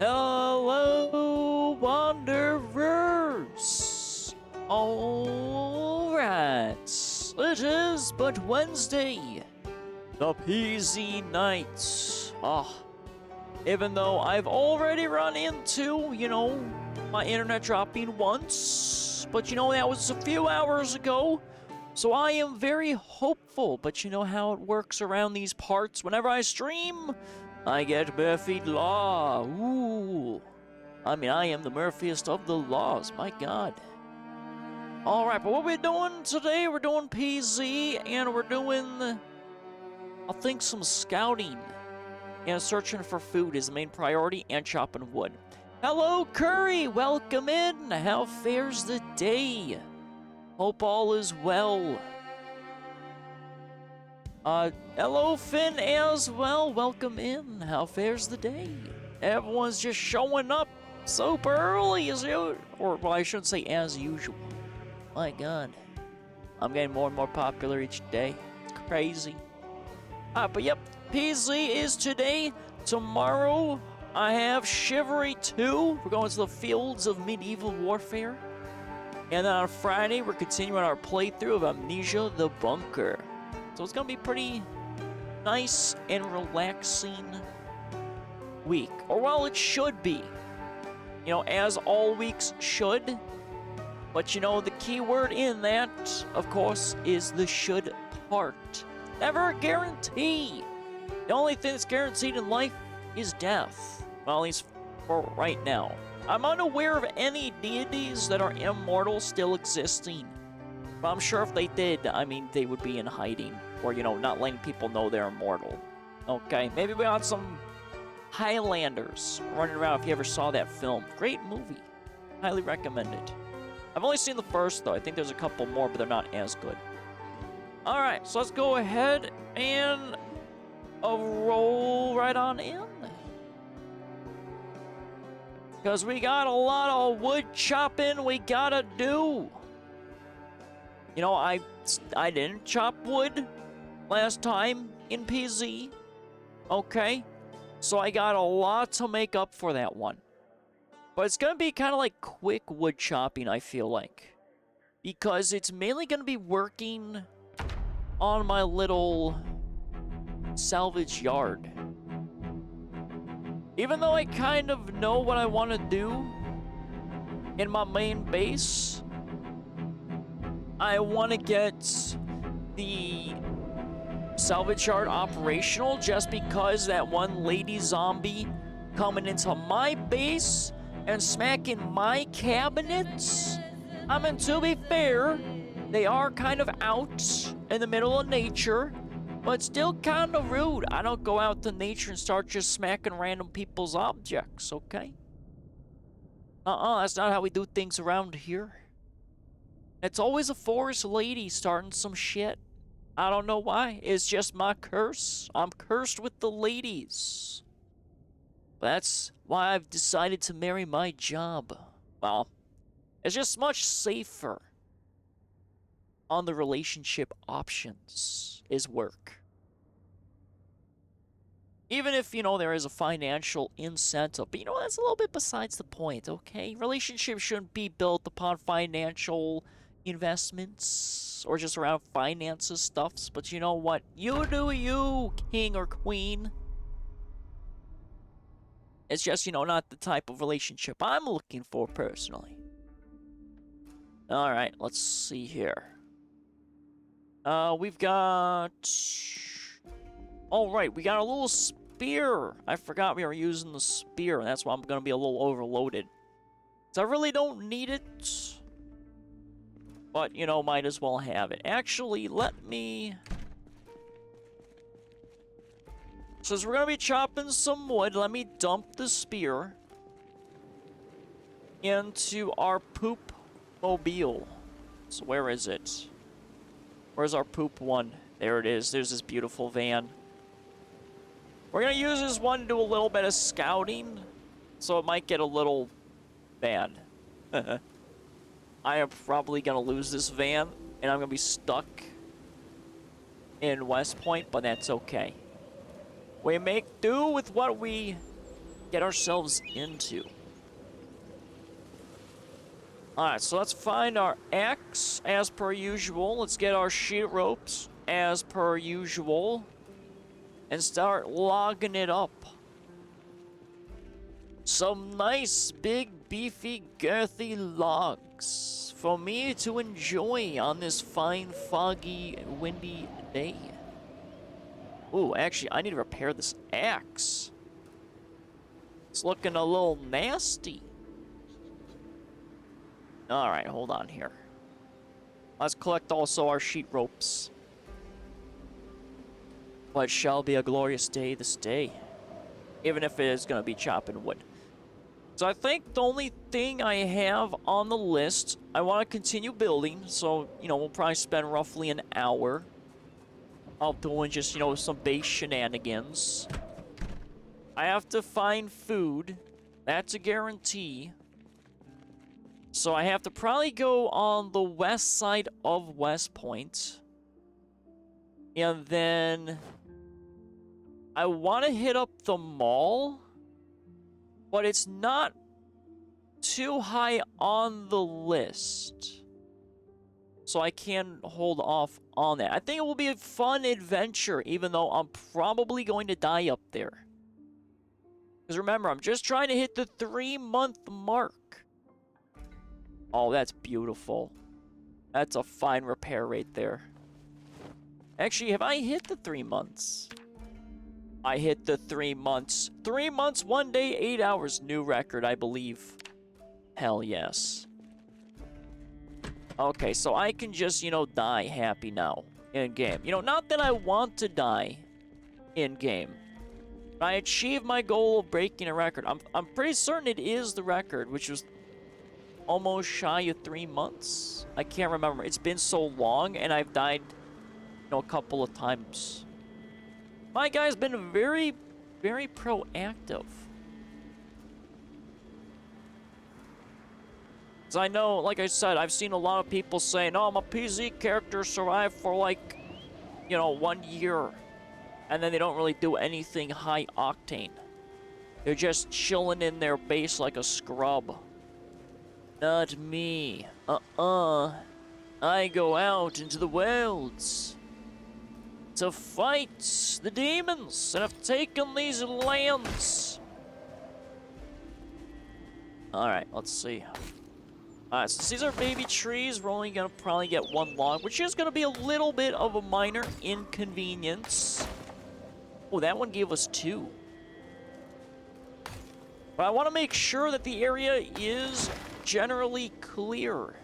Hello, Wanderers! Alright, it is but Wednesday, the PZ night. Even though I've already run into, my internet dropping once, but that was a few hours ago, so I am very hopeful, but you know how it works around these parts. Whenever I stream, I get Murphy'd Law. Ooh. I mean, I am the Murphiest of the laws. My God. Alright, but what we're doing today, we're doing PZ, and we're doing, I think, some scouting. And searching for food is the main priority, and chopping wood. Hello, Curry! Welcome in! How fares the day? Hope all is well. Hello, Finn, as well. Welcome in. How fares the day? Everyone's just showing up super early, as usual. Or, well, I shouldn't say as usual. My God. I'm getting more and more popular each day. It's crazy. But yep, PZ is today. Tomorrow, I have Chivalry 2. We're going to the fields of medieval warfare. And then on Friday, we're continuing our playthrough of Amnesia the Bunker. So it's going to be pretty nice and relaxing week. Or, well, it should be. As all weeks should. But, the key word in that, of course, is the should part. Never a guarantee. The only thing that's guaranteed in life is death. Well, at least for right now. I'm unaware of any deities that are immortal still existing. But I'm sure if they did, I mean, they would be in hiding. Or, not letting people know they're immortal. Okay, maybe we got some Highlanders running around if you ever saw that film. Great movie. Highly recommend it. I've only seen the first, though. I think there's a couple more, but they're not as good. Alright, so let's go ahead and roll right on in. Because we got a lot of wood chopping we gotta do. I didn't chop wood last time in PZ. Okay? So I got a lot to make up for that one. But it's gonna be kind of like quick wood chopping, I feel like. Because it's mainly gonna be working on my little salvage yard. Even though I kind of know what I want to do in my main base, I want to get the salvage yard operational just because that one lady zombie coming into my base and smacking my cabinets. I mean, to be fair, they are kind of out in the middle of nature, but still kind of rude. I don't go out to nature and start just smacking random people's objects, okay? That's not how we do things around here. It's always a forest lady starting some shit. I don't know why. It's just my curse. I'm cursed with the ladies. That's why I've decided to marry my job. Well, it's just much safer on the relationship options is work. Even if, there is a financial incentive. But, that's a little bit besides the point, okay? Relationships shouldn't be built upon financial investments or just around finances stuffs. But you know what? You do you, king or queen. It's just, not the type of relationship I'm looking for personally. Alright, let's see here. We've got... Alright, we got a little spear. I forgot we were using the spear, and that's why I'm going to be a little overloaded. So I really don't need it. But, might as well have it. Actually, let me... Since we're going to be chopping some wood, let me dump the spear into our poop mobile. So where is it? Where's our poop one? There it is. There's this beautiful van. We're going to use this one to do a little bit of scouting, so it might get a little bad. I am probably going to lose this van, and I'm going to be stuck in West Point, but that's okay. We make do with what we get ourselves into. Alright, so let's find our axe as per usual. Let's get our sheet ropes as per usual. And start logging it up. Some nice, big, beefy, girthy logs for me to enjoy on this fine, foggy, windy day. Ooh, actually, I need to repair this axe. It's looking a little nasty. Alright, hold on here. Let's collect also our sheet ropes. What shall be a glorious day this day. Even if it is going to be chopping wood. So I think the only thing I have on the list, I want to continue building. So, you know, we'll probably spend roughly an hour out doing just, you know, some base shenanigans. I have to find food. That's a guarantee. So I have to probably go on the west side of West Point. And then I want to hit up the mall, but it's not too high on the list. So I can hold off on that. I think it will be a fun adventure, even though I'm probably going to die up there. Because remember, I'm just trying to hit the 3-month mark. Oh, that's beautiful. That's a fine repair right there. Actually, have I hit the 3 months? I hit the 3 months. 3 months, 1 day, 8 hours. New record, I believe. Hell yes. Okay, so I can just, you know, die happy now in-game. You know, not that I want to die in-game. I achieved my goal of breaking a record. I'm pretty certain it is the record, which was almost shy of 3 months. I can't remember. It's been so long, and I've died, you know, a couple of times. My guy's been very, very proactive. Because I know, like I said, I've seen a lot of people saying, oh, my PZ character survived for, like, you know, 1 year. And then they don't really do anything high octane. They're just chilling in their base like a scrub. Not me. I go out into the wilds to fight the demons that have taken these lands. Alright, let's see. Alright, since these are baby trees, we're only gonna probably get 1 log, which is gonna be a little bit of a minor inconvenience. Oh, that one gave us 2. But I want to make sure that the area is generally clear.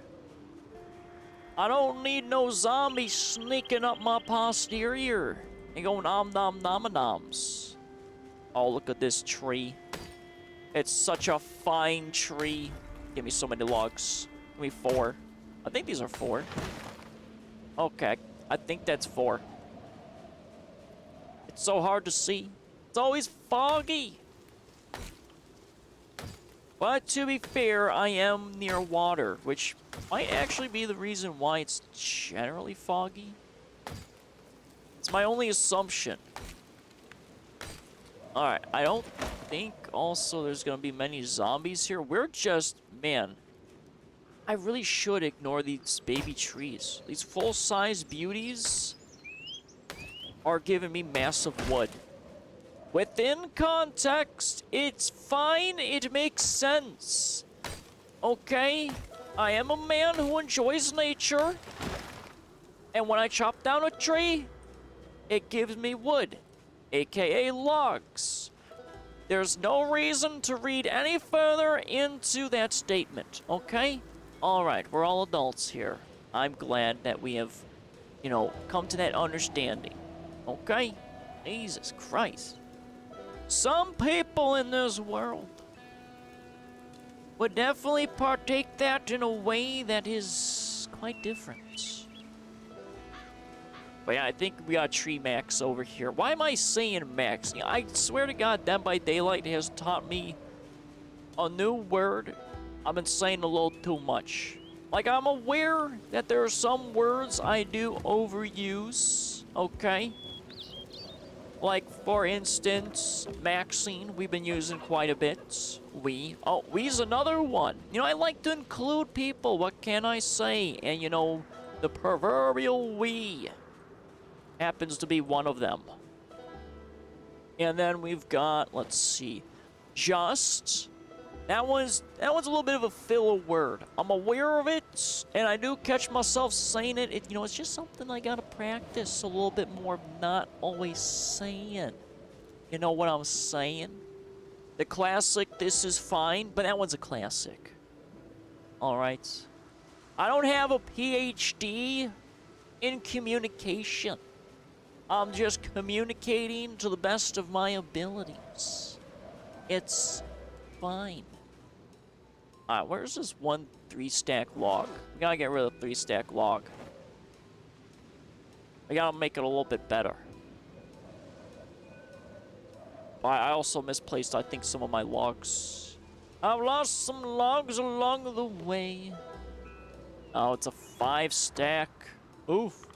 I don't need no zombies sneaking up my posterior and going nom-nom-nom-a-noms. Oh, look at this tree. It's such a fine tree. Give me so many logs. Give me 4. I think these are 4. Okay, I think that's 4. It's so hard to see. It's always foggy. But to be fair, I am near water, which might actually be the reason why it's generally foggy. It's my only assumption. Alright, I don't think also there's gonna be many zombies here. We're just, man, I really should ignore these baby trees. These full-size beauties are giving me massive wood. Within context, it's fine. It makes sense. Okay? I am a man who enjoys nature. And when I chop down a tree, it gives me wood, aka logs. There's no reason to read any further into that statement, okay? Alright, we're all adults here. I'm glad that we have, you know, come to that understanding. Okay? Jesus Christ. Some people in this world would definitely partake that in a way that is quite different. But yeah, I think we got tree max over here. Why am I saying max? You know, I swear to God, Dead by Daylight has taught me a new word. I've been saying a little too much. Like, I'm aware that there are some words I do overuse, okay? Like, For instance, Maxine, we've been using quite a bit. Oh, we's another one. You know, I like to include people, what can I say? And you know, the proverbial we happens to be one of them. And then we've got, let's see, just. That one's a little bit of a filler word. I'm aware of it, and I do catch myself saying it. You know, it's just something I gotta practice a little bit more, not always saying. You know what I'm saying? The classic, this is fine, but that one's a classic. Alright. I don't have a PhD in communication. I'm just communicating to the best of my abilities. It's fine. Alright, where's this 3-stack log? We gotta get rid of the 3-stack log. We gotta make it a little bit better. I also misplaced, I think, some of my logs. I've lost some logs along the way. Oh, it's a 5-stack. Oof.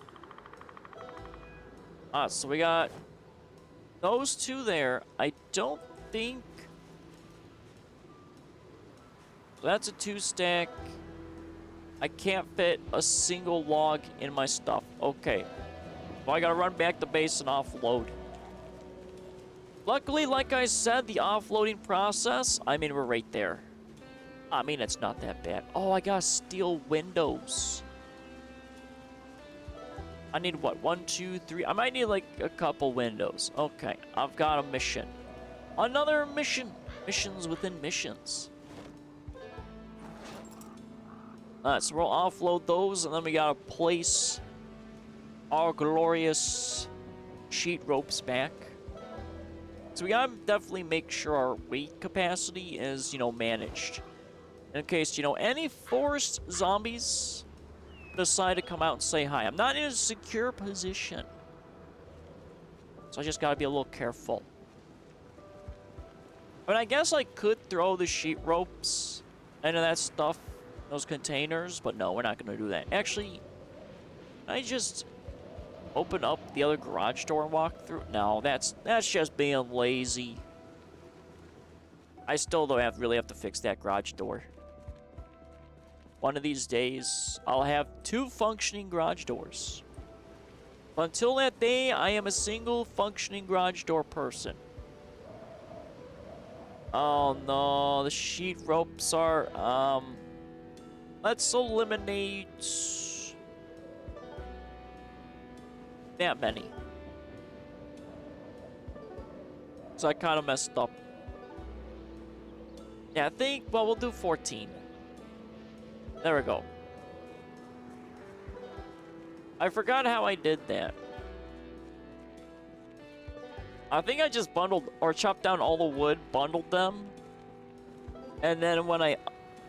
So we got those two there. I don't think... That's a 2-stack. I can't fit a single log in my stuff. Okay. Well, I gotta run back to base and offload. Luckily, like I said, the offloading process, I mean, we're right there. I mean, it's not that bad. Oh, I gotta steal windows. I need what? 1, 2, 3. I might need like a couple windows. Okay, I've got a mission. Another mission. Missions within missions. Alright, so we'll offload those, and then we gotta place our glorious sheet ropes back. So we gotta definitely make sure our weight capacity is, you know, managed. In case, you know, any forest zombies decide to come out and say hi. I'm not in a secure position. So I just gotta be a little careful. I mean, I guess I could throw the sheet ropes into that stuff, those containers, but no, we're not gonna do that. Actually, I just open up the other garage door and walk through. No, that's just being lazy. I still don't really have to fix that garage door. One of these days, I'll have 2 functioning garage doors. But until that day, I am a single functioning garage door person. Oh no, the sheet ropes are, let's eliminate that many. So I kind of messed up. Yeah, I think, well, we'll do 14. There we go. I forgot how I did that. I think I just bundled, or chopped down all the wood, bundled them. And then when I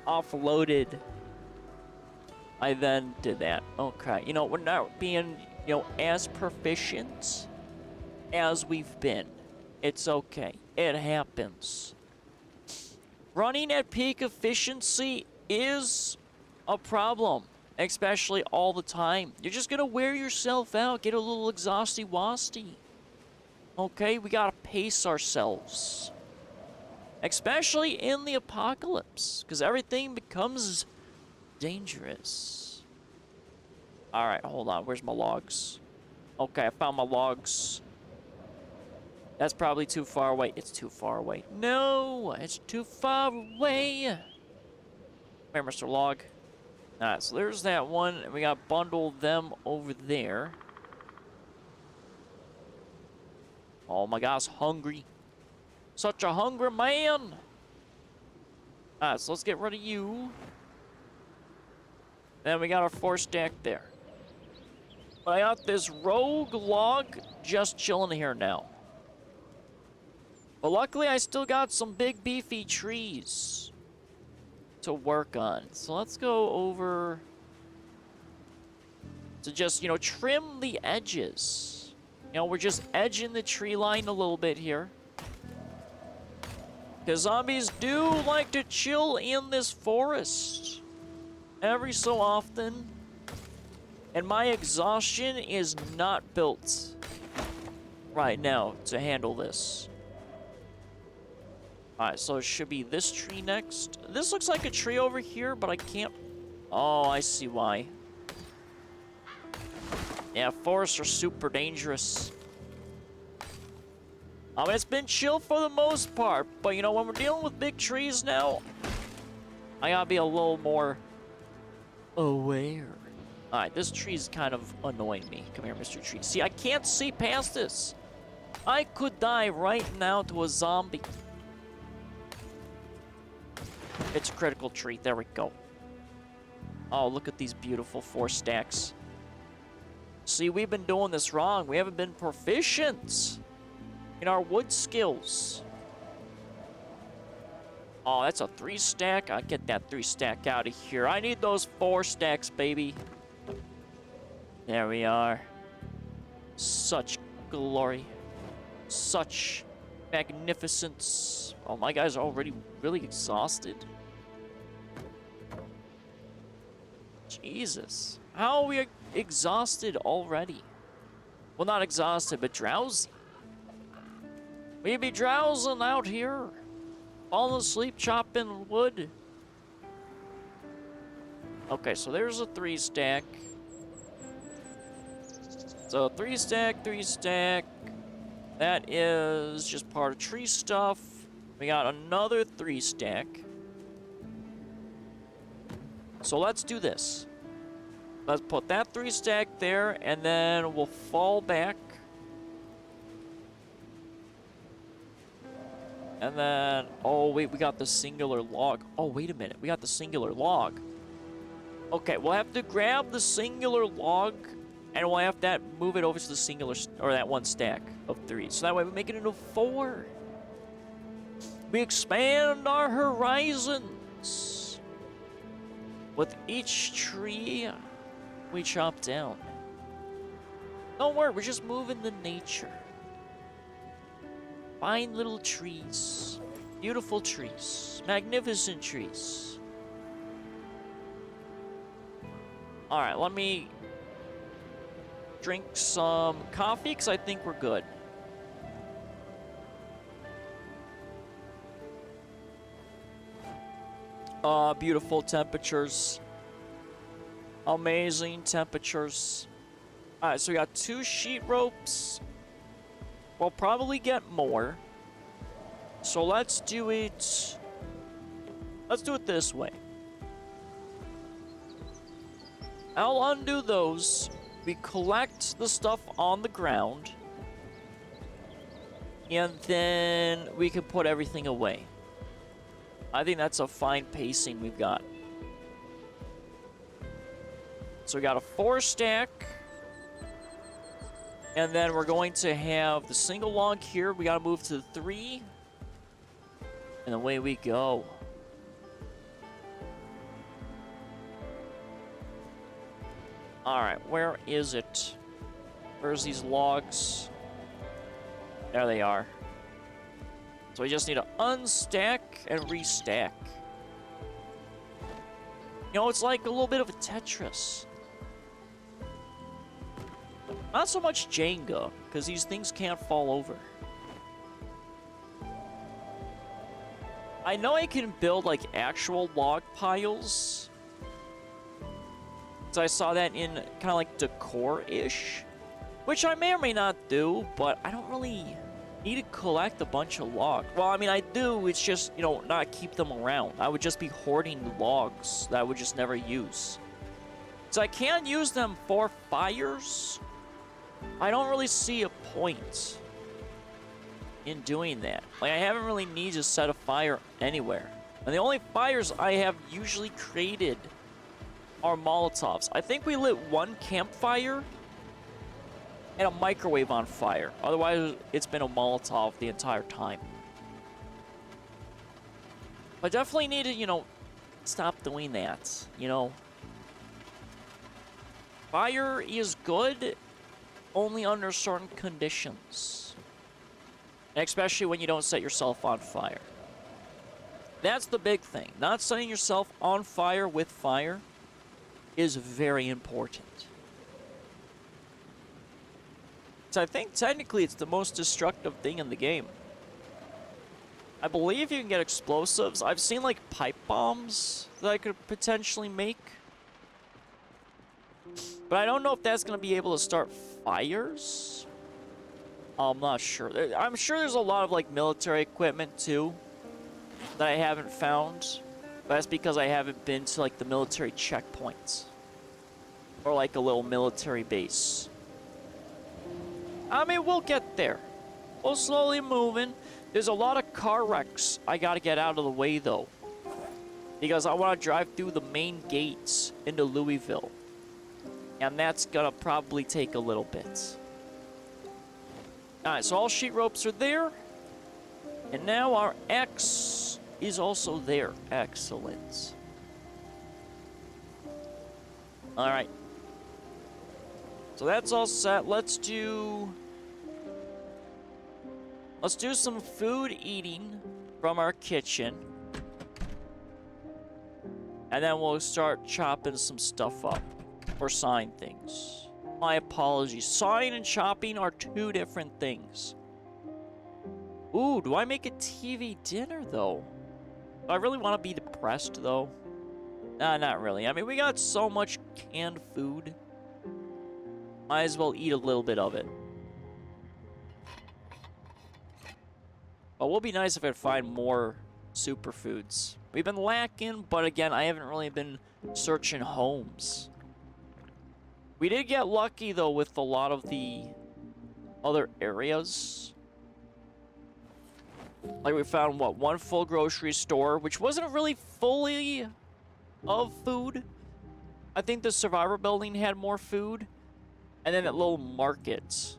offloaded, I then did that. Okay, you know, we're not being, you know, as proficient as we've been. It's okay. It happens. Running at peak efficiency is a problem, especially all the time. You're just gonna wear yourself out, get a little exhausty-wasty. Okay, we gotta pace ourselves. Especially in the apocalypse, because everything becomes dangerous. Alright, hold on, where's my logs? Okay, I found my logs. That's probably too far away. It's too far away. No, it's too far away. Come here, Mr. Log. Alright, so there's that one, and we gotta bundle them over there. Oh my gosh, hungry. Such a hungry man. Alright, so let's get rid of you. Then we got our 4-stack there. But I got this rogue log just chilling here now. But luckily, I still got some big beefy trees to work on. So let's go over to just, you know, trim the edges. You know, we're just edging the tree line a little bit here. Because zombies do like to chill in this forest every so often. And my exhaustion is not built right now to handle this. Alright, so it should be this tree next. This looks like a tree over here, but I can't... Oh, I see why. Yeah, forests are super dangerous. I mean, it's been chill for the most part, but you know, when we're dealing with big trees now, I gotta be a little more aware. Alright, this tree's kind of annoying me. Come here, Mr. Tree. See, I can't see past this. I could die right now to a zombie. It's a critical tree. There we go. Oh, look at these beautiful 4 stacks. See, we've been doing this wrong. We haven't been proficient in our wood skills. Oh, that's a 3 stack. I'll get that 3 stack out of here. I need those 4 stacks, baby. There we are. Such glory. Such magnificence. Oh, my guys are already really exhausted. Jesus. How are we exhausted already? Well, not exhausted, but drowsy. We be drowsing out here. Falling asleep chopping wood. Okay, so there's a 3 stack. So 3 stack, 3 stack. That is just part of tree stuff. We got another 3 stack. So let's do this. Let's put that 3 stack there, and then we'll fall back. And then, oh wait, we got the singular log. Oh, wait a minute, we got the singular log. Okay, we'll have to grab the singular log, and we'll have to move it over to the singular, or that 1 stack of 3. So that way we make it into 4. We expand our horizons with each tree we chop down. Don't worry, we're just moving the nature. Fine little trees. Beautiful trees. Magnificent trees. Alright, let me drink some coffee, because I think we're good. Beautiful temperatures. Amazing temperatures. Alright, so we got 2 sheet ropes. We'll probably get more. So let's do it... Let's do it this way. I'll undo those. We collect the stuff on the ground. And then we can put everything away. I think that's a fine pacing we've got. So we got a 4 stack. And then we're going to have the single log here. We got to move to 3. And away we go. Alright, where is it? Where's these logs? There they are. So we just need to unstack and restack. You know, it's like a little bit of a Tetris. Not so much Jenga, because these things can't fall over. I know I can build, like, actual log piles. So I saw that in kind of like decor-ish. Which I may or may not do, but I don't really need to collect a bunch of logs. Well, I mean, I do, it's just, you know, not keep them around. I would just be hoarding logs that I would just never use. So I can use them for fires. I don't really see a point in doing that. Like, I haven't really needed to set a fire anywhere. And the only fires I have usually created are Molotovs. I think we lit 1 campfire and a microwave on fire. Otherwise, it's been a Molotov the entire time. I definitely need to, you know, stop doing that, you know. Fire is good only under certain conditions. Especially when you don't set yourself on fire. That's the big thing. Not setting yourself on fire with fire is very important. So I think technically it's the most destructive thing in the game. I believe you can get explosives. I've seen like pipe bombs that I could potentially make. But I don't know if that's going to be able to start fires. I'm not sure. I'm sure there's a lot of like military equipment too that I haven't found. But that's because I haven't been to like the military checkpoints. Or like a little military base. I mean, we'll get there. We're slowly moving. There's a lot of car wrecks I gotta get out of the way though. Because I want to drive through the main gates into Louisville. And that's gonna probably take a little bit. Alright, so all sheet ropes are there. And now our X is also there. Excellent. Alright. So that's all set. Let's do some food eating from our kitchen. And then we'll start chopping some stuff up. Or sawing things. My apologies. Sawing and chopping are two different things. Ooh, do I make a TV dinner, though? Do I really want to be depressed, though? Nah, not really. I mean, we got so much canned food. Might as well eat a little bit of it. But it would be nice if I could find more superfoods. We've been lacking, but again, I haven't really been searching homes. We did get lucky, though, with a lot of the other areas. Like, we found, what, one full grocery store, which wasn't really fully of food. I think the Survivor building had more food. And then that little market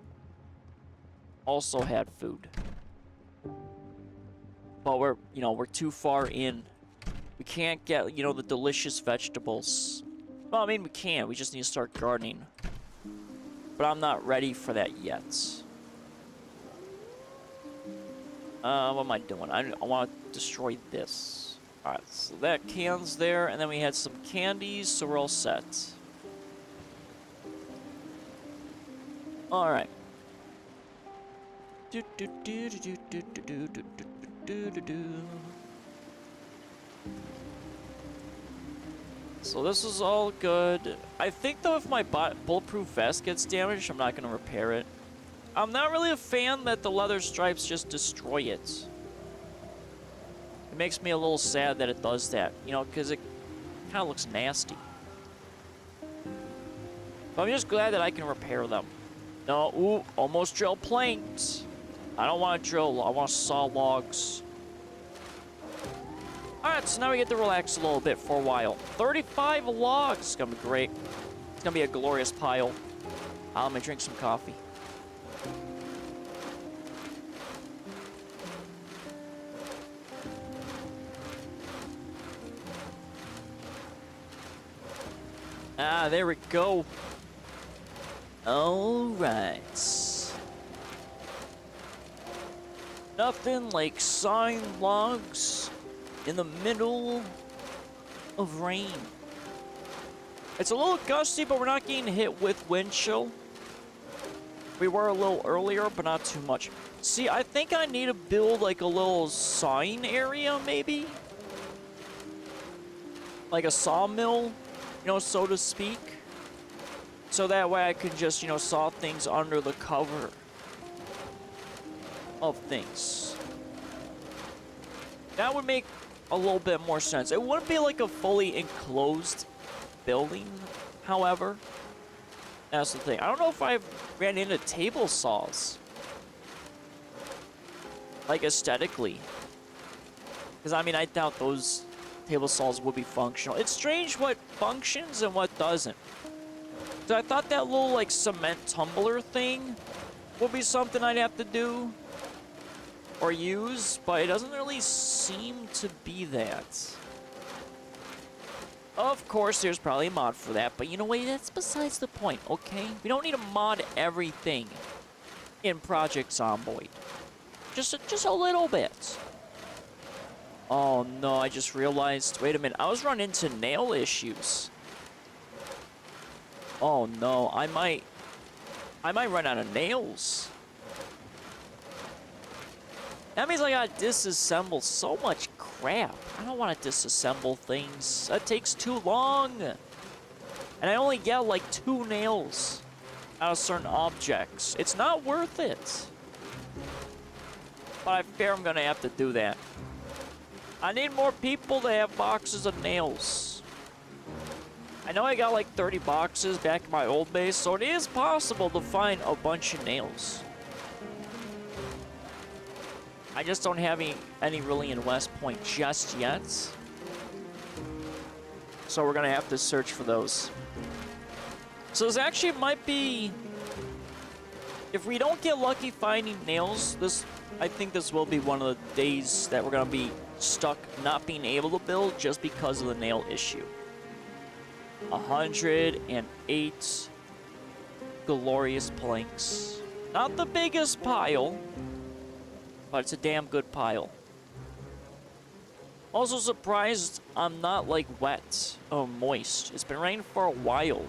also had food. But we're too far in. We can't get, the delicious vegetables. Well, I mean, we can. We just need to start gardening. But I'm not ready for that yet. What am I doing? I want to destroy this. Alright, so that can's there. And then we had some candies, so we're all set. Alright. So this is all good. I think, though, if my bulletproof vest gets damaged, I'm not going to repair it. I'm not really a fan that the leather stripes just destroy it. It makes me a little sad that it does that, because it kind of looks nasty. But I'm just glad that I can repair them. No, ooh, almost drill planks. I don't want to drill, I want to saw logs. Alright, so now we get to relax a little bit for a while. 35 logs. It's gonna be great. It's gonna be a glorious pile. I'm gonna drink some coffee. Ah, there we go. Alright. Nothing like sawing logs in the middle of rain. It's a little gusty, but we're not getting hit with wind chill. We were a little earlier, but not too much. See, I think I need to build like a little sawing area, maybe? Like a sawmill, so to speak. So that way I can just, saw things under the cover of things. That would make a little bit more sense. It wouldn't be like a fully enclosed building, however. That's the thing. I don't know if I've ran into table saws. Like, aesthetically. Because, I mean, I doubt those table saws would be functional. It's strange what functions and what doesn't. So I thought that little, like, cement tumbler thing would be something I'd have to do or use, but it doesn't really seem to be that. Of course, there's probably a mod for that, but you know what? That's besides the point, okay? We don't need to mod everything in Project Zomboid. Just a little bit. Oh no, I just realized. Wait a minute, I was running into nail issues. Oh no, I I might run out of nails. That means I gotta disassemble so much crap. I don't want to disassemble things. That takes too long. And I only get like 2 nails out of certain objects. It's not worth it. But I fear I'm gonna have to do that. I need more people to have boxes of nails. I know I got like 30 boxes back in my old base, so it is possible to find a bunch of nails. I just don't have any really in West Point just yet. So we're gonna have to search for those. So this actually might be... If we don't get lucky finding nails, I think this will be one of the days that we're gonna be stuck not being able to build just because of the nail issue. 108 glorious planks. Not the biggest pile, but it's a damn good pile. Also surprised I'm not like wet or moist. It's been raining for a while.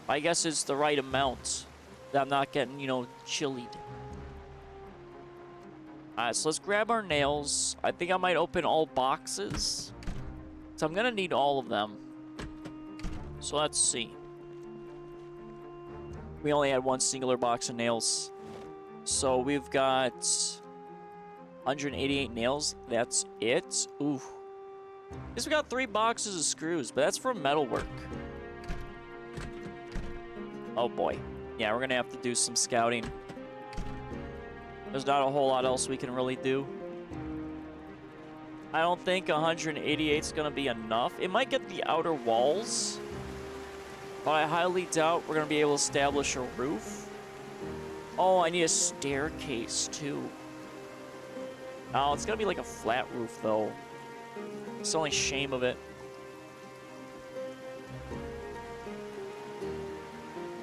I guess it's the right amount that I'm not getting, you know, chillied. Alright, so let's grab our nails. I think I might open all boxes. So I'm gonna need all of them. So let's see. We only had one singular box of nails. So we've got 188 nails. That's it. Ooh. At least we got 3 boxes of screws, but that's for metalwork. Oh boy. Yeah, we're gonna have to do some scouting. There's not a whole lot else we can really do. I don't think 188 is gonna be enough. It might get the outer walls, but I highly doubt we're gonna be able to establish a roof. Oh, I need a staircase too. Oh, it's gonna be like a flat roof though. It's the only shame of it.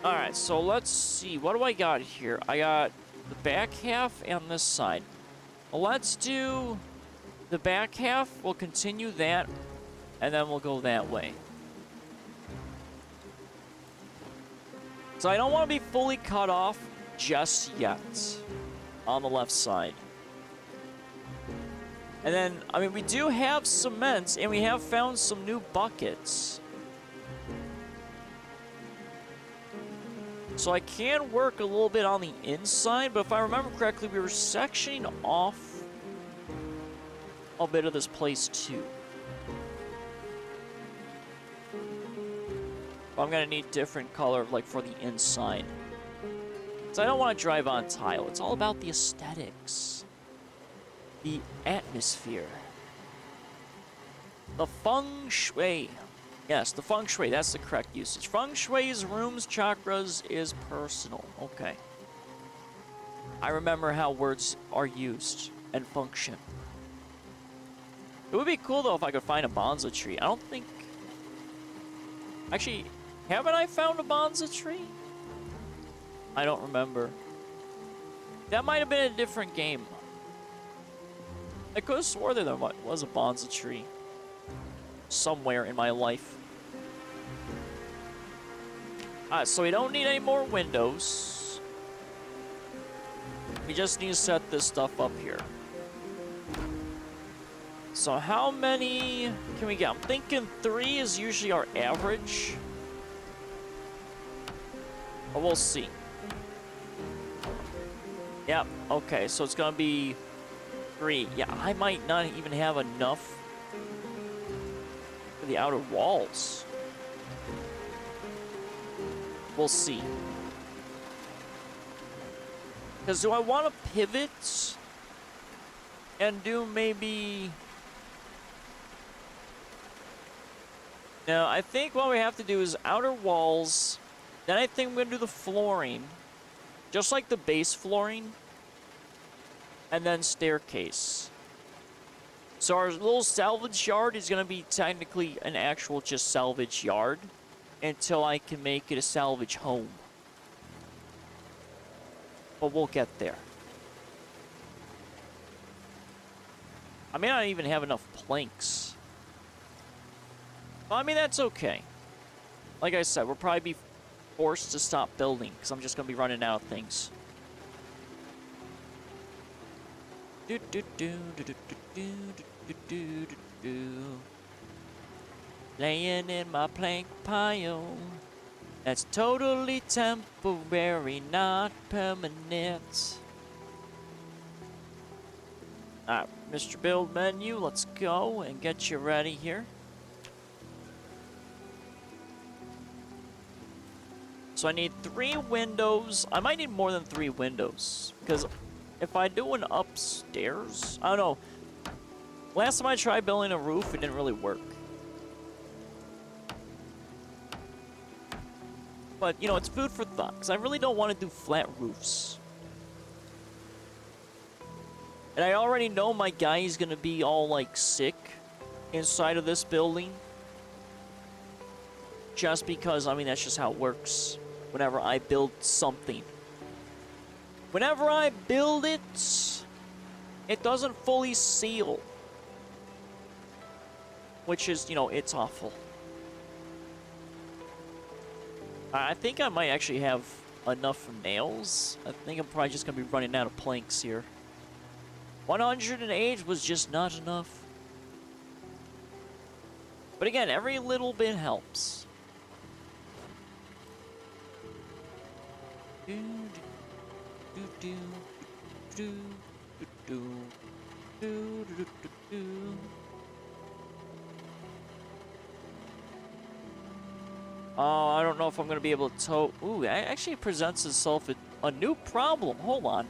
Alright, so let's see. What do I got here? I got the back half and this side. Well, let's do the back half. We'll continue that, and then we'll go that way. So I don't want to be fully cut off just yet on the left side. And then, I mean, we do have cement, and we have found some new buckets. So I can work a little bit on the inside, but if I remember correctly, we were sectioning off a bit of this place too. But I'm gonna need different color, like for the inside. So I don't want to drive on tile. It's all about the aesthetics, the atmosphere, the feng shui. Yes, the feng shui, that's the correct usage. Feng shui is rooms, chakras is personal. Okay. I remember how words are used and function. It would be cool, though, if I could find a bonsai tree. I don't think... Actually, haven't I found a bonsai tree? I don't remember. That might have been a different game. I could have swore that there was a bonsai tree somewhere in my life. Alright, so we don't need any more windows. We just need to set this stuff up here. So how many can we get? I'm thinking 3 is usually our average. But we'll see. Yep, okay, so it's gonna be 3. Yeah, I might not even have enough for the outer walls. We'll see. Because do I want to pivot and do maybe... No, I think what we have to do is outer walls. Then I think I'm going to do the flooring. Just like the base flooring. And then staircase. So our little salvage yard is going to be technically an actual just salvage yard. Until I can make it a salvage home. But we'll get there. I may not even have enough planks. But I mean, that's okay. Like I said, we'll probably be forced to stop building because I'm just going to be running out of things. Do do do do do do do do do do. Laying in my plank pile. That's totally temporary, not permanent. Alright, Mr. Build Menu, let's go and get you ready here. So I need 3 windows. I might need more than 3 windows. Because if I do an upstairs... I don't know. Last time I tried building a roof, it didn't really work. But, you know, it's food for thought. Because I really don't want to do flat roofs. And I already know my guy is going to be all, like, sick inside of this building. Just because, I mean, that's just how it works. Whenever I build something. Whenever I build it, it doesn't fully seal. Which is, you know, it's awful. I think I might actually have enough nails. I think I'm probably just going to be running out of planks here. 108 was just not enough. But again, every little bit helps. Do do do do do do do do do. Oh, I don't know if I'm gonna be able to tow. Ooh, it actually presents itself a new problem. Hold on.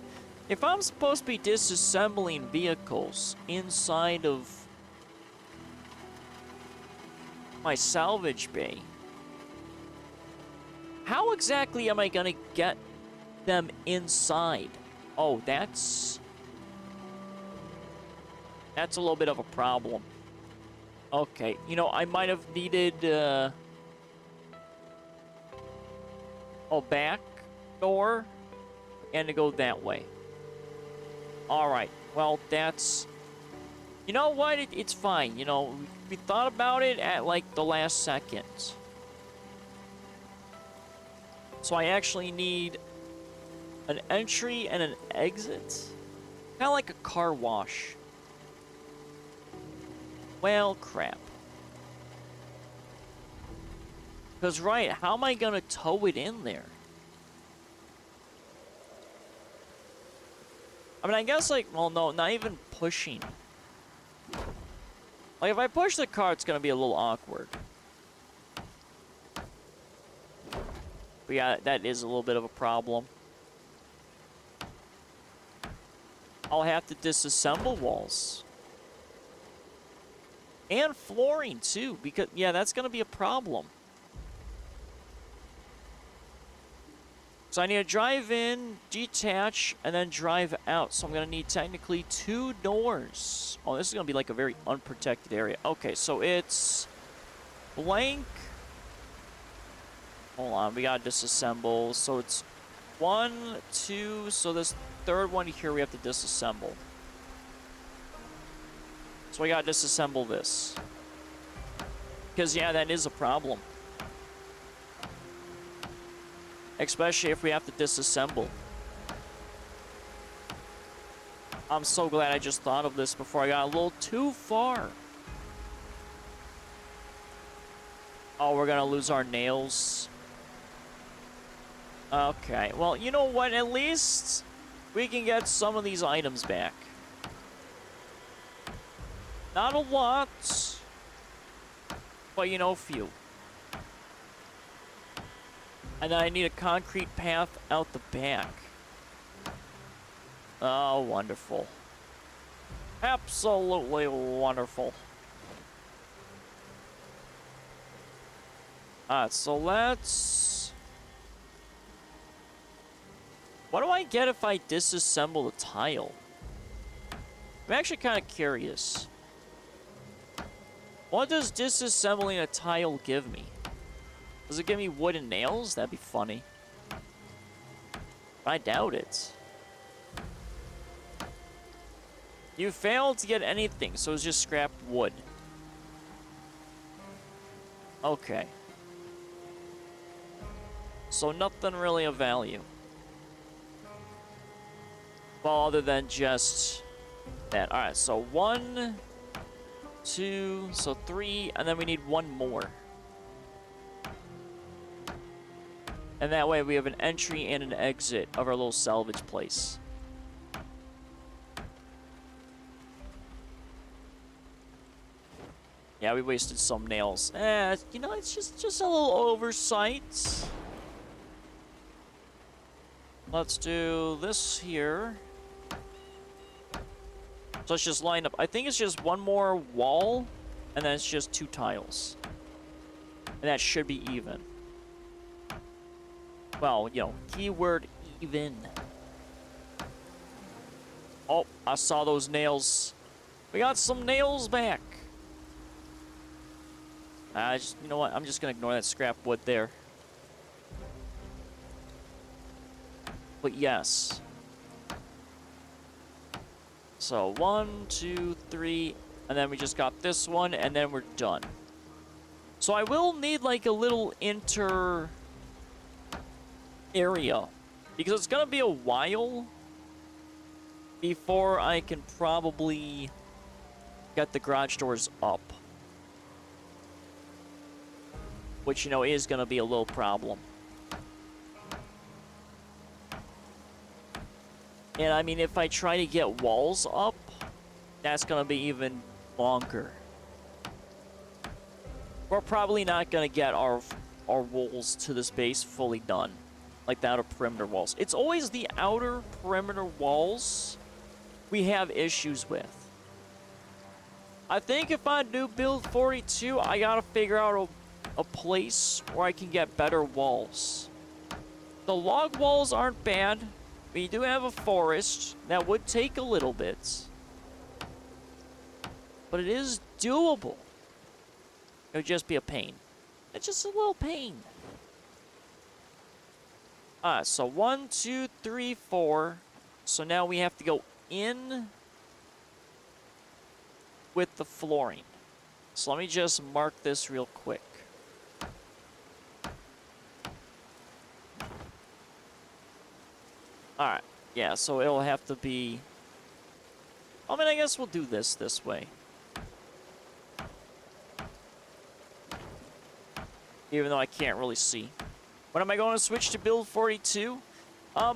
If I'm supposed to be disassembling vehicles inside of my salvage bay, how exactly am I gonna get them inside? Oh, that's a little bit of a problem. Okay, you know, I might have needed a back door and to go that way. Alright, well, that's... You know what? It's fine. You know, we thought about it at, like, the last second. So I actually need an entry and an exit. Kind of like a car wash. Well, crap. Because, right, how am I going to tow it in there? I mean, I guess, like, well, no, not even pushing. Like, if I push the car, it's going to be a little awkward. But yeah, that is a little bit of a problem. I'll have to disassemble walls. And flooring, too, because, yeah, that's going to be a problem. So I need to drive in, detach, and then drive out. So I'm going to need technically 2 doors. Oh, this is going to be like a very unprotected area. Okay, so it's blank. Hold on, we got to disassemble. So it's 1, 2, so this third one here we have to disassemble. So we got to disassemble this. Because, yeah, that is a problem. Especially if we have to disassemble. I'm so glad I just thought of this before I got a little too far. Oh, we're gonna lose our nails. Okay, well, you know what? At least we can get some of these items back. Not a lot, but, you know, few. And then I need a concrete path out the back. Oh, wonderful. Absolutely wonderful. Alright, so let's... What do I get if I disassemble the tile? I'm actually kind of curious. What does disassembling a tile give me? Does it give me wooden nails? That'd be funny. I doubt it. You failed to get anything, so it's just scrapped wood. Okay. So nothing really of value. Well, other than just that. Alright, so 1, 2, so 3, and then we need 1 more. And that way we have an entry and an exit of our little salvage place. Yeah, we wasted some nails. You know, it's just a little oversight. Let's do this here. So let's just line up. I think it's just 1 more wall, and then it's just 2 tiles. And that should be even. Well, you know, keyword even. Oh, I saw those nails. We got some nails back. You know what? I'm just gonna ignore that scrap wood there. But yes. So 1, 2, 3, and then we just got this one, and then we're done. So I will need like a little inter area, because it's gonna be a while before I can probably get the garage doors up. Which, you know, is gonna be a little problem. And I mean, if I try to get walls up, that's gonna be even longer. We're probably not gonna get our walls to this base fully done. Like the outer perimeter walls. It's always the outer perimeter walls we have issues with. I think if I do build 42, I gotta figure out a place where I can get better walls. The log walls aren't bad. We do have a forest. That would take a little bit. But it is doable. It would just be a pain. It's just a little pain. Alright, so 1, 2, 3, 4. So now we have to go in with the flooring. So let me just mark this real quick. Alright, yeah, so it'll have to be... I mean, I guess we'll do this way. Even though I can't really see. When am I going to switch to build 42?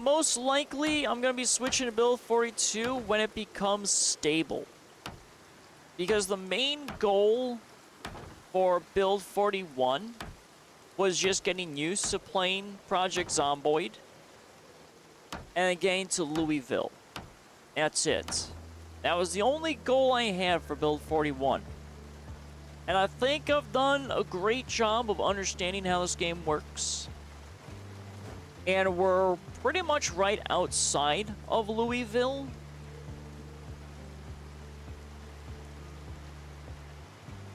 Most likely, I'm going to be switching to build 42 when it becomes stable. Because the main goal for build 41 was just getting used to playing Project Zomboid and getting to Louisville. That's it. That was the only goal I had for build 41. And I think I've done a great job of understanding how this game works. And we're pretty much right outside of Louisville.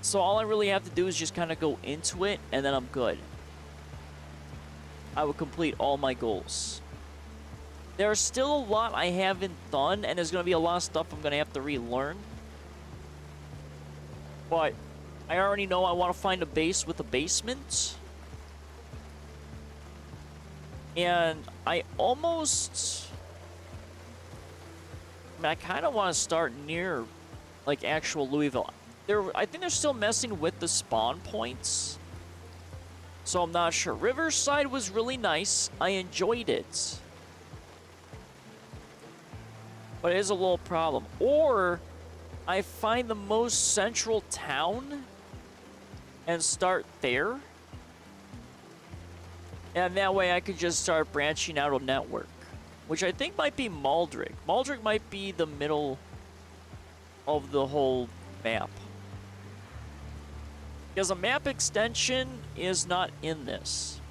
So all I really have to do is just kind of go into it, and then I'm good. I will complete all my goals. There's still a lot I haven't done, and there's going to be a lot of stuff I'm going to have to relearn. But I already know I want to find a base with a basement. And I almost... I mean, I kind of want to start near, like, actual Louisville. I think they're still messing with the spawn points. So I'm not sure. Riverside was really nice. I enjoyed it. But it is a little problem. Or I find the most central town and start there. And that way I could just start branching out a network. Which I think might be Maldrick. Maldrick might be the middle of the whole map. Because a map extension is not in this.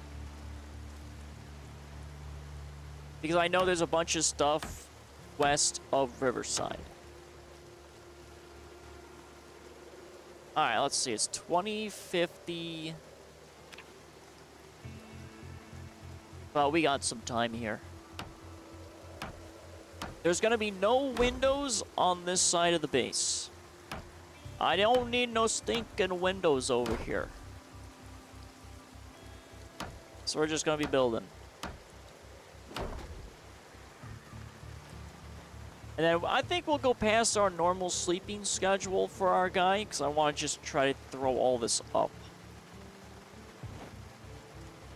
Because I know there's a bunch of stuff west of Riverside. Alright, let's see. It's 2050. Well, we got some time here. There's going to be no windows on this side of the base. I don't need no stinking windows over here. So we're just gonna be building. And then I think we'll go past our normal sleeping schedule for our guy, because I want to just try to throw all this up.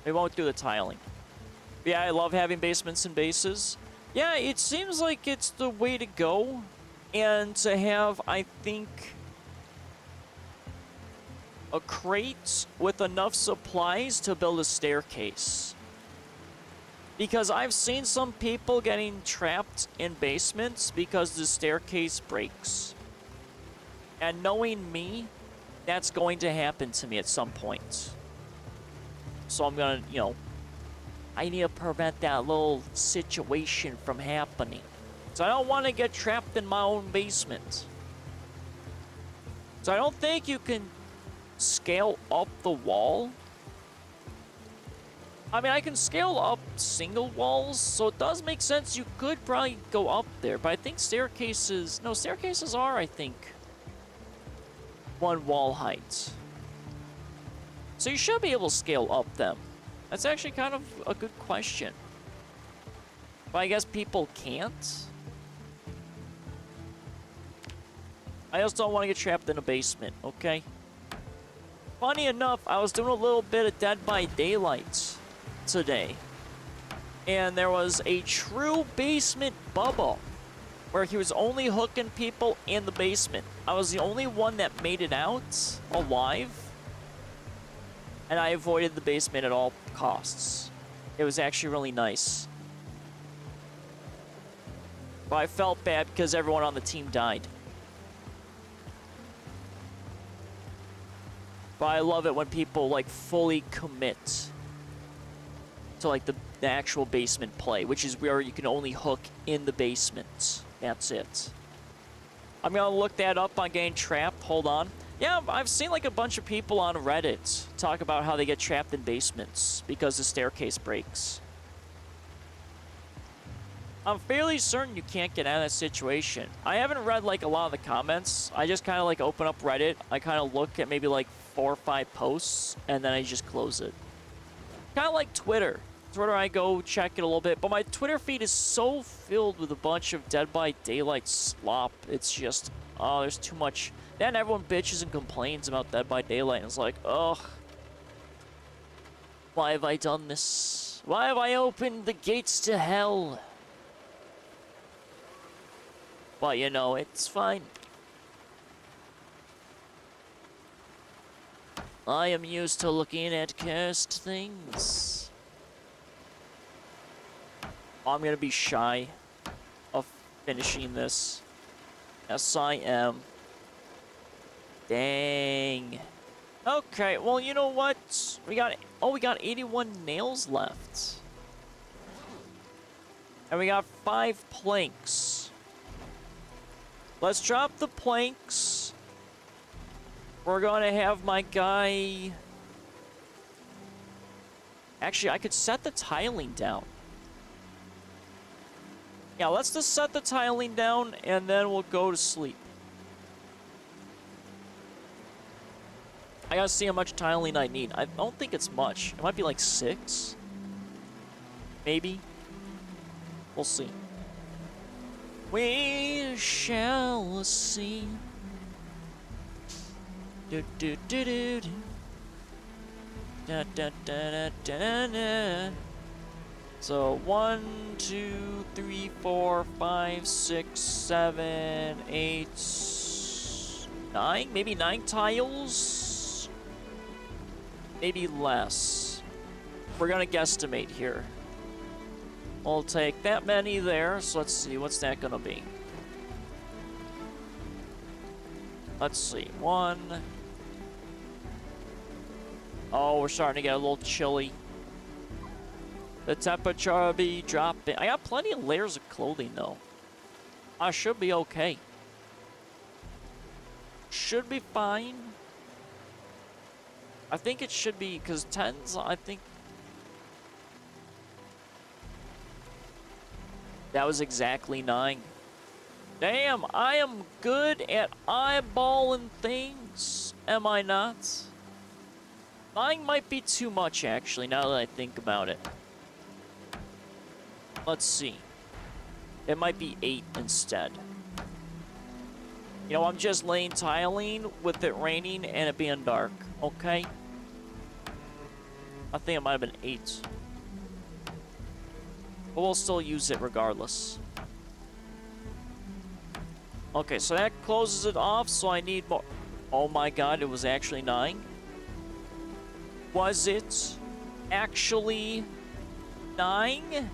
We won't do the tiling. But yeah, I love having basements and bases. Yeah, it seems like it's the way to go. And to have, I think, a crate with enough supplies to build a staircase. Because I've seen some people getting trapped in basements because the staircase breaks. And knowing me, that's going to happen to me at some point. So I'm gonna, you know, I need to prevent that little situation from happening. So I don't want to get trapped in my own basement. So I don't think you can scale up the wall. I mean, I can scale up single walls, so it does make sense you could probably go up there. But I think staircases... No, staircases are, I think, one wall height. So you should be able to scale up them. That's actually kind of a good question. But I guess people can't. I just don't want to get trapped in a basement, okay? Funny enough, I was doing a little bit of Dead by Daylight today, and there was a true basement Bubba where he was only hooking people in the basement. I was the only one that made it out alive, and I avoided the basement at all costs. It was actually really nice, but I felt bad because everyone on the team died. But I love it when people like fully commit to like the actual basement play, which is where you can only hook in the basement. That's it. I'm gonna look that up on getting trapped. Hold on. Yeah, I've seen like a bunch of people on Reddit talk about how they get trapped in basements because the staircase breaks. I'm fairly certain you can't get out of that situation. I haven't read like a lot of the comments. I just kind of like open up Reddit. I kind of look at maybe like 4 or 5 posts, and then I just close it. Kind of like Twitter. Twitter, I go check it a little bit, but my Twitter feed is so filled with a bunch of Dead by Daylight slop. It's just, oh, there's too much. Then everyone bitches and complains about Dead by Daylight, and it's like, ugh. Why have I done this? Why have I opened the gates to hell? But, you know, it's fine. I am used to looking at cursed things. I'm gonna be shy of finishing this. Yes, I am. Dang. Okay, well, you know what? We got 81 nails left. And we got 5 planks. Let's drop the planks. We're gonna have my guy... Actually, I could set the tiling down. Yeah, let's just set the tiling down, and then we'll go to sleep. I gotta see how much tiling I need. I don't think it's much. It might be like 6. Maybe. We'll see. We shall see. Do do do do do. Da da da da da da. So 1, 2, 3, 4, 5, 6, 7, 8, 9, maybe 9 tiles, maybe less. We're gonna guesstimate here. We'll take that many there. So let's see, what's that gonna be? Let's see, 1. Oh, we're starting to get a little chilly. The temperature will be dropping. I got plenty of layers of clothing, though. I should be okay. Should be fine. I think it should be, because 10s, I think... That was exactly 9. Damn, I am good at eyeballing things. Am I not? 9 might be too much, actually, now that I think about it. Let's see. It might be 8 instead. You know, I'm just laying tiling with it raining and it being dark, okay? I think it might have been 8. But we'll still use it regardless. Okay, so that closes it off, so I need more. Oh my god, it was actually 9? Was it actually 9?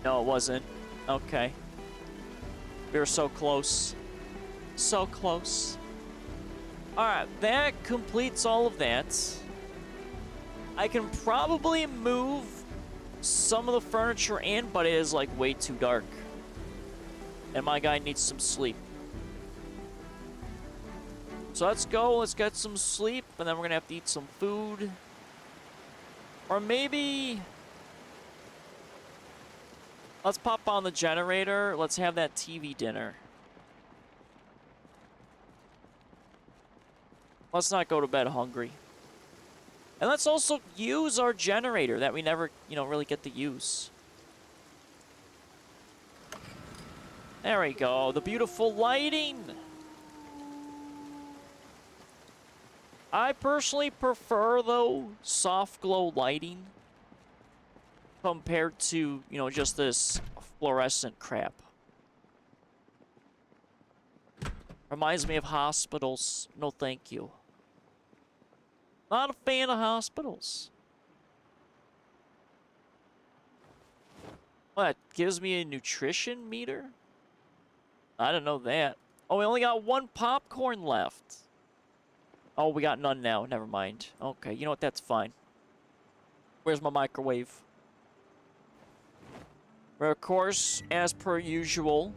No, it wasn't. Okay. We were so close. So close. Alright, that completes all of that. I can probably move some of the furniture in, but it is like way too dark. And my guy needs some sleep. So let's go, let's get some sleep, and then we're gonna have to eat some food. Or maybe... let's pop on the generator, let's have that TV dinner. Let's not go to bed hungry. And let's also use our generator that we never, you know, really get to use. There we go, the beautiful lighting. I personally prefer, though, soft glow lighting compared to, you know, just this fluorescent crap. Reminds me of hospitals. No, thank you. Not a fan of hospitals. What? Gives me a nutrition meter? I don't know that. Oh, we only got 1 popcorn left. Oh, we got none now. Never mind. Okay, you know what? That's fine. Where's my microwave? Well, of course, as per usual,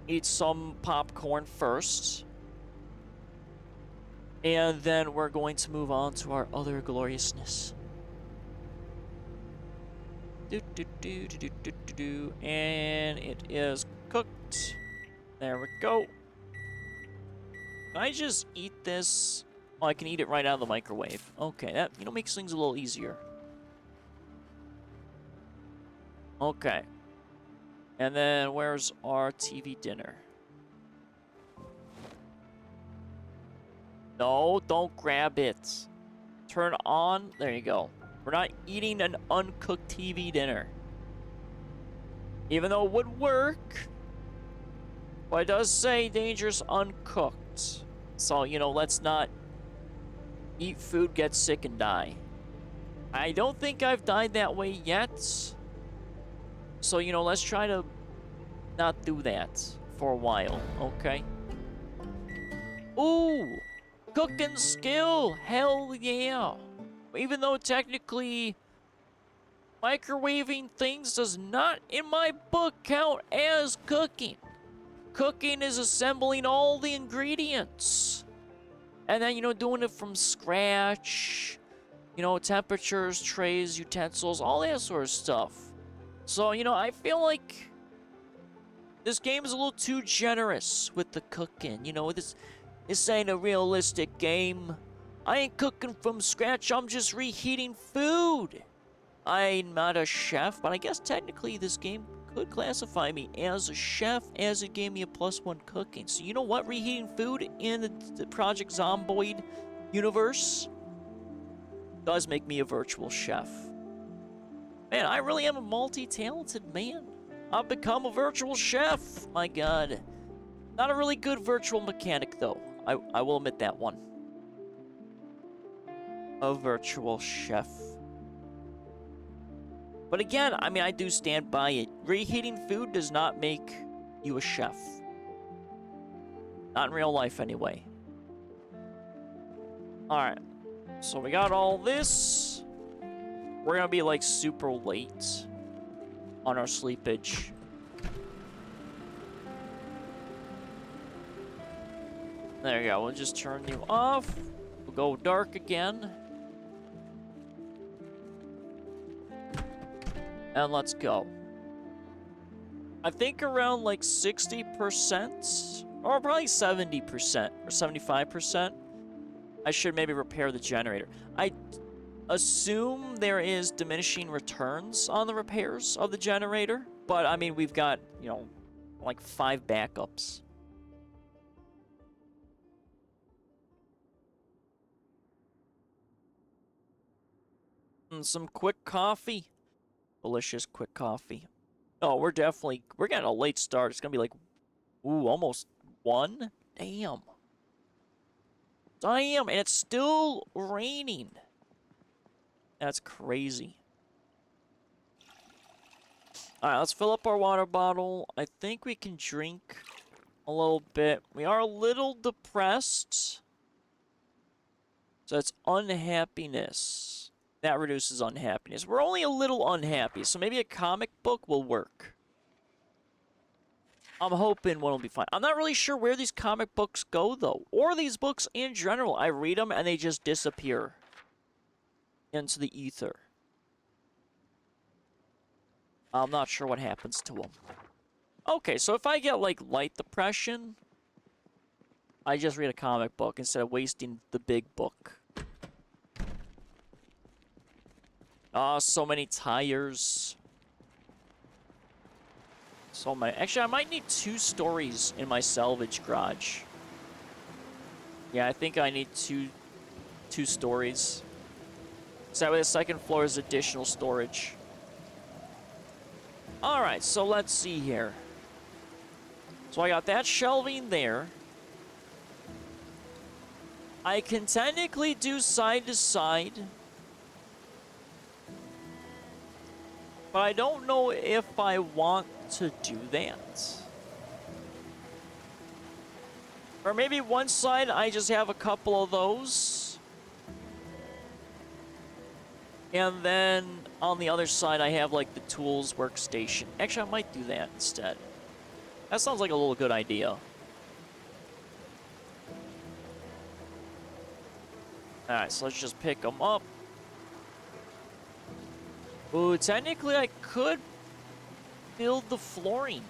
eat some popcorn first. And then we're going to move on to our other gloriousness. And it is cooked. There we go. Can I just eat this? Oh, I can eat it right out of the microwave. Okay, that, you know, makes things a little easier. Okay. And then where's our TV dinner? No, don't grab it. Turn on. There you go. We're not eating an uncooked TV dinner. Even though it would work. But it does say dangerous uncooked. So, you know, let's not eat food, get sick, and die. I don't think I've died that way yet. So, you know, let's try to not do that for a while, okay? Ooh! Cooking skill! Hell yeah! Even though technically microwaving things does not, in my book, count as cooking. Cooking is assembling all the ingredients. And then, you know, doing it from scratch. You know, temperatures, trays, utensils, all that sort of stuff. So, you know, I feel like this game is a little too generous with the cooking. You know, this ain't a realistic game. I ain't cooking from scratch, I'm just reheating food. I'm not a chef, but I guess technically this game could classify me as a chef, as it gave me a +1 cooking. So you know what? Reheating food in the Project Zomboid universe does make me a virtual chef. Man, I really am a multi-talented man. I've become a virtual chef. My god. Not a really good virtual mechanic, though. I will admit that one. A virtual chef. But again, I mean, I do stand by it. Reheating food does not make you a chef. Not in real life, anyway. Alright. So we got all this. We're gonna be, like, super late on our sleepage. There you go. We'll just turn you off. We'll go dark again. And let's go. I think around like 60%, or probably 70% or 75%, I should maybe repair the generator. I assume there is diminishing returns on the repairs of the generator, but I mean, we've got, you know, like 5 backups. And some quick coffee. Delicious quick coffee. Oh, we're getting a late start. It's gonna be like, ooh, almost 1? Damn. Damn, and it's still raining. That's crazy. Alright, let's fill up our water bottle. I think we can drink a little bit. We are a little depressed. So it's unhappiness. That reduces unhappiness. We're only a little unhappy, so maybe a comic book will work. I'm hoping one will be fine. I'm not really sure where these comic books go, though. Or these books in general. I read them and they just disappear into the ether. I'm not sure what happens to them. Okay, so if I get, like, light depression, I just read a comic book instead of wasting the big book. Ah, so many tires. So many. Actually, I might need 2 stories in my salvage garage. Yeah, I think I need two stories. So that way the second floor is additional storage. Alright, so let's see here. So I got that shelving there. I can technically do side to side. But I don't know if I want to do that. Or maybe one side I just have a couple of those. And then on the other side I have like the tools workstation. Actually, I might do that instead. That sounds like a little good idea. Alright, so let's just pick them up. Ooh, technically I could build the flooring.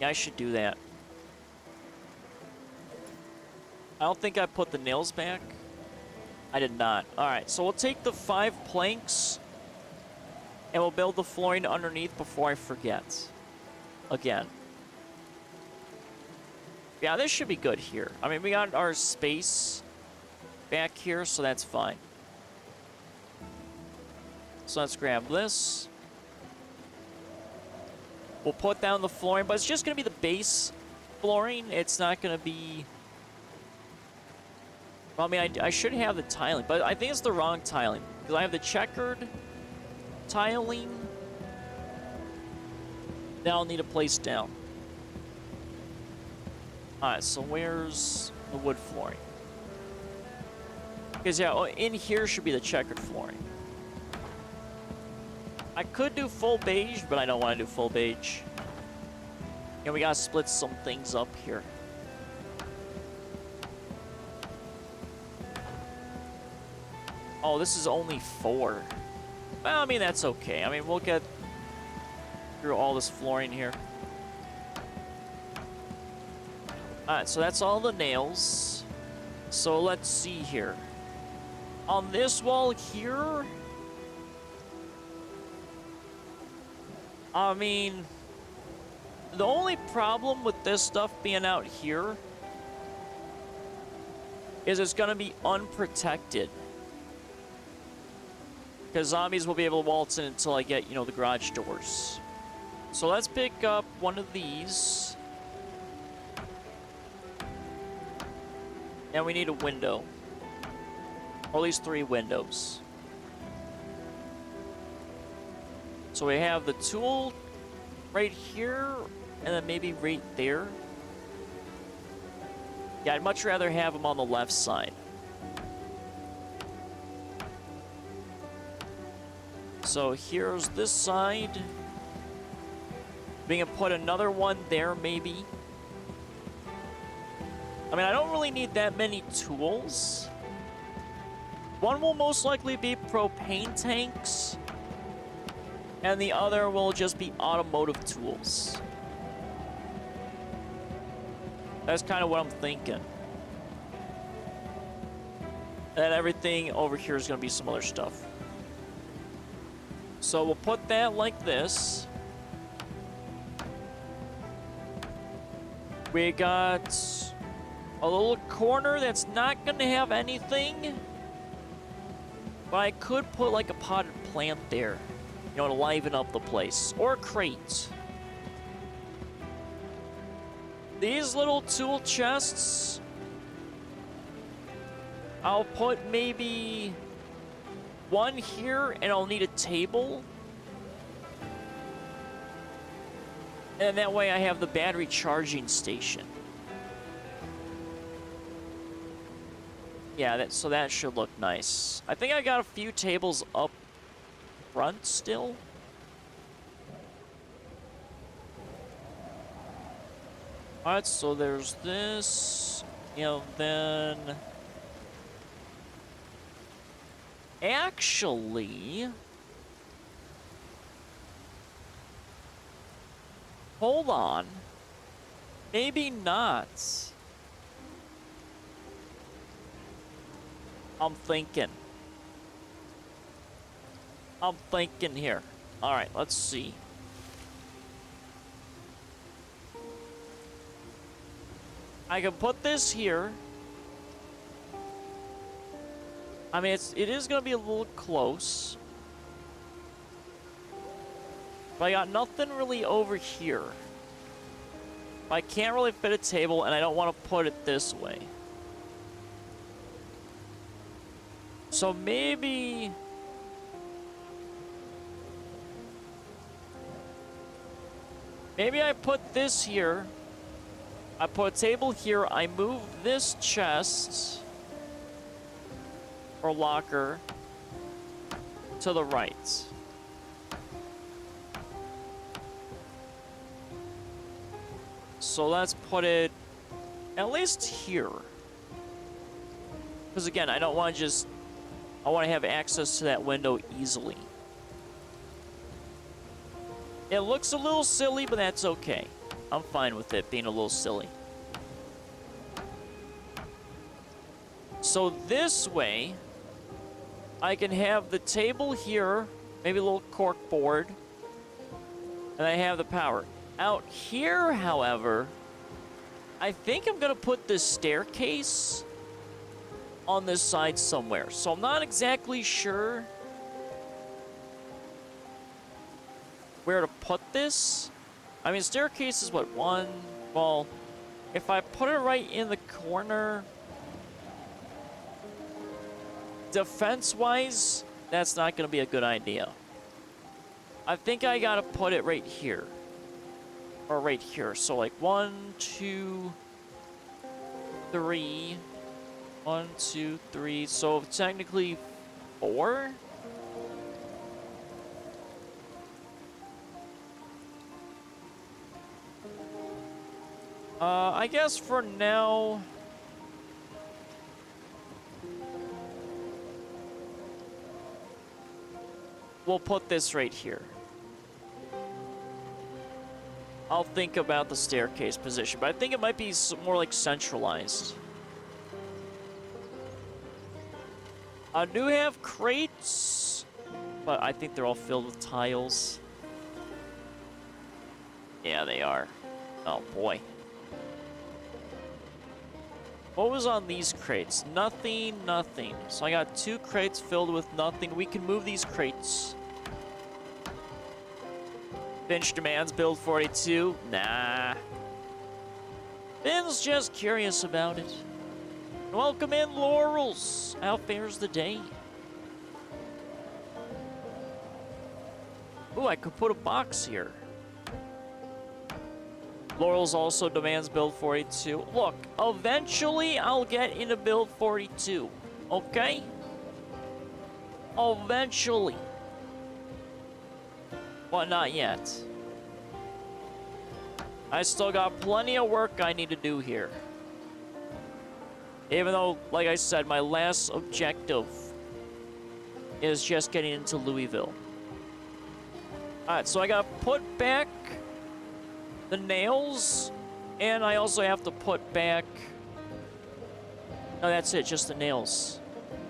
Yeah, I should do that. I don't think I put the nails back. I did not. Alright, so we'll take the 5 planks and we'll build the flooring underneath before I forget. Again. Yeah, this should be good here. I mean, we got our space back here, so that's fine. So let's grab this. We'll put down the flooring, but it's just going to be the base flooring. It's not going to be... Well, I mean, I should have the tiling, but I think it's the wrong tiling. Because I have the checkered tiling that I'll need to place down. Alright, so where's the wood flooring? Because, yeah, in here should be the checkered flooring. I could do full beige, but I don't want to do full beige. And we gotta split some things up here. Oh, this is only 4. Well, I mean, that's okay. I mean, we'll get through all this flooring here. Alright, so that's all the nails. So let's see here. On this wall here... I mean, the only problem with this stuff being out here is it's going to be unprotected. Because zombies will be able to waltz in until I get, you know, the garage doors. So let's pick up one of these. And we need a window. Or at least 3 windows. So we have the tool right here, and then maybe right there. Yeah, I'd much rather have them on the left side. So here's this side. We can put another one there, maybe. I mean, I don't really need that many tools. One will most likely be propane tanks. And the other will just be automotive tools. That's kind of what I'm thinking. And everything over here is going to be some other stuff. So we'll put that like this. We got a little corner that's not going to have anything. But I could put like a potted plant there, you know, to liven up the place. Or a crate. These little tool chests, I'll put maybe one here, and I'll need a table. And that way I have the battery charging station. Yeah, so that should look nice. I think I got a few tables up front still. Alright, so there's this, and then... Actually... Hold on. Maybe not. I'm thinking here. Alright, let's see. I can put this here. I mean, it is going to be a little close. But I got nothing really over here. I can't really fit a table, and I don't want to put it this way. So maybe... Maybe I put this here. I put a table here. I move this chest or locker to the right. So let's put it at least here. Because again, I don't want to just... I want to have access to that window easily. It looks a little silly, but that's okay. I'm fine with it being a little silly. So this way, I can have the table here, maybe a little cork board, and I have the power. Out here, however, I think I'm going to put this staircase on this side somewhere. So I'm not exactly sure where to put this. I mean, staircase is what, one? Well, if I put it right in the corner, defense-wise, that's not going to be a good idea. I think I got to put it right here. Or right here. So like 1, 2, 3. 1, 2, 3. So technically 4. I guess for now, we'll put this right here. I'll think about the staircase position, but I think it might be more like centralized. I do have crates, but I think they're all filled with tiles. Yeah, they are. Oh, boy. What was on these crates? Nothing, nothing. So I got 2 crates filled with nothing. We can move these crates. Finch demands build 42. Nah. Finn's just curious about it. Welcome in, Laurels. How fares the day? Ooh, I could put a box here. Laurels also demands build 42. Look, eventually I'll get into build 42. Okay? Eventually. But not yet. I still got plenty of work I need to do here. Even though, like I said, my last objective is just getting into Louisville. Alright, so I gotta put back the nails, and I also have to put back... No, that's it, just the nails.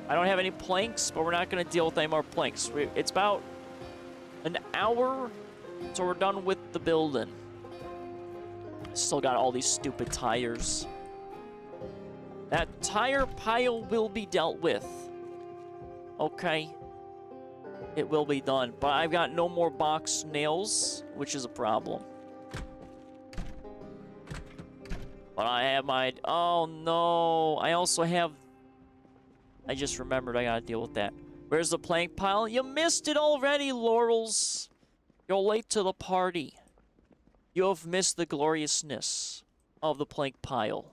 I don't have any planks, but we're not going to deal with any more planks. It's about an hour, so we're done with the building. Still got all these stupid tires. That tire pile will be dealt with. Okay. It will be done. But I've got no more box nails, which is a problem. But I have my... Oh, no. I also have... I just remembered I gotta deal with that. Where's the plank pile? You missed it already, Laurels. You're late to the party. You have missed the gloriousness of the plank pile.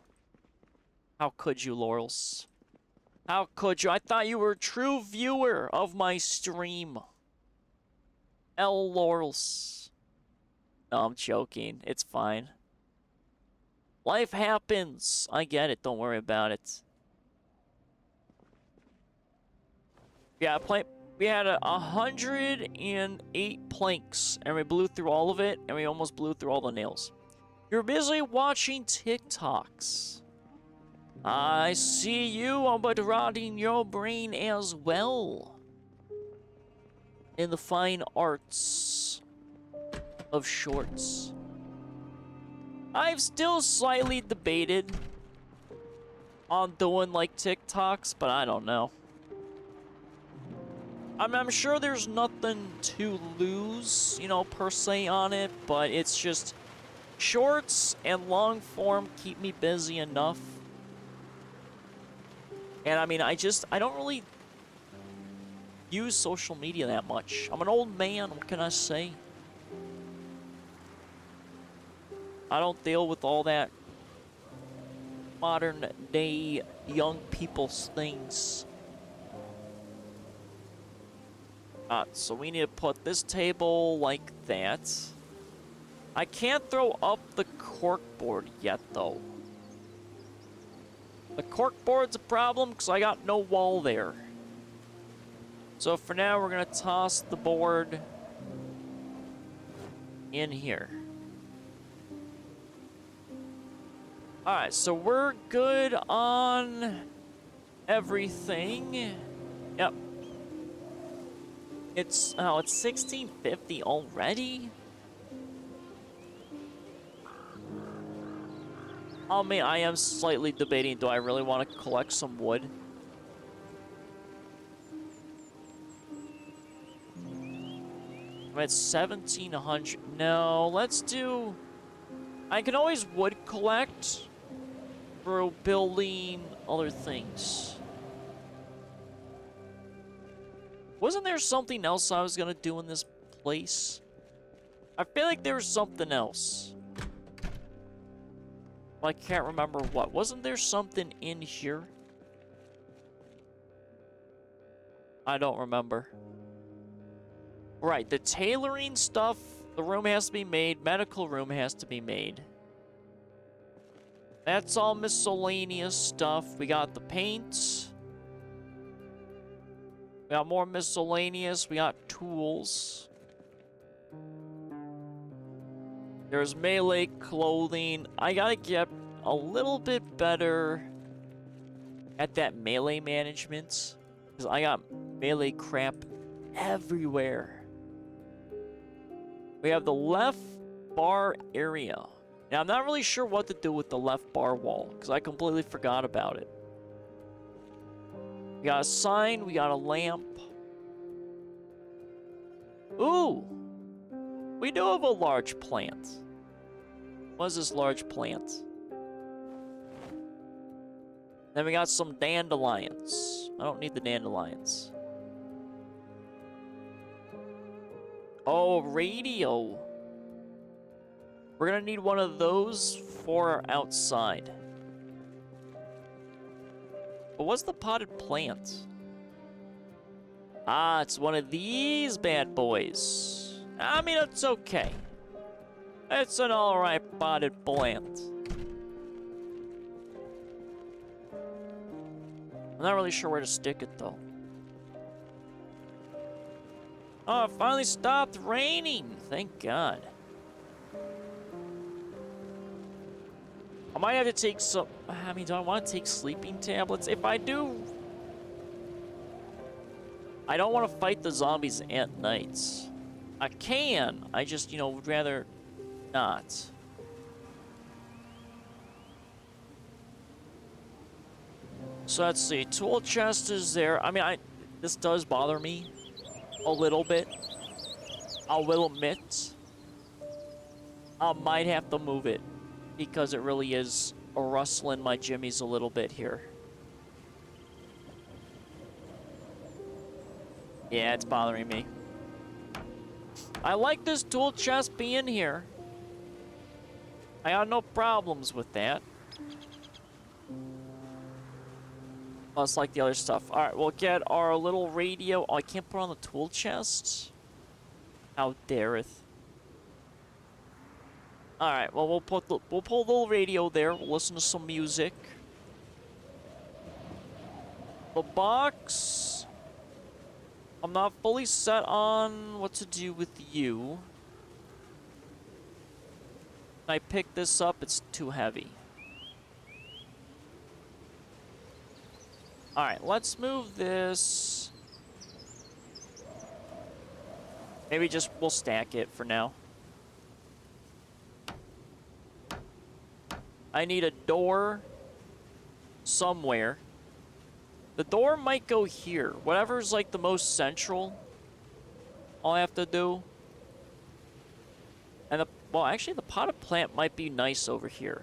How could you, Laurels? How could you? I thought you were a true viewer of my stream. L. Laurels. No, I'm joking. It's fine. Life happens. I get it. Don't worry about it. Yeah, we had 108 planks, and we blew through all of it, and we almost blew through all the nails. You're busy watching TikToks. I see you, but rotting your brain as well. In the fine arts of shorts. I've still slightly debated on doing, like, TikToks, but I don't know. I'm sure there's nothing to lose, you know, per se on it, but it's just shorts and long form keep me busy enough. And I mean, I don't really use social media that much. I'm an old man, what can I say? I don't deal with all that modern day young people's things. So we need to put this table like that. I can't throw up the corkboard yet, though. The corkboard's a problem because I got no wall there. So for now, we're going to toss the board in here. Alright, so we're good on everything. Yep. It's 1650 already? Oh man, I am slightly debating, do I really want to collect some wood? I'm at 1700. No, let's do... I can always wood collect through building other things. Wasn't there something else I was gonna do in this place? I feel like there was something else. I can't remember what. Wasn't there something in here? I don't remember. Right, the tailoring stuff, the room has to be made, medical room has to be made. That's all miscellaneous stuff. We got the paint. We got more miscellaneous. We got tools. There's melee clothing. I gotta get a little bit better at that melee management. Because I got melee crap everywhere. We have the left bar area. Now, I'm not really sure what to do with the left bar wall. Because I completely forgot about it. We got a sign, we got a lamp. Ooh! We do have a large plant. What is this large plant? Then we got some dandelions. I don't need the dandelions. Oh, radio. We're gonna need one of those for outside. But what's the potted plant? Ah, it's one of these bad boys. I mean, it's okay. It's an alright potted plant. I'm not really sure where to stick it, though. Oh, it finally stopped raining. Thank God. I might have to take some... I mean, do I want to take sleeping tablets? If I do... I don't want to fight the zombies at night. I can. I just, would rather not. So let's see. Tool chest is there. I mean, this does bother me a little bit. I will admit. I might have to move it because it really is rustling my jimmies a little bit here. Yeah, it's bothering me. I like this tool chest being here. I got no problems with that. Plus, like the other stuff. Alright, we'll get our little radio. Oh, I can't put on the tool chest? How dareth. Alright, well, we'll pull the little radio there. We'll listen to some music. The box... I'm not fully set on what to do with you. When I pick this up, it's too heavy. Alright, let's move this. Maybe just we'll stack it for now. I need a door somewhere. The door might go here. Whatever's like the most central, I'll have to do. And well, actually the potted plant might be nice over here.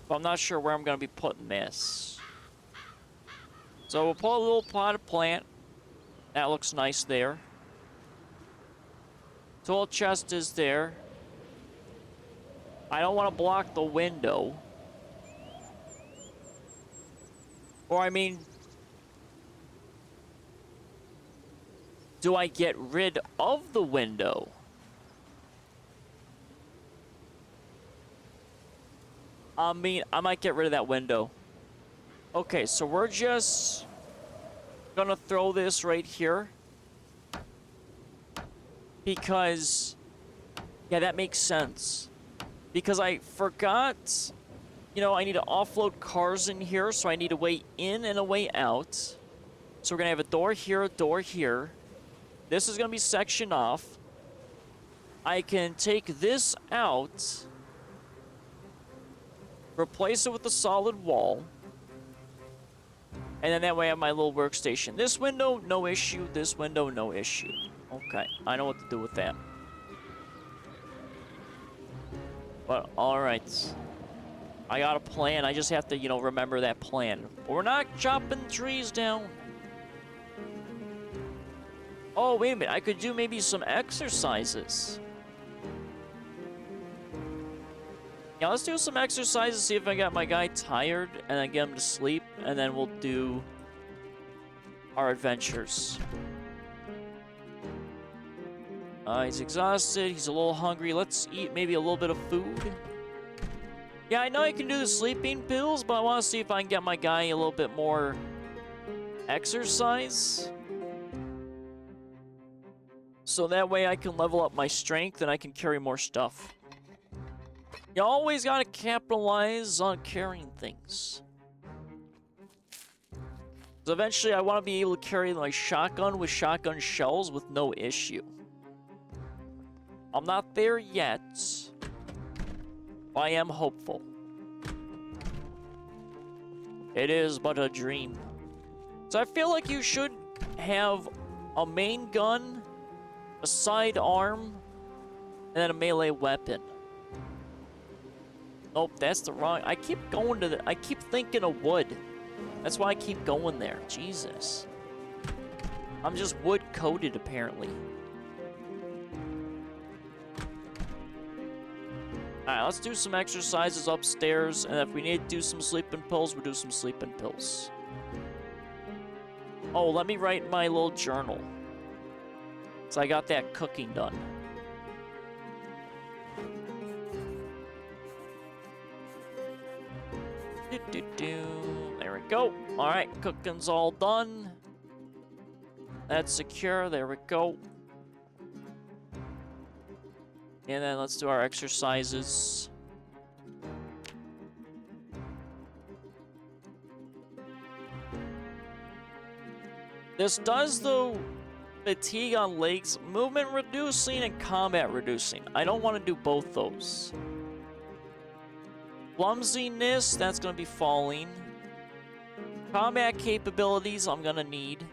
But I'm not sure where I'm going to be putting this. So we'll put a little potted plant. That looks nice there. Tool chest is there. I don't want to block the window. Or, I mean... do I get rid of the window? I mean, I might get rid of that window. Okay, so we're just gonna throw this right here. Because... yeah, that makes sense. Because I forgot, I need to offload cars in here, so I need a way in and a way out. So we're going to have a door here, a door here. This is going to be sectioned off. I can take this out, replace it with a solid wall, and then that way I have my little workstation. This window, no issue. This window, no issue. Okay, I know what to do with that. But, alright. I got a plan. I just have to, remember that plan. We're not chopping trees down. Oh, wait a minute. I could do maybe some exercises. Yeah, let's do some exercises, see if I got my guy tired, and then get him to sleep, and then we'll do our adventures. He's exhausted. He's a little hungry. Let's eat maybe a little bit of food. Yeah, I know I can do the sleeping pills, but I want to see if I can get my guy a little bit more exercise. So that way I can level up my strength and I can carry more stuff. You always gotta capitalize on carrying things. So eventually I want to be able to carry my shotgun with shotgun shells with no issue. I'm not there yet. I am hopeful. It is but a dream. So I feel like you should have a main gun, a sidearm, and then a melee weapon. Nope, that's the wrong... I keep going to the... I keep thinking of wood. That's why I keep going there. Jesus. I'm just wood-coated, apparently. Alright, let's do some exercises upstairs, and if we need to do some sleeping pills, we'll do some sleeping pills. Oh, let me write my little journal. So I got that cooking done. There we go. Alright, cooking's all done. That's secure. There we go. And then let's do our exercises. This does, though, fatigue on legs, movement reducing, and combat reducing. I don't want to do both those. Clumsiness, that's going to be falling. Combat capabilities, I'm going to need.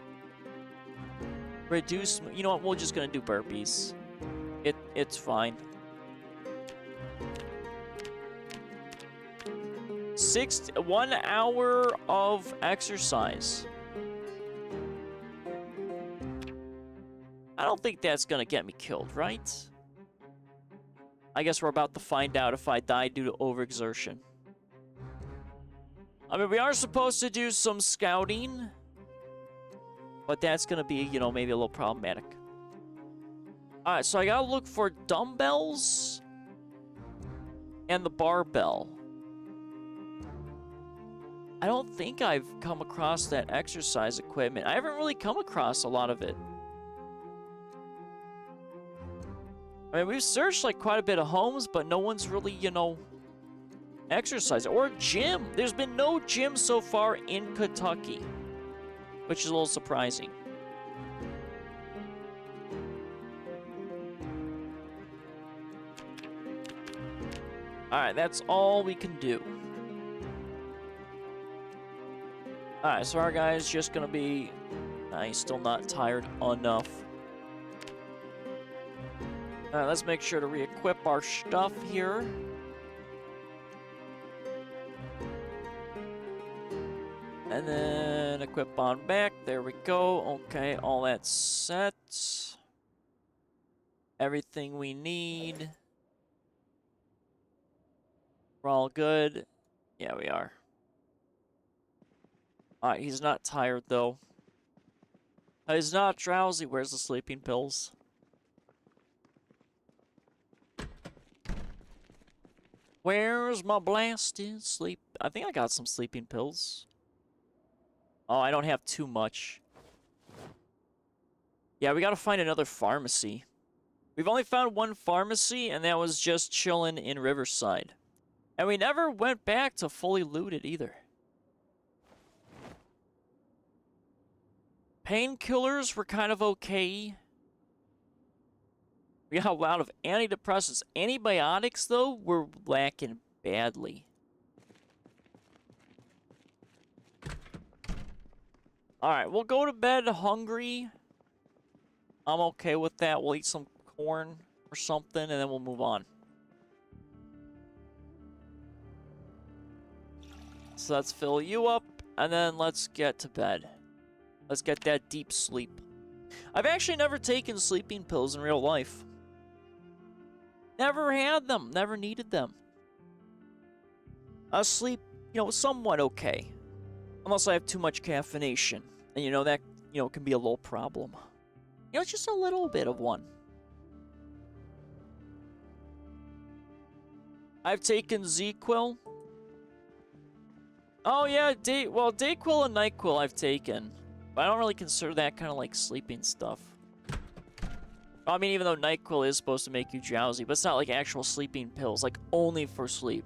Reduce, you know what, we're just going to do burpees. It's fine. 1 hour of exercise. I don't think that's gonna get me killed, right? I guess we're about to find out if I die due to overexertion. I mean, we are supposed to do some scouting, but that's gonna be, you know, maybe a little problematic. Alright, so I gotta look for dumbbells and the barbell. I don't think I've come across that exercise equipment. I haven't really come across a lot of it. I mean, we've searched like quite a bit of homes, but no one's really, you know, exercise or gym. There's been no gym so far in Kentucky, which is a little surprising. Alright, that's all we can do. Alright, so our guy's just gonna be... he's still not tired enough. Alright, let's make sure to re-equip our stuff here. And then equip on back. There we go. Okay, all that's set. Everything we need. We're all good. Yeah, we are. Alright, he's not tired, though. He's not drowsy. Where's the sleeping pills? Where's my blasted sleep? I think I got some sleeping pills. Oh, I don't have too much. Yeah, we gotta find another pharmacy. We've only found one pharmacy, and that was just chilling in Riverside. And we never went back to fully loot it either. Painkillers were kind of okay. We got a lot of antidepressants. Antibiotics, though, were lacking badly. Alright, we'll go to bed hungry. I'm okay with that. We'll eat some corn or something, and then we'll move on. So let's fill you up, and then let's get to bed. Let's get that deep sleep. I've actually never taken sleeping pills in real life. Never had them. Never needed them. I sleep, you know, somewhat okay. Unless I have too much caffeination. And, you know, that, you know, can be a little problem. You know, just a little bit of one. I've taken Z-Quil. Oh, yeah, Dayquil and NyQuil I've taken. But I don't really consider that kind of like sleeping stuff. I mean, even though NyQuil is supposed to make you drowsy, but it's not like actual sleeping pills, like only for sleep.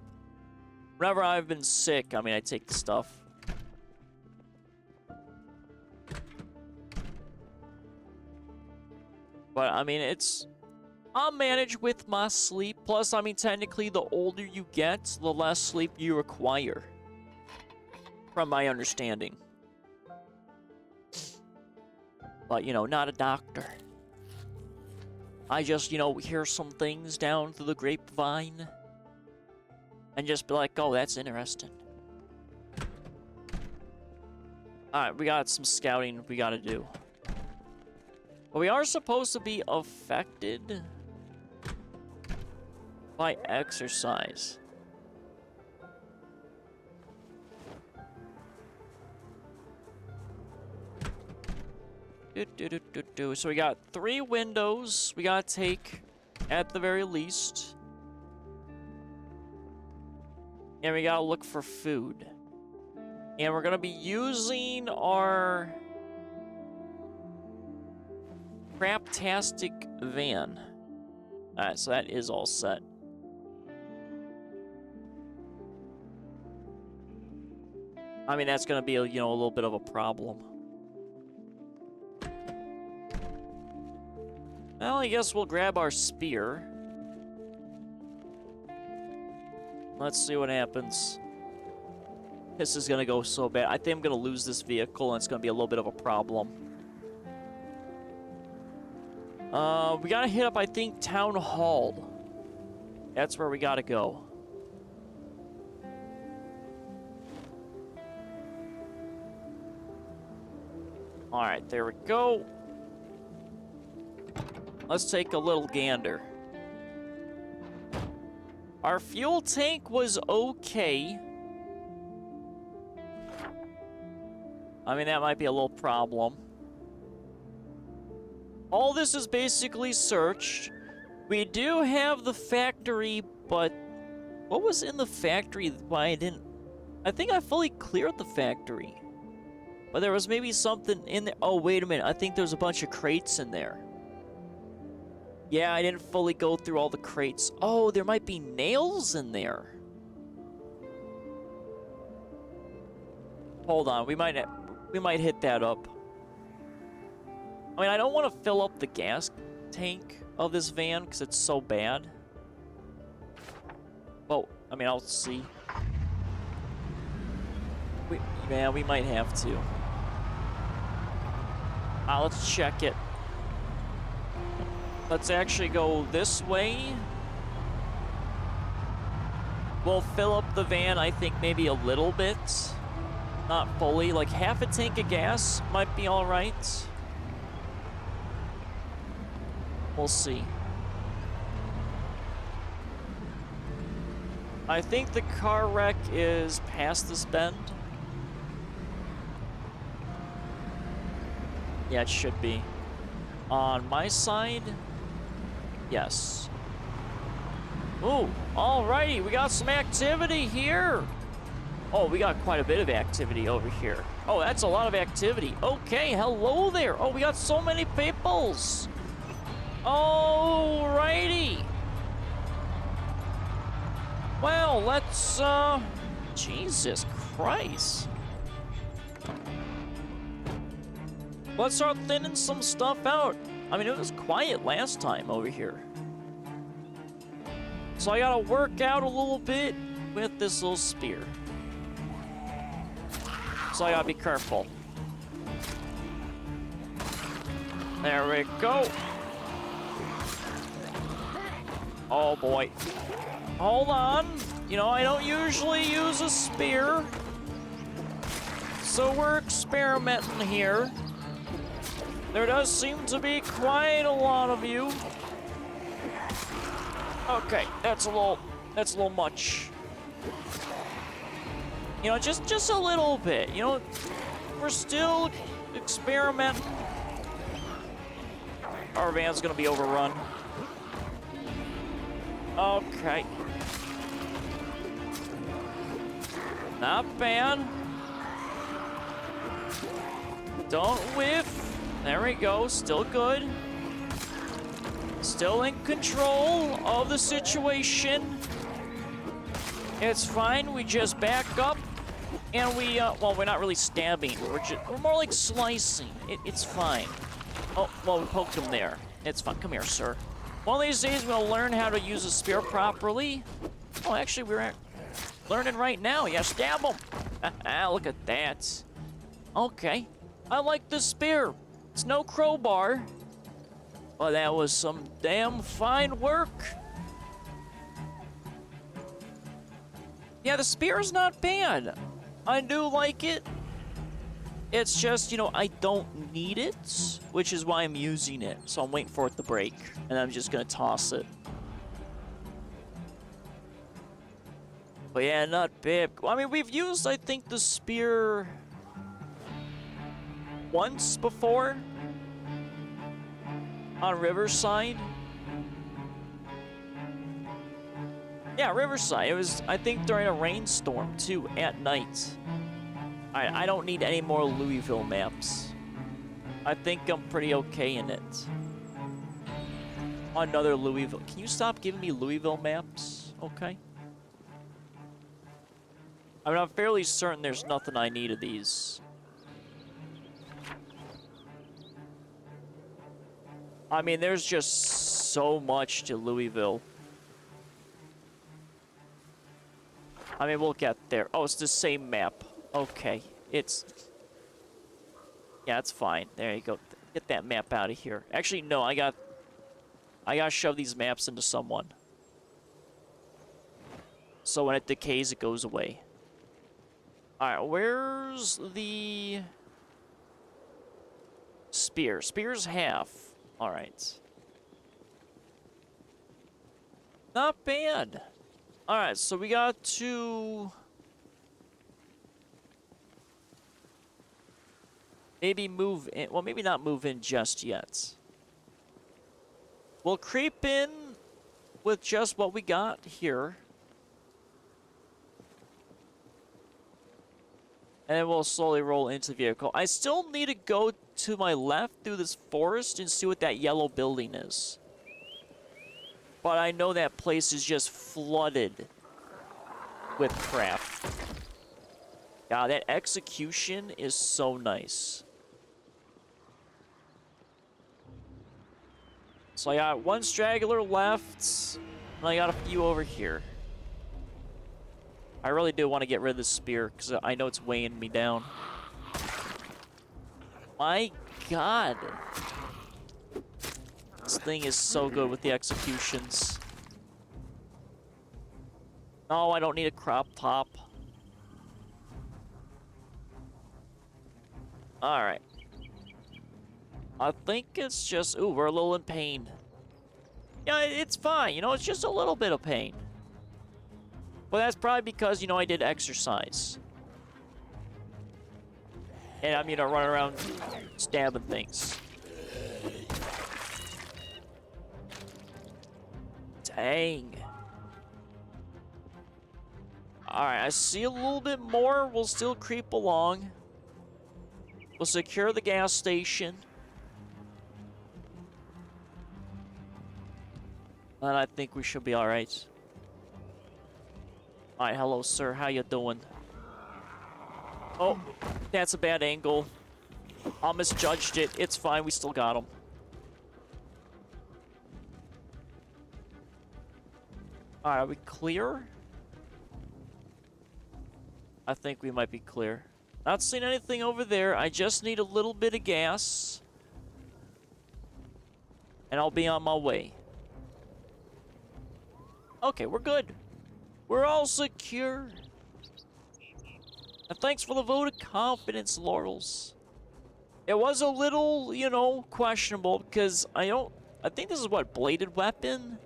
Whenever I've been sick, I mean, I take the stuff. But, I mean, I'll manage with my sleep. Plus, I mean, technically, the older you get, the less sleep you require. From my understanding. But, you know, not a doctor. I just, you know, hear some things down through the grapevine. And just be like, oh, that's interesting. Alright, we got some scouting we gotta do. But we are supposed to be affected by exercise. So we got 3 windows we gotta take at the very least. And we gotta look for food. And we're gonna be using our craptastic van. Alright, so that is all set. I mean, that's gonna be, you know, a little bit of a problem. I guess we'll grab our spear. Let's see what happens. This is gonna go so bad. I think I'm gonna lose this vehicle, and it's gonna be a little bit of a problem. We gotta hit up, I think, Town Hall. That's where we gotta go. Alright, there we go. Let's take a little gander. Our fuel tank was okay. I mean, that might be a little problem. All this is basically searched. We do have the factory, but what was in the factory? Why I didn't... I think I fully cleared the factory. But there was maybe something in there. Oh, wait a minute. I think there's a bunch of crates in there. Yeah, I didn't fully go through all the crates. Oh, there might be nails in there. Hold on, we might hit that up. I mean, I don't want to fill up the gas tank of this van because it's so bad. Well, I mean, I'll see. Yeah, we might have to. Let's check it. Let's actually go this way. We'll fill up the van, I think, maybe a little bit. Not fully. Like, half a tank of gas might be all right. We'll see. I think the car wreck is past this bend. Yeah, it should be. On my side, yes. Ooh, alrighty, we got some activity here. Oh, we got quite a bit of activity over here. Oh, that's a lot of activity. Okay, hello there. Oh, we got so many peoples. Alrighty. Well, let's, Jesus Christ. Let's start thinning some stuff out. I mean, it was quiet last time over here. So I gotta work out a little bit with this little spear. So I gotta be careful. There we go. Oh boy. Hold on. You know, I don't usually use a spear. So we're experimenting here. There does seem to be quite a lot of you. Okay, that's a little much. You know, just a little bit. You know, we're still experimenting. Our van's gonna be overrun. Okay. Not bad. Don't whiff. There we go, still good. Still in control of the situation. It's fine, we just back up and we, well, we're not really stabbing. We're more like slicing. It's fine. Oh, well, we poked him there. It's fine, come here, sir. One of these days we'll learn how to use a spear properly. Oh, actually, we're learning right now. Yeah, stab him. Look at that. Okay, I like the spear. It's no crowbar. Well, that was some damn fine work. Yeah, the spear's not bad. I do like it. It's just, you know, I don't need it, which is why I'm using it. So I'm waiting for it to break, and I'm just gonna toss it. But yeah, not bad. I mean, we've used, I think, the spear once before on Riverside. Yeah, Riverside. It was, I think, during a rainstorm too, at night. Alright, I don't need any more Louisville maps. I think I'm pretty okay in it. Another Louisville. Can you stop giving me Louisville maps? Okay. I mean, I'm fairly certain there's nothing I need of these. I mean, there's just so much to Louisville. I mean, we'll get there. Oh, it's the same map. Okay, it's... Yeah, it's fine. There you go. Get that map out of here. Actually, no, I gotta shove these maps into someone. So when it decays, it goes away. Alright, where's the... spear? Spear's half. Alright. Not bad. Alright, so we got to... maybe move in. Well, maybe not move in just yet. We'll creep in with just what we got here. And then we'll slowly roll into the vehicle. I still need to go to my left through this forest and see what that yellow building is. But I know that place is just flooded with crap. God, that execution is so nice. So I got one straggler left, and I got a few over here. I really do want to get rid of this spear, because I know it's weighing me down. My God. This thing is so good with the executions. No, I don't need a crop top. Alright. I think it's just... ooh, we're a little in pain. Yeah, it's fine. You know, it's just a little bit of pain. Well, that's probably because, you know, I did exercise. And I'm, you know, running around stabbing things. Dang. Alright, I see a little bit more. We'll still creep along. We'll secure the gas station. And I think we should be alright. Alright, hello, sir. How you doing? Oh, that's a bad angle. I misjudged it. It's fine. We still got him. Alright, are we clear? I think we might be clear. Not seeing anything over there. I just need a little bit of gas. And I'll be on my way. Okay, we're good. We're all secure. And thanks for the vote of confidence, Laurels. It was a little, you know, questionable because I think this is what, bladed weapon?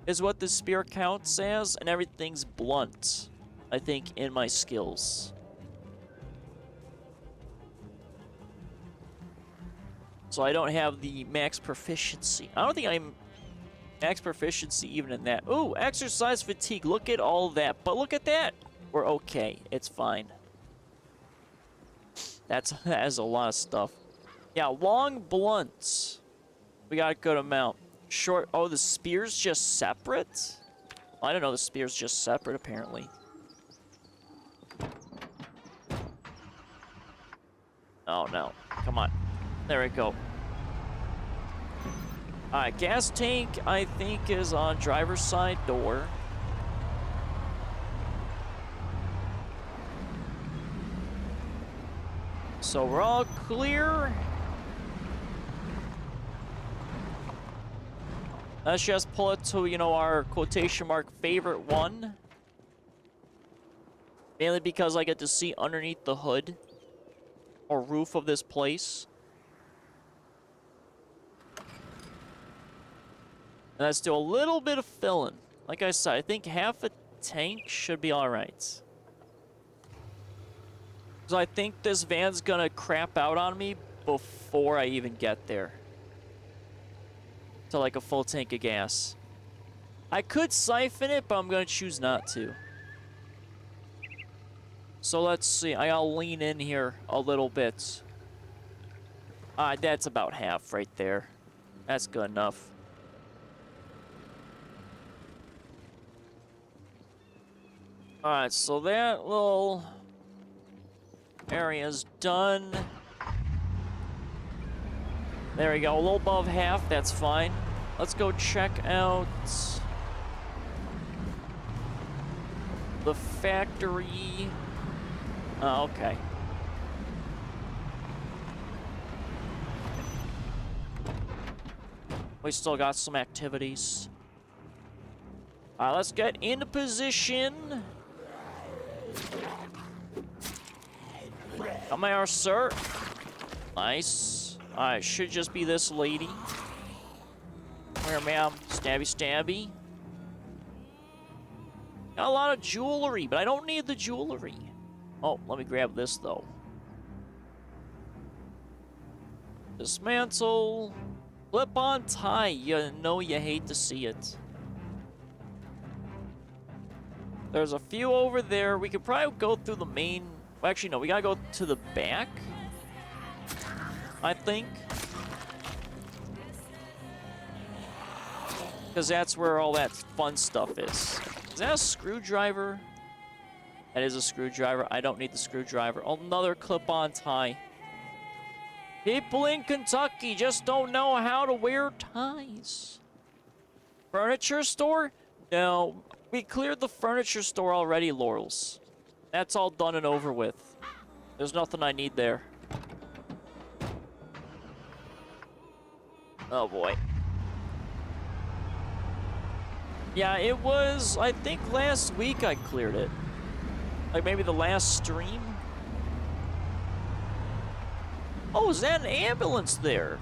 Is what the spear counts as, and everything's blunt, I think, in my skills. So I don't have the max proficiency. I don't think I'm max proficiency even in that. Ooh, exercise fatigue. Look at all that. But look at that. We're okay. It's fine. That is a lot of stuff. Yeah, long blunts. We got a good amount. Short. Oh, the spear's just separate? I don't know. The spear's just separate, apparently. Oh, no. Come on. There we go. Alright, gas tank, I think, is on driver's side door. So we're all clear. Let's just pull it to, you know, our quotation mark favorite one. Mainly because I get to see underneath the hood or roof of this place. And let's do a little bit of filling. Like I said, I think half a tank should be alright. So I think this van's gonna crap out on me before I even get there. To like a full tank of gas. I could siphon it, but I'm gonna choose not to. So let's see. I gotta lean in here a little bit. That's about half right there. That's good enough. Alright, so that little area's done. There we go, a little above half, that's fine. Let's go check out the factory. Oh, okay. We still got some activities. Alright, let's get into position. Come here, sir. Nice. Alright, should just be this lady. Come here, ma'am. Stabby, stabby. Got a lot of jewelry, but I don't need the jewelry. Oh, let me grab this, though. Dismantle. Clip-on tie. You know you hate to see it. There's a few over there. We could probably go through the main... Well, actually, no. We gotta go to the back, I think. Because that's where all that fun stuff is. Is that a screwdriver? That is a screwdriver. I don't need the screwdriver. Another clip-on tie. People in Kentucky just don't know how to wear ties. Furniture store? No. We cleared the furniture store already, Laurels. That's all done and over with. There's nothing I need there. Oh, boy. Yeah, it was, I think last week I cleared it. Like maybe the last stream. Oh, is that an ambulance there?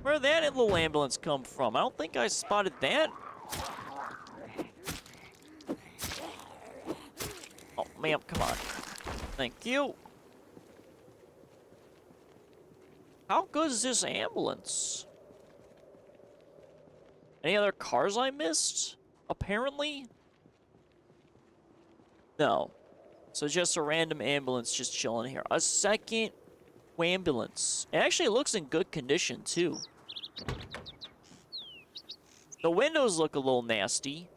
Where'd that little ambulance come from? I don't think I spotted that. Oh, ma'am, come on. Thank you. How good is this ambulance? Any other cars I missed? Apparently? No. So just a random ambulance just chilling here. A second ambulance. It actually looks in good condition, too. The windows look a little nasty.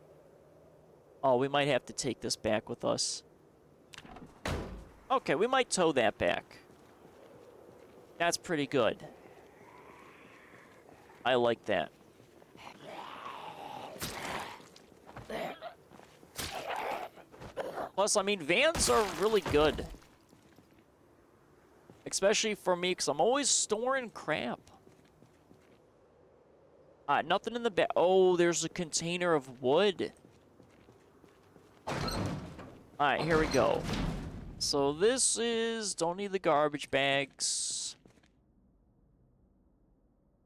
Oh, we might have to take this back with us. Okay, we might tow that back. That's pretty good. I like that. Plus, I mean, vans are really good. Especially for me, because I'm always storing crap. Nothing in the back. Oh, there's a container of wood. Alright, here we go. So this is... Don't need the garbage bags.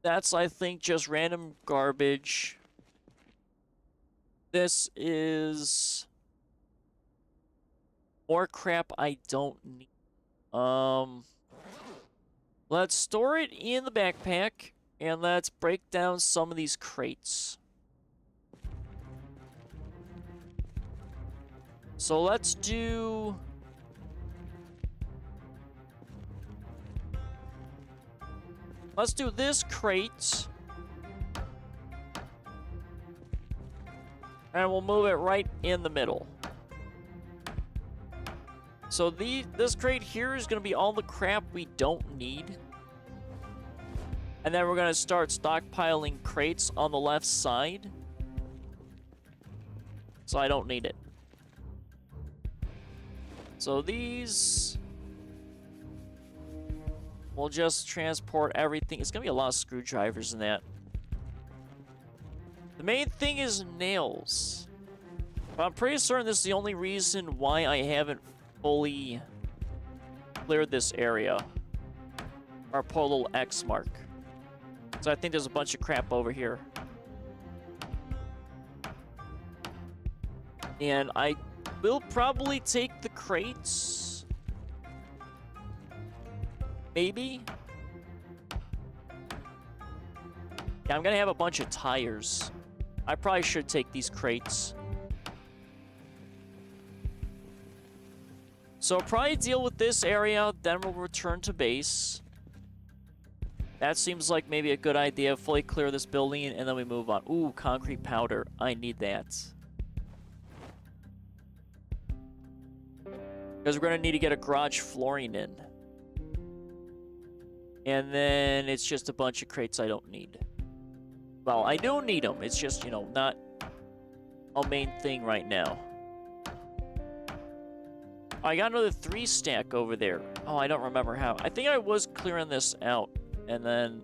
That's, I think, just random garbage. This is... more crap I don't need. Let's store it in the backpack, and let's break down some of these crates. So let's do... Let's do this crate. And we'll move it right in the middle. So this crate here is going to be all the crap we don't need. And then we're going to start stockpiling crates on the left side. So I don't need it. So these... We'll just transport everything. It's going to be a lot of screwdrivers in that. The main thing is nails. But I'm pretty certain this is the only reason why I haven't fully cleared this area. Or put a little X mark. So I think there's a bunch of crap over here. And I will probably take the crates. Maybe. Yeah, I'm gonna have a bunch of tires. I probably should take these crates. So I'll probably deal with this area, then we'll return to base. That seems like maybe a good idea. Fully clear this building, and then we move on. Ooh, concrete powder. I need that. Because we're going to need to get a garage flooring in. And then it's just a bunch of crates I don't need. Well, I do need them. It's just, you know, not a main thing right now. I got another 3 stack over there. Oh, I don't remember how. I think I was clearing this out, and then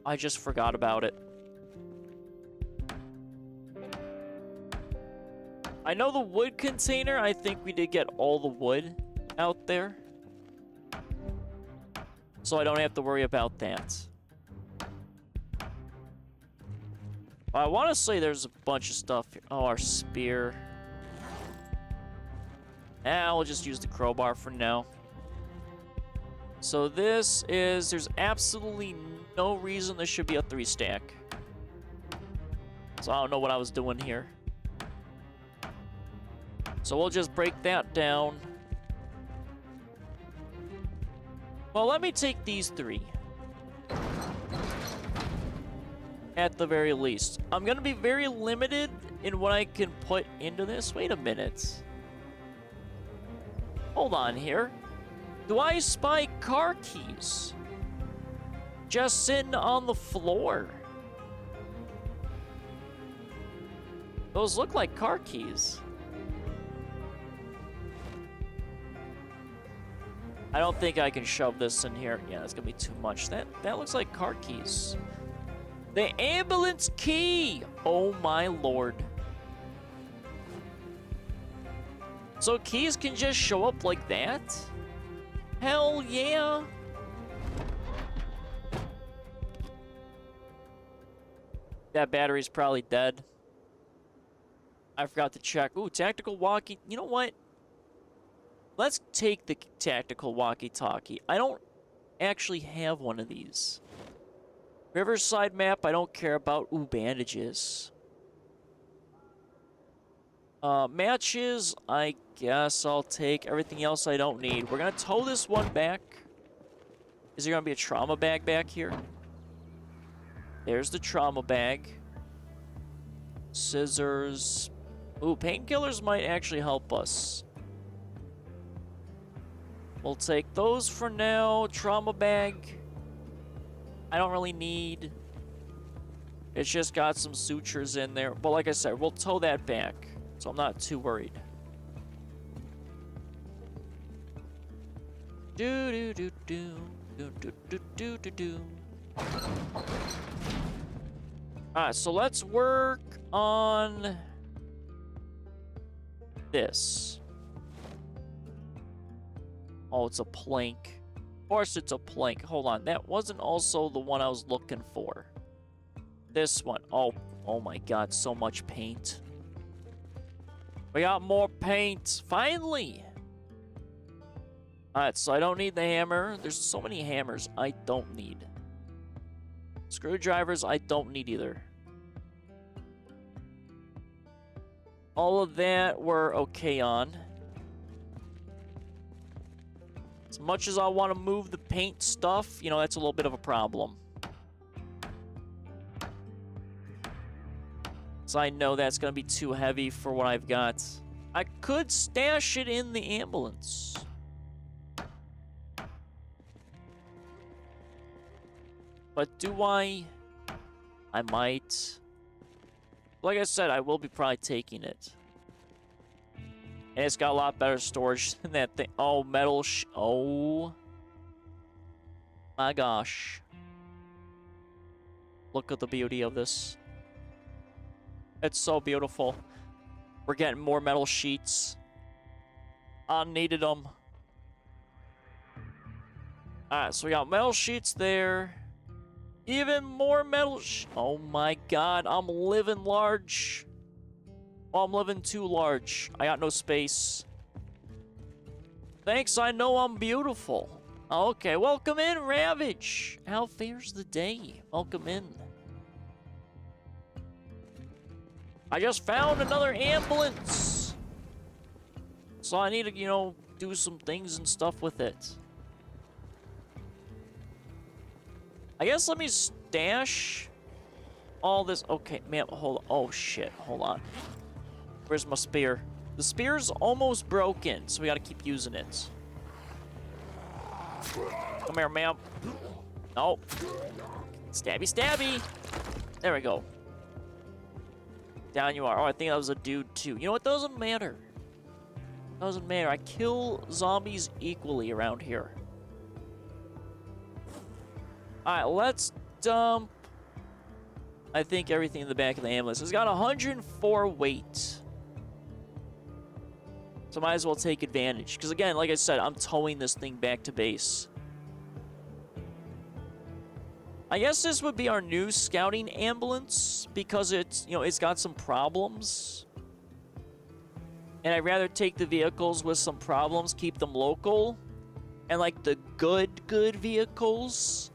I just forgot about it. I know the wood container, I think we did get all the wood out there. So I don't have to worry about that. I want to say there's a bunch of stuff here. Oh, our spear. We'll just use the crowbar for now. So this is... There's absolutely no reason this should be a 3 stack. So I don't know what I was doing here. So we'll just break that down. Well, let me take these 3. At the very least. I'm going to be very limited in what I can put into this. Wait a minute. Hold on here. Do I spy car keys? Just sitting on the floor. Those look like car keys. I don't think I can shove this in here. Yeah, that's gonna be too much. That looks like car keys. The ambulance key! Oh my lord. So keys can just show up like that? Hell yeah! That battery's probably dead. I forgot to check. Ooh, tactical walkie. You know what? Let's take the tactical walkie-talkie. I don't actually have one of these. Riverside map, I don't care about. Ooh, bandages. Matches, I guess I'll take. Everything else I don't need. We're gonna tow this one back. Is there gonna be a trauma bag back here? There's the trauma bag. Scissors. Ooh, painkillers might actually help us. We'll take those for now. Trauma bag. I don't really need. It's just got some sutures in there. But like I said, we'll tow that back. So I'm not too worried. Do do do do do do do do do do. Alright, so let's work on this. Oh, it's a plank. Of course it's a plank. Hold on, that wasn't also the one I was looking for. This one. Oh my god, so much paint. We got more paint. Finally! Alright, so I don't need the hammer. There's so many hammers I don't need. Screwdrivers I don't need either. All of that we're okay on. As much as I want to move the paint stuff, you know, that's a little bit of a problem. So I know that's going to be too heavy for what I've got. I could stash it in the ambulance. But do I? I might. Like I said, I will be probably taking it. And it's got a lot better storage than that thing. Oh, metal oh. My gosh. Look at the beauty of this. It's so beautiful. We're getting more metal sheets. I needed them. Alright, so we got metal sheets there. Even more metal oh my god, I'm living large. Oh, I'm living too large. I got no space. Thanks, I know I'm beautiful. Okay, welcome in, Ravage. How fares the day? Welcome in. I just found another ambulance. So I need to, you know, do some things and stuff with it. I guess let me stash all this. Okay, man, hold on. Oh, shit. Hold on. Where's my spear? The spear's almost broken, so we gotta keep using it. Come here, ma'am. Oh. Stabby, stabby. There we go. Down you are. Oh, I think that was a dude, too. You know what? Doesn't matter. Doesn't matter. I kill zombies equally around here. Alright, let's dump, I think, everything in the back of the ambulance. It's got 104 weight. So might as well take advantage. Because again, like I said, I'm towing this thing back to base. I guess this would be our new scouting ambulance. Because it's, you know, it's got some problems. And I'd rather take the vehicles with some problems, keep them local. And like the good vehicles,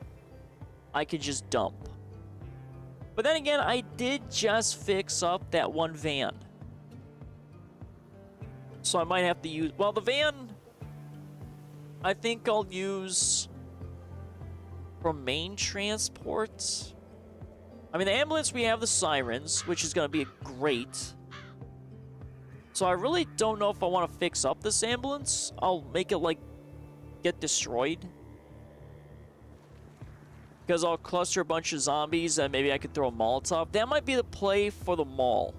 I could just dump. But then again, I did just fix up that one van. So I might have to use... Well, the van, I think I'll use for main transport. I mean, the ambulance, we have the sirens, which is going to be great. So I really don't know if I want to fix up this ambulance. I'll make it, like, get destroyed. Because I'll cluster a bunch of zombies and maybe I could throw a Molotov. That might be the play for the mall.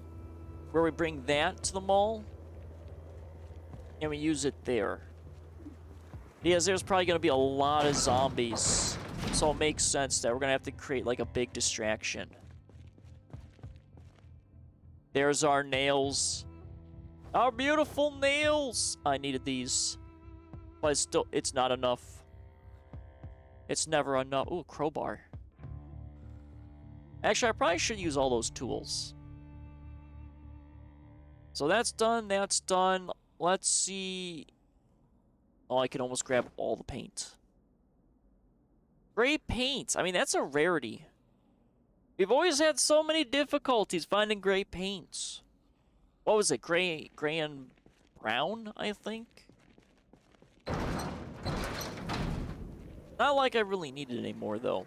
Where we bring that to the mall. And we use it there. Because there's probably going to be a lot of zombies. So it makes sense that we're going to have to create like a big distraction. There's our nails. Our beautiful nails! I needed these. But it's not enough. It's never enough. Ooh, crowbar. Actually, I probably should use all those tools. So that's done. That's done. Let's see. Oh, I can almost grab all the paint. Gray paint. I mean, that's a rarity. We've always had so many difficulties finding gray paints. What was it? Gray and brown, I think? Not like I really need it anymore, though.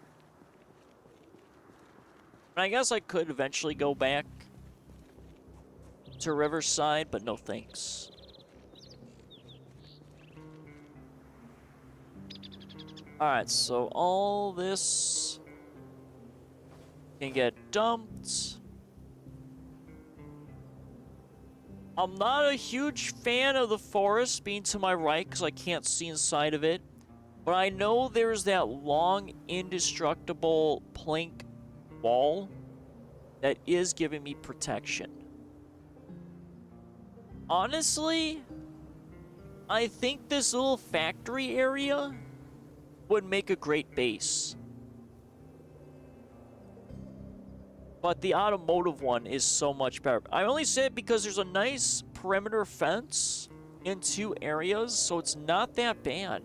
I guess I could eventually go back to Riverside, but no thanks. Alright, so all this can get dumped. I'm not a huge fan of the forest being to my right because I can't see inside of it. But I know there's that long, indestructible plank wall that is giving me protection. Honestly, I think this little factory area would make a great base. But the automotive one is so much better. I only say it because there's a nice perimeter fence in 2 areas, so it's not that bad.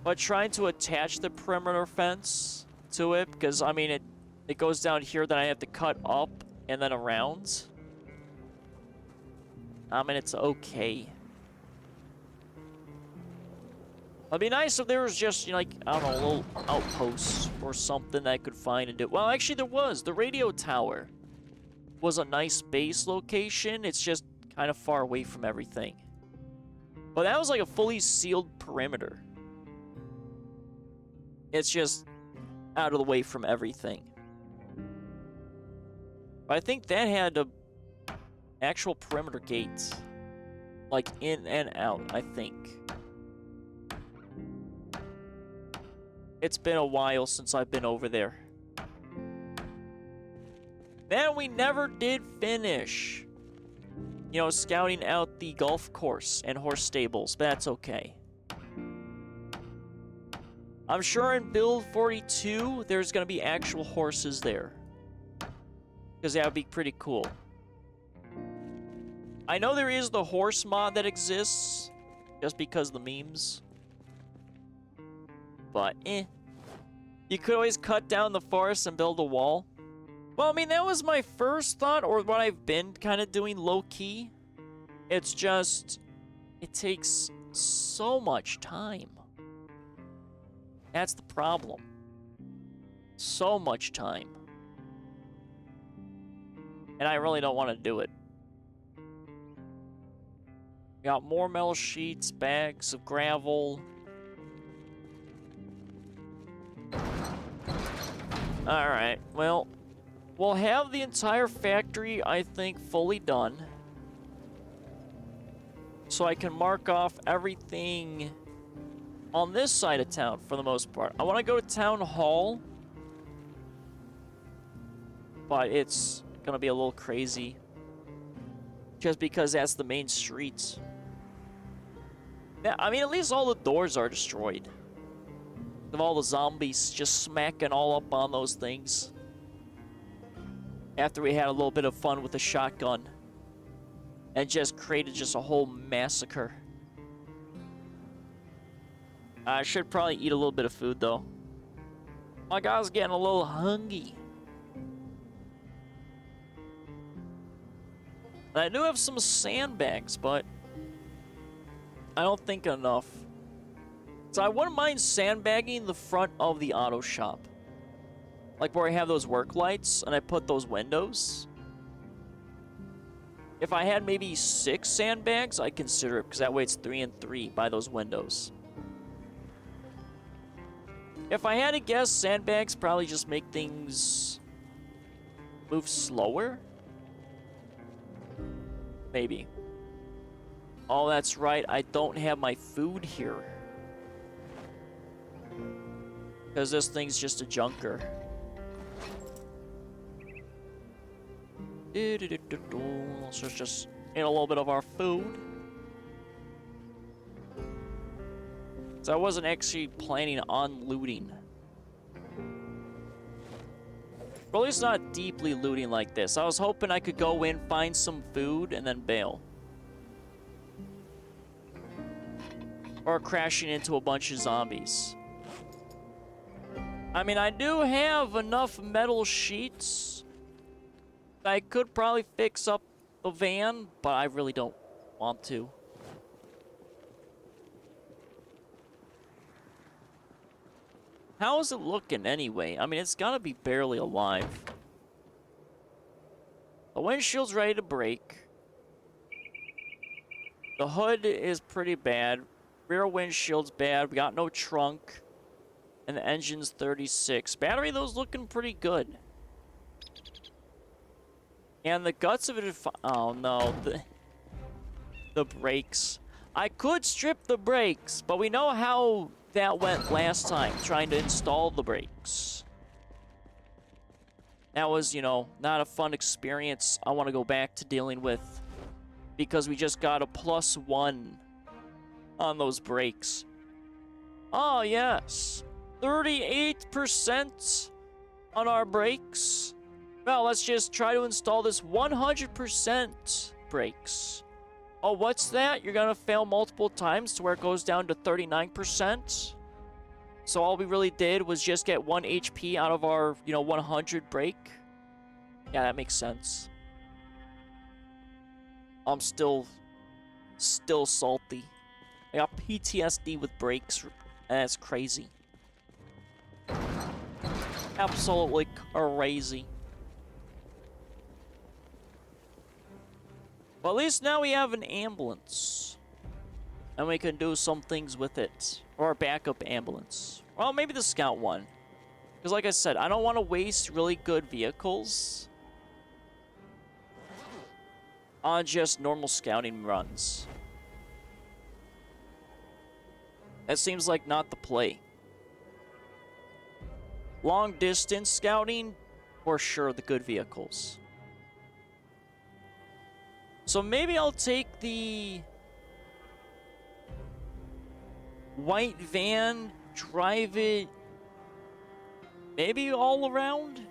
But trying to attach the perimeter fence to it, because, I mean, it goes down here, then I have to cut up and then around. I mean, it's okay. It'd be nice if there was just, you know, like, I don't know, a little outpost or something that I could find and do. Well, actually, there was. The radio tower was a nice base location. It's just kind of far away from everything. But that was like a fully sealed perimeter. It's just out of the way from everything. But I think that had a actual perimeter gate. Like in and out, I think. It's been a while since I've been over there. Man, we never did finish, you know, scouting out the golf course and horse stables, but that's okay. I'm sure in build 42, there's going to be actual horses there. Because that would be pretty cool. I know there is the horse mod that exists, just because of the memes. But, you could always cut down the forest and build a wall. Well, I mean, that was my first thought, or what I've been kind of doing low-key. It's just, it takes so much time. That's the problem. So much time. And I really don't want to do it. Got more metal sheets, bags of gravel. Alright, well, we'll have the entire factory, I think, fully done. So I can mark off everything on this side of town for the most part. I want to go to Town Hall, but it's going to be a little crazy just because that's the main streets. Yeah, I mean, at least all the doors are destroyed. Of all the zombies just smacking all up on those things. After we had a little bit of fun with the shotgun. And just created just a whole massacre. I should probably eat a little bit of food, though. My guy's getting a little hungry. I do have some sandbags, but I don't think enough. So I wouldn't mind sandbagging the front of the auto shop. Like where I have those work lights and I put those windows. If I had maybe 6 sandbags, I'd consider it, because that way it's 3 and 3 by those windows. If I had to guess, sandbags probably just make things move slower. Maybe. Oh, that's right. I don't have my food here. Because this thing's just a junker. Let's just eat a little bit of our food. So I wasn't actually planning on looting. Or at least not deeply looting like this. I was hoping I could go in, find some food, and then bail. Or crashing into a bunch of zombies. I mean, I do have enough metal sheets. I could probably fix up the van, but I really don't want to. How is it looking anyway? I mean, it's gotta be barely alive. The windshield's ready to break. The hood is pretty bad. Rear windshield's bad. We got no trunk. And the engine's 36. Battery, those looking pretty good. And the guts of it... Oh, no. The brakes. I could strip the brakes, but we know how that went last time, trying to install the brakes. That was, you know, not a fun experience I want to go back to dealing with. Because we just got a +1 on those brakes. Oh, yes. 38% on our brakes. Well, let's just try to install this 100% brakes. Oh, what's that? You're gonna fail multiple times to where it goes down to 39%? So all we really did was just get 1 HP out of our, you know, 100 brake? Yeah, that makes sense. I'm still salty. I got PTSD with brakes, and that's crazy. Absolutely crazy. But at least now we have an ambulance. And we can do some things with it. Or a backup ambulance. Well, maybe the scout one. Because like I said, I don't want to waste really good vehicles on just normal scouting runs. That seems like not the play. Long distance scouting, for sure, the good vehicles. So maybe I'll take the white van, drive it maybe all around.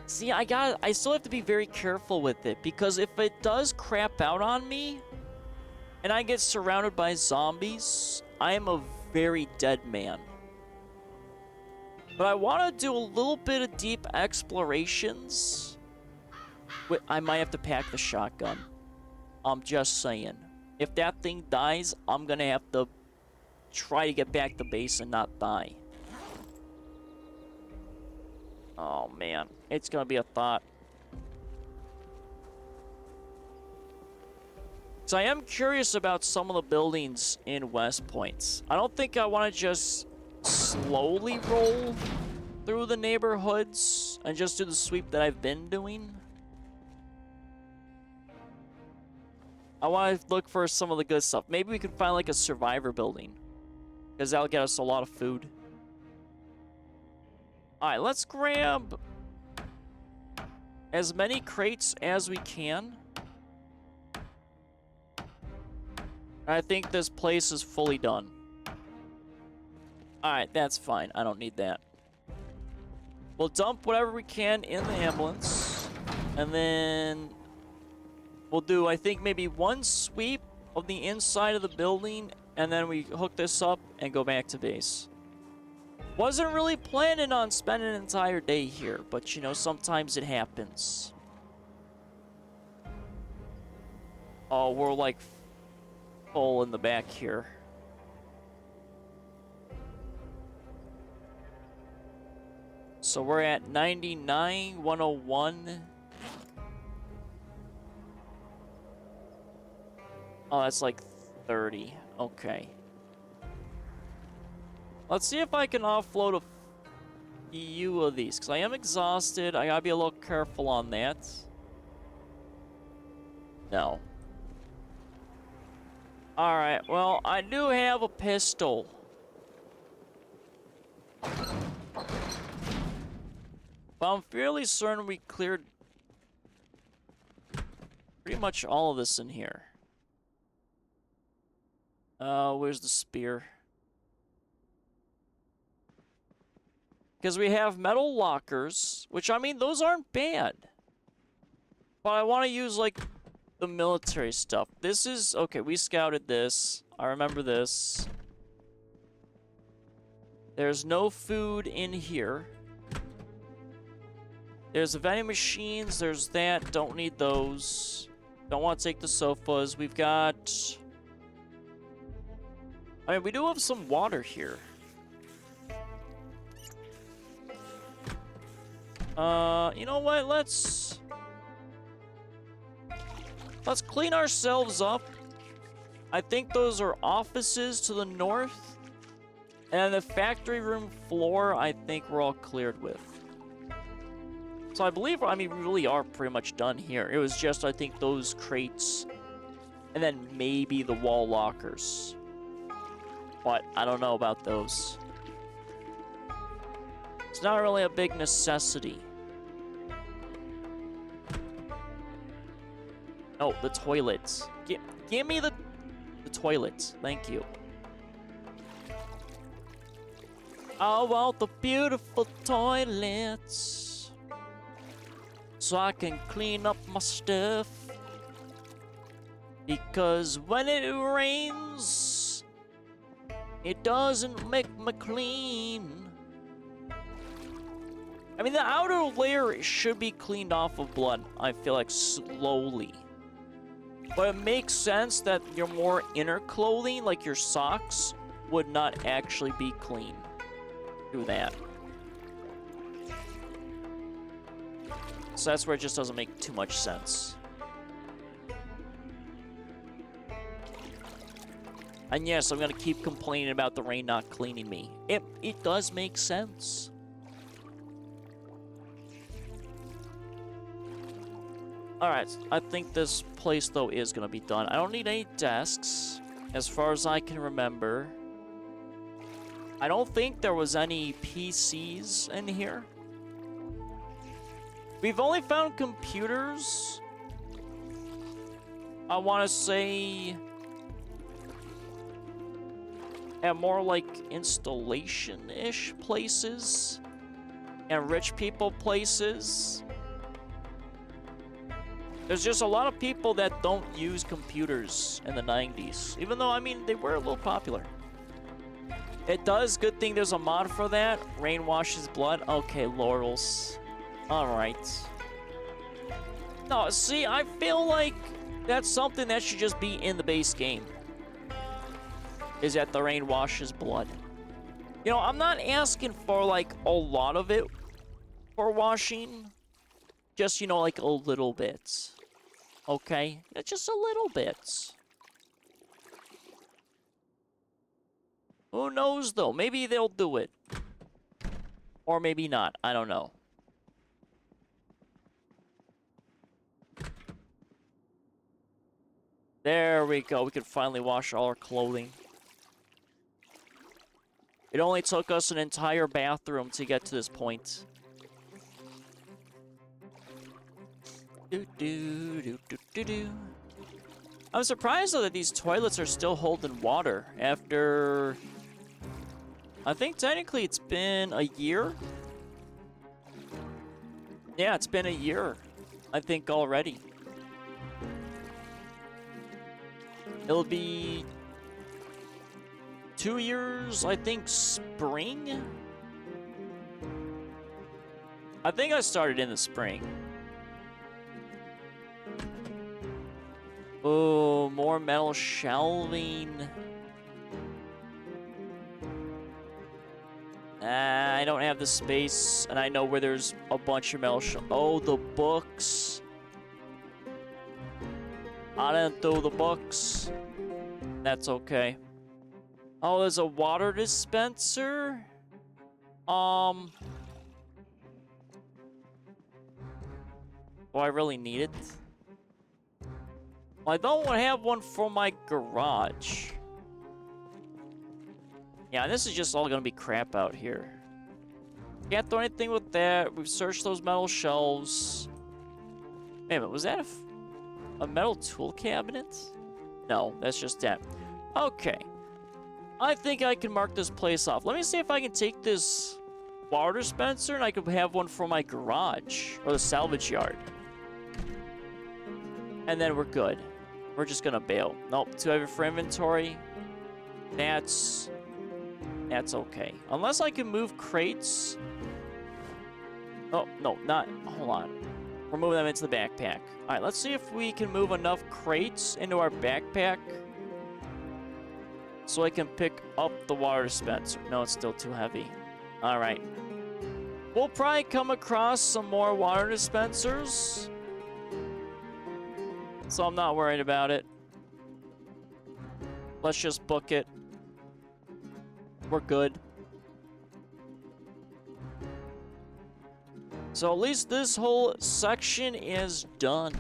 See, I still have to be very careful with it, because if it does crap out on me and I get surrounded by zombies, I am a very dead man. But I want to do a little bit of deep explorations. I might have to pack the shotgun. I'm just saying. If that thing dies, I'm gonna have to try to get back to base and not die. Oh man, it's gonna be a thought. So I am curious about some of the buildings in West Point. I don't think I want to just slowly roll through the neighborhoods and just do the sweep that I've been doing. I want to look for some of the good stuff. Maybe we can find like a survivor building, because that'll get us a lot of food. Alright, let's grab as many crates as we can. I think this place is fully done. Alright, that's fine. I don't need that. We'll dump whatever we can in the ambulance. And then we'll do, I think, maybe one sweep of the inside of the building. And then we hook this up and go back to base. Wasn't really planning on spending an entire day here, but you know, sometimes it happens. Oh, we're like full in the back here. So we're at 99, 101. Oh, that's like 30. Okay. Let's see if I can offload a few of these, because I am exhausted. I gotta be a little careful on that. No. Alright, well, I do have a pistol. But I'm fairly certain we cleared pretty much all of this in here. Where's the spear? Because we have metal lockers, which, I mean, those aren't bad. But I want to use, like, the military stuff. This is... Okay, we scouted this. I remember this. There's no food in here. There's the vending machines. There's that. Don't need those. Don't want to take the sofas. We've got... I mean, we do have some water here. You know what? Let's clean ourselves up. I think those are offices to the north. And the factory room floor, I think we're all cleared with. So I believe, I mean, we really are pretty much done here. It was just, I think, those crates. And then maybe the wall lockers. But I don't know about those. It's not really a big necessity. Oh, the toilets. Give me the toilets. Thank you. I want the beautiful toilets, so I can clean up my stuff. Because when it rains, it doesn't make me clean. I mean, the outer layer should be cleaned off of blood, I feel like, slowly. But it makes sense that your more inner clothing, like your socks, would not actually be clean through that. So that's where it just doesn't make too much sense. And yes, I'm gonna keep complaining about the rain not cleaning me. It does make sense. Alright, I think this place, though, is going to be done. I don't need any desks, as far as I can remember. I don't think there was any PCs in here. We've only found computers. I want to say... at more, like, installation-ish places. And rich people places. There's just a lot of people that don't use computers in the 90s. Even though, I mean, they were a little popular. It does. Good thing there's a mod for that. Rain washes blood. Okay, laurels. Alright. No, see, I feel like that's something that should just be in the base game. Is that the rain washes blood. You know, I'm not asking for, like, a lot of it for washing. Just, you know, like, a little bit. Okay? Just a little bit. Who knows, though? Maybe they'll do it. Or maybe not. I don't know. There we go. We can finally wash all our clothing. It only took us an entire bathroom to get to this point. Do do do do do do. I'm surprised though that these toilets are still holding water after. I think technically it's been a year. Yeah, it's been a year. I think already. It'll be 2 years, I think, spring? I think I started in the spring. Oh, more metal shelving. I don't have the space, and I know where there's a bunch of metal Oh, the books. I didn't do the books. That's okay. Oh, there's a water dispenser? Do I really need it? Well, I don't have one for my garage. Yeah, this is just all gonna be crap out here. Can't do anything with that. We've searched those metal shelves. Wait a minute, was that a metal tool cabinet? No, that's just that. Okay. I think I can mark this place off. Let me see if I can take this water dispenser and I could have one for my garage or the salvage yard. And then we're good. We're just gonna bail. Nope, too heavy for inventory. That's okay. Unless I can move crates. Oh, no, not. Hold on. We're moving them into the backpack. All right, let's see if we can move enough crates into our backpack so I can pick up the water dispenser. No, it's still too heavy. All right. We'll probably come across some more water dispensers, so I'm not worried about it. Let's just book it. We're good. So at least this whole section is done.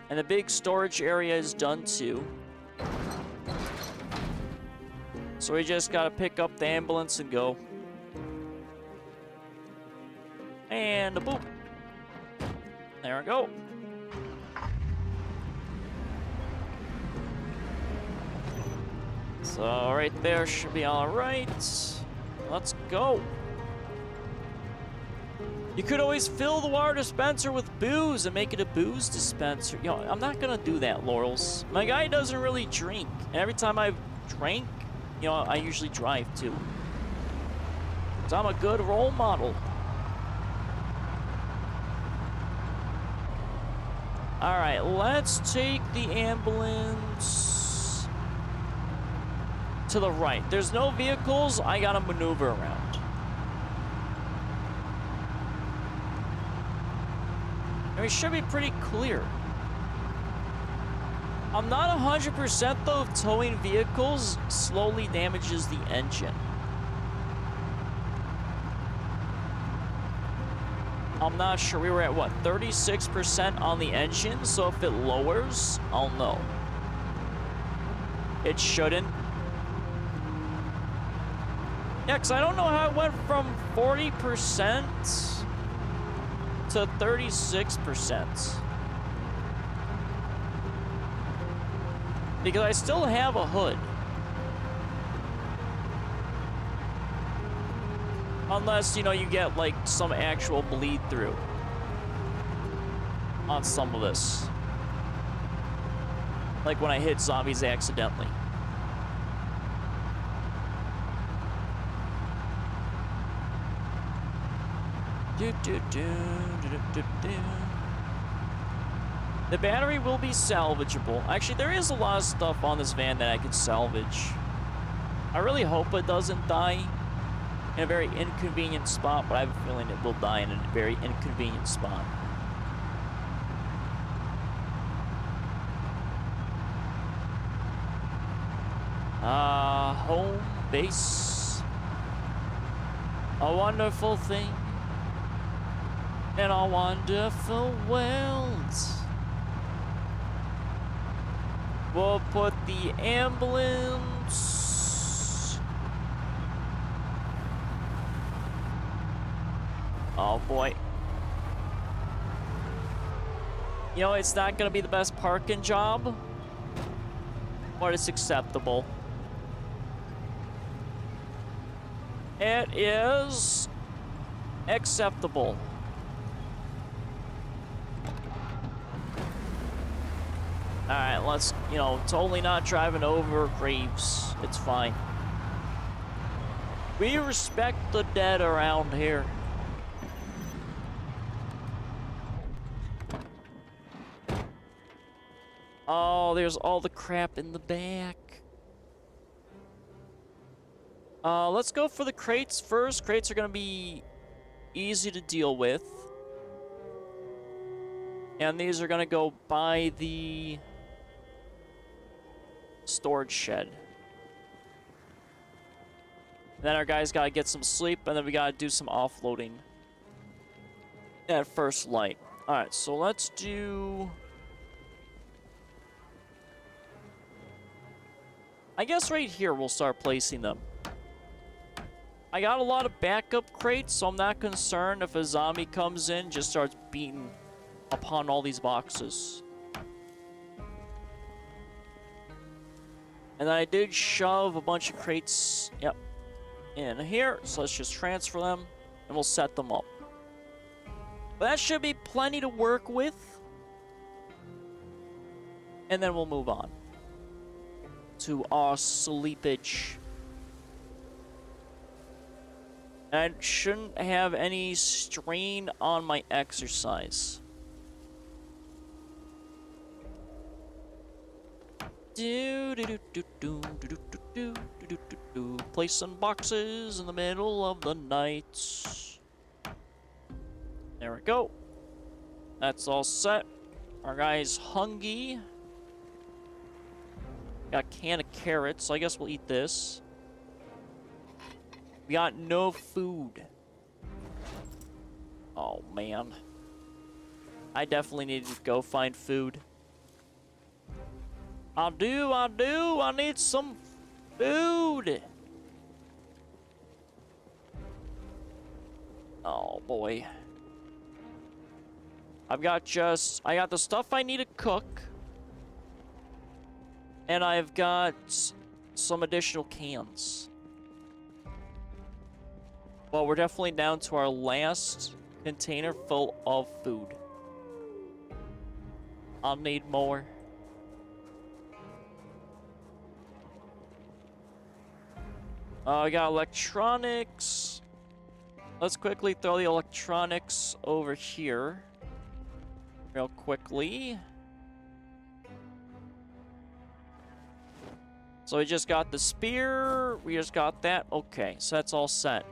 And the big storage area is done too. So we just gotta pick up the ambulance and go. And a boop. There we go. So right there should be all right. Let's go. You could always fill the water dispenser with booze and make it a booze dispenser. You know, I'm not gonna do that, Laurels. My guy doesn't really drink. And every time I've drank, you know, I usually drive too. So I'm a good role model. All right, let's take the ambulance to the right. There's no vehicles. I gotta maneuver around. And we should be pretty clear. I'm not 100% though if towing vehicles slowly damages the engine. I'm not sure. We were at what, 36% on the engine, so if it lowers, I'll know. It shouldn't. Yeah, because I don't know how it went from 40% to 36%. Because I still have a hood. Unless, you know, you get, like, some actual bleed through on some of this. Like when I hit zombies accidentally. The battery will be salvageable. Actually, there is a lot of stuff on this van that I could salvage. I really hope it doesn't die in a very inconvenient spot, but I have a feeling it will die in a very inconvenient spot. Home base. A wonderful thing in a wonderful world. We'll put the ambulance. Oh boy. You know, it's not gonna be the best parking job, but it's acceptable. It is acceptable. Alright, let's, you know, totally not driving over graves. It's fine. We respect the dead around here. Oh, there's all the crap in the back. Let's go for the crates first. Crates are gonna be easy to deal with. And these are gonna go by the storage shed. And then our guys gotta get some sleep, and then we gotta do some offloading at first light. Alright, so let's do... I guess right here we'll start placing them. I got a lot of backup crates, so I'm not concerned if a zombie comes in, just starts beating upon all these boxes. And then I did shove a bunch of crates, yep, in here. So let's just transfer them, and we'll set them up. But that should be plenty to work with. And then we'll move on to our sleepage. I shouldn't have any strain on my exercise. Place some boxes in the middle of the night. There we go. That's all set. Our guy's hungry. Got a can of carrots, so I guess we'll eat this. We got no food. Oh, man. I definitely need to go find food. I do. I need some food. Oh, boy. I got the stuff I need to cook. And I've got some additional cans. Well, we're definitely down to our last container full of food. I'll need more. I got electronics. Let's quickly throw the electronics over here. Real quickly. So we just got the spear. We just got that. Okay, so that's all set.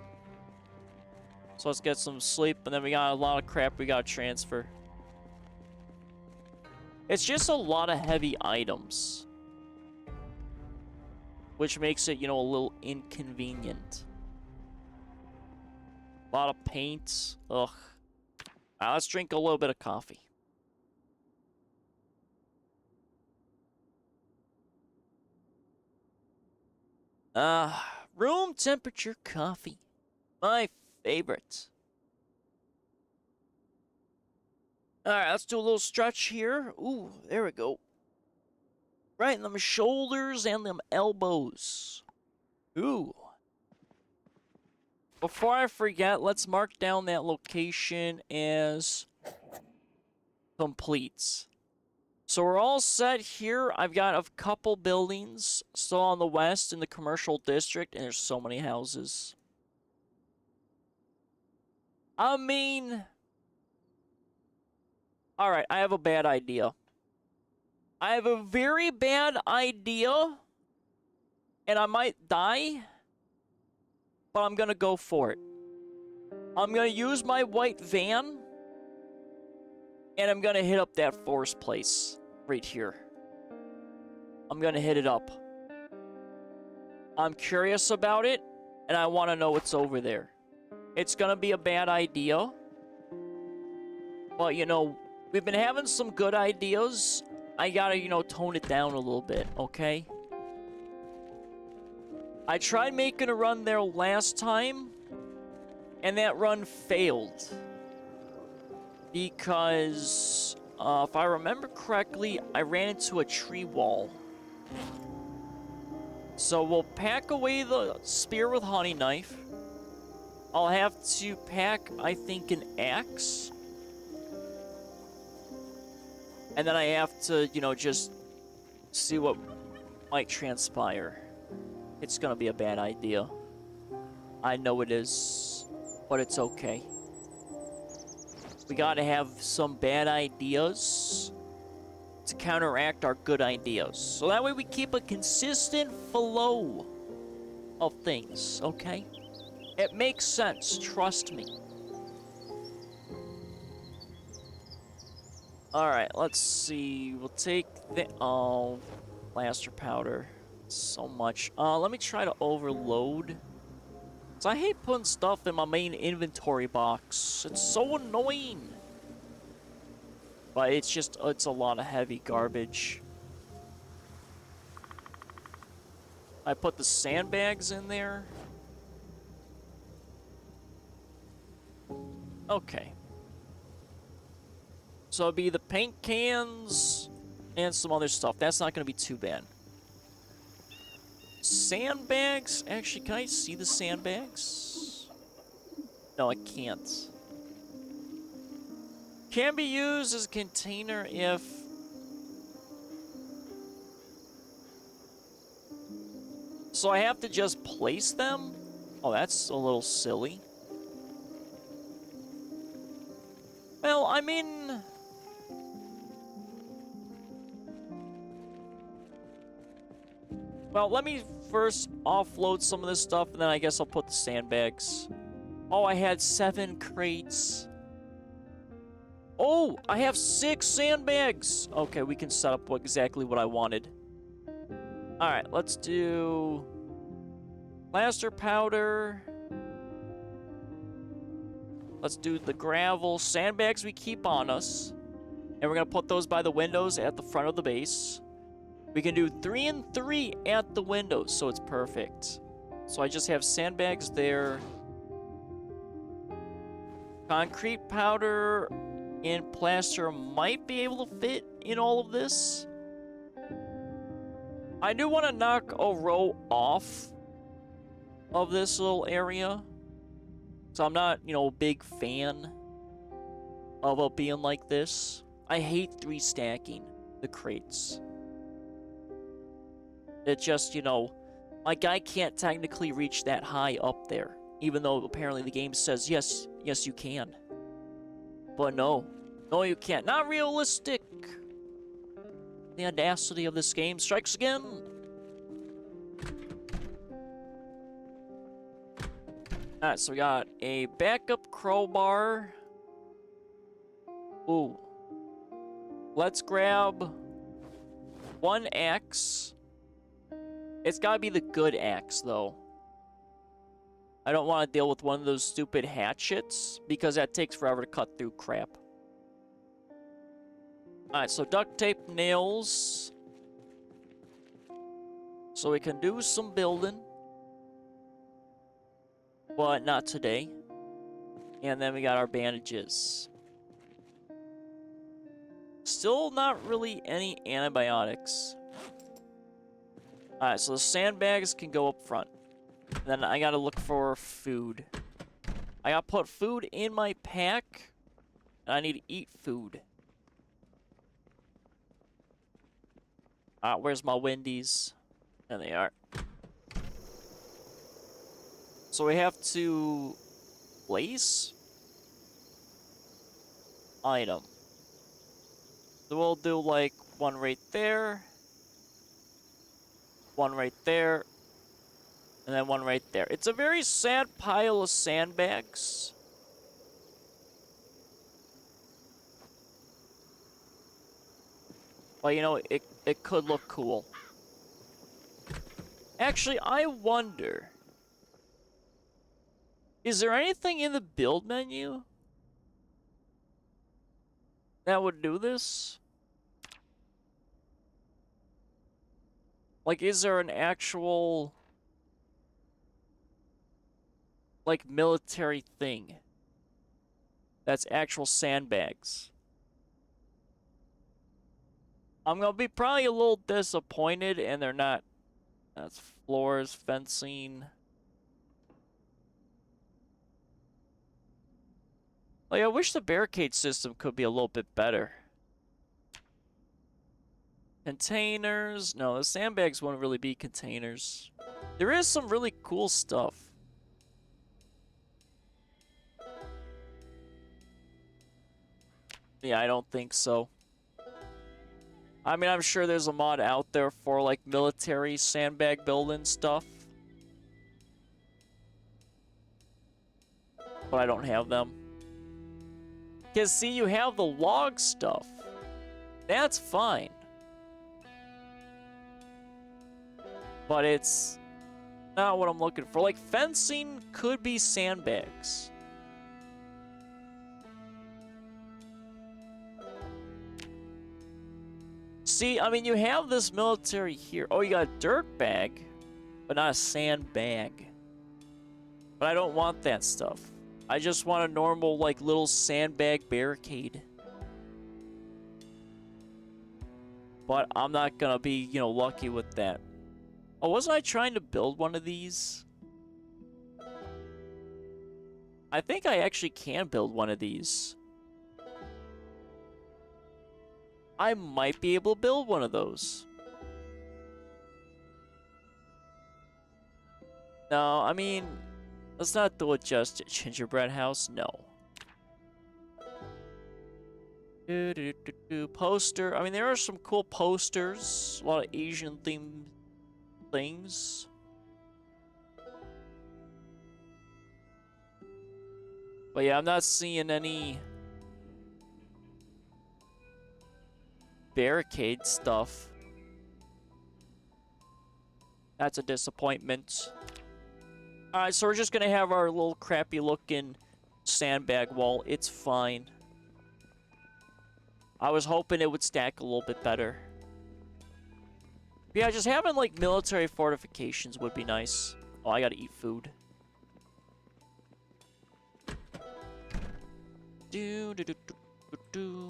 So let's get some sleep, and then we got a lot of crap we gotta transfer. It's just a lot of heavy items, which makes it, you know, a little inconvenient. A lot of paint. Ugh. Now let's drink a little bit of coffee. Room temperature coffee. My favorite. Alright, let's do a little stretch here. Ooh, there we go. Right in them shoulders and them elbows. Ooh. Before I forget, let's mark down that location as complete. So we're all set here. I've got a couple buildings still on the west in the commercial district, and there's so many houses. I mean... Alright, I have a bad idea. I have a very bad idea, and I might die, but I'm gonna go for it. I'm gonna use my white van, and I'm gonna hit up that forest place right here. I'm gonna hit it up. I'm curious about it, and I want to know what's over there. it's gonna be a bad idea. But, you know, we've been having some good ideas. I gotta, you know, tone it down a little bit, okay? I tried making a run there last time, and that run failed. Because, if I remember correctly, I ran into a tree wall. So we'll pack away the spear with honey knife. I'll have to pack, I think, an axe. And then I have to, you know, just see what might transpire. It's gonna be a bad idea. I know it is, but it's okay. We gotta have some bad ideas to counteract our good ideas. So that way we keep a consistent flow of things, okay? It makes sense, trust me. Alright, let's see. We'll take the... Oh, blaster powder. So much. Let me try to overload. So I hate putting stuff in my main inventory box. It's so annoying. But it's just, it's a lot of heavy garbage. I put the sandbags in there. Okay. So it'll be the paint cans and some other stuff. That's not going to be too bad. Sandbags? Actually, can I see the sandbags? No, I can't. Can be used as a container if... So I have to just place them? Oh, that's a little silly. Well, I mean... Well, let me first offload some of this stuff, and then I guess I'll put the sandbags. Oh, I had 7 crates. Oh, I have 6 sandbags. Okay, we can set up exactly what I wanted. Alright, let's do... plaster powder. Let's do the gravel. Sandbags we keep on us. And we're going to put those by the windows at the front of the base. We can do 3 and 3 at the windows, so it's perfect. So I just have sandbags there. Concrete powder and plaster might be able to fit in all of this. I do want to knock a row off of this little area. So I'm not, you know, a big fan of it being like this. I hate 3 stacking the crates. It just, you know, my guy can't technically reach that high up there. Even though apparently the game says, yes, you can. But no. No, you can't. Not realistic. The audacity of this game strikes again. Alright, so we got a backup crowbar. Ooh. Let's grab 1 axe. It's gotta be the good axe, though. I don't want to deal with one of those stupid hatchets, because that takes forever to cut through crap. Alright, so duct tape, nails. So we can do some building. But not today. And then we got our bandages. Still not really any antibiotics. Alright, so the sandbags can go up front. And then I gotta look for food. I gotta put food in my pack. And I need to eat food. Alright, where's my Wendy's? There they are. So we have to place item. So we'll do like 1 right there. 1 right there. And then 1 right there. It's a very sad pile of sandbags. But you know, it could look cool. Actually, I wonder Is there anything in the build menu that would do this? Like, is there an actual, like, military thing that's actual sandbags? I'm gonna be probably a little disappointed, and they're not. That's floors, fencing. Like, I wish the barricade system could be a little bit better. Containers. No, the sandbags won't really be containers. There is some really cool stuff. Yeah, I don't think so. I mean, I'm sure there's a mod out there for, like, military sandbag building stuff. But I don't have them. Because, see, you have the log stuff. That's fine. But it's not what I'm looking for. Like, fencing could be sandbags. See, I mean, you have this military here. Oh, you got a dirt bag, but not a sandbag. But I don't want that stuff. I just want a normal, like, little sandbag barricade. But I'm not gonna be, you know, lucky with that. Oh, wasn't I trying to build one of these? I think I actually can build one of these. I might be able to build one of those. No, I mean, let's not do it just gingerbread house. No. Poster. I mean, there are some cool posters. A lot of Asian themed things. But yeah, I'm not seeing any barricade stuff. That's a disappointment. Alright, so we're just gonna have our little crappy looking sandbag wall. It's fine. I was hoping it would stack a little bit better. Yeah, just having like military fortifications would be nice. Oh, I gotta eat food.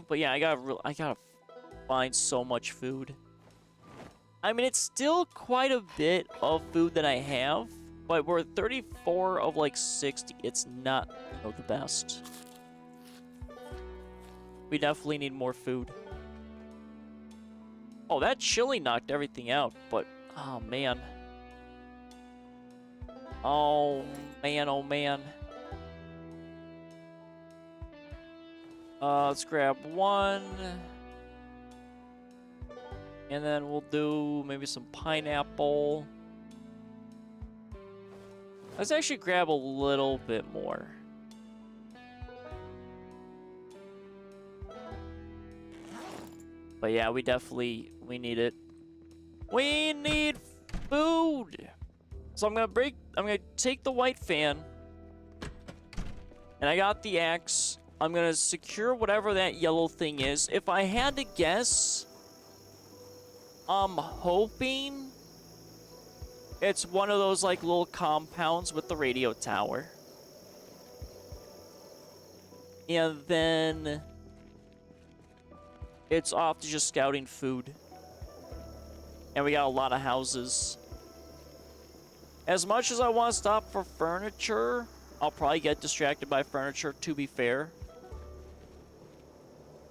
But yeah, I gotta find so much food. I mean, it's still quite a bit of food that I have, but we're 34 of like 60. It's not, you know, the best. We definitely need more food. Oh, that chili knocked everything out, but oh man. Oh man, oh man. Let's grab one. And then we'll do maybe some pineapple. Let's actually grab a little bit more. But yeah, we need it. We need food. So I'm gonna take the white fan. And I got the axe. I'm gonna secure whatever that yellow thing is. If I had to guess, I'm hoping it's one of those like little compounds with the radio tower. And then it's off to just scouting food. And we got a lot of houses. As much as I want to stop for furniture, I'll probably get distracted by furniture, to be fair.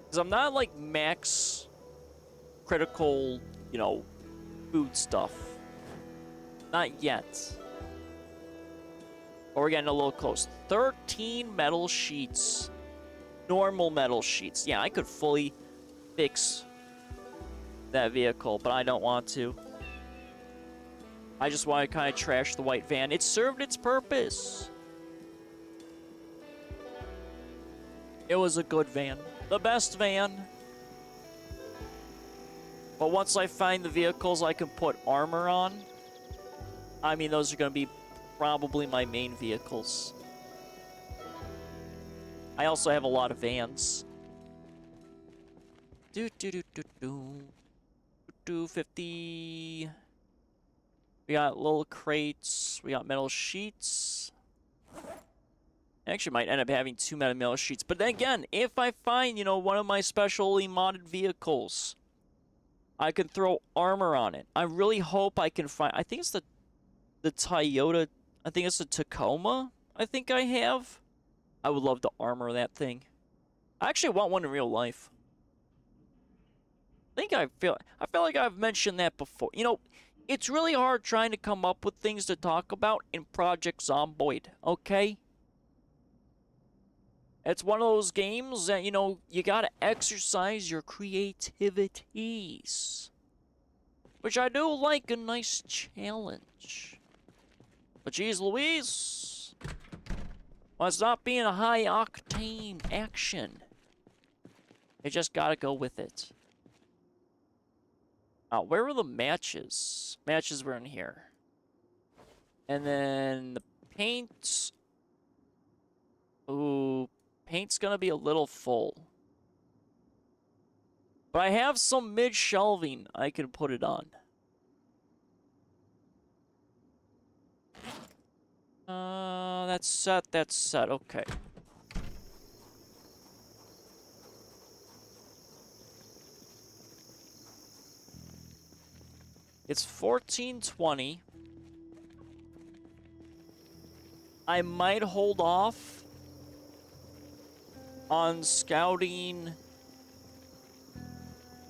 Because I'm not like max critical, you know, food stuff. Not yet. But we're getting a little close. 13 metal sheets. Normal metal sheets. Yeah, I could fully fix that vehicle, but I don't want to. I just want to kind of trash the white van. It served its purpose. It was a good van. The best van. But once I find the vehicles I can put armor on, I mean, those are going to be probably my main vehicles. I also have a lot of vans. 250. We got little crates. We got metal sheets. I actually might end up having 2 metal sheets. But then again, if I find, you know, one of my specially modded vehicles, I can throw armor on it. I really hope I can find... I think it's the Toyota... I think it's the Tacoma I think I have. I would love to armor that thing. I actually want one in real life. I feel like I've mentioned that before. You know, it's really hard trying to come up with things to talk about in Project Zomboid, okay? It's one of those games that, you know, you gotta exercise your creativities. Which I do like a nice challenge. But geez Louise, well, it's not being a high-octane action. You just gotta go with it. Where were the matches? Matches were in here. And then the paint. Ooh, paint's gonna be a little full. But I have some mid-shelving I can put it on. That's set, okay. It's 14:20. I might hold off on scouting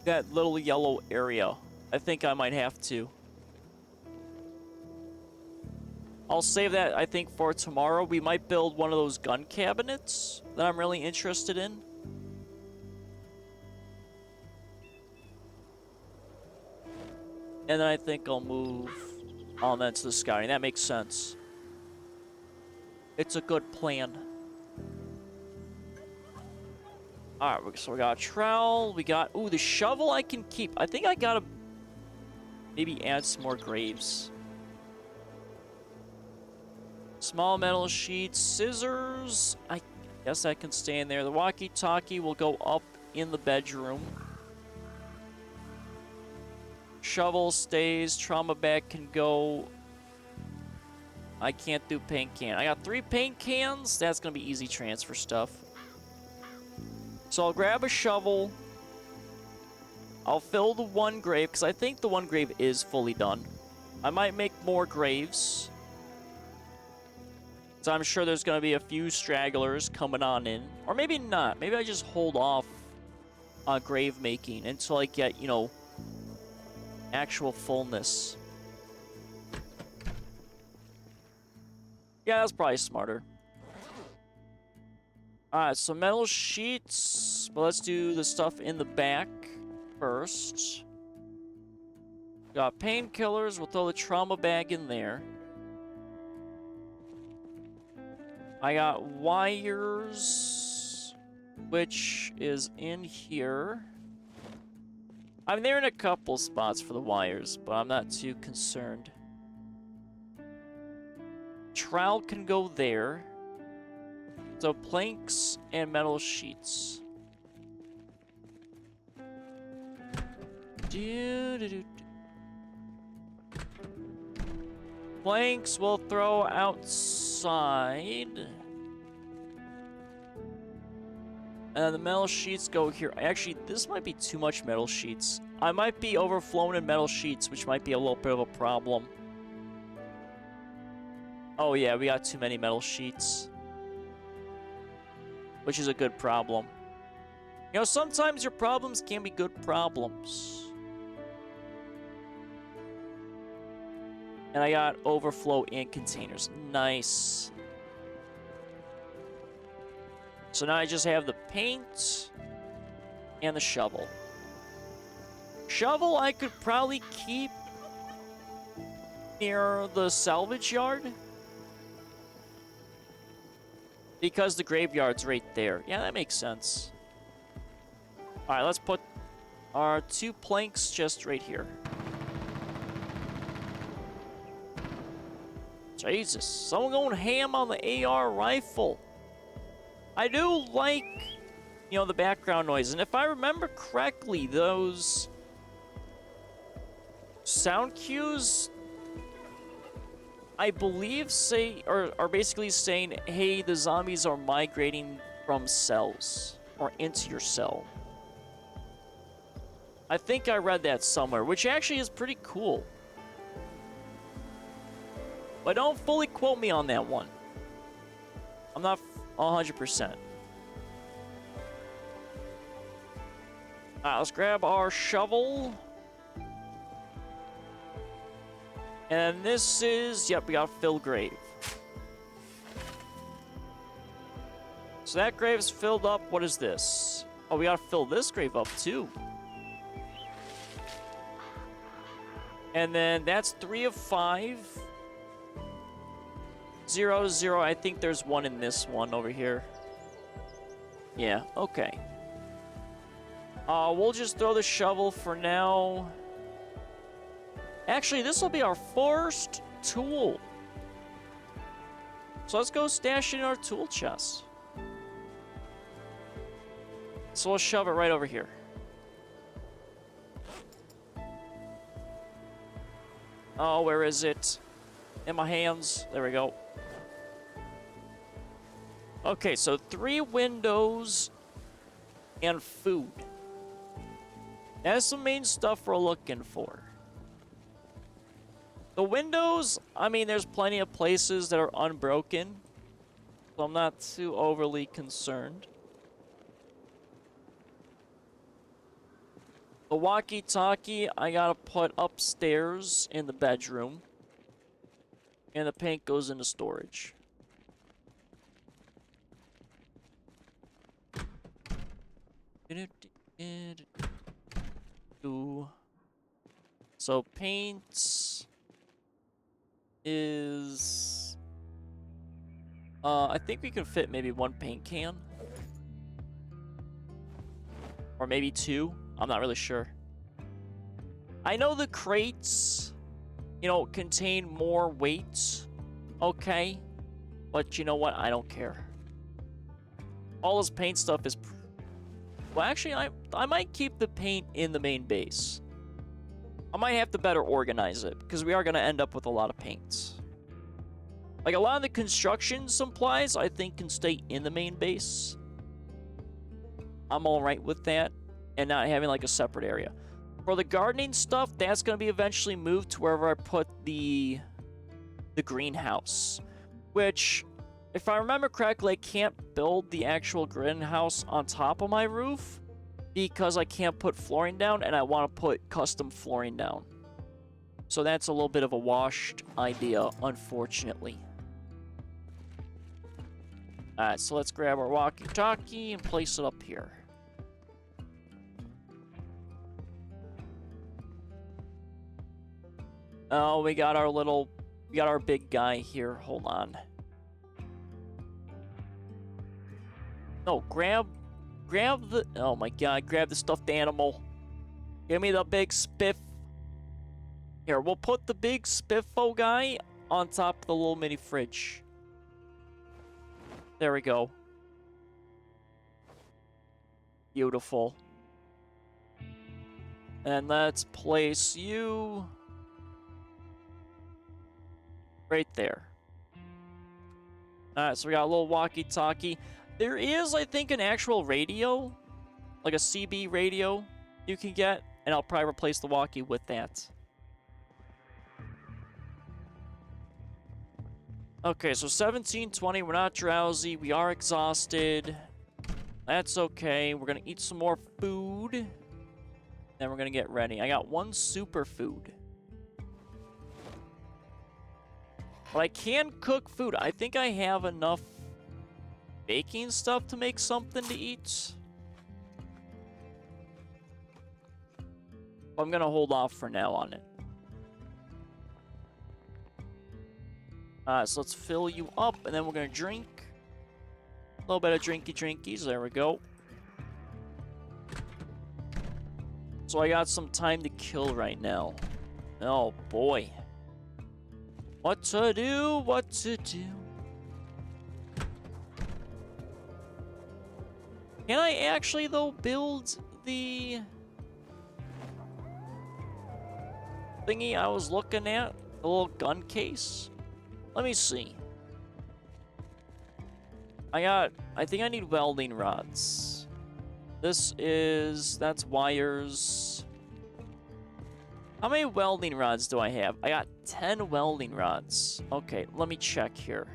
that little yellow area. I think I might have to. I'll save that, I think, for tomorrow. We might build one of those gun cabinets that I'm really interested in. And then I think I'll move on then to the scouting. That makes sense. It's a good plan. Alright, so we got a trowel. We got... Ooh, the shovel I can keep. I think I gotta maybe add some more graves. Small metal sheets. Scissors. I guess I can stay in there. The walkie-talkie will go up in the bedroom. Shovel stays. Trauma bag can go. I can't do paint can. I got 3 paint cans. That's gonna be easy transfer stuff. So I'll grab a shovel. I'll fill the 1 grave, because I think the 1 grave is fully done. I might make more graves. So I'm sure there's gonna be a few stragglers coming on in. Or maybe not. Maybe I just hold off on grave making until I get, you know, actual fullness. Yeah, that's probably smarter. Alright, so metal sheets. But let's do the stuff in the back first. Got painkillers. We'll throw the trauma bag in there. I got wires, which is in here. I mean, they're in a couple spots for the wires, but I'm not too concerned. Trowel can go there. So planks and metal sheets. Planks we'll throw outside. And the metal sheets go here. Actually, this might be too much metal sheets. I might be overflowing in metal sheets, which might be a little bit of a problem. Oh yeah, we got too many metal sheets. Which is a good problem. You know, sometimes your problems can be good problems. And I got overflow in containers. Nice. So now I just have the paint and the shovel. Shovel I could probably keep near the salvage yard. Because the graveyard's right there. Yeah, that makes sense. Alright, let's put our 2 planks just right here. Jesus, someone going ham on the AR rifle. I do like, you know, the background noise. And if I remember correctly, those sound cues, I believe, are basically saying, hey, the zombies are migrating from cells or into your cell. I think I read that somewhere, which actually is pretty cool. But don't fully quote me on that one. I'm not 100%. Alright, let's grab our shovel. And this is, yep, we got a fill grave. So that grave's filled up. What is this? Oh, we gotta fill this grave up too. And then that's 3 of 5. 0, 0. I think there's one in this one over here. Yeah, okay. We'll just throw the shovel for now. Actually, this will be our first tool. So let's go stash it in our tool chest. So we'll shove it right over here. Oh, where is it? In my hands. There we go. Okay, so 3 windows and food. That's the main stuff we're looking for. The windows, I mean, there's plenty of places that are unbroken, so I'm not too overly concerned. The walkie-talkie, I gotta put upstairs in the bedroom, and the paint goes into storage. So paint is I think we can fit maybe 1 paint can or maybe 2. I'm not really sure. I know the crates, you know, contain more weight, okay, but you know what, I don't care. All this paint stuff is well, actually, I might keep the paint in the main base. I might have to better organize it, because we are going to end up with a lot of paints. Like, a lot of the construction supplies, I think, can stay in the main base. I'm alright with that, and not having, like, a separate area. For the gardening stuff, that's going to be eventually moved to wherever I put the greenhouse. Which, if I remember correctly, I can't build the actual greenhouse on top of my roof because I can't put flooring down, and I want to put custom flooring down. So that's a little bit of a washed idea, unfortunately. Alright, so let's grab our walkie-talkie and place it up here. Oh, we got our big guy here. Hold on. No, grab the, oh my god, grab the stuffed animal. Give me the big spiff. Here, we'll put the big spiffo guy on top of the little mini fridge. There we go. Beautiful. And let's place you right there. Alright, so we got a little walkie-talkie. There is, I think, an actual radio, like a CB radio you can get, and I'll probably replace the walkie with that. Okay, so 17:20, we're not drowsy, we are exhausted. That's okay, we're gonna eat some more food, then we're gonna get ready. I got 1 superfood. But I can cook food. I think I have enough baking stuff to make something to eat. I'm gonna hold off for now on it. So let's fill you up, and then we're gonna drink. A little bit of drinkies. There we go. So I got some time to kill right now. Oh boy. What to do? Can I actually, though, build the thingy I was looking at? The little gun case? Let me see. I think I need welding rods. That's wires. How many welding rods do I have? I got 10 welding rods. Okay, let me check here.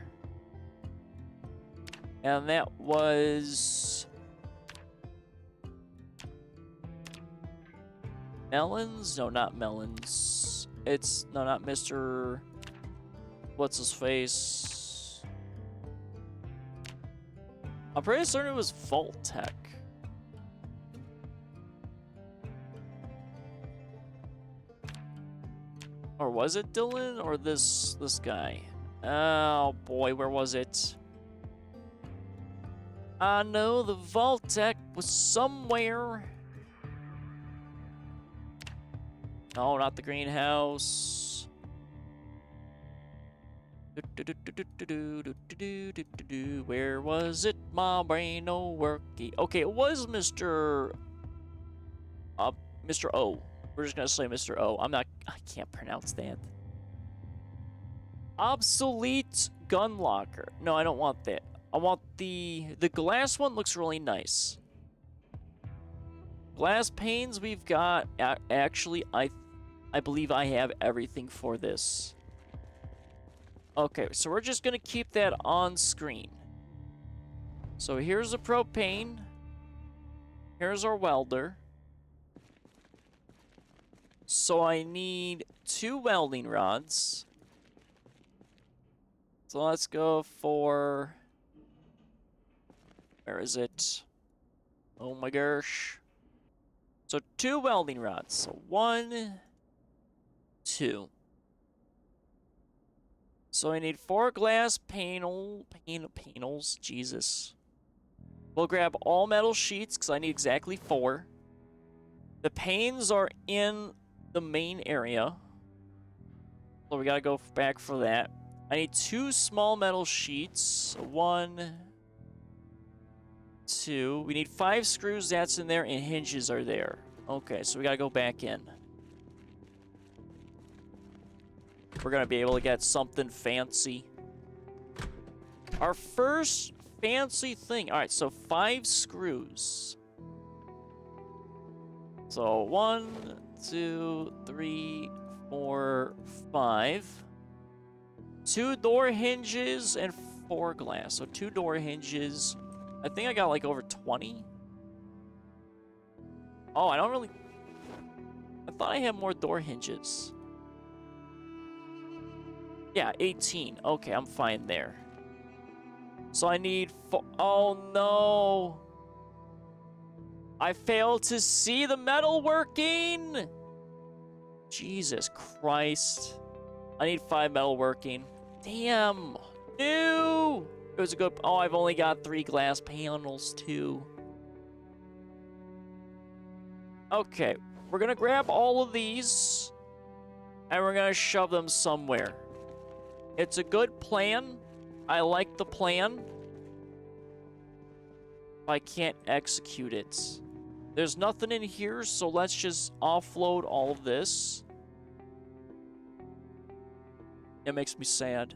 And that was... melons? No, not melons. It's... no, not Mr... what's his face? I'm pretty certain it was Vault Tech. Or was it Dylan or this guy? Oh boy, where was it? I know the Vault Tech was somewhere. No, not the greenhouse. Where was it? My brain no worky. Okay, it was Mr. Mr. O. We're just gonna say Mr. O. I can't pronounce that. Obsolete gun locker. No, I don't want that. I want the glass one. Looks really nice. Glass panes we've got. Actually, I believe I have everything for this. Okay, so we're just gonna keep that on screen. So here's the propane. Here's our welder. So I need 2 welding rods. So let's go for... where is it? Oh my gosh. So 2 welding rods. So 1, 2. So I need 4 glass panels. Jesus. We'll grab all metal sheets because I need exactly 4. The panes are in the main area. So we gotta go back for that. I need 2 small metal sheets. 1, 2. We need 5 screws, that's in there, and hinges are there. Okay, so we gotta go back in. We're gonna be able to get something fancy. Our first fancy thing. Alright, so 5 screws. So 1, 2, 3, 4, 5. 2 door hinges and 4 glass. So 2 door hinges. I think I got like over 20. Oh, I don't really... I thought I had more door hinges. Yeah, 18. Okay, I'm fine there. So I need... oh no! I failed to see the metal working! Jesus Christ. I need 5 metal working. Damn! No! It was a good... oh, I've only got 3 glass panels, too. Okay, we're gonna grab all of these, and we're gonna shove them somewhere. It's a good plan. I like the plan. I can't execute it. There's nothing in here, so let's just offload all of this. It makes me sad.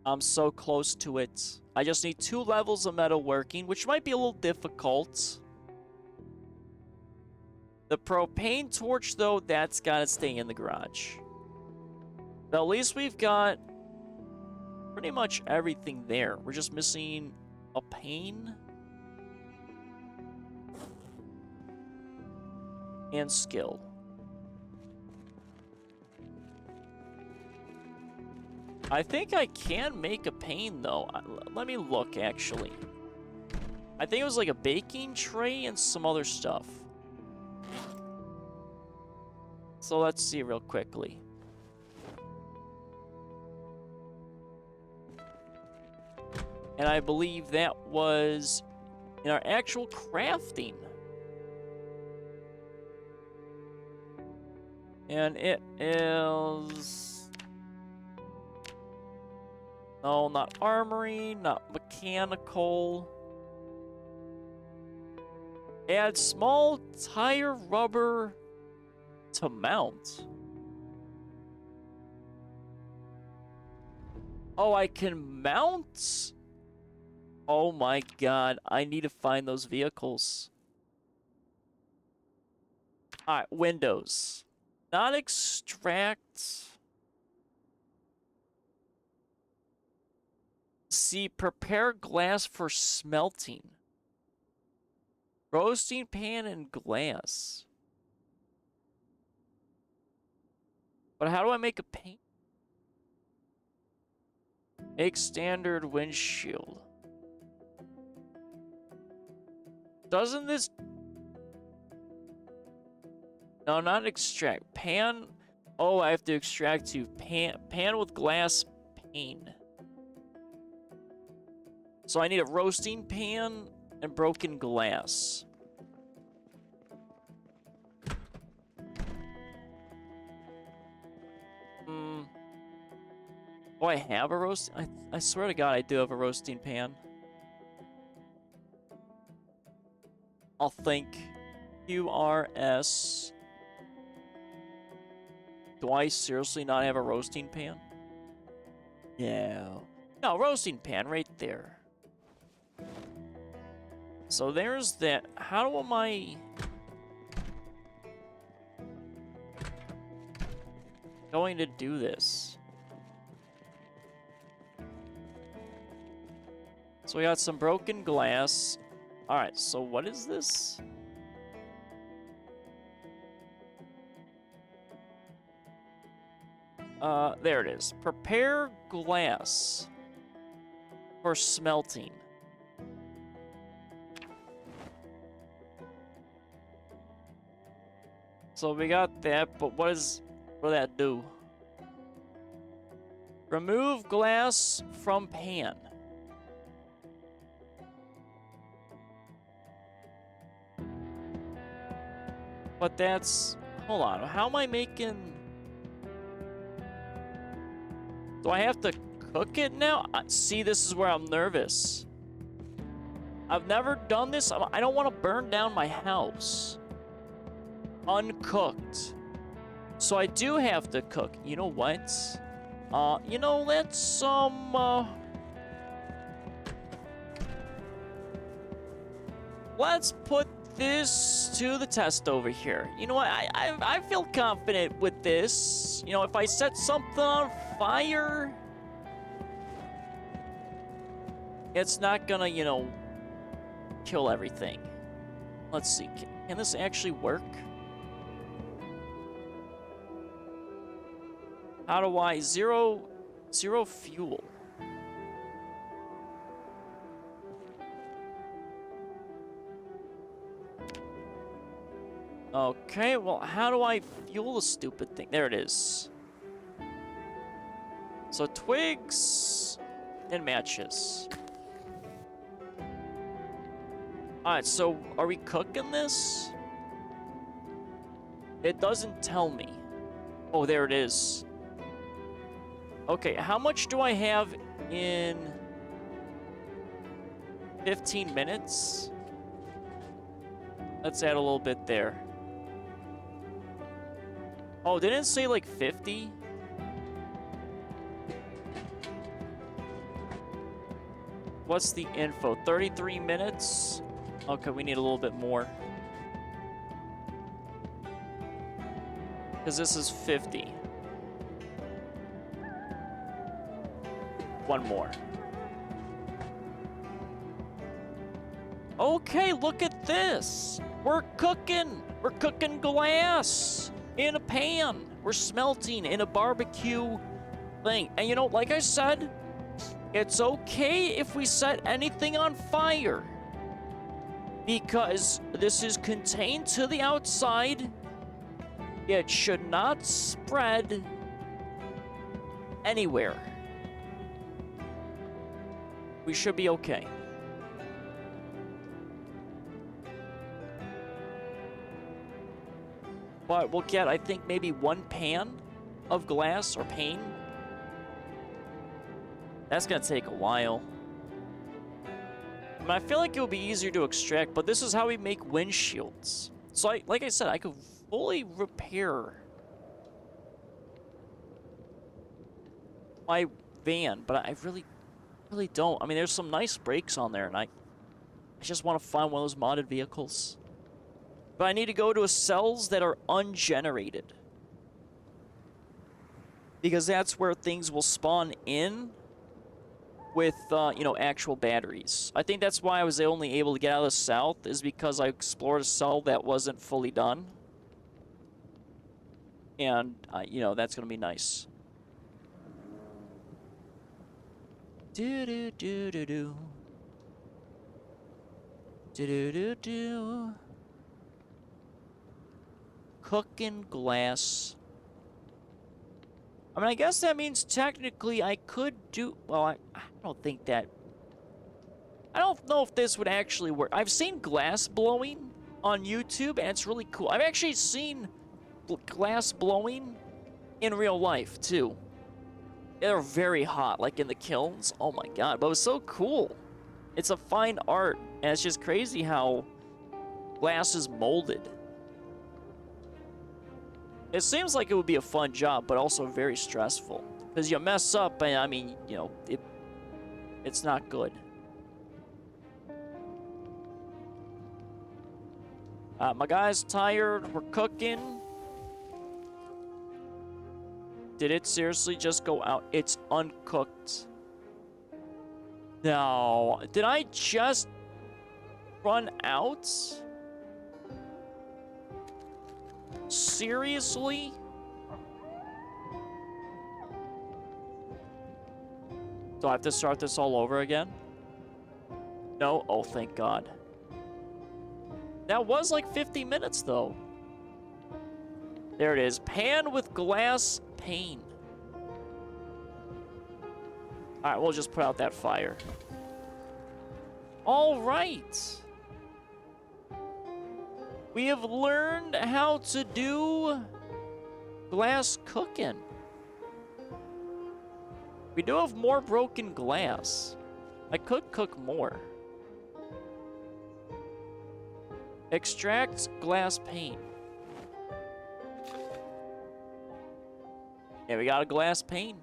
I'm so close to it. I just need 2 levels of metal working, which might be a little difficult. The propane torch, though, that's gotta stay in the garage. But at least we've got pretty much everything there. We're just missing a pane and skill. I think I can make a pane, though. Let me look, actually. I think it was like a baking tray and some other stuff. So let's see real quickly. And I believe that was in our actual crafting. And it is... no, not armory, not mechanical. Add small tire rubber to mount. Oh, I can mount? Oh my god, I need to find those vehicles. Alright, windows. Not extract. See, prepare glass for smelting. Roasting pan and glass. But how do I make a paint? Make standard windshield. Doesn't this... No, not extract. Pan... Oh, I have to extract to pan with glass pane. So I need a roasting pan and broken glass. Oh, I have a roast... I swear to God I do have a roasting pan. I'll think. QRS. Do I seriously not have a roasting pan? Yeah. No, roasting pan right there. So there's that. How am I going to do this? So we got some broken glass. Alright, so what is this? There it is. Prepare glass for smelting. So we got that, but what does that do? Remove glass from pan. But that's... Hold on, how am I making... Do I have to cook it now? See, this is where I'm nervous. I've never done this. I don't want to burn down my house. Uncooked. So I do have to cook. You know what? You know, let's, let's put this to the test over here. You know what? I feel confident with this. You know, if I set something on fire, it's not gonna, you know, kill everything. Let's see. Can this actually work? How do I... Zero fuel. Okay, well, how do I fuel the stupid thing? There it is. So twigs and matches. Alright, so are we cooking this? It doesn't tell me. Oh, there it is. Okay, how much do I have in 15 minutes? Let's add a little bit there. Oh, didn't it say like 50? What's the info? 33 minutes? Okay, we need a little bit more. Because this is 50. One more. Okay, look at this. We're cooking. We're cooking glass in a pan. We're smelting in a barbecue thing. And you know, like I said, it's okay if we set anything on fire, because this is contained to the outside. It should not spread anywhere. We should be okay. But we'll get, I think, maybe one pan of glass or pane. That's gonna take a while. mean, I feel like it would be easier to extract, but this is how we make windshields. So, like I said, I could fully repair my van, but I really don't. I mean, there's some nice brakes on there, and I just want to find one of those modded vehicles. But I need to go to cells that are ungenerated, because that's where things will spawn in with, you know, actual batteries. I think that's why I was only able to get out of the south, is because I explored a cell that wasn't fully done. And, you know, that's going to be nice. Do-do-do-do-do. Do-do-do-do. Cooking glass. I mean, I guess that means technically I could do... Well, I don't think that... I don't know if this would actually work. I've seen glass blowing on YouTube, and it's really cool. I've actually seen glass blowing in real life, too. They're very hot, like in the kilns. Oh my god, but it was so cool. It's a fine art, and it's just crazy how glass is molded. It seems like it would be a fun job, but also very stressful. Because you mess up, and I mean, you know, it's not good. My guy's tired. We're cooking. Did it seriously just go out? It's uncooked. No. Did I just run out? Seriously? Do I have to start this all over again? No? Oh, thank God. That was like 50 minutes, though. There it is. Pan with glass pane. Alright, we'll just put out that fire. Alright. We have learned how to do glass cooking. We do have more broken glass. I could cook more. Extract glass pane. Yeah, we got a glass pane.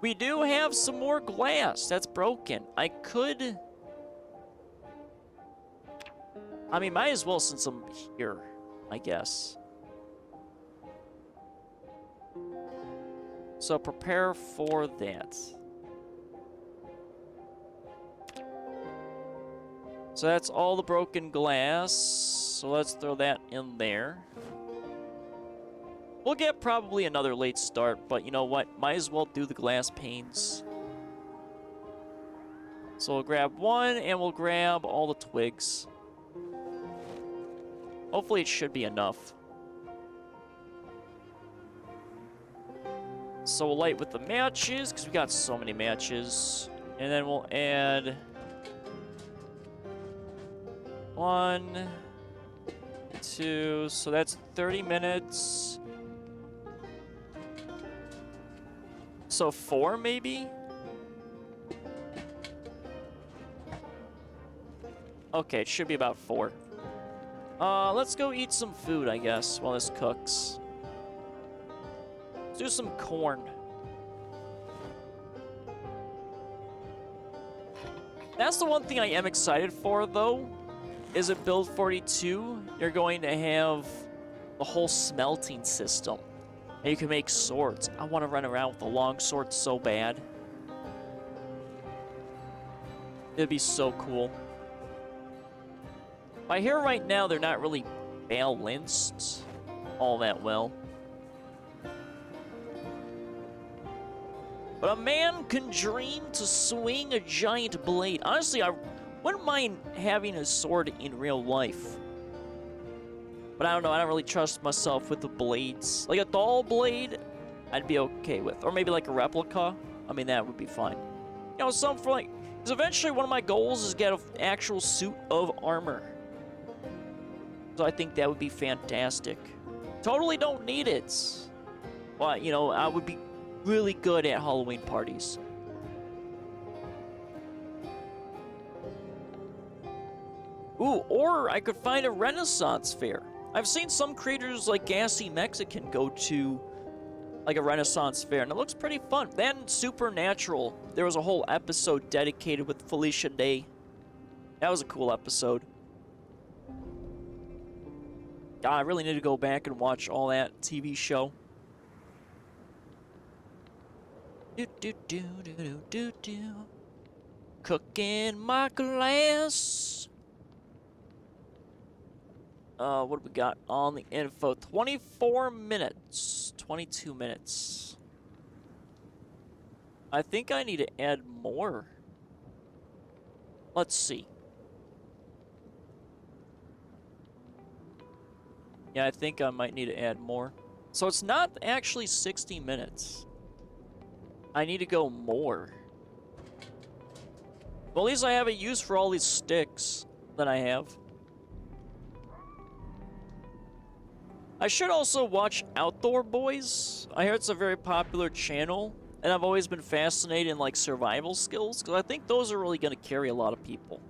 We do have some more glass that's broken. I could... I mean, might as well since I'm here, I guess. So prepare for that. So that's all the broken glass. So let's throw that in there. We'll get probably another late start, but you know what? Might as well do the glass panes. So we'll grab one, and we'll grab all the twigs. Hopefully it should be enough. So we'll light with the matches, because we got so many matches. And then we'll add... 1, 2, so that's 30 minutes. So 4, maybe? Okay, it should be about 4. Let's go eat some food, I guess, while this cooks. Let's do some corn. That's the one thing I am excited for, though, is at Build 42, you're going to have the whole smelting system. And you can make swords. I want to run around with a long sword so bad. It'd be so cool. I hear right now they're not really balanced all that well. But a man can dream to swing a giant blade. Honestly, I wouldn't mind having a sword in real life. But I don't know, I don't really trust myself with the blades. Like a doll blade, I'd be okay with. Or maybe like a replica. I mean, that would be fine. You know, something for like... Because eventually one of my goals is get an actual suit of armor. So I think that would be fantastic. Totally don't need it. But, you know, I would be really good at Halloween parties. Ooh, or I could find a Renaissance fair. I've seen some creators like Gassy Mexican go to like a Renaissance fair, and it looks pretty fun. Then Supernatural, there was a whole episode dedicated with Felicia Day. That was a cool episode. God, I really need to go back and watch all that TV show. Cooking my glass. What do we got on the info? 24 minutes. 22 minutes. I think I need to add more. Let's see. Yeah, I think I might need to add more. So it's not actually 60 minutes. I need to go more. Well, at least I have a use for all these sticks that I have. I should also watch Outdoor Boys. I hear it's a very popular channel, and I've always been fascinated in like survival skills, because I think those are really going to carry a lot of people.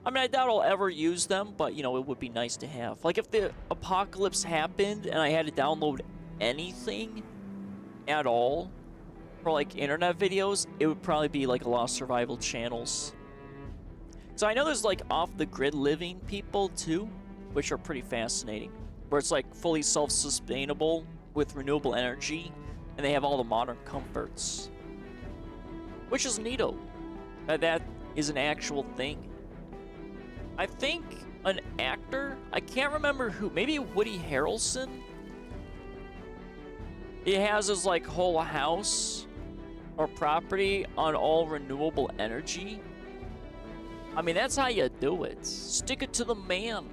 I mean, I doubt I'll ever use them, but, you know, it would be nice to have. Like, if the apocalypse happened and I had to download anything at all for, like, internet videos, it would probably be, like, a lot of survival channels. So I know there's, like, off-the-grid living people, too, which are pretty fascinating. Where it's, like, fully self-sustainable with renewable energy, and they have all the modern comforts. Which is neato. That is an actual thing. I think an actor, I can't remember who, maybe Woody Harrelson? He has his, like, whole house or property on all renewable energy. I mean, that's how you do it. Stick it to the man.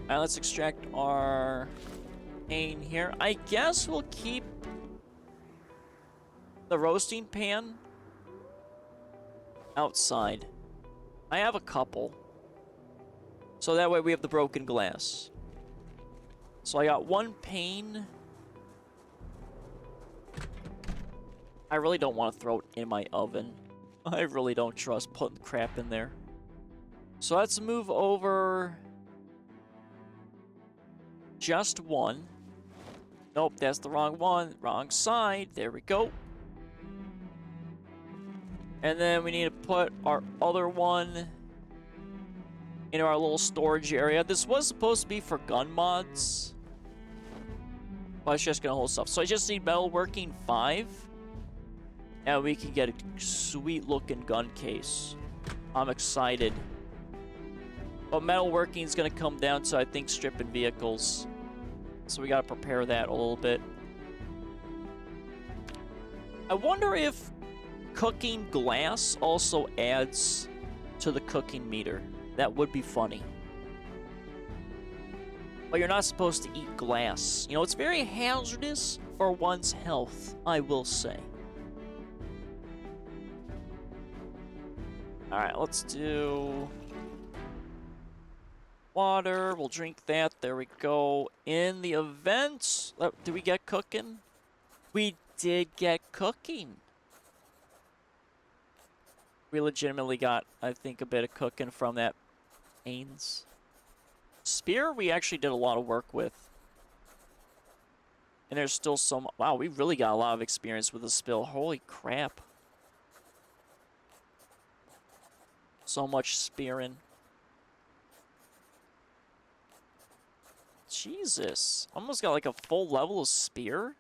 Alright, let's extract our pane here. I guess we'll keep the roasting pan outside. I have a couple. So that way we have the broken glass. So I got one pane. I really don't want to throw it in my oven. I really don't trust putting crap in there. So let's move over just one. Nope, that's the wrong one. Wrong side. There we go. And then we need to put our other one in our little storage area. This was supposed to be for gun mods, but it's just gonna hold stuff. So I just need metalworking 5, and we can get a sweet looking gun case. I'm excited. But metalworking is gonna come down to, I think, stripping vehicles. So we gotta prepare that a little bit. I wonder if cooking glass also adds to the cooking meter. That would be funny. But you're not supposed to eat glass. You know, it's very hazardous for one's health, I will say. Alright, let's do water. We'll drink that. There we go. In the event, did we get cooking? We did get cooking. We legitimately got, I think, a bit of cooking from that panes. Spear, we actually did a lot of work with. And there's still some... Wow, we really got a lot of experience with the spill. Holy crap. So much spearing. Jesus. Almost got like a full level of spear.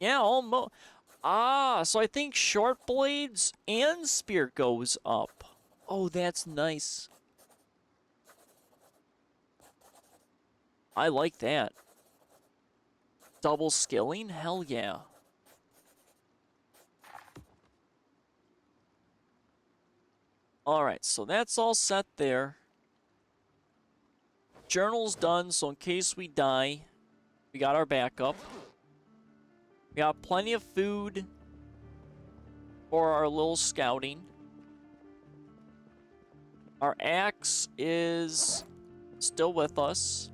Yeah, almost. Ah, so I think short blades and spear goes up. Oh, that's nice. I like that. Double skilling? Hell yeah. Alright, so that's all set there. Journal's done, so in case we die, we got our backup. We got plenty of food for our little scouting. Our axe is still with us.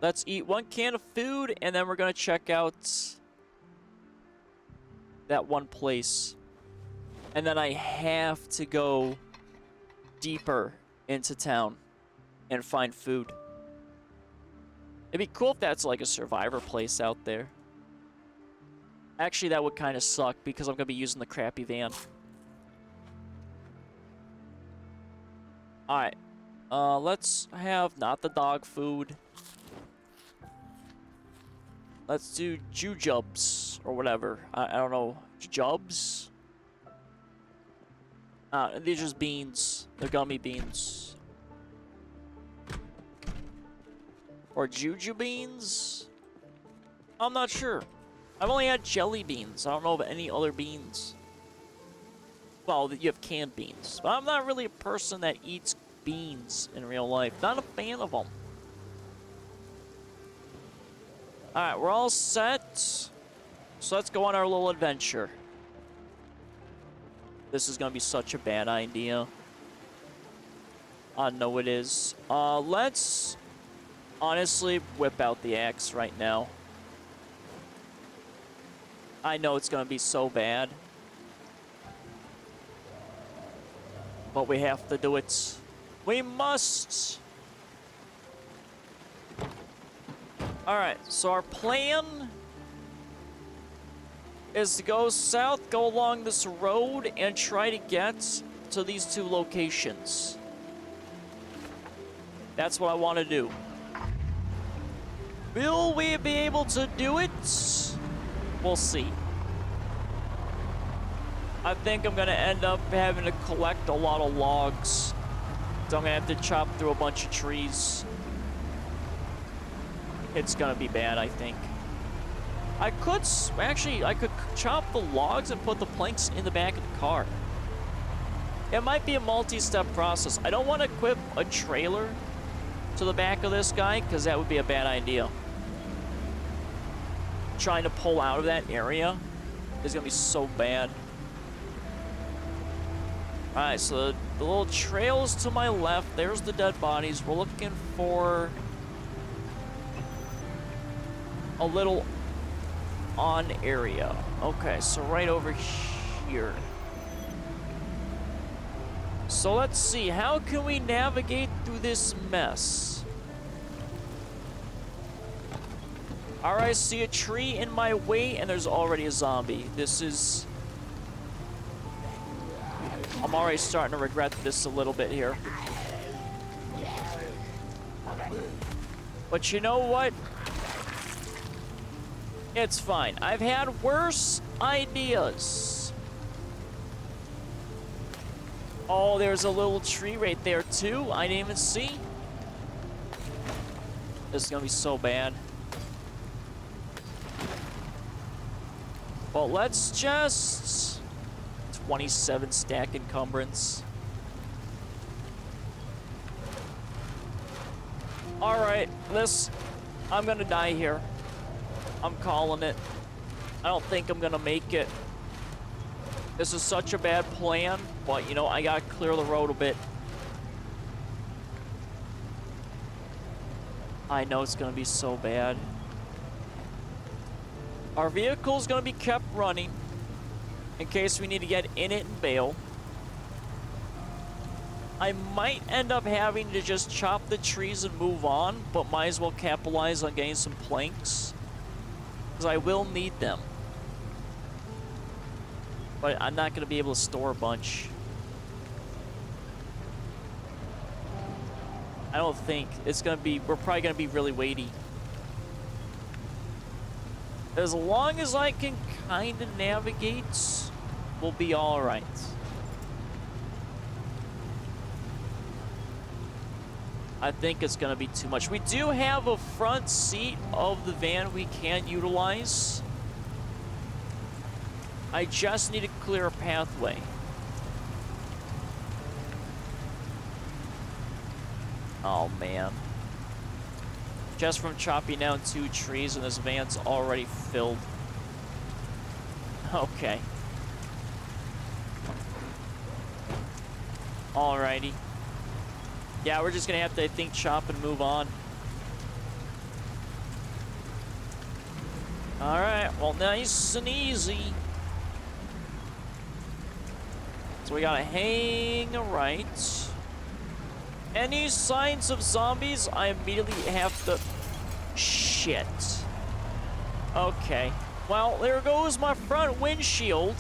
Let's eat one can of food, and then we're going to check out that one place. And then I have to go deeper into town and find food. It'd be cool if that's like a survivor place out there. Actually, that would kind of suck because I'm going to be using the crappy van. Alright. Let's have not the dog food. Let's do jujubs or whatever. I don't know. Jubs? They're just beans. They're gummy beans. Or juju beans? I'm not sure. I've only had jelly beans. I don't know of any other beans. Well, you have canned beans. But I'm not really a person that eats beans in real life. Not a fan of them. Alright, we're all set. So let's go on our little adventure. This is gonna be such a bad idea. I know it is. Let's honestly whip out the axe right now. I know it's gonna be so bad. But we have to do it. We must! Alright, so our plan is to go south, go along this road, and try to get to these two locations. That's what I want to do. Will we be able to do it? We'll see. I think I'm going to end up having to collect a lot of logs. So I'm going to have to chop through a bunch of trees. It's going to be bad, I think. I could chop the logs and put the planks in the back of the car. It might be a multi-step process. I don't want to equip a trailer to the back of this guy, because that would be a bad idea. Trying to pull out of that area is going to be so bad. Alright, so the little trails to my left, there's the dead bodies. We're looking for a little on area. Okay, so right over here. So let's see, how can we navigate through this mess? Alright, I see a tree in my way and there's already a zombie. This is... I'm already starting to regret this a little bit here. But you know what? It's fine. I've had worse ideas. Oh, there's a little tree right there, too. I didn't even see. This is going to be so bad. Well, let's just... 27 stack encumbrance. Alright, I'm going to die here. I'm calling it. I don't think I'm gonna make it. This is such a bad plan, but you know, I gotta clear the road a bit. I know it's gonna be so bad. Our vehicle's gonna be kept running in case we need to get in it and bail. I might end up having to just chop the trees and move on, but might as well capitalize on getting some planks. Because I will need them. But I'm not going to be able to store a bunch. I don't think. It's going to be... We're probably going to be really weighty. As long as I can kind of navigate, we'll be alright. I think it's going to be too much. We do have a front seat of the van we can utilize. I just need to clear a pathway. Oh, man. Just from chopping down 2 trees and this van's already filled. Okay. Alrighty. Yeah, we're just gonna have to, I think, chop and move on. Alright, well, nice and easy. So we gotta hang a right. Any signs of zombies, I immediately have to... Shit. Okay. Well, there goes my front windshield.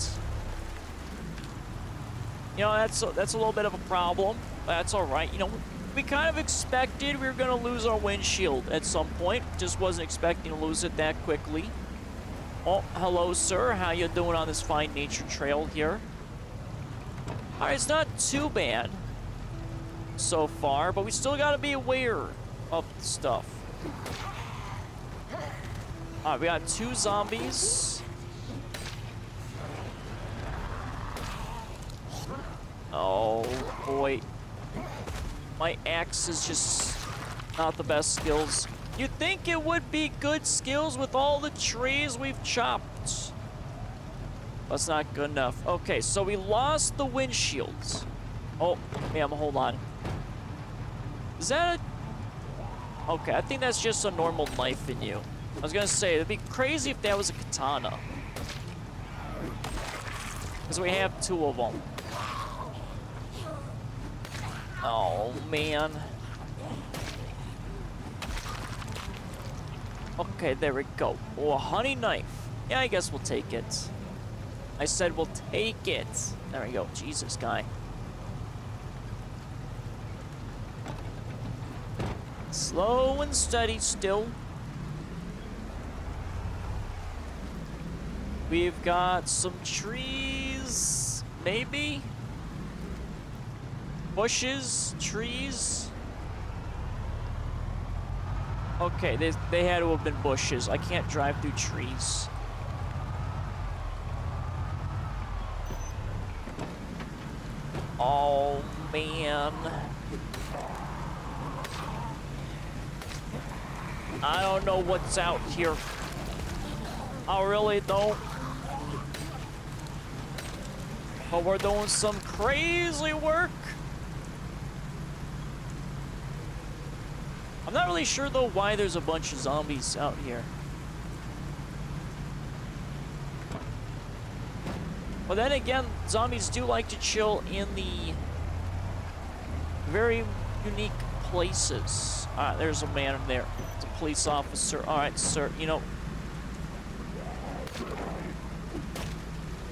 You know, that's a little bit of a problem. That's all right. You know, we kind of expected we were going to lose our windshield at some point. Just wasn't expecting to lose it that quickly. Oh, hello, sir. How you doing on this fine nature trail here? All right, it's not too bad so far, but we still got to be aware of stuff. All right, we got 2 zombies. Oh, boy. My axe is just not the best skills. You'd think it would be good skills with all the trees we've chopped. That's not good enough. Okay, so we lost the windshields. Oh, ma'am, hold on. Is that a... Okay, I think that's just a normal knife in you. I was gonna say, it'd be crazy if that was a katana. Because we have 2 of them. Oh, man. Okay, there we go. Oh, a honey knife. Yeah, I guess we'll take it. I said we'll take it. There we go. Jesus, guy. Slow and steady still. We've got some trees, maybe? Bushes, trees. Okay, they had to have been bushes. I can't drive through trees. Oh, man. I don't know what's out here. I really don't. But we're doing some crazy work. I'm not really sure, though, why there's a bunch of zombies out here. But then again, zombies do like to chill in the very unique places. All right, there's a man in there. It's a police officer. All right, sir, you know,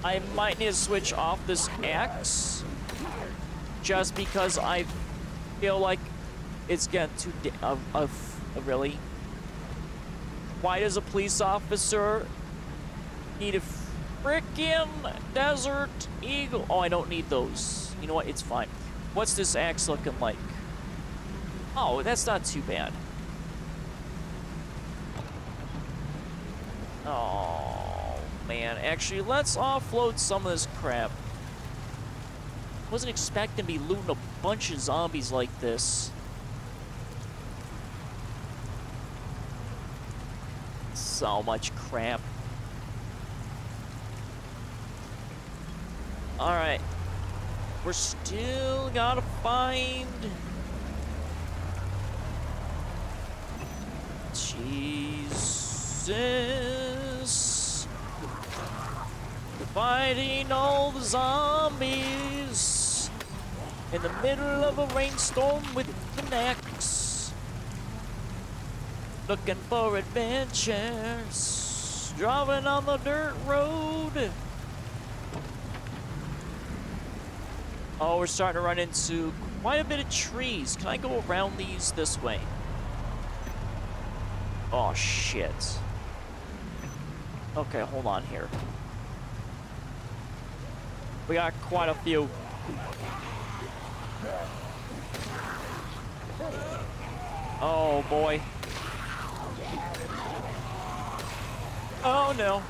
I might need to switch off this axe just because I feel like it's getting too really. Why does a police officer need a frickin' desert eagle? Oh, I don't need those. You know what? It's fine. What's this axe looking like? Oh, that's not too bad. Oh, man. Actually, let's offload some of this crap. Wasn't expecting to be looting a bunch of zombies like this. So much crap. Alright. We're still gotta find... Jesus. Fighting all the zombies in the middle of a rainstorm with an axe. Looking for adventures, driving on the dirt road. Oh, we're starting to run into quite a bit of trees. Can I go around these this way? Oh, shit. Okay, hold on here. We got quite a few. Oh, boy. Oh, no.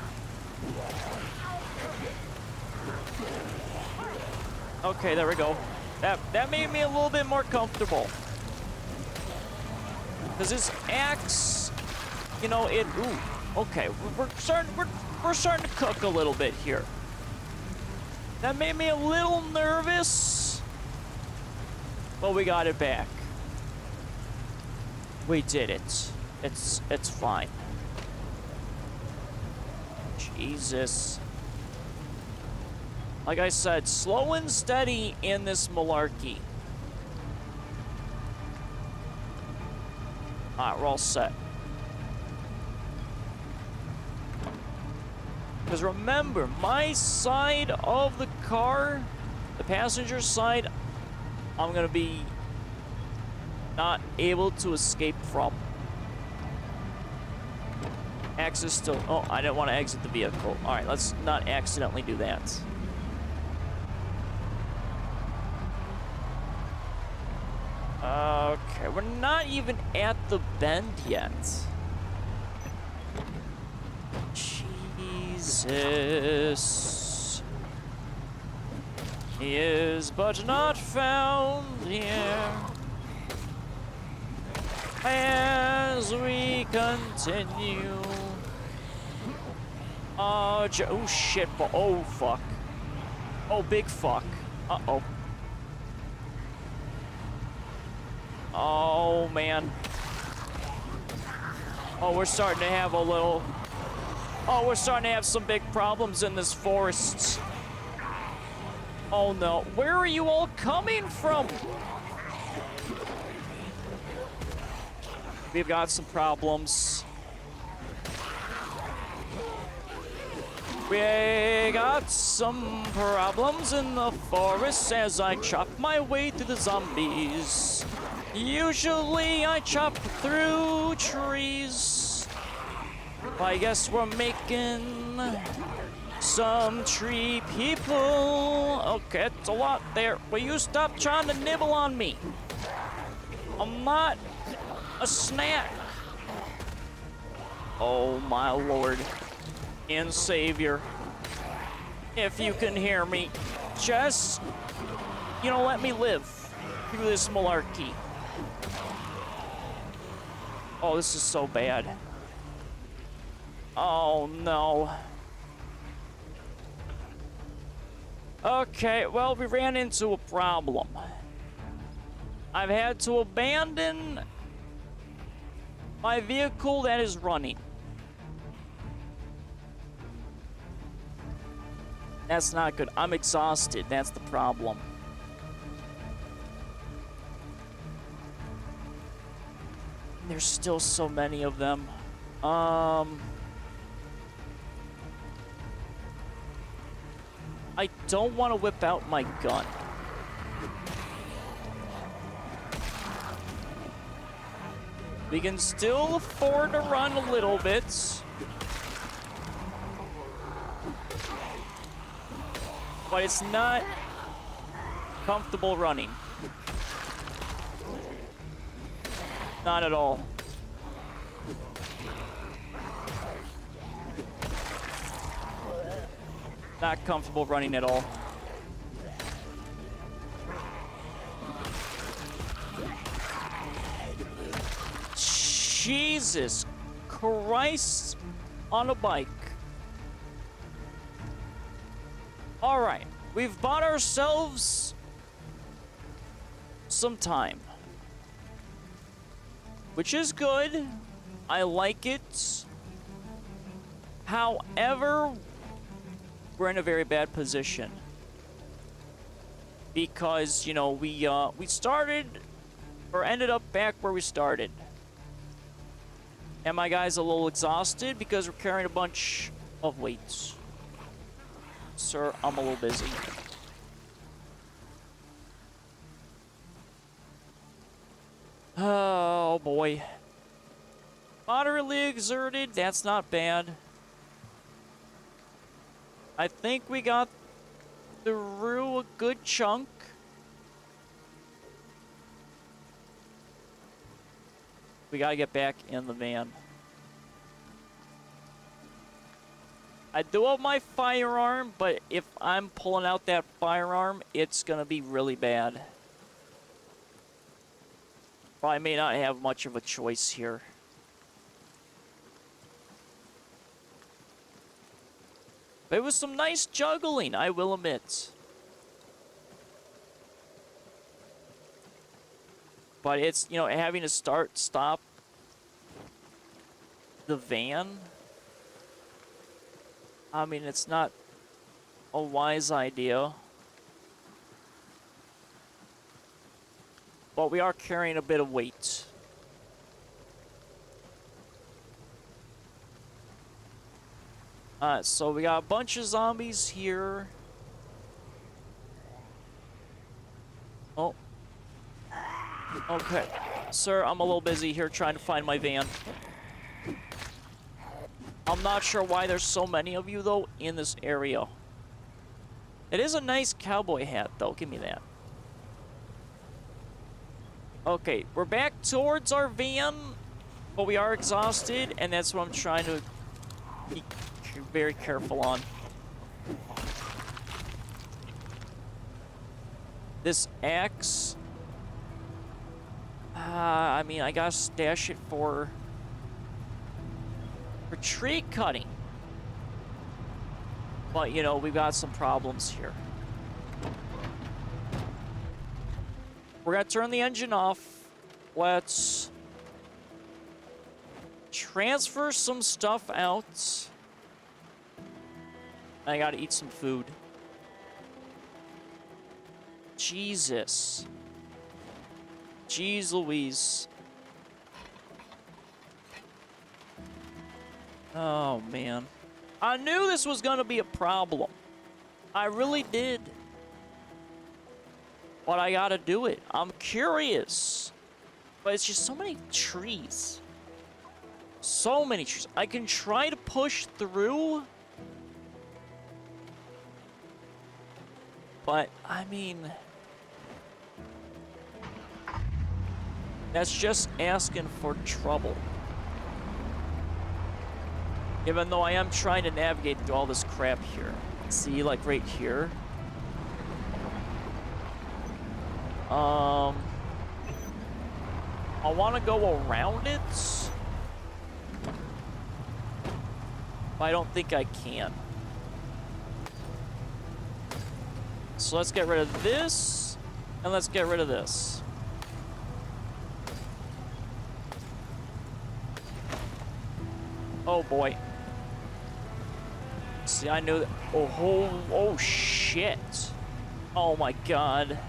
Okay, there we go. That made me a little bit more comfortable. Because this axe, you know, it... Ooh, okay. We're starting to cook a little bit here. That made me a little nervous. But we got it back. We did it. It's fine. Jesus. Like I said, slow and steady in this malarkey. Alright, we're all set. Because remember, my side of the car, the passenger side, I'm gonna be not able to escape from. Access still. Oh, I didn't want to exit the vehicle. Alright, let's not accidentally do that. Okay, we're not even at the bend yet. Jesus. He is but not found here. As we continue. Oh shit. Oh, fuck. Oh, big fuck. Uh-oh. Oh, man. Oh, we're starting to have a little... Oh, we're starting to have some big problems in this forest. Oh, no. Where are you all coming from? We've got some problems. We got some problems in the forest as I chop my way through the zombies. Usually I chop through trees. I guess we're making some tree people. Okay, it's a lot there. Will you stop trying to nibble on me? I'm not a snack. Oh my lord and savior. If you can hear me, just, you know, let me live through this malarkey. Oh, this is so bad. Oh, no. Okay, well, we ran into a problem. I've had to abandon my vehicle that is running. That's not good. I'm exhausted. That's the problem. There's still so many of them. I don't want to whip out my gun. We can still afford to run a little bit. But it's not comfortable running. Not at all. Not comfortable running at all. Jesus Christ on a bike. All right, we've bought ourselves some time, which is good. I like it. However, we're in a very bad position because, you know, we started or ended up back where we started. And my guy's a little exhausted because we're carrying a bunch of weights. Sir, I'm a little busy. Oh boy. Moderately exerted, that's not bad. I think we got through a good chunk. We gotta get back in the van. I do have my firearm, but if I'm pulling out that firearm, it's gonna be really bad. Probably may not have much of a choice here. But it was some nice juggling, I will admit. But it's, you know, having to stop the van. I mean, it's not a wise idea. But we are carrying a bit of weight. Alright, so we got a bunch of zombies here. Oh. Okay. Sir, I'm a little busy here trying to find my van. I'm not sure why there's so many of you, though, in this area. It is a nice cowboy hat, though. Give me that. Okay, we're back towards our van, but we are exhausted, and that's what I'm trying to be very careful on. This axe... I mean, I gotta stash it for tree cutting. But, you know, we've got some problems here. We're gonna turn the engine off. Let's transfer some stuff out. I gotta eat some food. Jesus. Jeez Louise. Oh, man. I knew this was gonna be a problem. I really did. But I gotta do it. I'm curious. But it's just so many trees. So many trees. I can try to push through. But, I mean... that's just asking for trouble. Even though I am trying to navigate through all this crap here. See, like right here. I want to go around it. But I don't think I can. So let's get rid of this. And let's get rid of this. Oh boy. See, I knew that. Oh shit. Oh my god.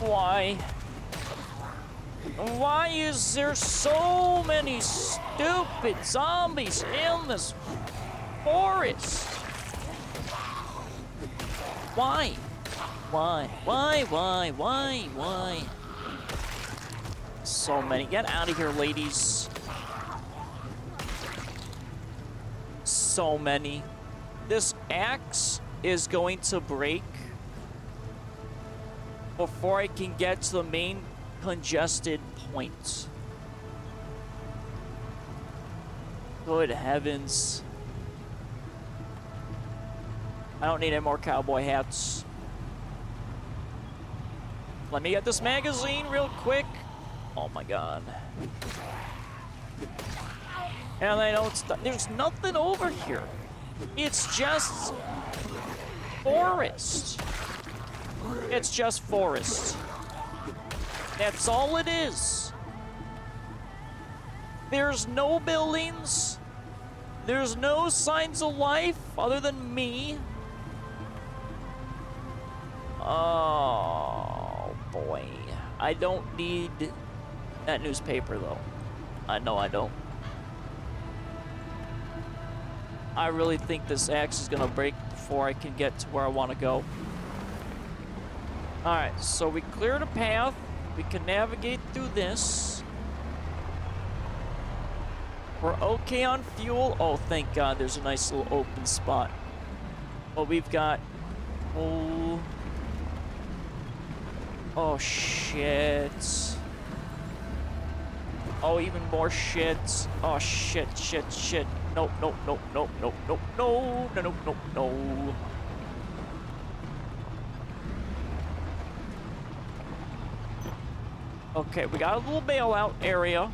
Why? Why is there so many stupid zombies in this forest? Why? Why? So many. Get out of here, ladies. So many. This axe is going to break before I can get to the main congested point. Good heavens. I don't need any more cowboy hats. Let me get this magazine real quick. Oh my god. And I don't stop. There's nothing over here. It's just forest. It's just forest. That's all it is. There's no buildings. There's no signs of life other than me. Oh boy. I don't need that newspaper though. I know I don't. I really think this axe is gonna break before I can get to where I want to go. Alright, so we cleared a path. We can navigate through this. We're okay on fuel. Oh, thank God, there's a nice little open spot. But we've got... Oh, shit. Oh, even more shit. Oh, shit. Nope. No. Okay, we got a little bailout area.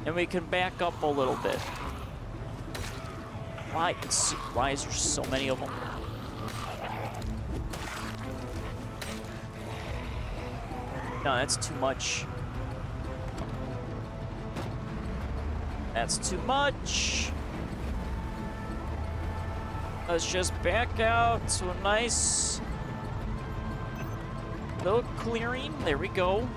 And we can back up a little bit. Why is there so many of them? No, that's too much. That's too much. Let's just back out to a nice little clearing. There we go.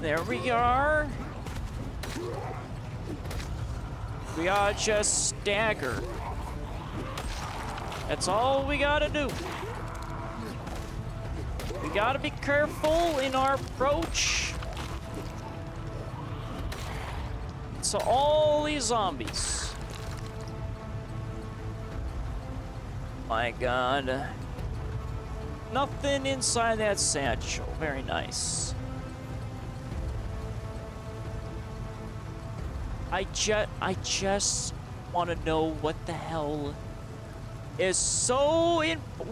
There we are. We gotta just stagger. That's all we gotta do. We gotta be careful in our approach to all these zombies. My God. Nothing inside that satchel. Very nice. I just want to know what the hell is so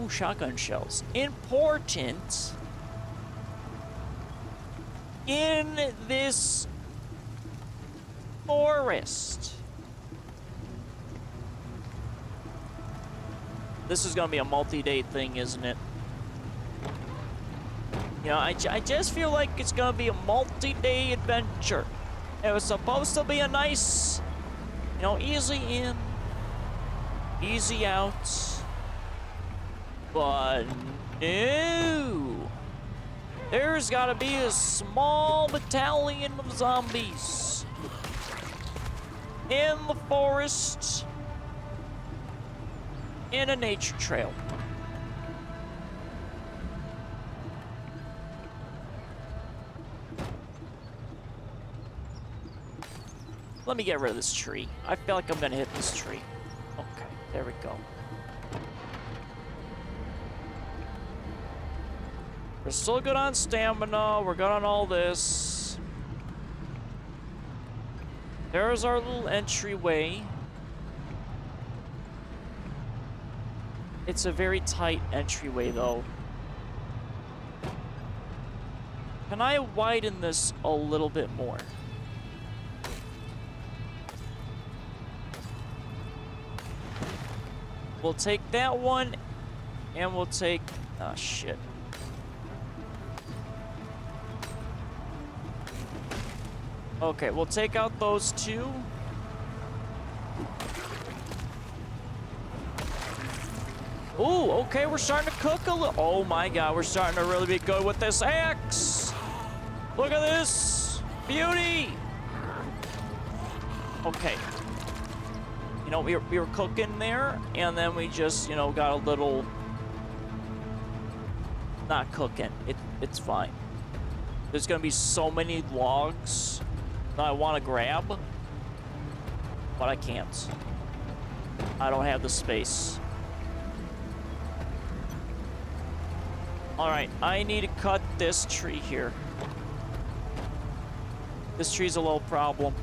shotgun shells important in this forest. This is gonna be a multi-day thing, isn't it? You know, I just feel like it's gonna be a multi-day adventure. It was supposed to be a nice, you know, easy in, easy out, but no. There's gotta be a small battalion of zombies in the forest, in a nature trail. Let me get rid of this tree. I feel like I'm gonna hit this tree. Okay, there we go. We're still good on stamina. We're good on all this. There's our little entryway. It's a very tight entryway, though. Can I widen this a little bit more? We'll take that one, and we'll take... Oh, shit. Okay, we'll take out those two. Ooh, okay, we're starting to cook a little. Oh my God, we're starting to really be good with this axe. Look at this beauty. Okay. You know, we were cooking there, and then we just, you know, got a little... Not cooking. It's fine. There's gonna be so many logs that I want to grab, but I can't. I don't have the space. Alright, I need to cut this tree here. This tree's a little problem.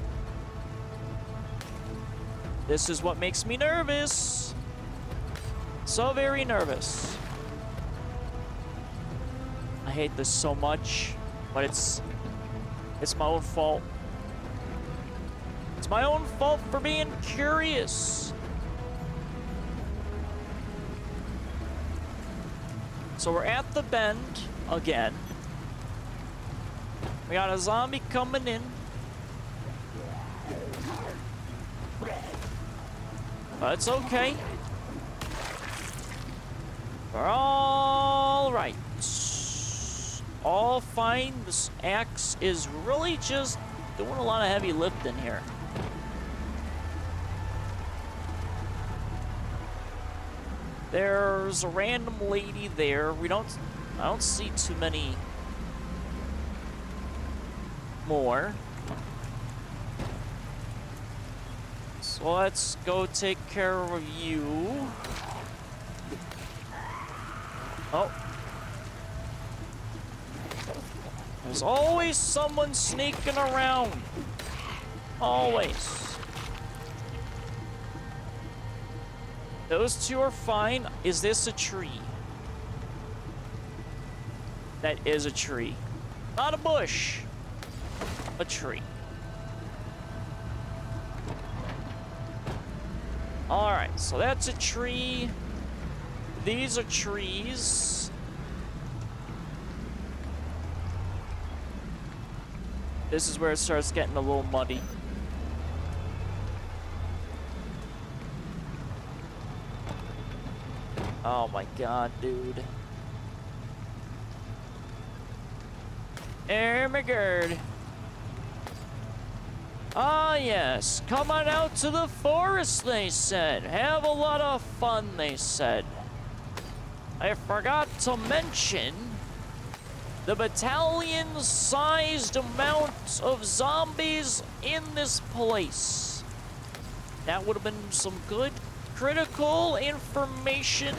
This is what makes me nervous. So very nervous. I hate this so much, but it's my own fault. It's my own fault for being curious. So we're at the bend again. We got a zombie coming in. But it's okay. We're all right. All fine. This axe is really just doing a lot of heavy lifting here. There's a random lady there. I don't see too many more. So let's go take care of you. Oh. There's always someone sneaking around. Always. Those two are fine. Is this a tree? That is a tree. Not a bush. A tree. Alright, so that's a tree. These are trees. This is where it starts getting a little muddy. Oh my god, dude. Oh my god. Ah, yes. Come on out to the forest, they said. Have a lot of fun, they said. I forgot to mention the battalion-sized amount of zombies in this place. That would have been some good critical information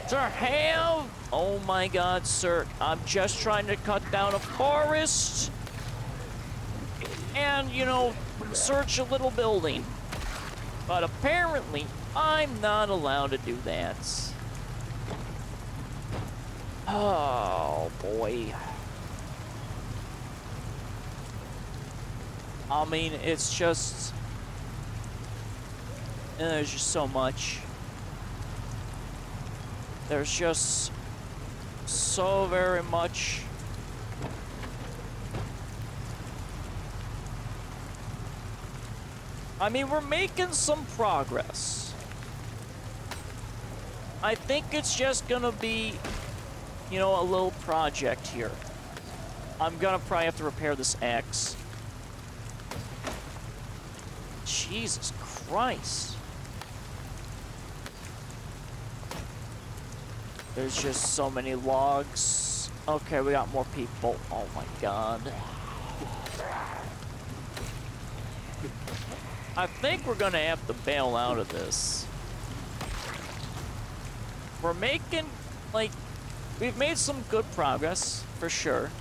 to have. Oh my god, sir. I'm just trying to cut down a forest and, you know, search a little building. But apparently, I'm not allowed to do that. Oh, boy. I mean, it's just... there's just so much. There's just so very much. I mean, we're making some progress. I think it's just gonna be, you know, a little project here. I'm gonna probably have to repair this axe. Jesus Christ. There's just so many logs. Okay, we got more people. Oh my god. I think we're gonna have to bail out of this. We're making, like, we've made some good progress, for sure.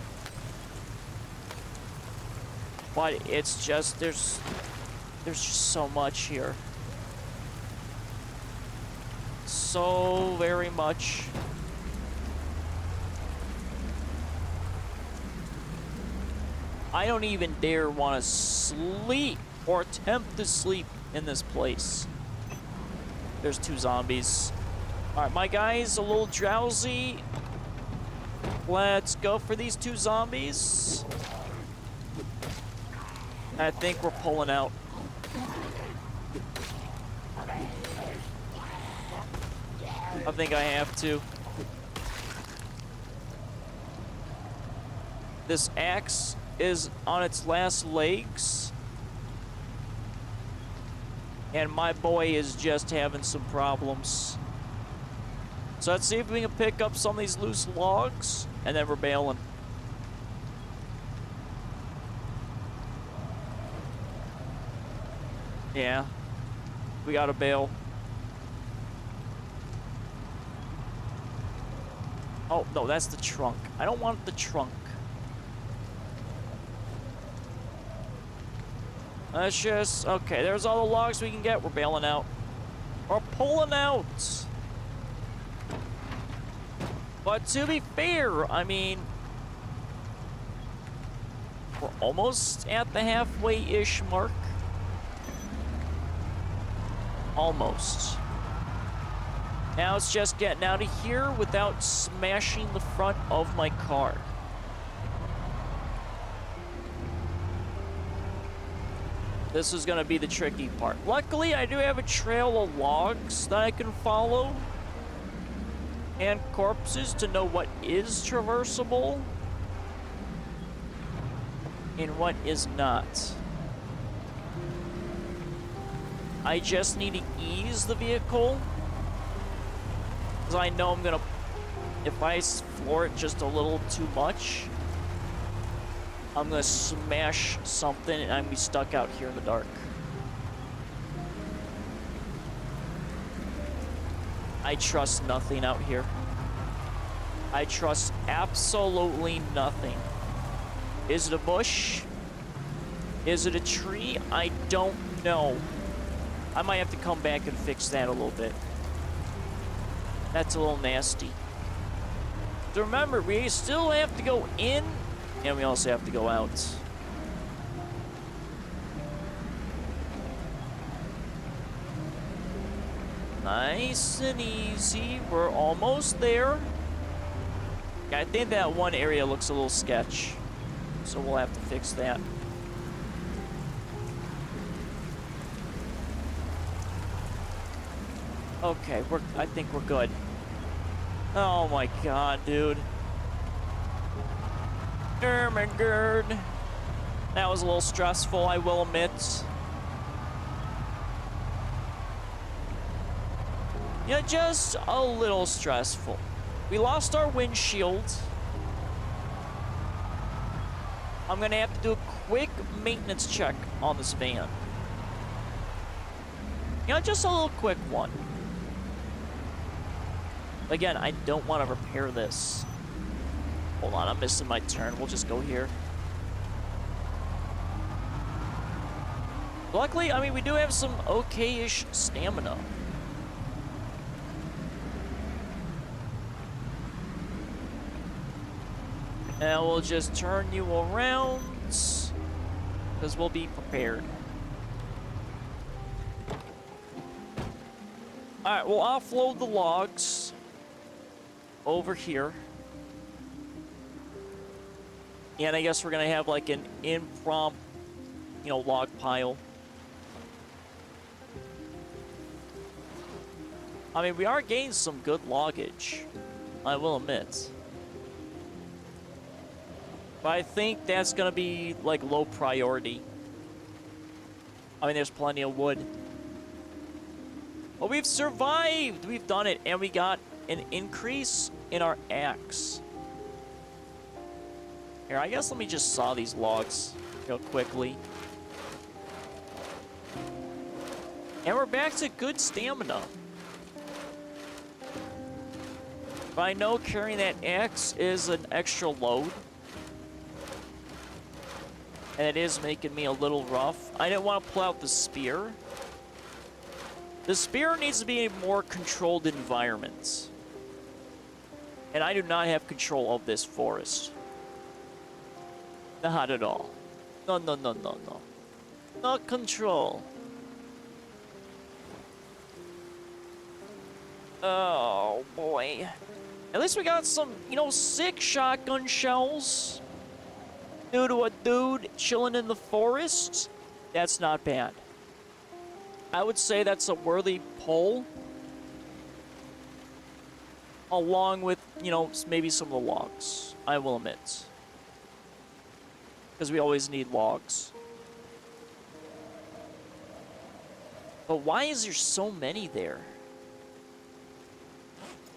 But it's just, there's just so much here. So very much. I don't even dare want to sleep or attempt to sleep in this place. There's 2 zombies. All right, my guy's a little drowsy. Let's go for these 2 zombies. I think we're pulling out. I think I have to. This axe is on its last legs. And my boy is just having some problems. So let's see if we can pick up some of these loose logs, and then we're bailing. Yeah, we gotta bail. Oh, no, that's the trunk. I don't want the trunk. Let's just... okay, there's all the logs we can get. We're bailing out. We're pulling out. But to be fair, I mean... we're almost at the halfway-ish mark. Almost. Now it's just getting out of here without smashing the front of my car. This is gonna be the tricky part. Luckily, I do have a trail of logs that I can follow. And corpses to know what is traversable. And what is not. I just need to ease the vehicle. Because I know I'm gonna... if I floor it just a little too much, I'm gonna smash something and I'm gonna be stuck out here in the dark. I trust nothing out here. I trust absolutely nothing. Is it a bush? Is it a tree? I don't know. I might have to come back and fix that a little bit. That's a little nasty. So remember, we still have to go in, and we also have to go out. Nice and easy. We're almost there. I think that one area looks a little sketch. so we'll have to fix that. Okay, I think we're good. Oh my god, dude. Oh my god. That was a little stressful, I will admit. Yeah, just a little stressful. We lost our windshield. I'm gonna have to do a quick maintenance check on this van. You know, just a little quick one. Again, I don't want to repair this. Hold on, I'm missing my turn. We'll just go here. Luckily, I mean, we do have some okay-ish stamina. And we'll just turn you around, because we'll be prepared. Alright, we'll offload the logs over here. And I guess we're gonna have like an impromptu, you know, log pile. I mean, we are getting some good loggage, I will admit. But I think that's gonna be like low priority. I mean, there's plenty of wood. But we've survived! We've done it, and we got an increase in our axe. Here, I guess let me just saw these logs real quickly. And we're back to good stamina. But I know carrying that axe is an extra load. And it is making me a little rough. I didn't want to pull out the spear. The spear needs to be a more controlled environment. And I do not have control of this forest. Not at all. No, no, no, no, no. Not control. Oh, boy. At least we got some, you know, sick shotgun shells. Due to a dude chilling in the forest. That's not bad. I would say that's a worthy pull. Along with, you know, maybe some of the logs. I will admit. Because we always need logs. But why is there so many there?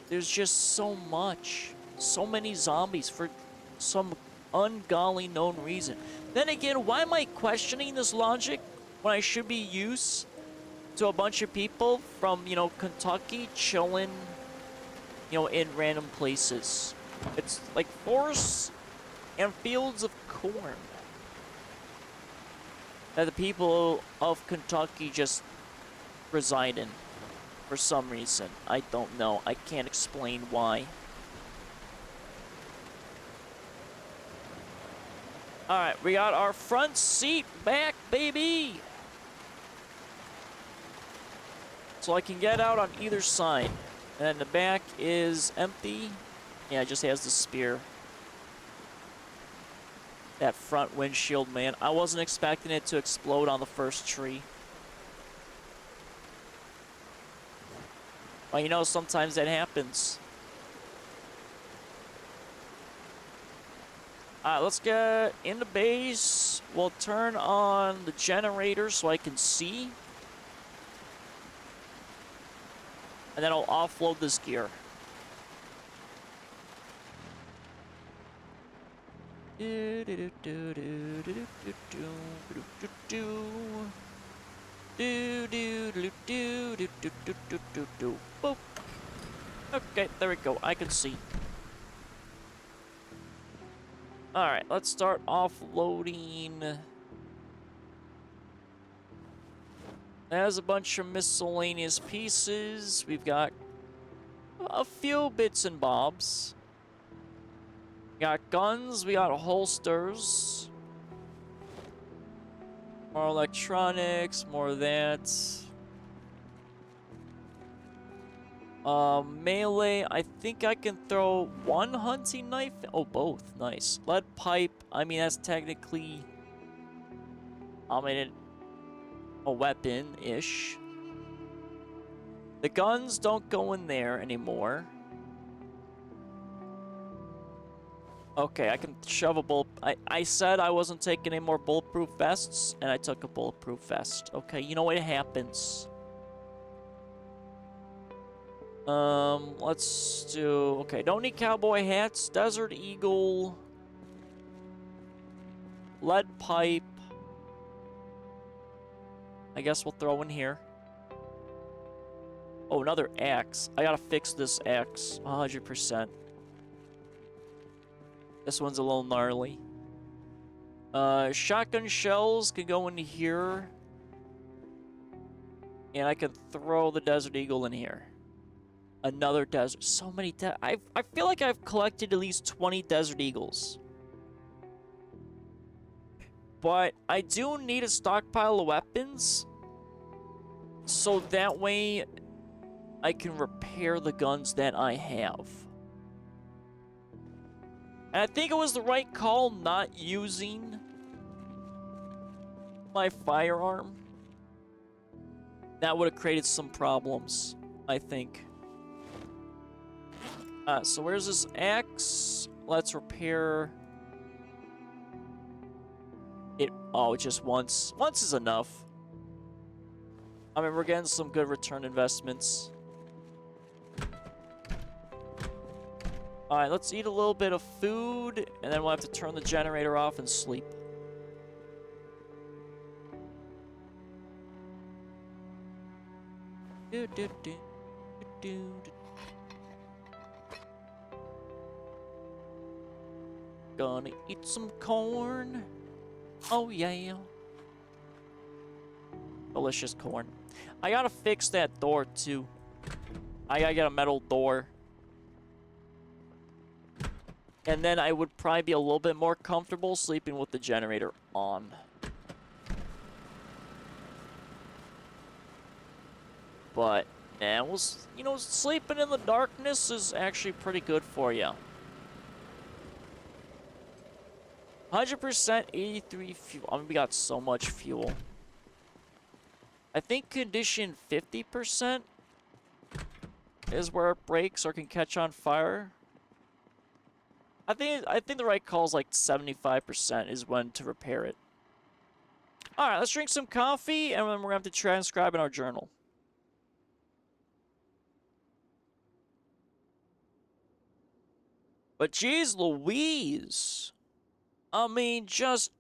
There's just so much. So many zombies for some ungodly known reason. Then again, why am I questioning this logic when I should be used to a bunch of people from, you know, Kentucky chilling, you know, in random places? It's like forests and fields of corn that the people of Kentucky just reside in for some reason. I don't know. I can't explain why. Alright, we got our front seat back, baby! So I can get out on either side. And the back is empty. Yeah, it just has the spear. That front windshield, man. I wasn't expecting it to explode on the first tree. Well, you know, sometimes that happens. Alright, let's get in the base. We'll turn on the generator so I can see. And then I'll offload this gear. Boop. Okay, there we go. I can see. Alright, let's start offloading. There's a bunch of miscellaneous pieces. We've got a few bits and bobs. We got guns, we got holsters. More electronics, more of that. Melee, I think I can throw one hunting knife. Oh, both. Nice. Lead pipe, I mean, that's technically, I mean, a weapon-ish. The guns don't go in there anymore. Okay, I can shove a bullet. I said I wasn't taking any more bulletproof vests, and I took a bulletproof vest. Okay, you know what happens. Let's do... Okay, don't need cowboy hats. Desert Eagle. Lead pipe. I guess we'll throw in here. Oh, another axe. I gotta fix this axe. 100%. This one's a little gnarly. Shotgun shells can go into here. And I can throw the Desert Eagle in here. Another desert. So many I feel like I've collected at least 20 Desert Eagles. But I do need a stockpile of weapons. So that way I can repair the guns that I have. And I think it was the right call not using my firearm. That would have created some problems, I think. So where's this axe? Let's repair it. Oh, just once. Once is enough. I mean, we're getting some good return investments. Alright, let's eat a little bit of food, and then we'll have to turn the generator off and sleep. Gonna eat some corn. Oh, yeah. Delicious corn. I gotta fix that door, too. I gotta get a metal door. And then I would probably be a little bit more comfortable sleeping with the generator on. But, yeah, you know, sleeping in the darkness is actually pretty good for you. 100%, 83 fuel. I mean, we got so much fuel. I think condition 50% is where it breaks or can catch on fire. I think the right call is like 75% is when to repair it. Alright, let's drink some coffee, and then we're going to have to transcribe in our journal. But geez Louise! I mean, just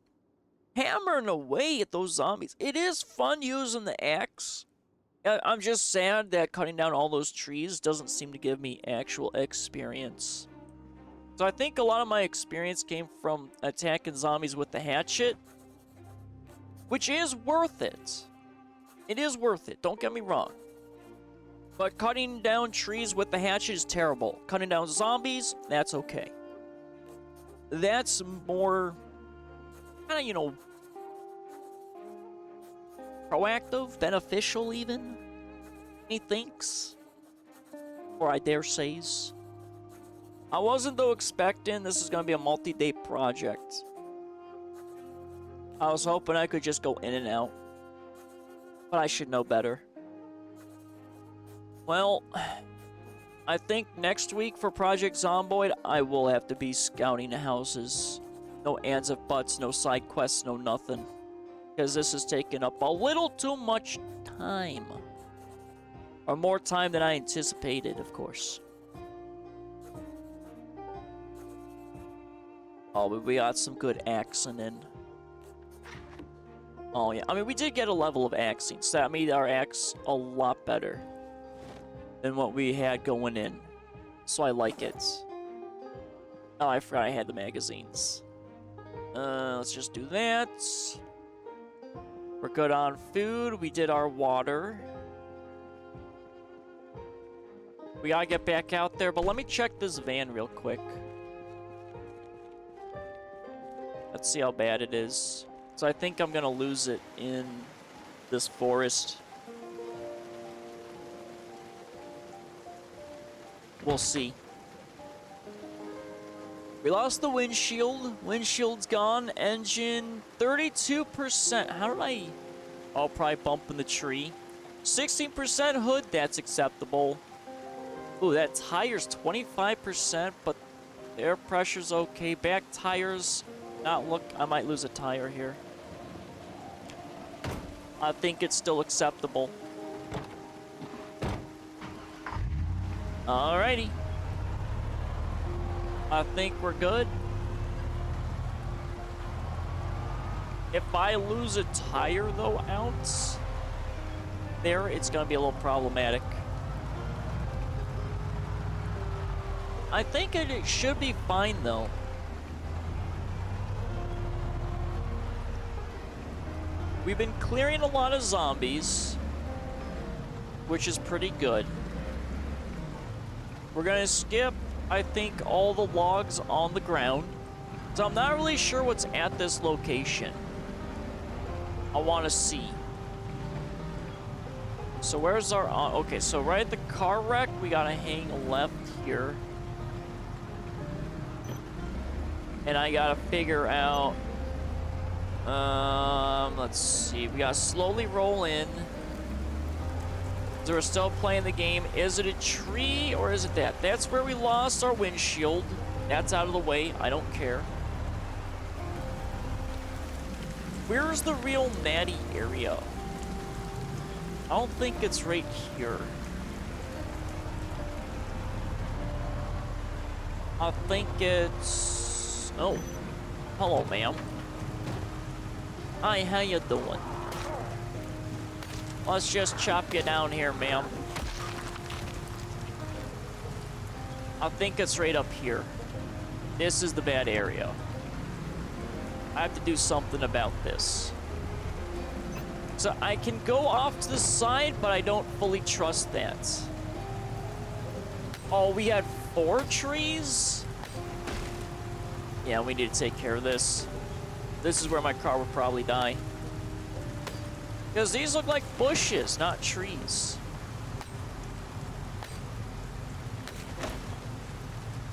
hammering away at those zombies. It is fun using the axe. I'm just sad that cutting down all those trees doesn't seem to give me actual experience. So I think a lot of my experience came from attacking zombies with the hatchet, which is worth it. It is worth it, don't get me wrong. But cutting down trees with the hatchet is terrible. Cutting down zombies, that's okay. That's more, kind of, you know, proactive, beneficial even, he thinks, or I dare says. I wasn't, though, expecting this is going to be a multi-day project. I was hoping I could just go in and out, but I should know better. Well, I think next week for Project Zomboid, I will have to be scouting the houses. No ands of buts, no side quests, no nothing. Because this is taking up a little too much time. Or more time than I anticipated, of course. Oh, but we got some good axing in. Oh, yeah. I mean, we did get a level of axing, so that made our axe a lot better than what we had going in. So I like it. Oh, I forgot I had the magazines. Let's just do that. We're good on food. We did our water. We gotta get back out there, but let me check this van real quick. Let's see how bad it is. So I think I'm gonna lose it in this forest. We'll see. We lost the windshield. Windshield's gone. Engine, 32%. How did I... I'll probably bump in the tree. 16% hood, that's acceptable. Ooh, that tire's 25%, but air pressure's okay. Back tires, not look... I might lose a tire here. I think it's still acceptable. Alrighty. I think we're good. If I lose a tire, though, out there, it's going to be a little problematic. I think it should be fine, though. We've been clearing a lot of zombies, which is pretty good. We're going to skip, I think, all the logs on the ground. So I'm not really sure what's at this location. I want to see. So where's our... okay, so right at the car wreck, we got to hang left here. And I got to figure out... let's see. We got to slowly roll in. So we're still playing the game. Is it a tree or is it that? That's where we lost our windshield. That's out of the way. I don't care. Where's the real natty area? I don't think it's right here. I think it's... oh. Hello, ma'am. Hi, how you doing? Let's just chop you down here, ma'am. I think it's right up here. This is the bad area. I have to do something about this. So I can go off to the side, but I don't fully trust that. Oh, we had 4 trees? Yeah, we need to take care of this. This is where my car would probably die. Because these look like bushes, not trees.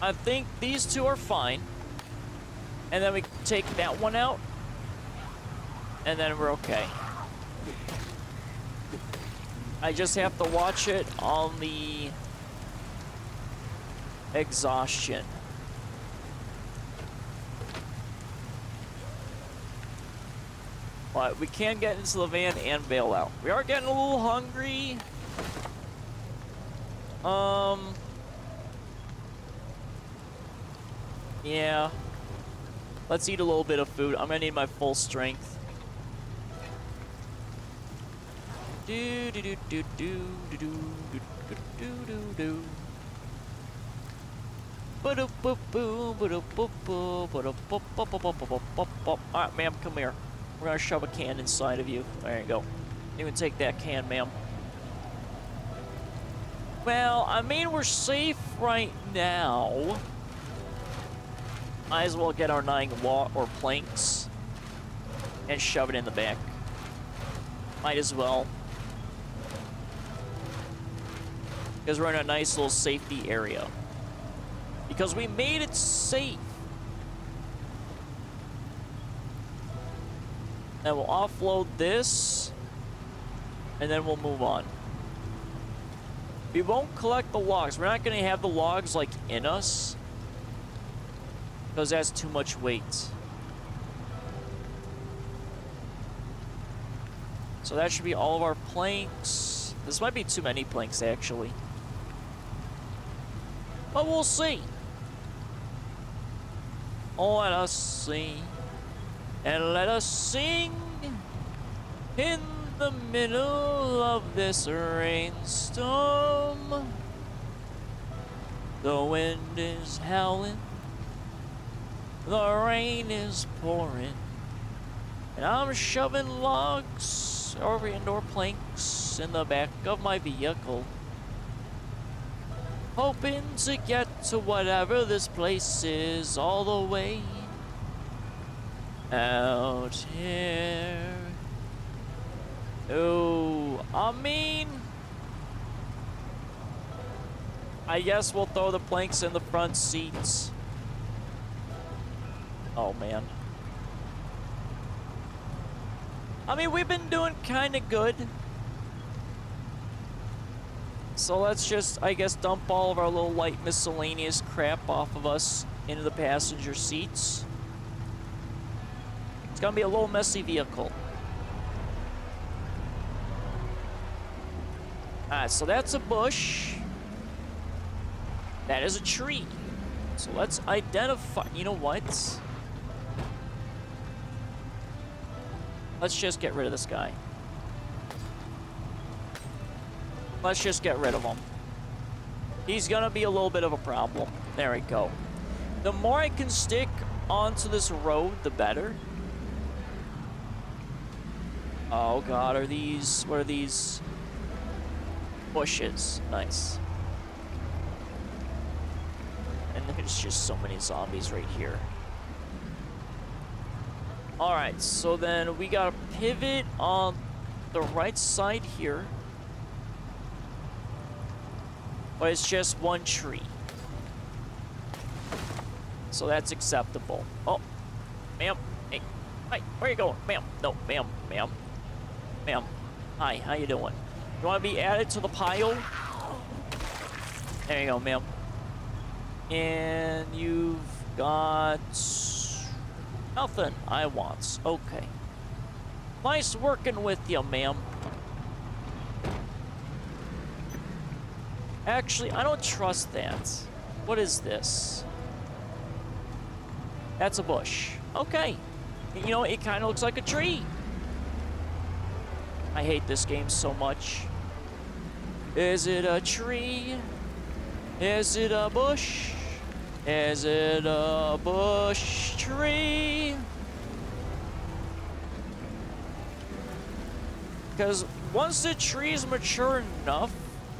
I think these 2 are fine. And then we take that one out. And then we're okay. I just have to watch it on the exhaustion. But we can get into the van and bail out. We are getting a little hungry. Yeah. Let's eat a little bit of food. I'm gonna need my full strength. Do do do do do do do do do do do. Alright, ma'am, come here. We're gonna shove a can inside of you. There you go. Even take that can, ma'am. Well, I mean, we're safe right now. Might as well get our 9 or planks and shove it in the back. Might as well. Because we're in a nice little safety area. Because we made it safe. Then we'll offload this, and then we'll move on. We won't collect the logs. We're not going to have the logs, like, in us, because that's too much weight. So that should be all of our planks. This might be too many planks, actually. But we'll see. Oh, let us see. And let us sing in the middle of this rainstorm. The wind is howling, the rain is pouring, and I'm shoving logs or indoor planks in the back of my vehicle, hoping to get to whatever this place is all the way out here. Oh, I mean, I guess we'll throw the planks in the front seats. Oh, man. I mean, we've been doing kind of good. So let's just, I guess, dump all of our little light miscellaneous crap off of us into the passenger seats. It's gonna be a little messy vehicle. Alright, so that's a bush. That is a tree. So let's identify, you know what? Let's just get rid of this guy. Let's just get rid of him. He's gonna be a little bit of a problem. There we go. The more I can stick onto this road, the better. Oh god, are these... what are these? Bushes. Nice. And there's just so many zombies right here. Alright, so then we gotta pivot on the right side here. But it's just one tree. So that's acceptable. Oh, ma'am. Hey, hi, where you going? Ma'am. No, ma'am, ma'am. Ma'am. Hi, how you doing? You want to be added to the pile? There you go, ma'am. And you've got nothing I want. Okay. Nice working with you, ma'am. Actually, I don't trust that. What is this? That's a bush. Okay. You know, it kind of looks like a tree. I hate this game so much. Is it a tree? Is it a bush? Is it a bush tree? Because once the tree is mature enough,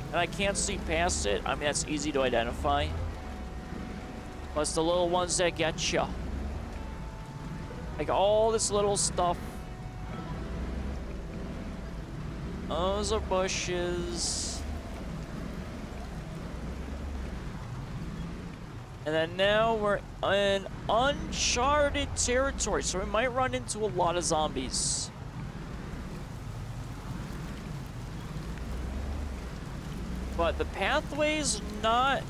and I can't see past it, I mean, that's easy to identify. But it's the little ones that get you. Like all this little stuff. Those are bushes. And then now we're in uncharted territory, so we might run into a lot of zombies. But the pathway's not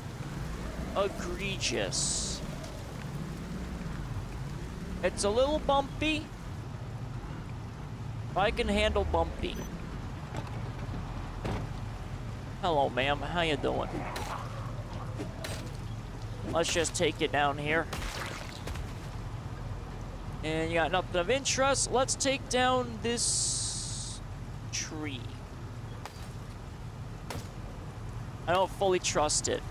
egregious. It's a little bumpy. I can handle bumpy. Hello, ma'am. How you doing? Let's just take it down here. And you got nothing of interest. Let's take down this tree. I don't fully trust it.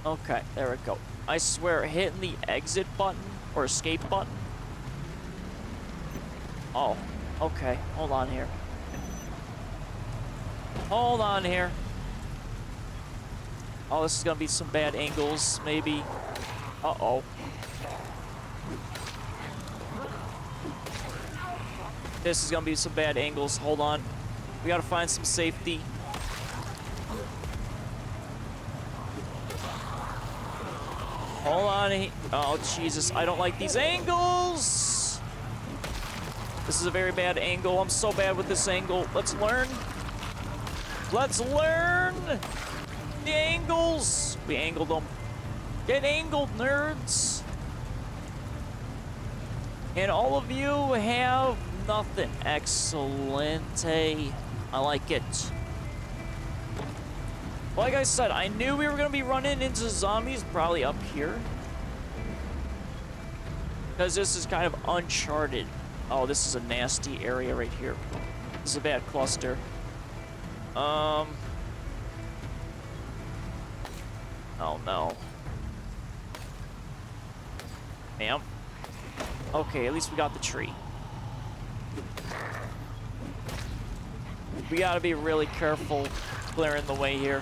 Okay, there we go. I swear, hitting the exit button or escape button. Oh, okay. Hold on here. Hold on here. Oh, this is gonna be some bad angles, maybe. Uh-oh. This is gonna be some bad angles. Hold on. We gotta find some safety. Hold on. Oh, Jesus. I don't like these angles. This is a very bad angle. I'm so bad with this angle. Let's learn. Let's learn the angles. We angled them. Get angled, nerds. And all of you have nothing. Excellent. I like it. Like I said, I knew we were going to be running into zombies probably up here. Because this is kind of uncharted. Oh, this is a nasty area right here. This is a bad cluster. Oh, no. Ma'am. Okay, at least we got the tree. We gotta be really careful clearing the way here.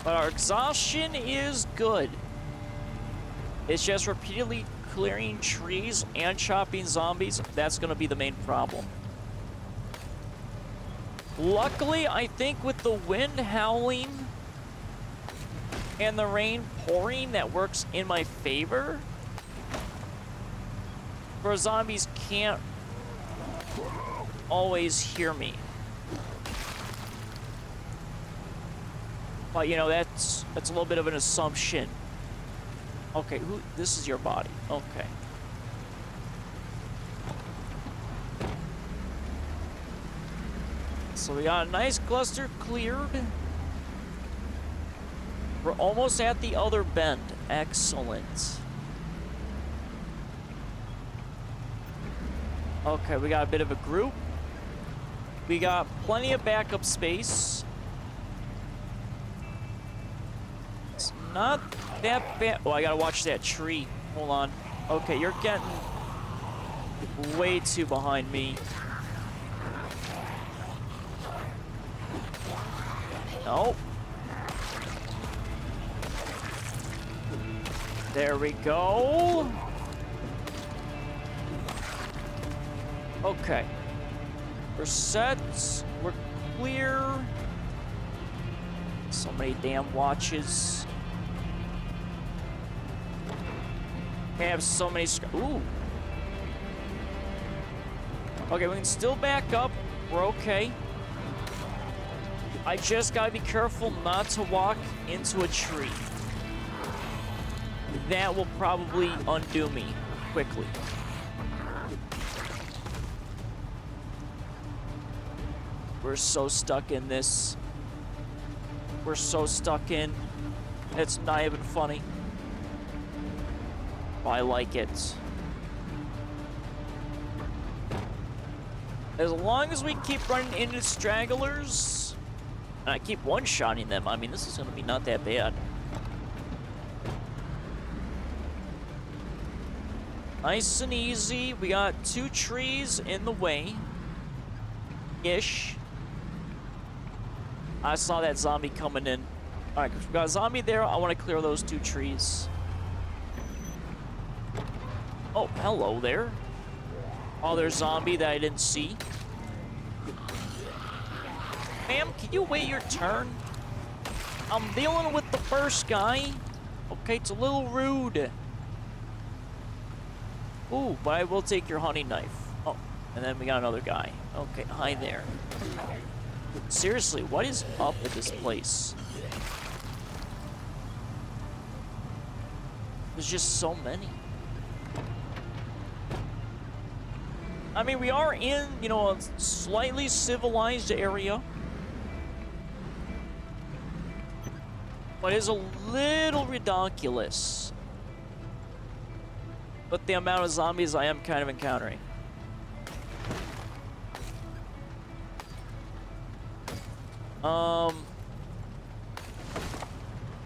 But our exhaustion is good. It's just repeatedly clearing trees and chopping zombies. That's gonna be the main problem. Luckily, I think with the wind howling and the rain pouring, that works in my favor. Where zombies can't always hear me. But, you know, that's a little bit of an assumption. Okay, this is your body. Okay. So we got a nice cluster cleared. We're almost at the other bend. Excellent. Okay, we got a bit of a group. We got plenty of backup space. It's not that bad. Oh, I gotta watch that tree. Hold on. Okay, you're getting way too behind me. Nope. There we go. Okay. We're set. We're clear. So many damn watches. I have so many. Ooh. Okay, we can still back up. We're okay. I just gotta be careful not to walk into a tree. That will probably undo me quickly. We're so stuck in this. We're so stuck in. It's not even funny. I like it. As long as we keep running into stragglers, and I keep one-shotting them, I mean, this is going to be not that bad. Nice and easy. We got 2 trees in the way. Ish. I saw that zombie coming in. Alright, we got a zombie there. I want to clear those 2 trees. Oh, hello there. Other zombie that I didn't see. Ma'am, can you wait your turn? I'm dealing with the first guy. Okay, it's a little rude. Ooh, but I will take your hunting knife. Oh, and then we got another guy. Okay, hi there. Seriously, what is up with this place? There's just so many. I mean, we are in, you know, a slightly civilized area. But it's a little ridiculous. But the amount of zombies I am kind of encountering.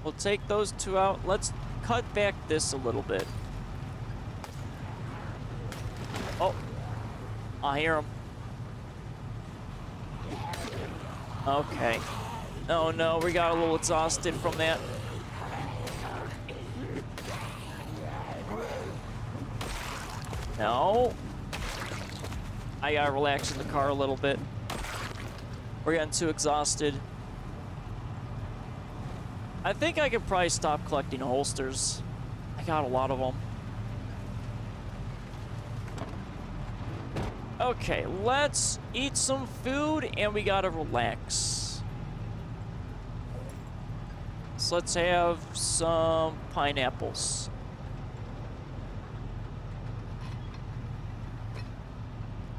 We'll take those 2 out. Let's cut back this a little bit. Oh, I hear him. Okay. Oh no, we got a little exhausted from that. No. I gotta relax in the car a little bit. We're getting too exhausted. I think I could probably stop collecting holsters. I got a lot of them. Okay, let's eat some food and we gotta relax. So let's have some pineapples.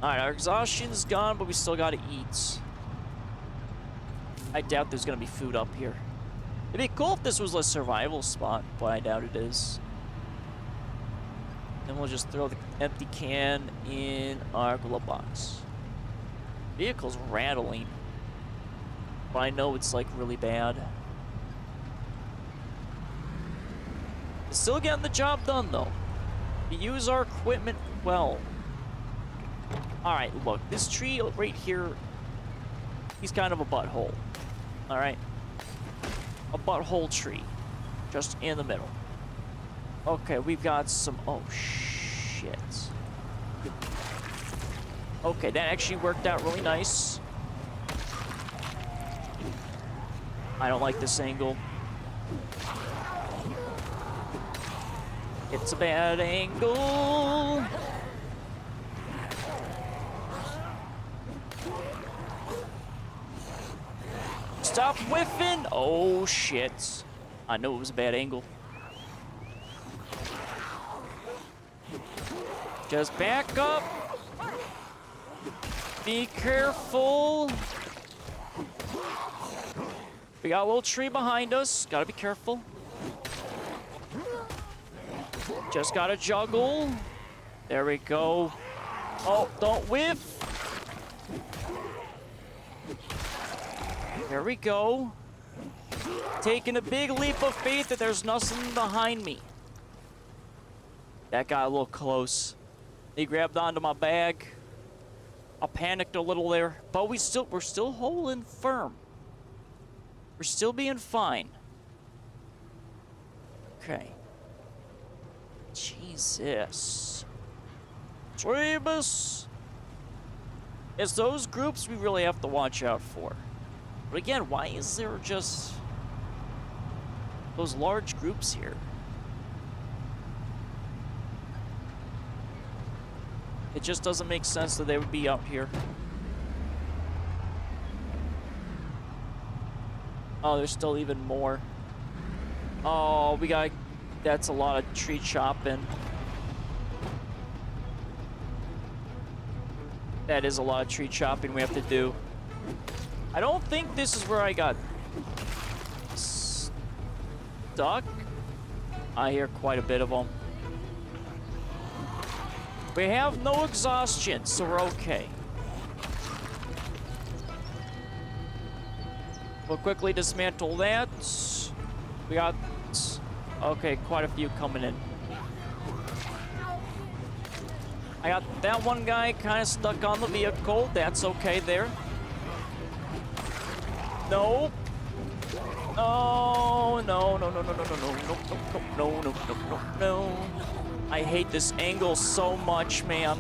Alright, our exhaustion's gone, but we still gotta eat. I doubt there's gonna be food up here. It'd be cool if this was a survival spot, but I doubt it is. Then we'll just throw the empty can in our glove box. Vehicle's rattling. But I know it's like really bad. Still getting the job done though. We use our equipment well. Alright, look, this tree right here, he's kind of a butthole. Alright? A butthole tree. Just in the middle. Okay, we've got some... Oh, shit. Okay, that actually worked out really nice. I don't like this angle. It's a bad angle. Stop whiffing! Oh, shit. I knew it was a bad angle. Just back up. Be careful. We got a little tree behind us. Gotta be careful. Just gotta juggle. There we go. Oh, don't whiff. There we go. Taking a big leap of faith that there's nothing behind me. That got a little close. He grabbed onto my bag. I panicked a little there, but we're still holding firm. We're still being fine. Okay. Jesus. Travis. It's those groups we really have to watch out for. But again, why is there just those large groups here? It just doesn't make sense that they would be out here. Oh, there's still even more. Oh, we got... That's a lot of tree chopping. That is a lot of tree chopping we have to do. I don't think this is where I got stuck. I hear quite a bit of them. We have no exhaustion, so we're okay. We'll quickly dismantle that. We got, okay, quite a few coming in. I got that one guy kind of stuck on the vehicle. That's okay there. No. Oh, no, no, no, no, no, no, no, no, no, no, no, no, no, no. I hate this angle so much, man.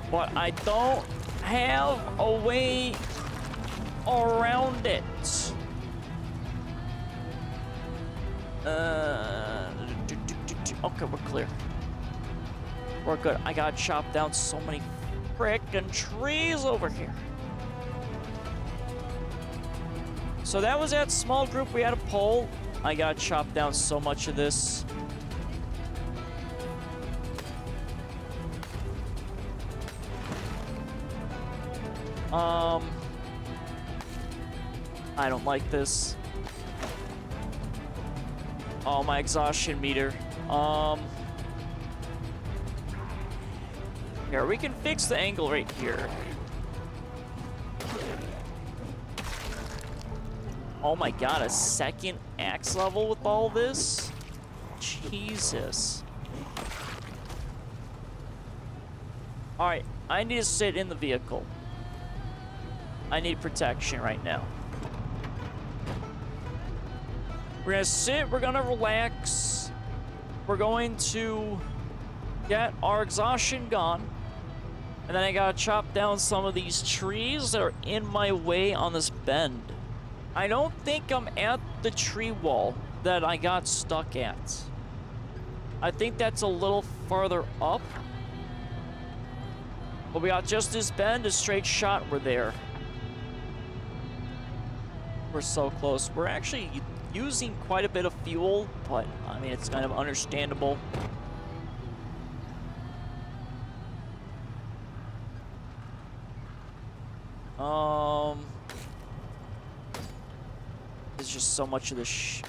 But I don't have a way around it. Okay, we're clear. We're good. I gotta chop down so many frickin' trees over here. So that was that small group we had to pull. I gotta chop down so much of this. I don't like this. Oh, my exhaustion meter. Here, we can fix the angle right here. Oh my god, a second axe level with all this? Jesus. Alright, I need to sit in the vehicle. I need protection right now. We're gonna sit, we're gonna relax. We're going to get our exhaustion gone. And then I gotta chop down some of these trees that are in my way on this bend. I don't think I'm at the tree wall that I got stuck at. I think that's a little farther up. But we got just this bend, a straight shot, we're there. We're so close. We're actually using quite a bit of fuel, but I mean, it's kind of understandable. There's just so much of this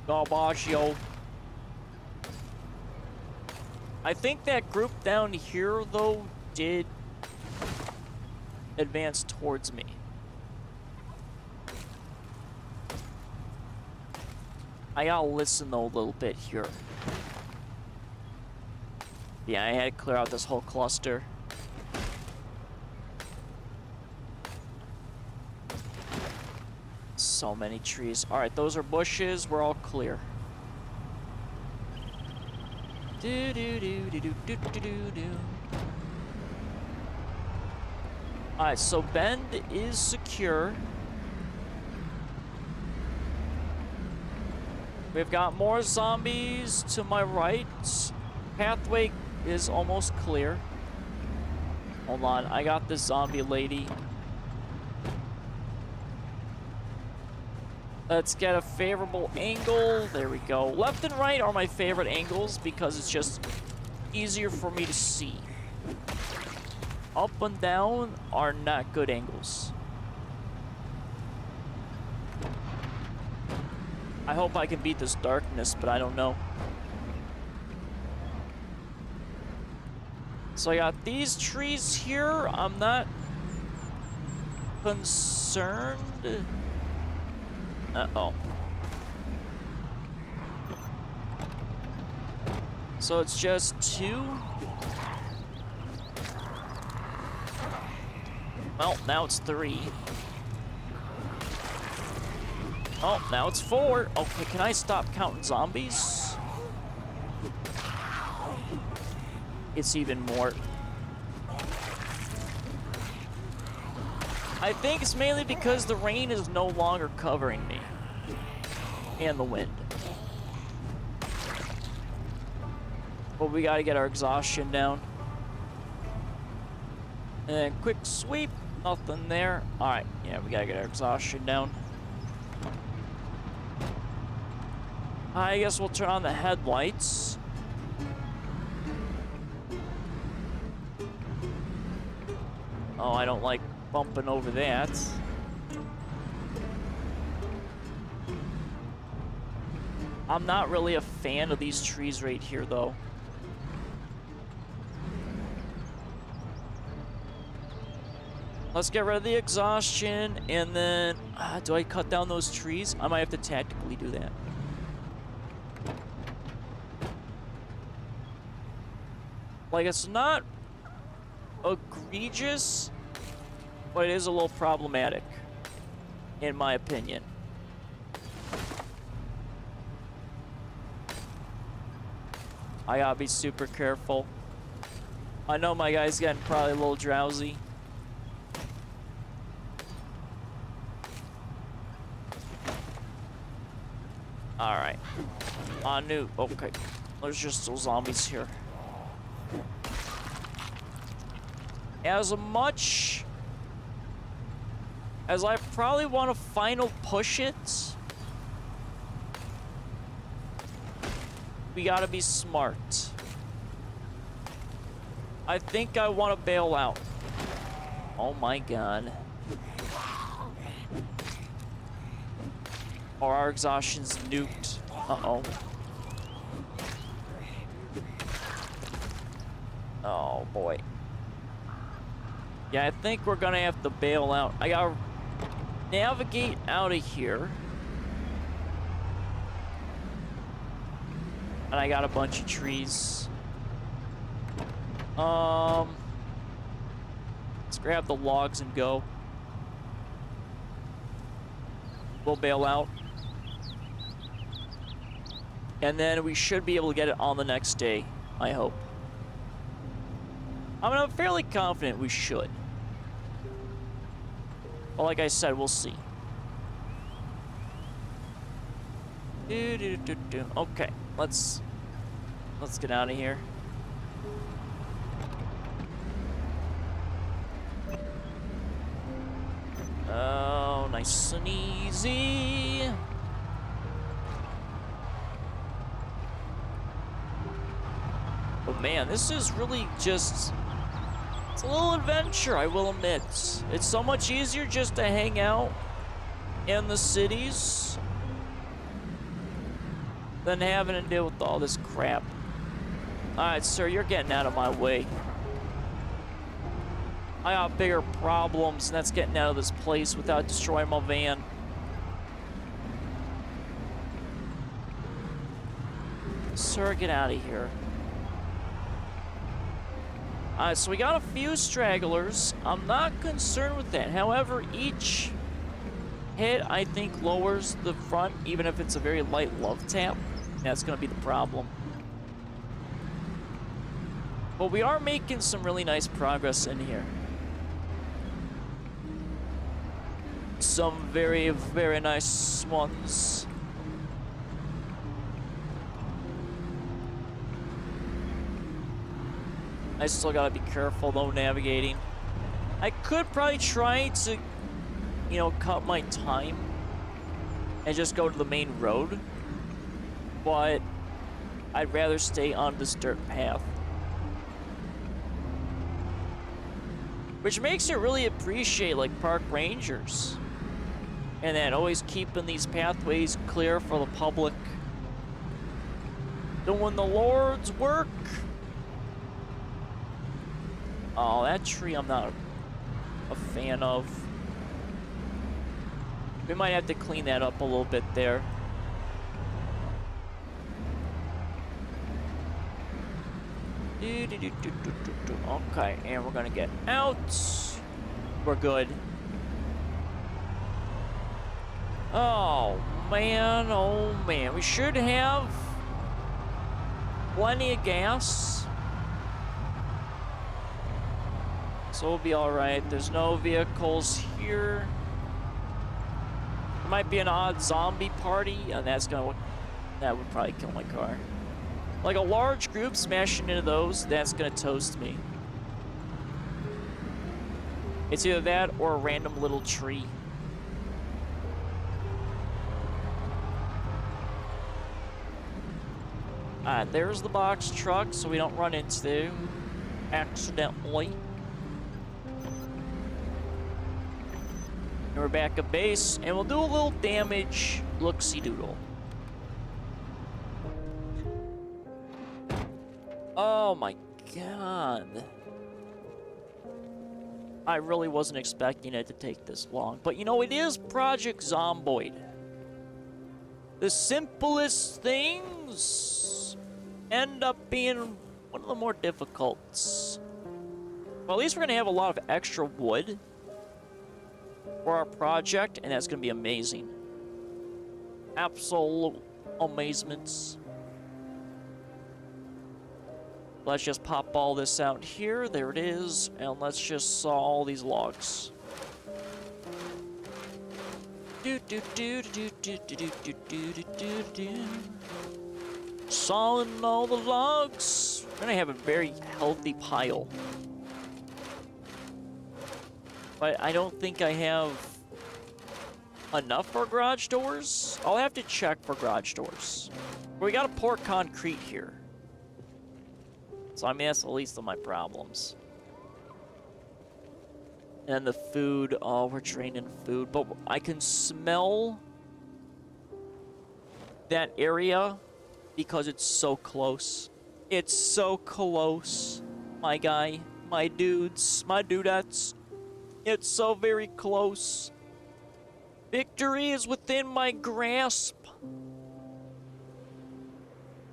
garbage, yo. I think that group down here, though, did advance towards me. I gotta listen, though, a little bit here. Yeah, I had to clear out this whole cluster. So many trees. Alright, those are bushes. We're all clear. Do do do do do do do do do. Alright, so Bend is secure. We've got more zombies to my right. Pathway is almost clear. Hold on, I got this zombie lady. Let's get a favorable angle. There we go. Left and right are my favorite angles because it's just easier for me to see. Up and down are not good angles. I hope I can beat this darkness, but I don't know. So I got these trees here. I'm not concerned. Uh-oh. So it's just 2. Well, now it's 3. Oh, now it's 4. Okay, can I stop counting zombies? It's even more. I think it's mainly because the rain is no longer covering me. And the wind. But we gotta get our exhaustion down. And then quick sweep. Nothing there. Alright, yeah, we gotta get our exhaustion down. I guess we'll turn on the headlights. Oh, I don't like bumping over that. I'm not really a fan of these trees right here, though. Let's get rid of the exhaustion, and then... do I cut down those trees? I might have to tactically do that. Like, it's not egregious, but it is a little problematic, in my opinion. I gotta be super careful. I know my guy's getting probably a little drowsy. Alright. Okay. There's just those zombies here. As much as I probably want to final push it, we gotta be smart. I think I want to bail out. Oh my god. Or our exhaustion's nuked. Uh-oh. Oh boy. Yeah, I think we're gonna have to bail out. I gotta navigate out of here. And I got a bunch of trees. Let's grab the logs and go. We'll bail out. And then we should be able to get it on the next day, I hope. I mean, I'm fairly confident we should. But like I said, we'll see. Okay, let's get out of here. Oh, nice and easy. Oh man, this is really just... It's a little adventure, I will admit. It's so much easier just to hang out in the cities than having to deal with all this crap. Alright, sir, you're getting out of my way. I got bigger problems, and that's getting out of this place without destroying my van. Sir, get out of here. Alright, so we got a few stragglers. I'm not concerned with that. However, each hit, I think, lowers the front, even if it's a very light love tap. That's going to be the problem. But we are making some really nice progress in here. some very, very nice ones. I still gotta be careful though navigating. I could probably try to, you know, cut my time and just go to the main road, but I'd rather stay on this dirt path. Which makes it really appreciate like park rangers. And then always keeping these pathways clear for the public. Doing the Lord's work. Oh, that tree I'm not a fan of. We might have to clean that up a little bit there. Okay, and we're gonna get out. We're good. Oh man, we should have plenty of gas. So we'll be alright. There's no vehicles here. There might be an odd zombie party, and that would probably kill my car. Like a large group smashing into those, that's gonna toast me. It's either that or a random little tree. Alright, there's the box truck, so we don't run into accidentally. And we're back at base, and we'll do a little damage look-see-doodle. Oh my god. I really wasn't expecting it to take this long. But you know, it is Project Zomboid. The simplest things end up being one of the more difficult. Well, at least we're going to have a lot of extra wood for our project, and that's going to be amazing. Absolute amazements. Let's just pop all this out here. There it is. And let's just saw all these logs. Sawing all the logs. We're gonna have a very healthy pile. But I don't think I have enough for garage doors. I'll have to check for garage doors. We gotta pour concrete here. So I mean, that's the least of my problems. And the food, oh, we're draining food. But I can smell that area because it's so close. It's so close, my guy, my dudes, my dudettes. It's so very close. Victory is within my grasp.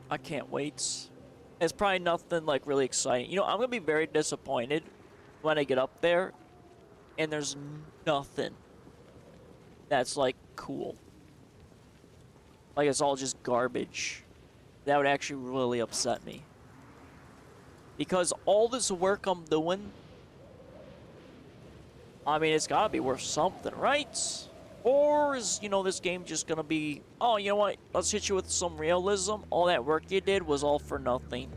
I can't wait. It's probably nothing like really exciting. You know, I'm gonna be very disappointed when I get up there and there's nothing that's like cool. Like it's all just garbage. That would actually really upset me. Because all this work I'm doing, I mean, it's gotta be worth something, right? Or is, you know, this game just gonna be, oh, you know what, let's hit you with some realism. All that work you did was all for nothing.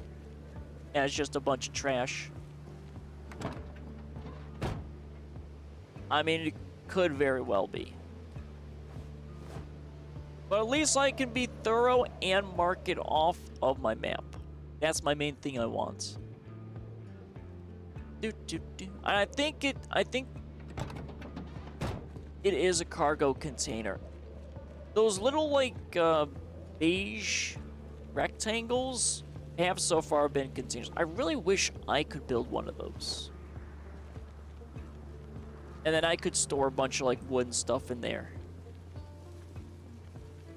And it's just a bunch of trash. I mean, it could very well be. But at least I can be thorough and mark it off of my map. That's my main thing I want. I think it is a cargo container. Those little, like, beige rectangles have so far been containers. I really wish I could build one of those. And then I could store a bunch of, like, wooden stuff in there.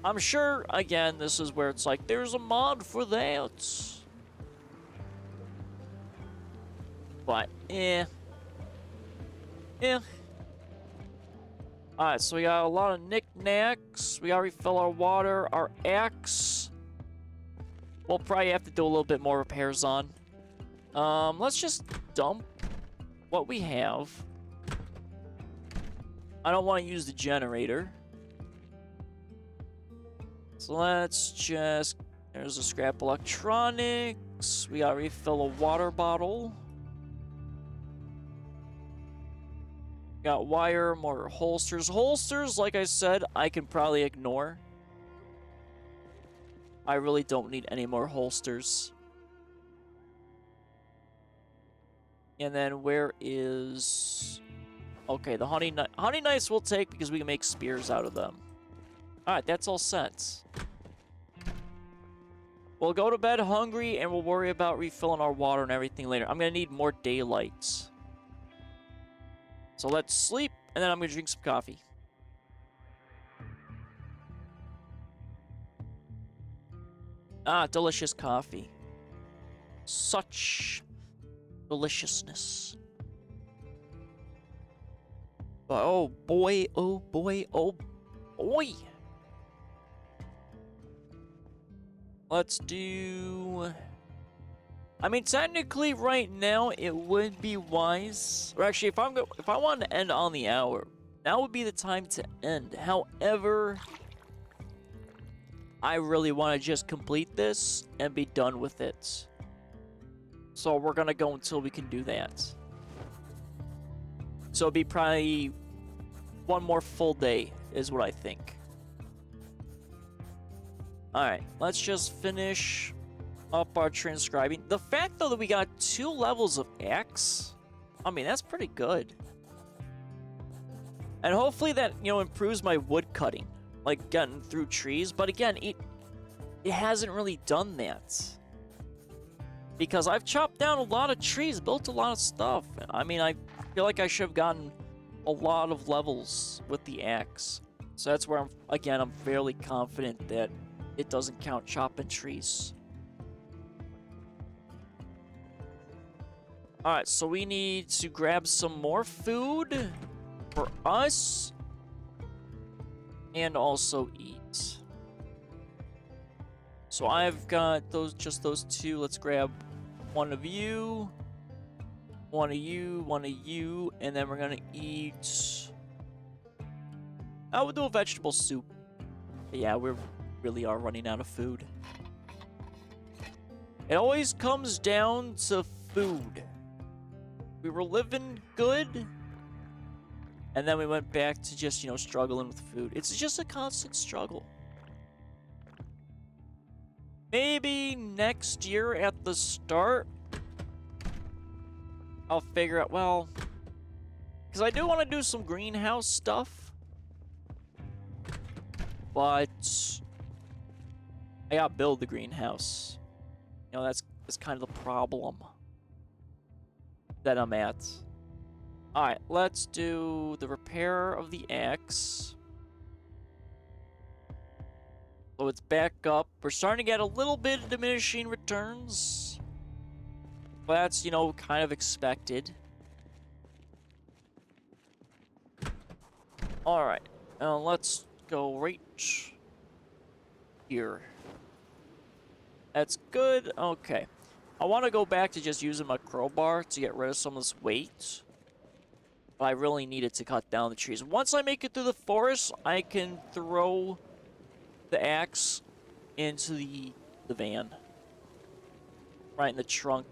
I'm sure, again, this is where it's like, there's a mod for that. But, eh. Alright, so we got a lot of knickknacks. We gotta refill our water, our axe. We'll probably have to do a little bit more repairs on. Let's just dump what we have. I don't want to use the generator. So let's just... There's a scrap electronics. We gotta refill a water bottle. Got wire, more holsters. Holsters, like I said, I can probably ignore. I really don't need any more holsters. And then where is... Okay, the honey knives we'll take because we can make spears out of them. Alright, that's all set. We'll go to bed hungry and we'll worry about refilling our water and everything later. I'm gonna need more daylight. So let's sleep, and then I'm gonna drink some coffee. Ah, delicious coffee. Such deliciousness. But oh boy, oh boy, oh boy. Let's do... I mean, technically, right now, it would be wise. Or actually, if I wanted to end on the hour, now would be the time to end. However, I really want to just complete this and be done with it. So we're gonna go until we can do that. So it'll be probably one more full day, is what I think. Alright, let's just finish up our transcribing. The fact, though, that we got 2 levels of axe, I mean, that's pretty good. And hopefully that, you know, improves my wood cutting, like getting through trees. But again, it hasn't really done that. Because I've chopped down a lot of trees, built a lot of stuff. I mean, I feel like I should have gotten a lot of levels with the axe. So that's where, I'm fairly confident that it doesn't count chopping trees. Alright, so we need to grab some more food for us. And also eat. So I've got just those 2. Let's grab one of you. One of you, one of you. And then we're gonna eat... I would do a vegetable soup. But yeah, we really are running out of food. It always comes down to food. We were living good, and then we went back to just, you know, struggling with food. It's just a constant struggle. Maybe next year at the start, I'll figure out, well, because I do want to do some greenhouse stuff, but I gotta build the greenhouse. You know, that's kind of the problem that I'm at. Alright, let's do the repair of the axe. So it's back up. We're starting to get a little bit of diminishing returns. But that's, you know, kind of expected. Alright, now let's go right here. That's good. Okay. I want to go back to just using my crowbar to get rid of some of this weight. But I really needed to cut down the trees. Once I make it through the forest, I can throw the axe into the van. Right in the trunk.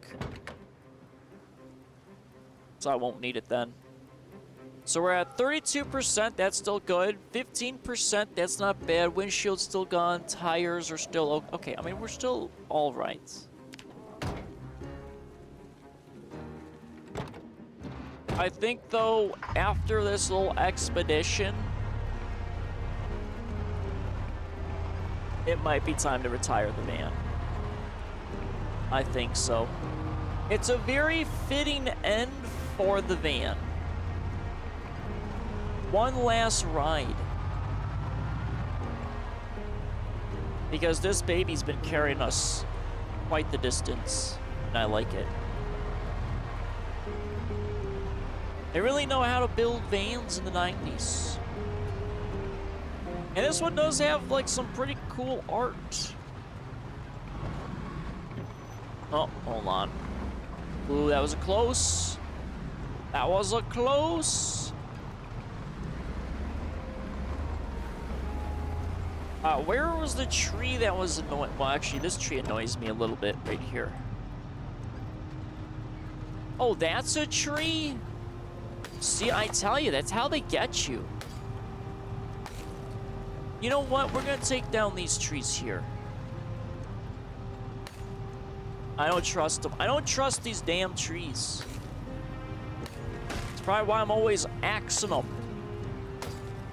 So I won't need it then. So we're at 32%, that's still good. 15%, that's not bad. Windshield's still gone. Tires are still okay. I mean, we're still all right. I think, though, after this little expedition, it might be time to retire the van. I think so. It's a very fitting end for the van. One last ride. Because this baby's been carrying us quite the distance, and I like it. They really know how to build vans in the 90s. And this one does have, like, some pretty cool art. Oh, hold on. Ooh, that was a close. That was a close. Where was the tree that was annoying? Well, actually, this tree annoys me a little bit right here. Oh, that's a tree? See, I tell you, that's how they get you. You know what? We're gonna take down these trees here. I don't trust them. I don't trust these damn trees. It's probably why I'm always axing them.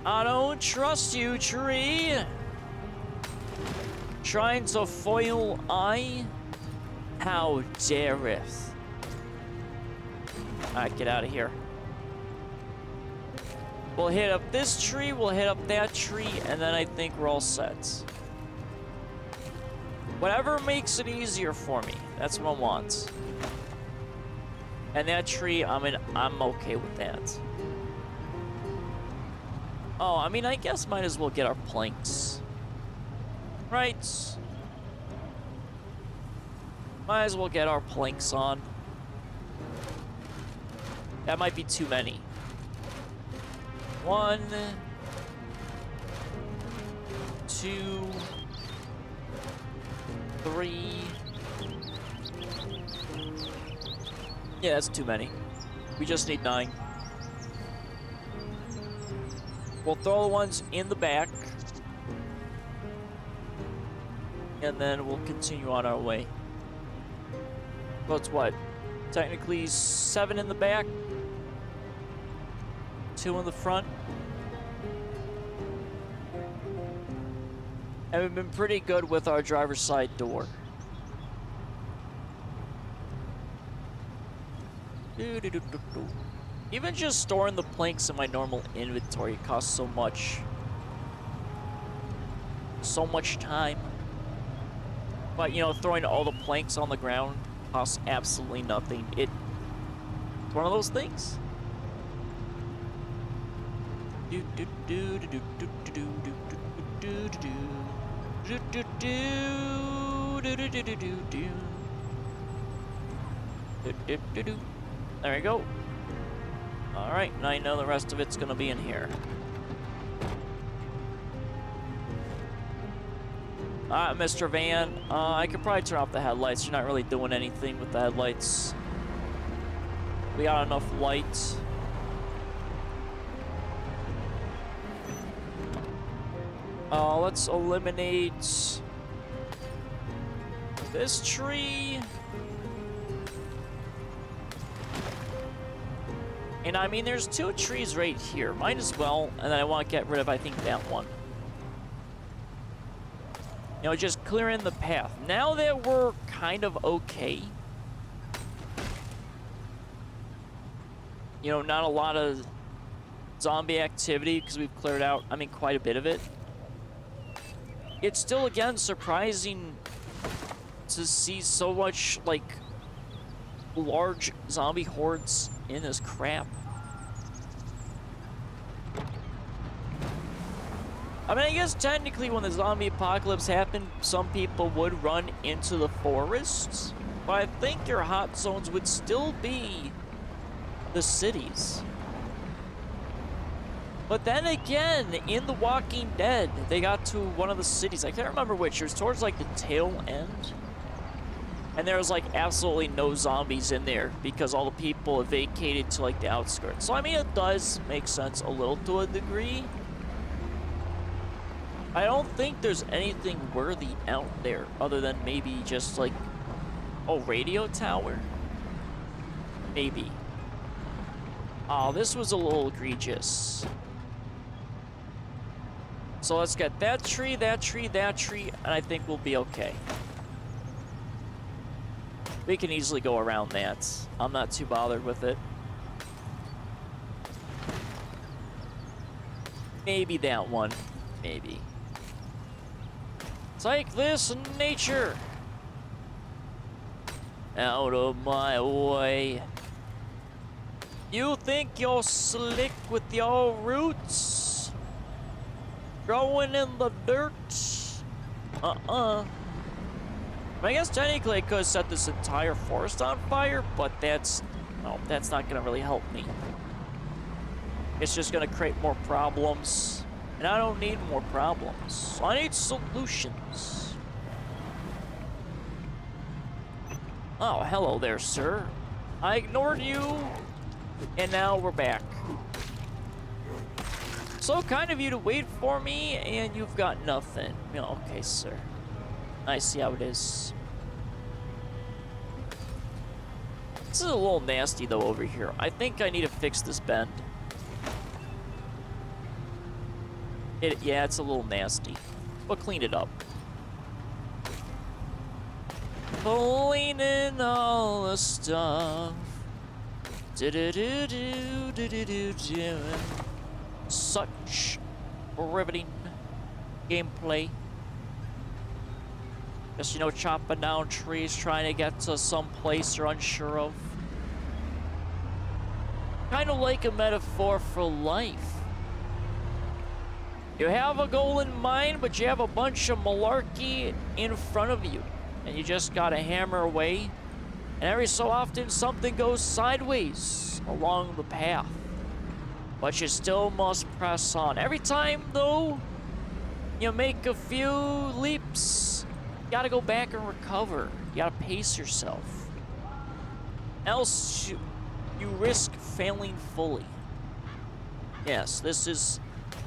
I don't trust you, tree. Trying to foil I? How dareth. Alright, get out of here. We'll hit up this tree, we'll hit up that tree, and then I think we're all set. Whatever makes it easier for me. That's what I want. And that tree, I'm okay with that. Oh, I mean, I guess might as well get our planks. Right. Might as well get our planks on. That might be too many. 1, 2, 3. Yeah, that's too many. We just need 9. We'll throw the ones in the back. And then we'll continue on our way. So it's what? Technically 7 in the back. 2 in the front. And we've been pretty good with our driver's side door. Even just storing the planks in my normal inventory costs so much. So much time. But, you know, throwing all the planks on the ground costs absolutely nothing. It's one of those things. There we go. Alright, now I know the rest of it's gonna be in here. Alright, Mr. Van. I could probably turn off the headlights. You're not really doing anything with the headlights. We got enough light. Let's eliminate this tree. And I mean, there's 2 trees right here. Might as well. And then I want to get rid of, I think, that one. You know, just clearing the path. Now that we're kind of okay. You know, not a lot of zombie activity because we've cleared out, I mean, quite a bit of it. It's still, again, surprising to see so much, like, large zombie hordes in this crap. I mean, I guess technically when the zombie apocalypse happened, some people would run into the forests, but I think your hot zones would still be the cities. But then again, in The Walking Dead, they got to one of the cities. I can't remember which. It was towards, like, the tail end. And there was, like, absolutely no zombies in there because all the people have vacated to, like, the outskirts. So, I mean, it does make sense a little to a degree. I don't think there's anything worthy out there other than maybe just, like, a radio tower. Maybe. Oh, this was a little egregious. So let's get that tree, that tree, that tree, and I think we'll be okay. We can easily go around that. I'm not too bothered with it. Maybe that one. Maybe. Take this, nature! Out of my way. You think you're slick with your roots? Growing in the dirt? I guess technically I could have set this entire forest on fire, but that's not gonna really help me. It's just gonna create more problems. And I don't need more problems. I need solutions. Oh, hello there, sir. I ignored you, and now we're back. So kind of you to wait for me, and you've got nothing. Okay, sir. I see how it is. This is a little nasty, though, over here. I think I need to fix this bend. Yeah, it's a little nasty. But clean it up. Cleaning all the stuff. Do-do-do-do-do-do-do-do. Such riveting gameplay. Just, you know, chopping down trees, trying to get to some place you're unsure of. Kind of like a metaphor for life. You have a goal in mind, but you have a bunch of malarkey in front of you. And you just gotta hammer away. And every so often, something goes sideways along the path. But you still must press on. Every time, though, you make a few leaps, you gotta go back and recover. You gotta pace yourself. Else, you risk failing fully. Yes, this is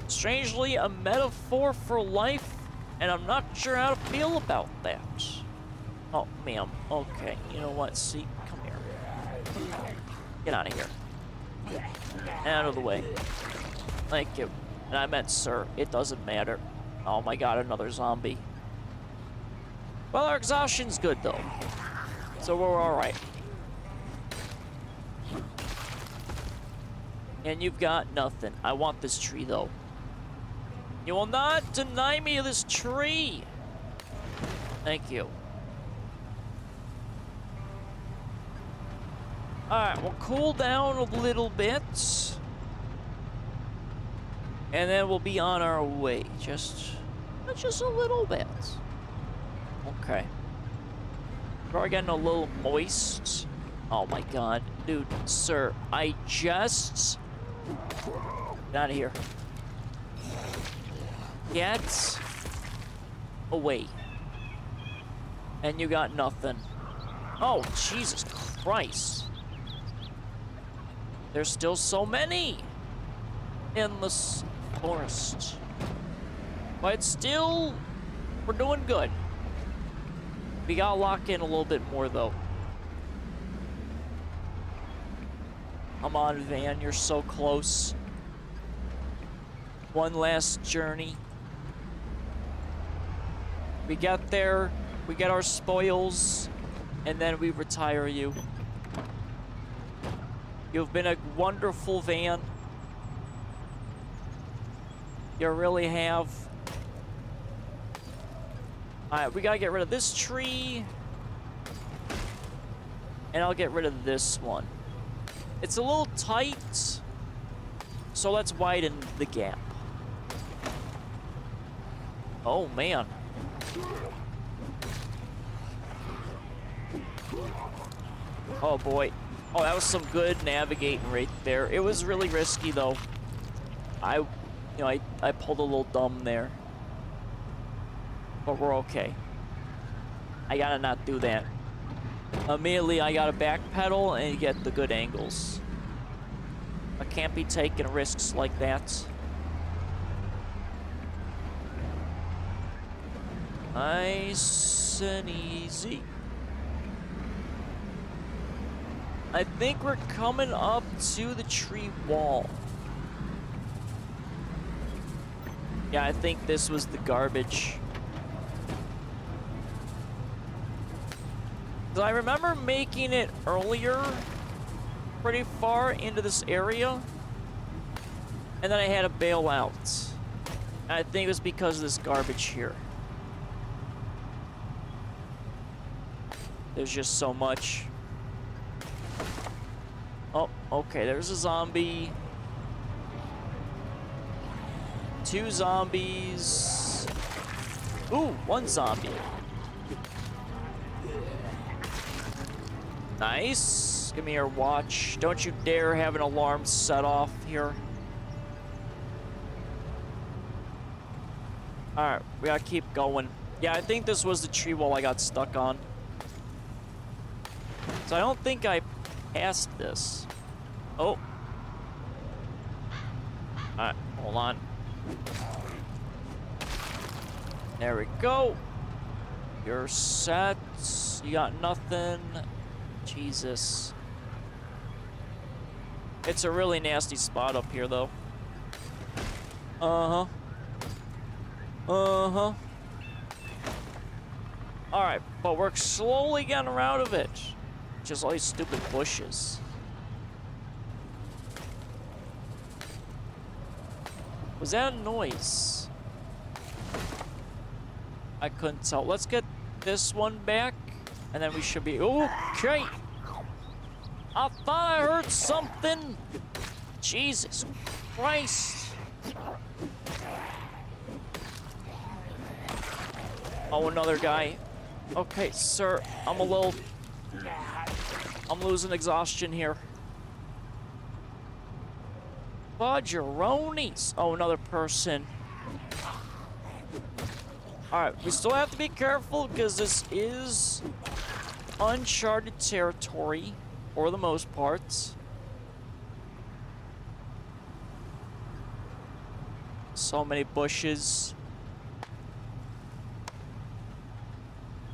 strangely a metaphor for life, and I'm not sure how to feel about that. Oh, ma'am. Okay, you know what? See, come here. Get out of here. Out of the way. Thank you. And I meant, sir, it doesn't matter. Oh my god, another zombie. Well, our exhaustion's good, though. So we're alright. And you've got nothing. I want this tree, though. You will not deny me this tree. Thank you. Alright, we'll cool down a little bit. And then we'll be on our way. Just a little bit. Okay. We're getting a little moist. Oh my god. Dude, sir, I just... Get out of here. Get away. And you got nothing. Oh, Jesus Christ. There's still so many in this forest. But still, we're doing good. We gotta lock in a little bit more, though. Come on, Van, you're so close. One last journey. We get there, we get our spoils, and then we retire you. You've been a wonderful Van. You really have. Alright, we gotta get rid of this tree. And I'll get rid of this one. It's a little tight, so let's widen the gap. Oh, man. Oh, boy. Oh, that was some good navigating right there. It was really risky, though. I pulled a little dumb there. But we're okay. I gotta not do that. Immediately, I gotta backpedal and get the good angles. I can't be taking risks like that. Nice and easy. I think we're coming up to the tree wall. Yeah, I think this was the garbage. So I remember making it earlier, pretty far into this area, and then I had to bail out. And I think it was because of this garbage here. There's just so much. Oh, okay, there's a zombie. 2 zombies. Ooh, 1 zombie. Nice. Give me your watch. Don't you dare have an alarm set off here. Alright, we gotta keep going. Yeah, I think this was the tree wall I got stuck on. So I don't think I passed this. Oh. Alright, hold on. There we go. You're set. You got nothing. Jesus. It's a really nasty spot up here, though. Uh-huh. Uh-huh. Alright, but we're slowly getting out of it. Just all these stupid bushes. Was that a noise? I couldn't tell. Let's get this one back, and then we should be okay. I thought I heard something. Jesus Christ. Oh, another guy. Okay, sir, I'm losing exhaustion here. Fudgeronis. Oh, another person. Alright, we still have to be careful because this is uncharted territory for the most part. So many bushes.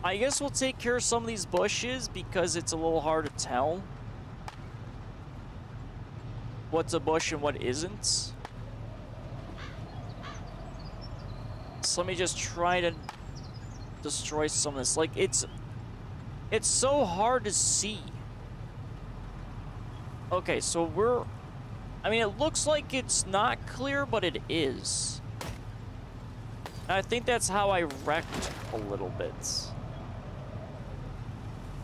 I guess we'll take care of some of these bushes because it's a little hard to tell what's a bush and what isn't. So let me just try to destroy some of this. Like, it's so hard to see. Okay, so I mean, it looks like it's not clear, but it is. And I think that's how I wrecked a little bit.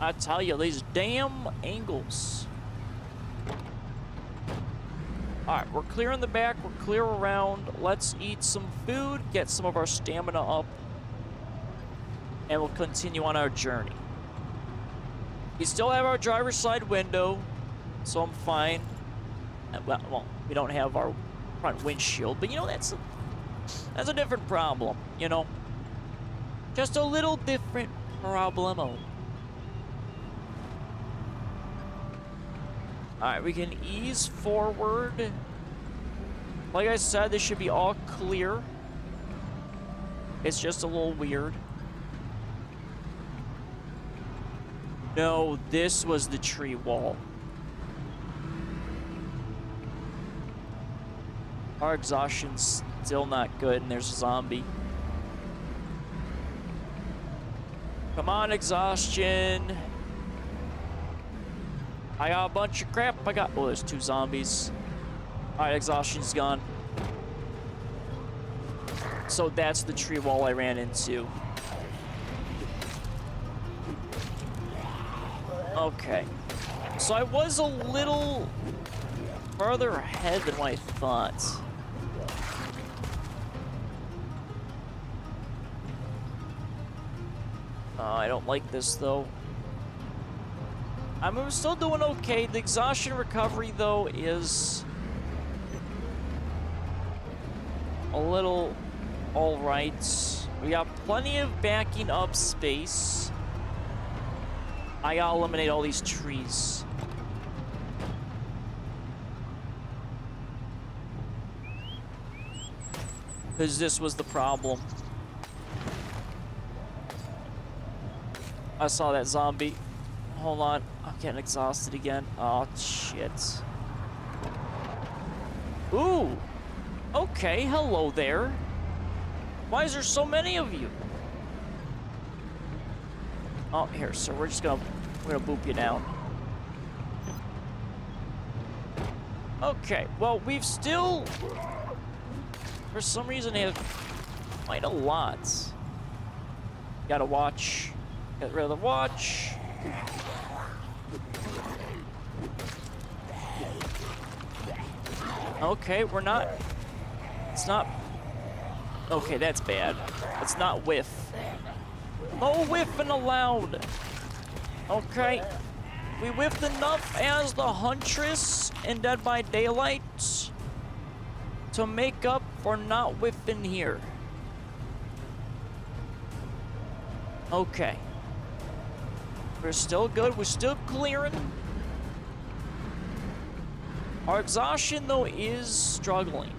I tell you, these damn angles. Alright, we're clear in the back, we're clear around. Let's eat some food, get some of our stamina up, and we'll continue on our journey. We still have our driver's side window, so I'm fine. Well, we don't have our front windshield, but you know, that's a different problem, you know? Just a little different problemo. Alright, we can ease forward. Like I said, this should be all clear. It's just a little weird. No, this was the tree wall. Our exhaustion's still not good, and there's a zombie. Come on, exhaustion. I got a bunch of crap. Oh, there's 2 zombies. Alright, exhaustion's gone. So that's the tree wall I ran into. Okay. So I was a little further ahead than what I thought. I don't like this, though. I mean, we're still doing okay. The exhaustion recovery, though, is a little alright. We got plenty of backing up space. I gotta eliminate all these trees. Because this was the problem. I saw that zombie. Hold on. I'm getting exhausted again. Oh, shit. Ooh. Okay, hello there. Why is there so many of you? Oh, here, so we're gonna boop you down. Okay, well, we've still, for some reason, have quite a lot. Gotta watch. Get rid of the watch. Okay, we're not. It's not. Okay, that's bad. It's not whiff. No whiffing allowed. Okay. We whiffed enough as the Huntress in Dead by Daylight to make up for not whiffing here. Okay. We're still good. We're still clearing. Our exhaustion, though, is struggling.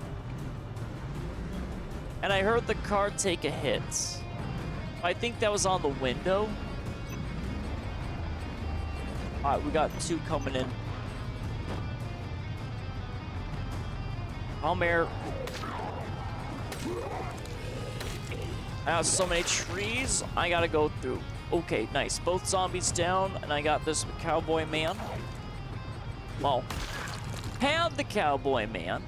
And I heard the car take a hit. I think that was on the window. All right, we got two coming in. Come here. I have so many trees I gotta go through. Okay, nice. Both zombies down, and I got this cowboy man. Well, had the cowboy man.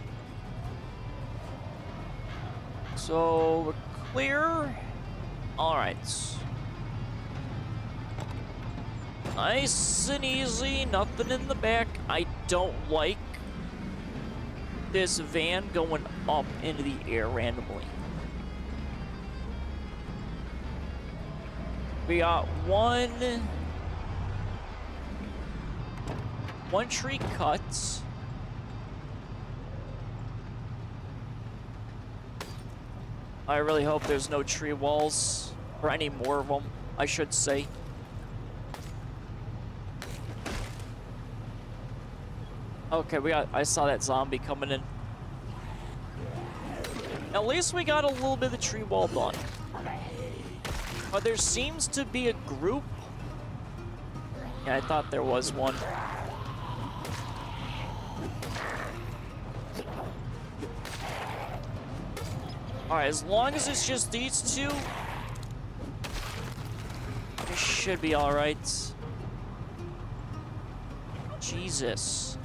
So we're clear. All right. Nice and easy. Nothing in the back. I don't like this van going up into the air randomly. We got one tree cut. I really hope there's no tree walls, or any more of them, I should say. Okay, I saw that zombie coming in. At least we got a little bit of the tree wall done. But there seems to be a group. Yeah, I thought there was one. Alright, as long as it's just these two, it should be alright. Jesus.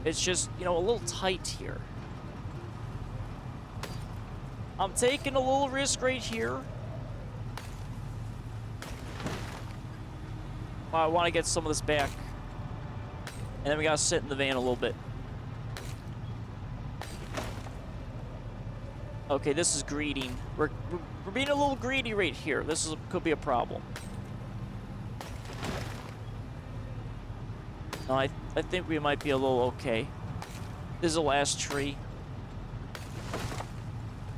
It's just, you know, a little tight here. I'm taking a little risk right here. I want to get some of this back. And then we gotta sit in the van a little bit. Okay, this is greedy. We're being a little greedy right here. This could be a problem. No, I think we might be a little okay. This is the last tree.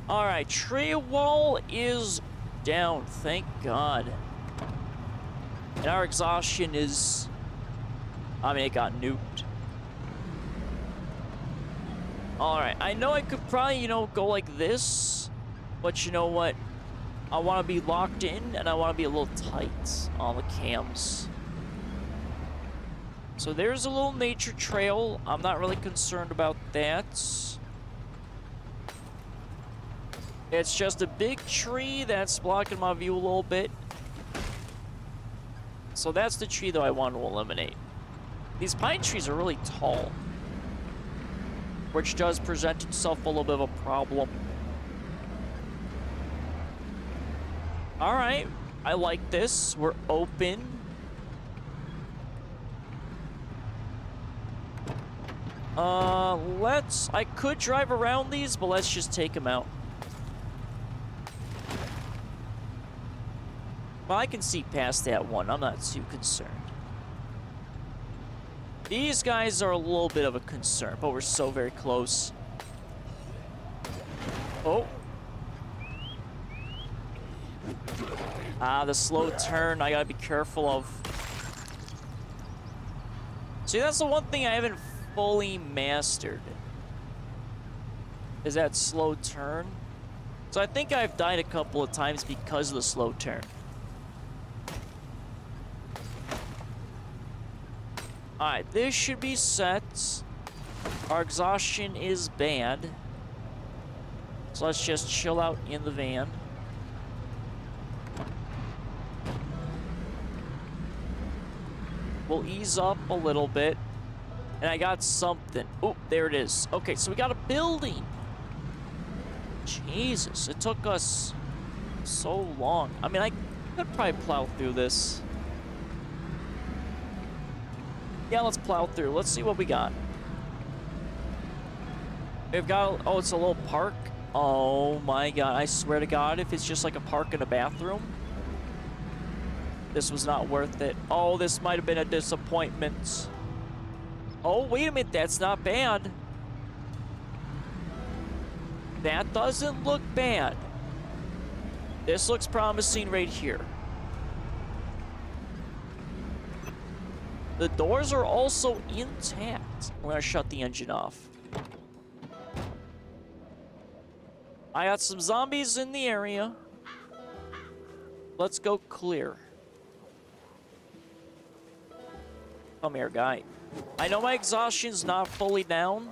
Alright, tree wall is down, thank God. And our exhaustion is... I mean, it got nuked. Alright, I know I could probably, you know, go like this. But you know what? I want to be locked in, and I want to be a little tight on the cams. So there's a little nature trail. I'm not really concerned about that. It's just a big tree that's blocking my view a little bit. So that's the tree that I want to eliminate. These pine trees are really tall, which does present itself a little bit of a problem. All right, I like this. We're open. I could drive around these, but let's just take them out. Well, I can see past that one. I'm not too concerned. These guys are a little bit of a concern, but we're so very close. Oh. Ah, the slow turn I gotta be careful of. See, that's the one thing I haven't fully mastered. Is that slow turn. So I think I've died a couple of times because of the slow turn. Alright, this should be set. Our exhaustion is bad. So let's just chill out in the van. We'll ease up a little bit. And I got something. Oh, there it is. Okay, so we got a building. Jesus, it took us so long. I mean, I could probably plow through this. Yeah, let's plow through. Let's see what we got. We've got, oh, it's a little park. Oh my God, I swear to God, if it's just like a park and a bathroom, this was not worth it. Oh, this might have been a disappointment. Oh, wait a minute, that's not bad. That doesn't look bad. This looks promising right here. The doors are also intact. We're gonna shut the engine off. I got some zombies in the area. Let's go clear. Come here, guy. I know my exhaustion's not fully down.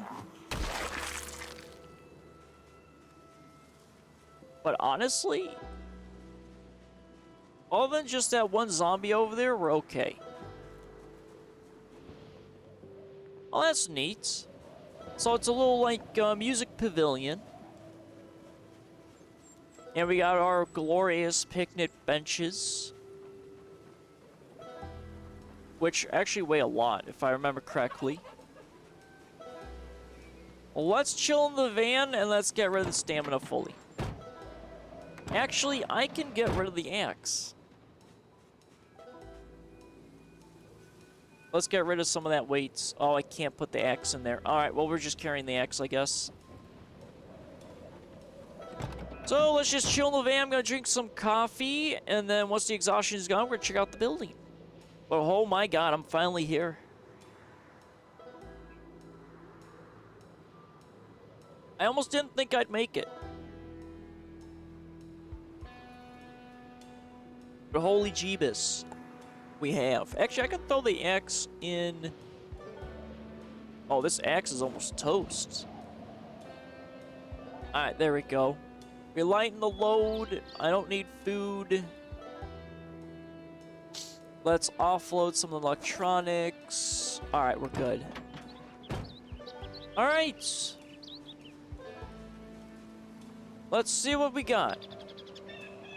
But honestly, other than just that one zombie over there, we're okay. Oh, that's neat. So it's a little like music pavilion. And we got our glorious picnic benches. Which actually weigh a lot, if I remember correctly. Well, let's chill in the van and let's get rid of the stamina fully. Actually, I can get rid of the axe. Let's get rid of some of that weight. Oh, I can't put the axe in there. Alright, well, we're just carrying the axe, I guess. So, let's just chill in the van. I'm gonna drink some coffee, and then once the exhaustion is gone, we're gonna check out the building. But oh my god, I'm finally here. I almost didn't think I'd make it. But holy jeebus. We have. Actually, I could throw the axe in. Oh, this axe is almost toast. Alright, there we go. We lighten the load. I don't need food. Let's offload some electronics. Alright, we're good. Alright. Let's see what we got.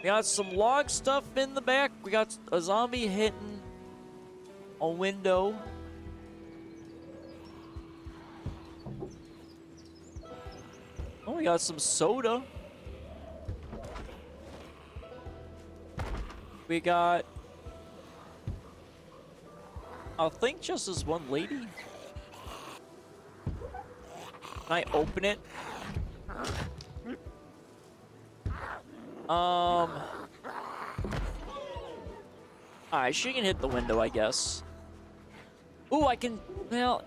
We got some log stuff in the back. We got a zombie hitting a window. Oh, we got some soda. We got, I think, just this one lady. Can I open it? Alright, she can hit the window, I guess. Ooh, I can, well,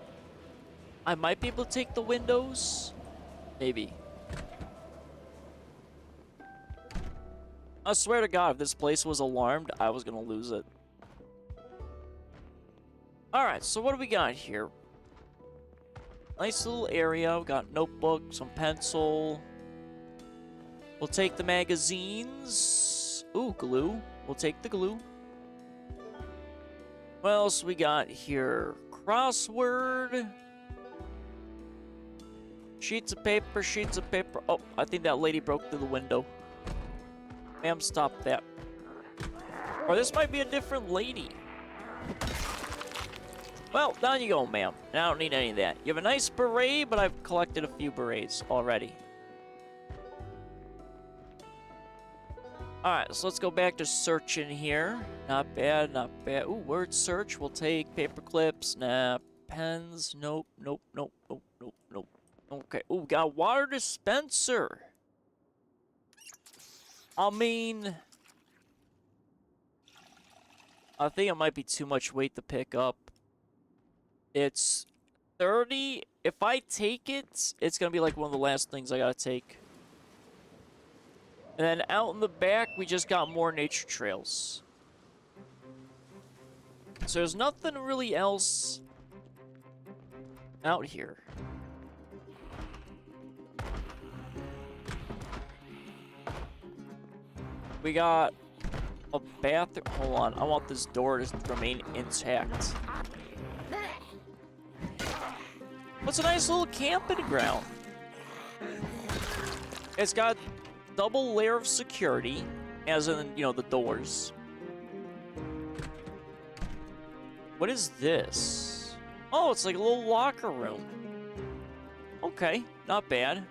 I might be able to take the windows. Maybe. I swear to God, if this place was alarmed, I was gonna lose it. Alright, so what do we got here? Nice little area. We got notebook, some pencil. We'll take the magazines. Ooh, glue. We'll take the glue. What else we got here? Crossword. Sheets of paper, sheets of paper. Oh, I think that lady broke through the window. Ma'am, stop that. Or this might be a different lady. Well, down you go, ma'am. I don't need any of that. You have a nice beret, but I've collected a few berets already. Alright, so let's go back to searching here. Not bad, not bad. Ooh, word search. We'll take paper clips. Nah, pens. Nope, nope, nope, nope, nope, nope. Okay. Ooh, got a water dispenser. I mean, I think it might be too much weight to pick up. It's 30. If I take it, it's going to be like one of the last things I got to take. And then out in the back, we just got more nature trails. So there's nothing really else out here. We got a bathroom. Hold on, I want this door to remain intact. What's a nice little camping ground? It's got double layer of security, as in, you know, the doors. What is this? Oh, it's like a little locker room. Okay, not bad.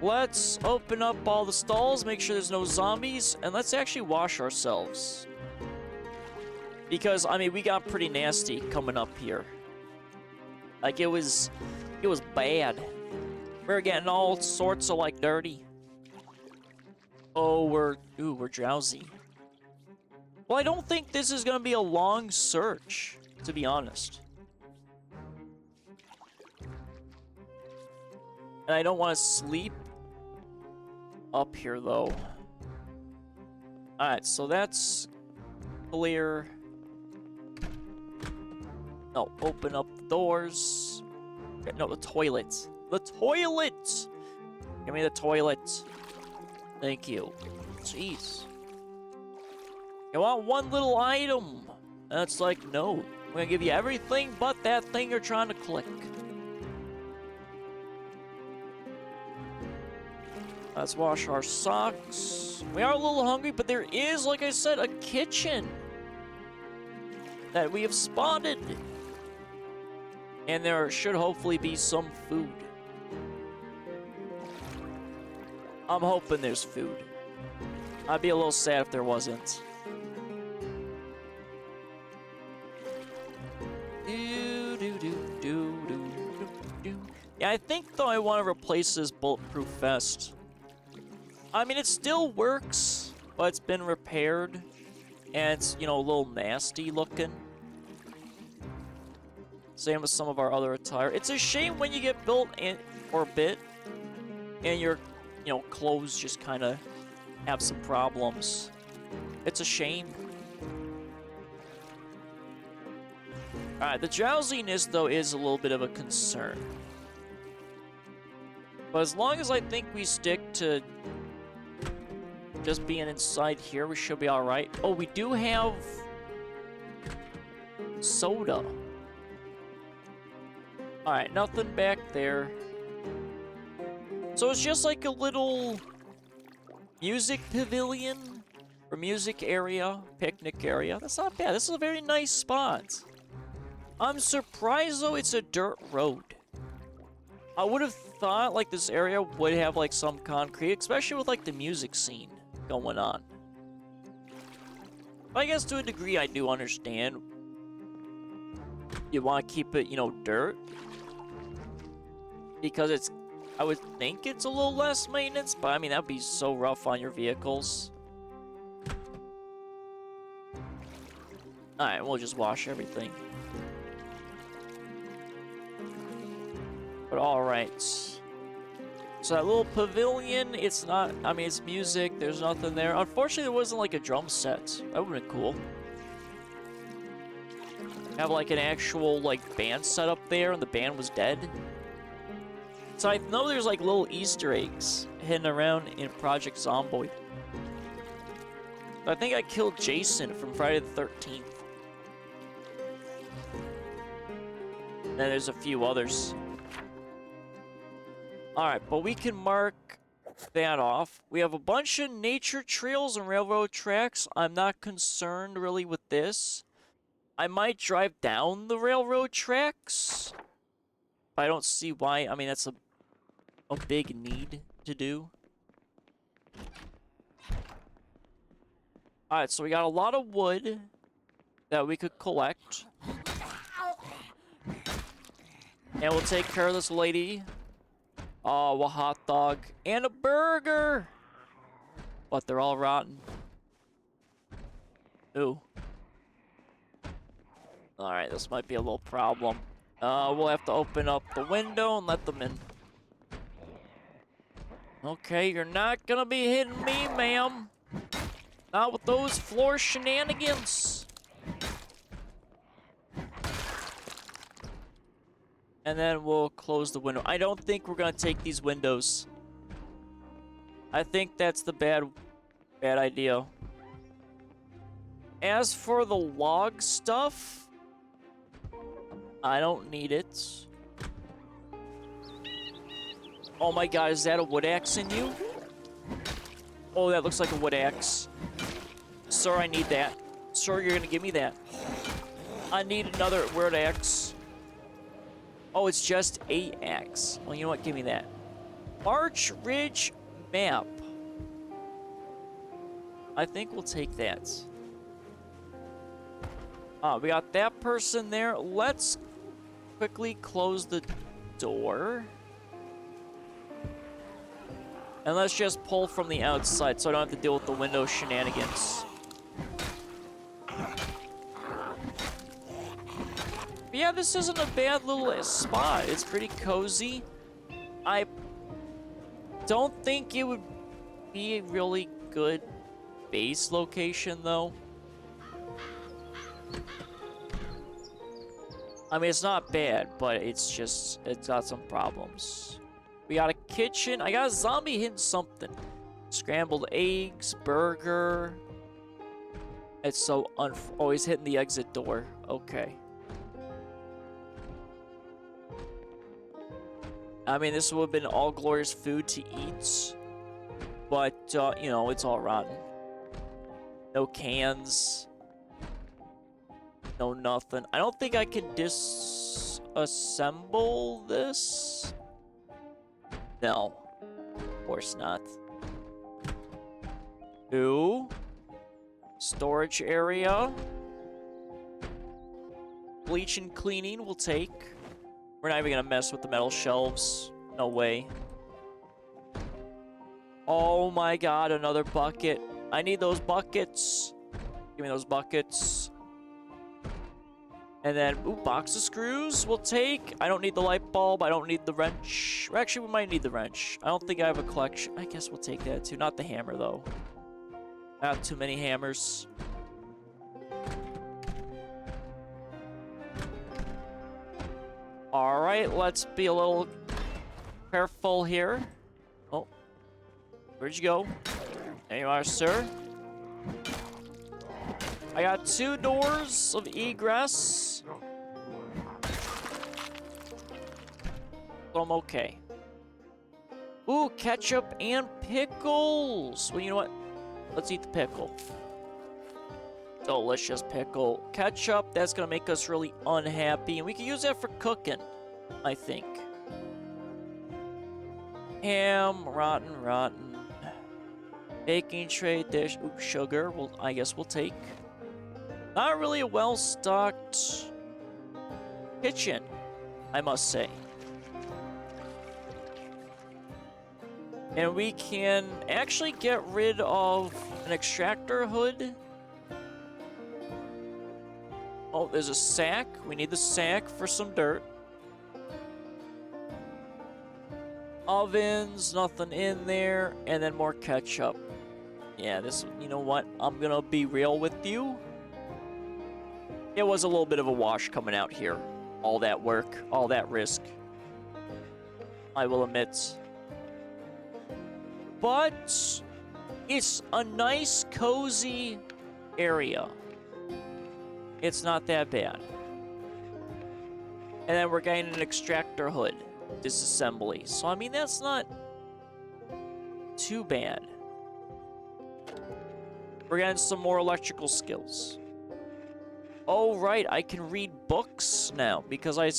Let's open up all the stalls, make sure there's no zombies, and let's actually wash ourselves. Because, I mean, we got pretty nasty coming up here. Like, it was bad. We were getting all sorts of, like, dirty. Oh, we're drowsy. Well, I don't think this is gonna be a long search, to be honest. And I don't want to sleep up here, though. Alright, so that's clear. No, open up the doors. Okay, no, the toilet. The toilet! Give me the toilet. Thank you. Jeez. You want one little item? And it's like, no. I'm gonna give you everything but that thing you're trying to click. Let's wash our socks. We are a little hungry, but there is, like I said, a kitchen that we have spotted. And there should hopefully be some food. I'm hoping there's food. I'd be a little sad if there wasn't. Yeah, I think, though, I want to replace this bulletproof vest. I mean, it still works, but it's been repaired. And it's, you know, a little nasty looking. Same with some of our other attire. It's a shame when you get built in or bit, and your, you know, clothes just kind of have some problems. It's a shame. Alright, the drowsiness, though, is a little bit of a concern. But as long as I think we stick to just being inside here, we should be alright. Oh, we do have soda. Alright, nothing back there. So it's just like a little music pavilion or music area, picnic area. That's not bad. This is a very nice spot. I'm surprised, though, it's a dirt road. I would have thought, like, this area would have, like, some concrete, especially with, like, the music scene going on. But I guess to a degree I do understand. You want to keep it, you know, dirt. Because it's, I would think it's a little less maintenance, but I mean, that'd be so rough on your vehicles. Alright, we'll just wash everything. But alright. So that little pavilion, it's not, I mean, it's music, there's nothing there. Unfortunately, there wasn't like a drum set. That would've been cool. Have like an actual like band set up there and the band was dead. So I know there's like little Easter eggs hidden around in Project Zomboid. I think I killed Jason from Friday the 13th. And then there's a few others. Alright, but we can mark that off. We have a bunch of nature trails and railroad tracks. I'm not concerned really with this. I might drive down the railroad tracks. I don't see why. I mean, that's a big need to do. Alright, so we got a lot of wood that we could collect. And we'll take care of this lady. Oh, a hot dog and a burger. But they're all rotten. Ooh. Alright, this might be a little problem. We'll have to open up the window and let them in. Okay, you're not gonna be hitting me, ma'am. Not with those floor shenanigans. And then we'll close the window. I don't think we're gonna take these windows. I think that's the bad idea. As for the log stuff, I don't need it. Oh my god, is that a wood axe in you? Oh, that looks like a wood axe. Sir, I need that. Sir, you're gonna give me that. I need another wood axe. Oh, it's just a axe. Well, you know what? Give me that. March Ridge map. I think we'll take that. We got that person there. Let's quickly close the door. And let's just pull from the outside so I don't have to deal with the window shenanigans. But yeah, this isn't a bad little spot. It's pretty cozy. I don't think it would be a really good base location, though. I mean, it's not bad, but it's just, it's got some problems. We got a kitchen. I got a zombie hitting something. Scrambled eggs, burger. It's so oh, he's hitting the exit door. Okay. I mean, this would have been all glorious food to eat. But, you know, it's all rotten. No cans. No nothing. I don't think I can disassemble this. No. Of course not. Ooh. Storage area. Bleach and cleaning we'll take. We're not even gonna mess with the metal shelves. No way. Oh my god, another bucket. I need those buckets. Give me those buckets. And then, ooh, box of screws we'll take. I don't need the light bulb. I don't need the wrench. Actually, we might need the wrench. I don't think I have a collection. I guess we'll take that too. Not the hammer, though. I have too many hammers. All right, let's be a little careful here. Oh, where'd you go? There you are, sir. I got 2 doors of egress. So I'm okay. Ooh, ketchup and pickles. Well, you know what? Let's eat the pickle. Delicious pickle. Ketchup, that's gonna make us really unhappy. And we can use that for cooking, I think. Ham, rotten. Baking tray, dish, ooh, sugar. Well, I guess we'll take. Not really a well-stocked kitchen, I must say. And we can actually get rid of an extractor hood. Oh, there's a sack. We need the sack for some dirt. Ovens, nothing in there. And then more ketchup. Yeah, this, you know what? I'm gonna be real with you. It was a little bit of a wash coming out here. All that work, all that risk. I will admit. But it's a nice, cozy area. It's not that bad. And then we're getting an extractor hood disassembly. So, I mean, that's not too bad. We're getting some more electrical skills. Oh, right, I can read books now because I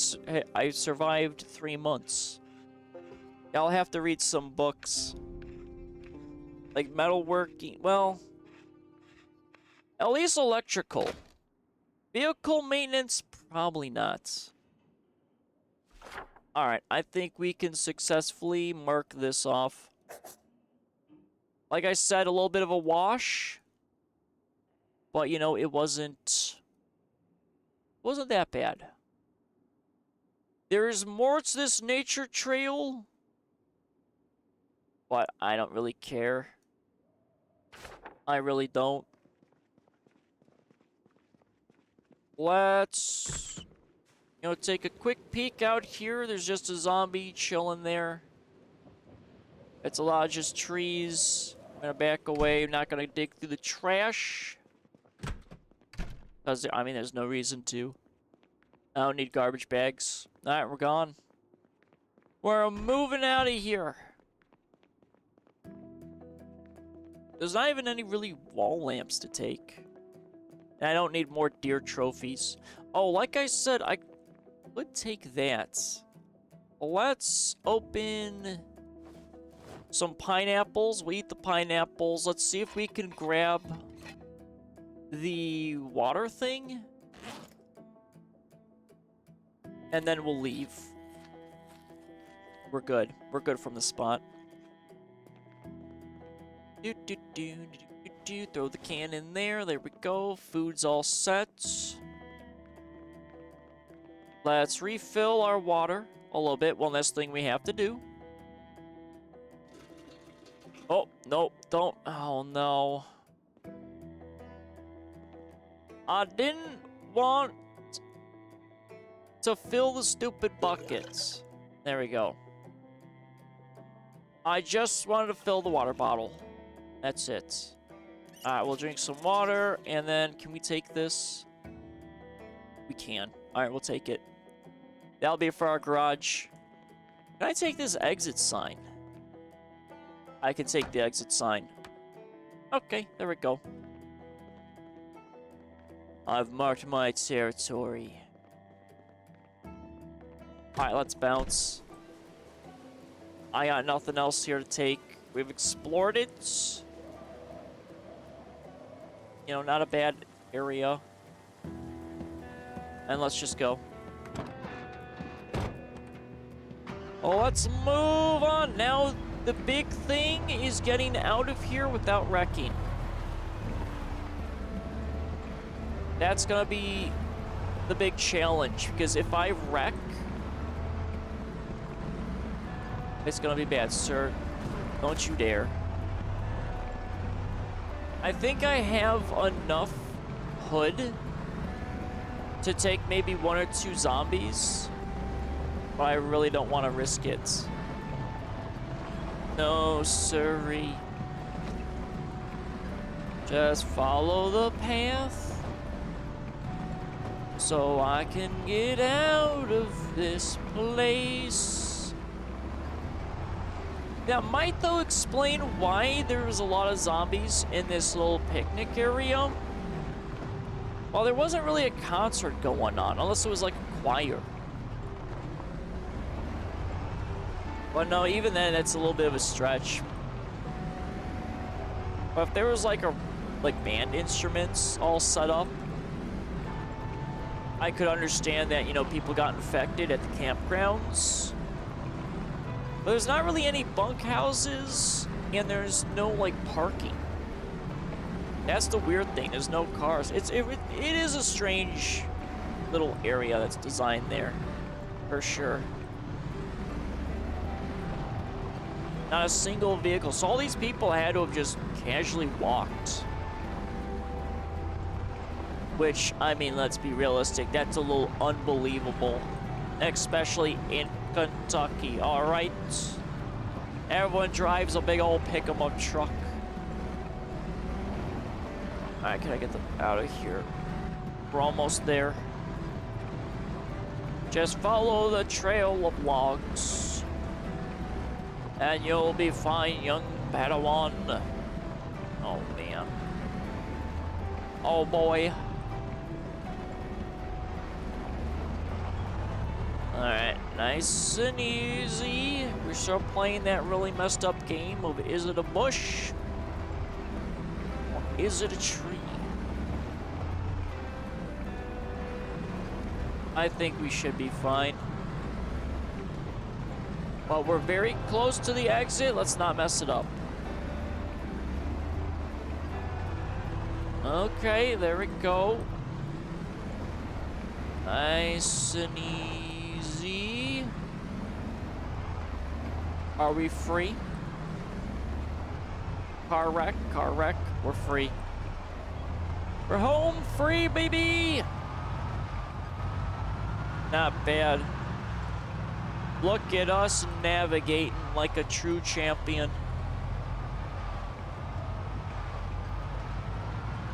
survived 3 months. I'll have to read some books. Like metalworking, well, at least electrical. Vehicle maintenance, probably not. Alright, I think we can successfully mark this off. Like I said, a little bit of a wash. But, you know, it wasn't that bad. There is more to this nature trail. But I don't really care. I really don't. Let's, you know, take a quick peek out here. There's just a zombie chilling there. It's a lot of just trees. I'm gonna back away. I'm not gonna dig through the trash. Because, I mean, there's no reason to. I don't need garbage bags. Alright, we're gone. We're moving out of here. There's not even any really wall lamps to take. And I don't need more deer trophies. Oh, like I said, I would take that. Let's open some pineapples. We eat the pineapples. Let's see if we can grab the water thing. And then we'll leave. We're good. We're good from the spot. Throw the can in there. There we go. Food's all set. Let's refill our water a little bit. One last thing we have to do. Oh, nope, don't. Oh, no. I didn't want to fill the stupid buckets. There we go. I just wanted to fill the water bottle. That's it. Alright, we'll drink some water, and then can we take this? We can. Alright, we'll take it. That'll be for our garage. Can I take this exit sign? I can take the exit sign. Okay, there we go. I've marked my territory. Alright, let's bounce. I got nothing else here to take. We've explored it. You know, not a bad area. And let's just go. Oh, let's move on. Now, the big thing is getting out of here without wrecking. That's gonna be the big challenge, because if I wreck, it's gonna be bad, sir. Don't you dare. I think I have enough hood to take maybe 1 or 2 zombies, but I really don't want to risk it. No, sirree. Just follow the path so I can get out of this place. That might, though, explain why there was a lot of zombies in this little picnic area. Well, there wasn't really a concert going on, unless it was like a choir. But no, even then, it's a little bit of a stretch. But if there was like band instruments all set up, I could understand that, you know, people got infected at the campgrounds. But there's not really any bunkhouses, and there's no, like, parking. That's the weird thing. There's no cars. It is a strange little area that's designed there, for sure. Not a single vehicle. So all these people had to have just casually walked. Which, I mean, let's be realistic. That's a little unbelievable. Especially in Kentucky, all right? Everyone drives a big old pick-em-up truck. All right, can I get them out of here? We're almost there. Just follow the trail of logs, and you'll be fine, young Padawan. Oh, man. Oh, boy. Alright, nice and easy. We're still playing that really messed up game of is it a bush or is it a tree? I think we should be fine. But we're very close to the exit. Let's not mess it up. Okay, there we go. Nice and easy. Are we free? Car wreck, we're free. We're home free, baby! Not bad. Look at us navigating like a true champion.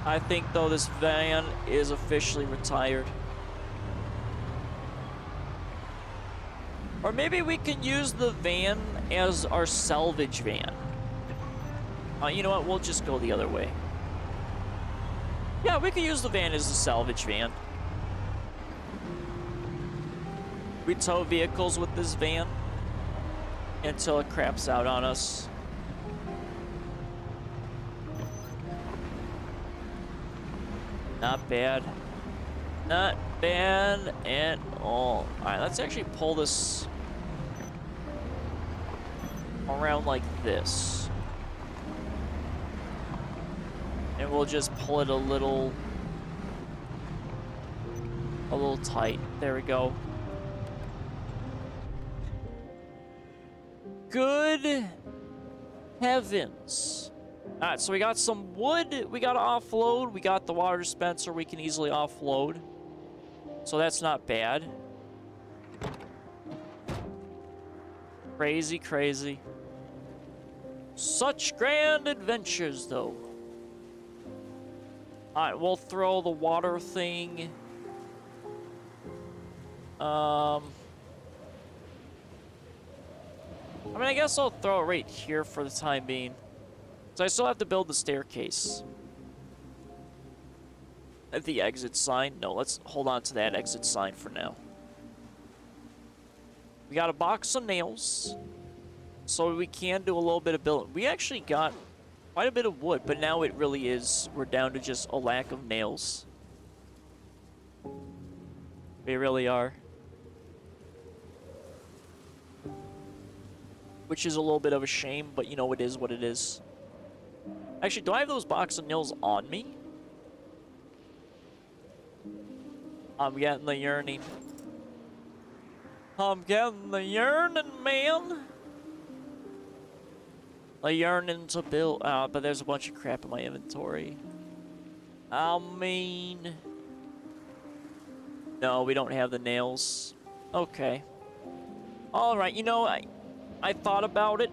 I think, though, this van is officially retired. Or maybe we can use the van as our salvage van. You know what? We'll just go the other way. Yeah, we could use the van as the salvage van. We tow vehicles with this van until it craps out on us. Not bad. Not bad at all. Alright, let's actually pull this around like this. And we'll just pull it a little tight. There we go. Good heavens. Alright, so we got some wood we gotta offload. We got the water dispenser we can easily offload. So that's not bad. Crazy, crazy. Such grand adventures, though. Alright, we'll throw the water thing. I mean, I guess I'll throw it right here for the time being. So I still have to build the staircase. At the exit sign? No, let's hold on to that exit sign for now. We got a box of nails. So we can do a little bit of building. We actually got quite a bit of wood, but now it really is. We're down to just a lack of nails. We really are. Which is a little bit of a shame, but you know, it is what it is. Actually, do I have those box of nails on me? I'm getting the yearning. I'm getting the yearning, man. The yearning to build. But there's a bunch of crap in my inventory. I mean... No, we don't have the nails. Okay. Alright, you know, I thought about it.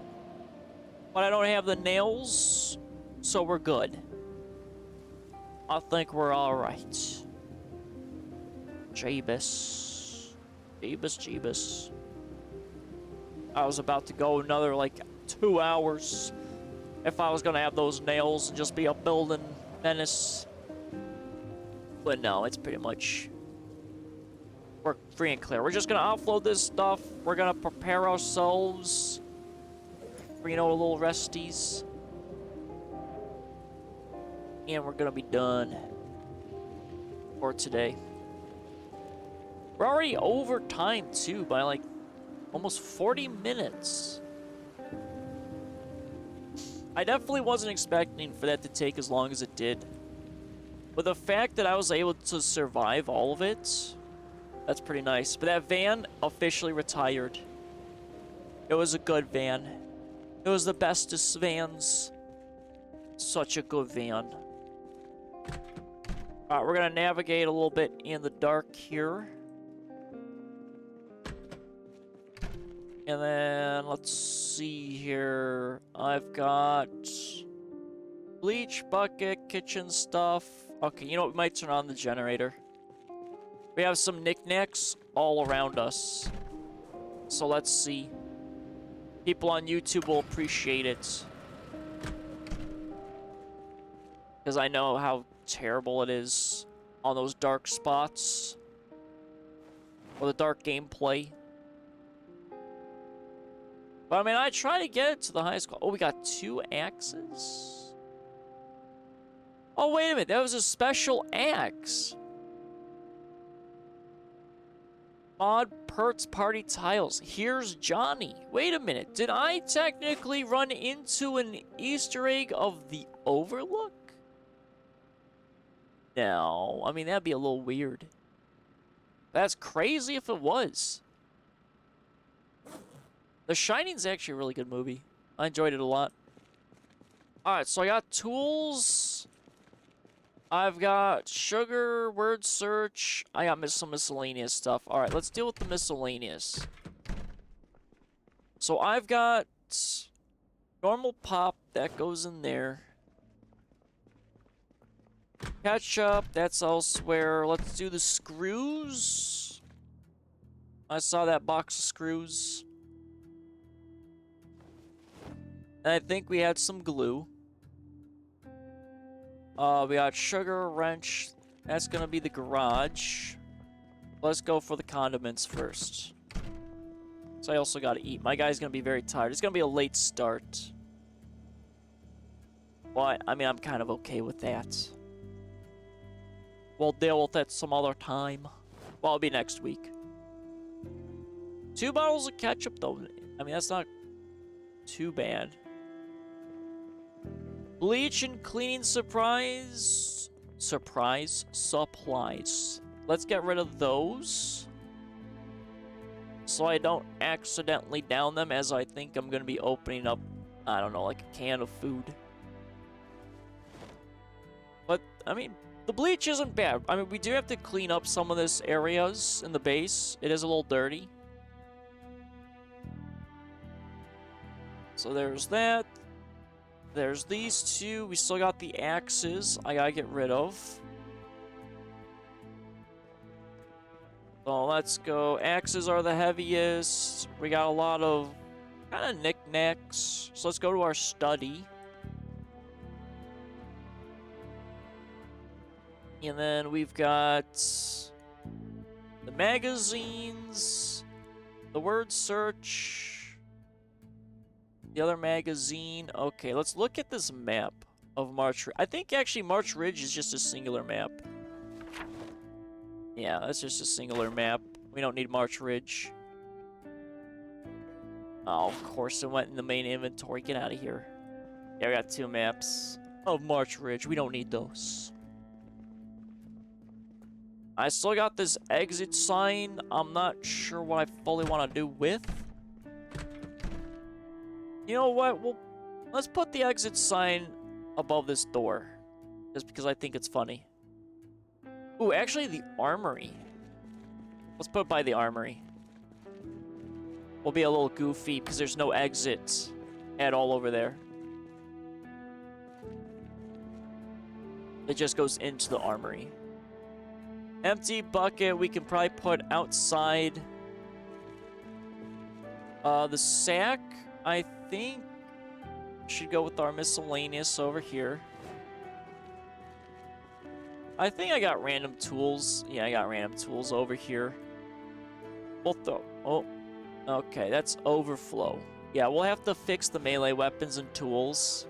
But I don't have the nails. So we're good. I think we're alright. Jeebus. Jeebus. I was about to go another, like, 2 hours if I was gonna have those nails and just be a building menace. But no, it's pretty much... We're free and clear. We're just gonna offload this stuff. We're gonna prepare ourselves for, you know, a little resties. And we're gonna be done for today. We're already over time, too, by, like, almost 40 minutes. I definitely wasn't expecting for that to take as long as it did. But the fact that I was able to survive all of it, that's pretty nice. But that van officially retired. It was a good van. It was the bestest vans. Such a good van. Alright, we're gonna navigate a little bit in the dark here. And then, let's see here. I've got bleach bucket, kitchen stuff. Okay, you know what? We might turn on the generator. We have some knickknacks all around us. So let's see. People on YouTube will appreciate it. Because I know how terrible it is on those dark spots. Or the dark gameplay. But I mean, I try to get it to the highest quality. Oh, we got 2 axes? Oh, wait a minute. That was a special axe. Mod Perts Party Tiles. Here's Johnny. Wait a minute. Did I technically run into an Easter egg of the Overlook? No. I mean, that'd be a little weird. That's crazy if it was. The Shining's actually a really good movie. I enjoyed it a lot. Alright, so I got tools. I've got sugar, word search. I got some miscellaneous stuff. Alright, let's deal with the miscellaneous. So I've got normal pop. That goes in there. Ketchup. That's elsewhere. Let's do the screws. I saw that box of screws. And I think we had some glue. We got sugar, wrench. That's gonna be the garage. Let's go for the condiments first. So I also gotta eat. My guy's gonna be very tired. It's gonna be a late start. But, I mean, I'm kind of okay with that. We'll deal with it some other time. Well, it'll be next week. 2 bottles of ketchup, though. I mean, that's not too bad. Bleach and cleaning supplies. Supplies. Let's get rid of those. So I don't accidentally down them, as I think I'm going to be opening up, I don't know, like a can of food. But, I mean, the bleach isn't bad. I mean, we do have to clean up some of this areas in the base. It is a little dirty. So there's that. There's these two. We still got the axes I gotta get rid of. So let's go. Axes are the heaviest. We got a lot of kind of knickknacks. So let's go to our study. And then we've got the magazines, the word search, the other magazine. Okay, let's look at this map of March Ridge. I think actually March Ridge is just a singular map. Yeah, that's just a singular map. We don't need March Ridge. Oh, of course it went in the main inventory. Get out of here. Yeah, we got 2 maps of March Ridge. We don't need those. I still got this exit sign. I'm not sure what I fully want to do with. You know what? Well, let's put the exit sign above this door. Just because I think it's funny. Ooh, actually the armory. Let's put it by the armory. We'll be a little goofy because there's no exit at all over there. It just goes into the armory. Empty bucket we can probably put outside. The sack, I think, should go with our miscellaneous over here. I think I got random tools. Yeah, I got random tools over here. We'll throw... Oh, okay, that's overflow. Yeah, we'll have to fix the melee weapons and tools.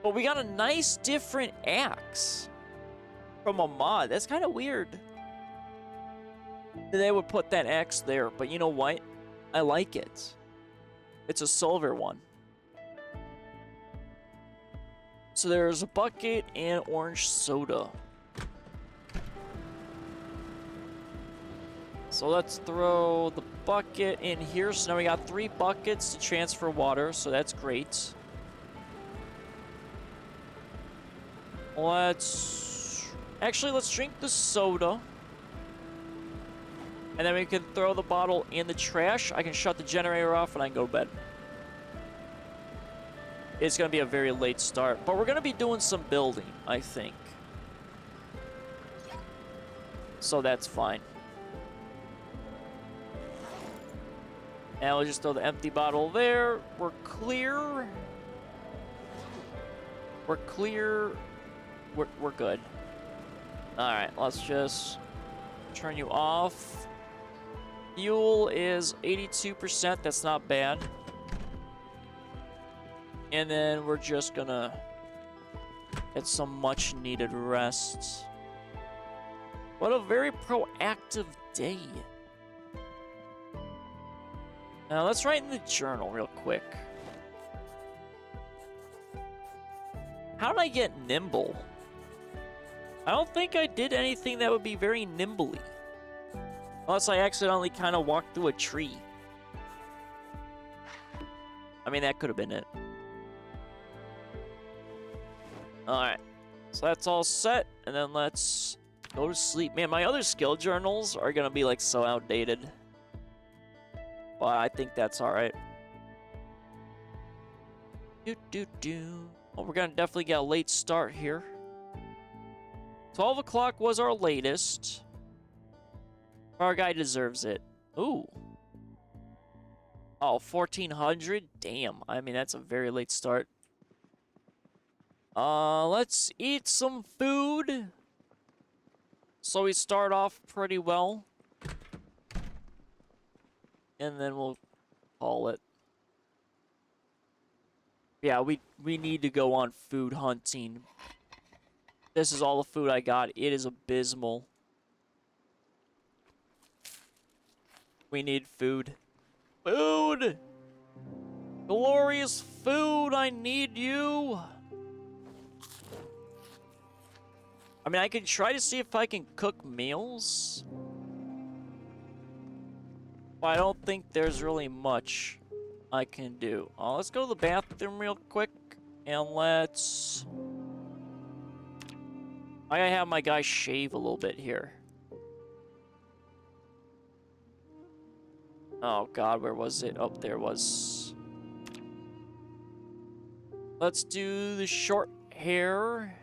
But we got a nice different axe from a mod. That's kind of weird. They would put that axe there, but you know what? I like it. It's a silver one. So there's a bucket and orange soda. So let's throw the bucket in here. So now we got 3 buckets to transfer water, so that's great. Let's drink the soda. And then we can throw the bottle in the trash. I can shut the generator off and I can go to bed. It's going to be a very late start, but we're going to be doing some building, I think. So that's fine. And we'll just throw the empty bottle there. We're clear. We're clear. We're good. Alright, let's just turn you off. Fuel is 82%. That's not bad. And then we're just gonna get some much needed rest. What a very proactive day. Now let's write in the journal real quick. How did I get nimble? I don't think I did anything that would be very nimbly. Unless I accidentally kind of walked through a tree. I mean, that could have been it. Alright, so that's all set, and then let's go to sleep. Man, my other skill journals are gonna be like so outdated. But I think that's alright. Well, we're gonna definitely get a late start here. 12 o'clock was our latest. Our guy deserves it. Ooh. Oh, 1400? Damn, I mean, that's a very late start. Let's eat some food. So we start off pretty well. And then we'll call it. Yeah, we need to go on food hunting. This is all the food I got. It is abysmal. We need food. Food! Glorious food, I need you. I mean, I can try to see if I can cook meals. But I don't think there's really much I can do. Let's go to the bathroom real quick. And let's... I gotta have my guy shave a little bit here. Oh god, where was it? Oh, there it was. Let's do the short hair.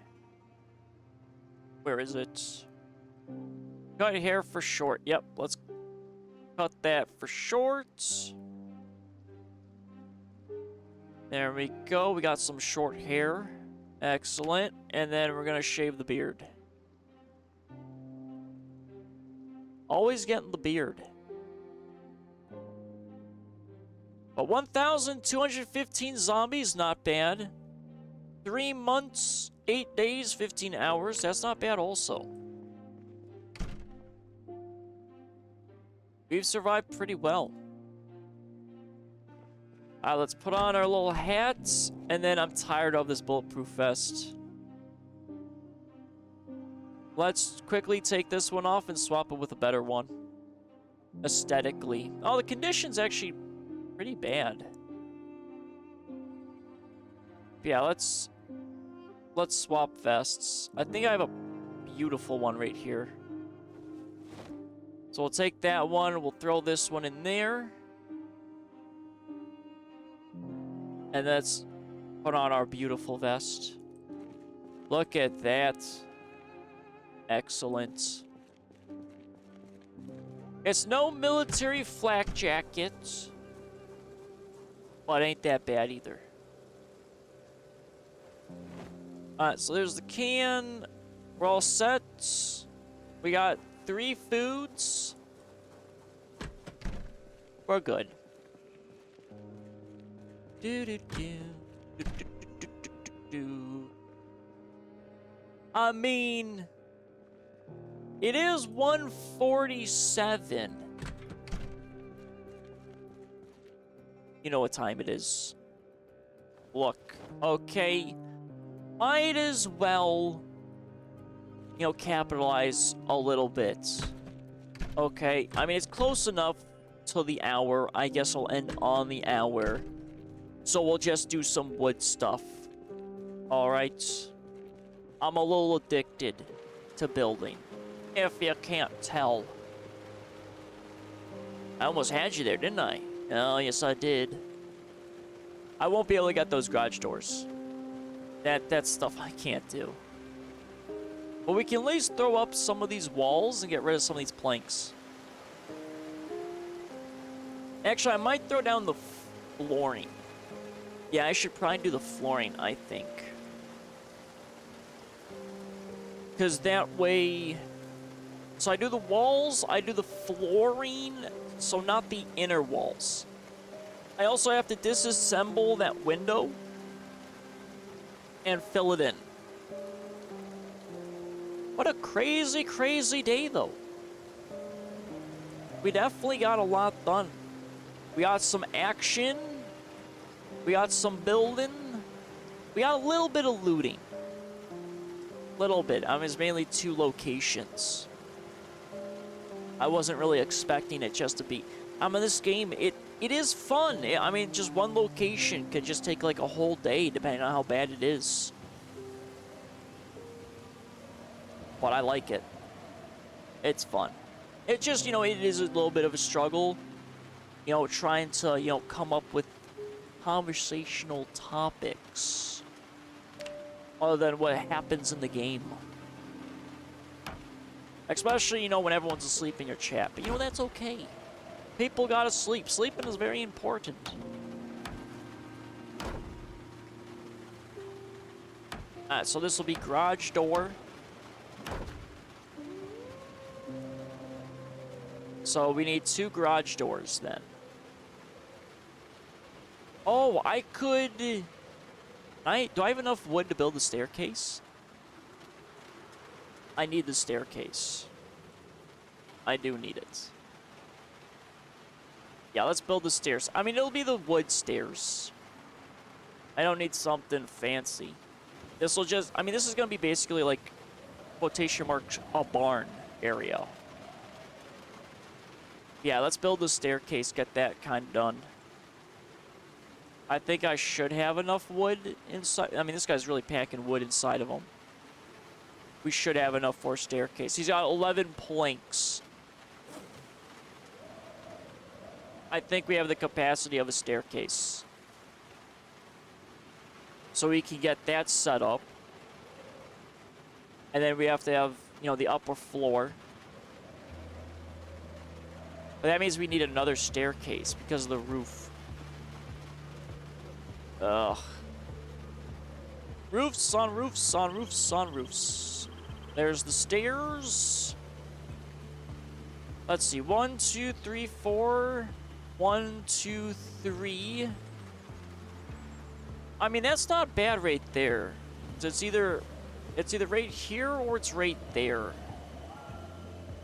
Where is it? Cut hair for short. Yep, let's cut that for short. There we go. We got some short hair. Excellent. And then we're gonna shave the beard. Always getting the beard. But 1,215 zombies, not bad. 3 months, 8 days, 15 hours. That's not bad also. We've survived pretty well. Alright, let's put on our little hats. And then I'm tired of this bulletproof vest. Let's quickly take this one off and swap it with a better one. Aesthetically. Oh, the condition's actually pretty bad. Yeah, let's swap vests. I think I have a beautiful one right here. So we'll take that one, we'll throw this one in there. And let's put on our beautiful vest. Look at that. Excellent. It's no military flak jacket, but ain't that bad either. Alright, so there's the can. We're all set. We got 3 foods. We're good. I mean, it is 1:47. You know what time it is. Look, okay. Might as well, you know, capitalize a little bit. Okay, I mean, it's close enough to the hour. I guess I'll end on the hour. So we'll just do some wood stuff. Alright. I'm a little addicted to building, if you can't tell. I almost had you there, didn't I? Oh, yes I did. I won't be able to get those garage doors. That's stuff I can't do. But we can at least throw up some of these walls and get rid of some of these planks. Actually, I might throw down the flooring. Yeah, I should probably do the flooring, I think. Because that way... So I do the walls, I do the flooring, so not the inner walls. I also have to disassemble that window and fill it in. What a crazy, crazy day, though. We definitely got a lot done. We got some action. We got some building. We got a little bit of looting. Little bit. I mean, it's mainly 2 locations. I wasn't really expecting it just to be... I mean, this game, it is fun. I mean, just one location could just take like a whole day, depending on how bad it is. But I like it. It's fun. It just, you know, it is a little bit of a struggle. You know, trying to, you know, come up with conversational topics other than what happens in the game. Especially, you know, when everyone's asleep in your chat. But, you know, that's okay. People gotta sleep. Sleeping is very important. Alright, so this will be garage door. So we need 2 garage doors then. Oh, I could... do I have enough wood to build the staircase? I need the staircase. I do need it. Yeah, let's build the stairs. I mean, it'll be the wood stairs. I don't need something fancy. This will just, I mean, this is going to be basically like, quotation marks, a barn area. Yeah, let's build the staircase, get that kind of done. I think I should have enough wood inside. I mean, this guy's really packing wood inside of him. We should have enough for a staircase. He's got 11 planks. I think we have the capacity of a staircase. So we can get that set up. And then we have to have, you know, the upper floor. But that means we need another staircase because of the roof. Ugh. Roofs on roofs on roofs on roofs. There's the stairs. Let's see. 1, 2, 3, 4. 1, 2, 3. I mean, that's not bad right there. It's either right here or it's right there.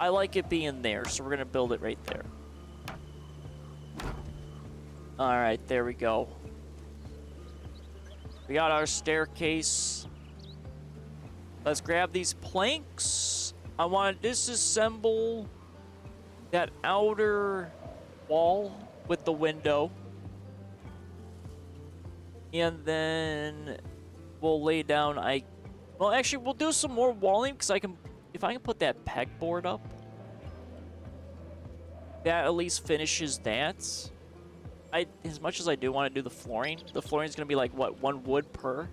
I like it being there, so we're gonna build it right there. All right, there we go. We got our staircase. Let's grab these planks. I want to disassemble that outer wall with the window. And then we'll lay down, well, actually, we'll do some more walling, because if I can put that pegboard up, that at least finishes that. As much as I do want to do the flooring is going to be like, what, 1 wood per?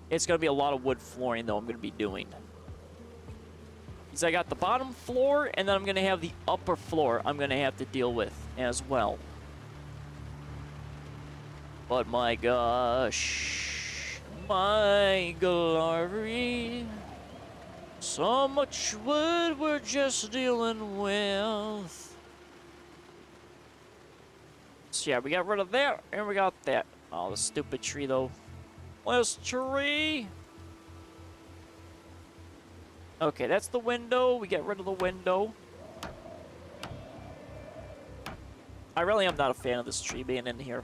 It's going to be a lot of wood flooring, though, I'm going to be doing. Because I got the bottom floor, and then I'm going to have the upper floor I'm going to have to deal with as well. But my gosh, my glory, so much wood we're just dealing with. So yeah, we got rid of that, and we got that. Oh, the stupid tree, though. Less tree. Okay, that's the window. We get rid of the window. I really am not a fan of this tree being in here.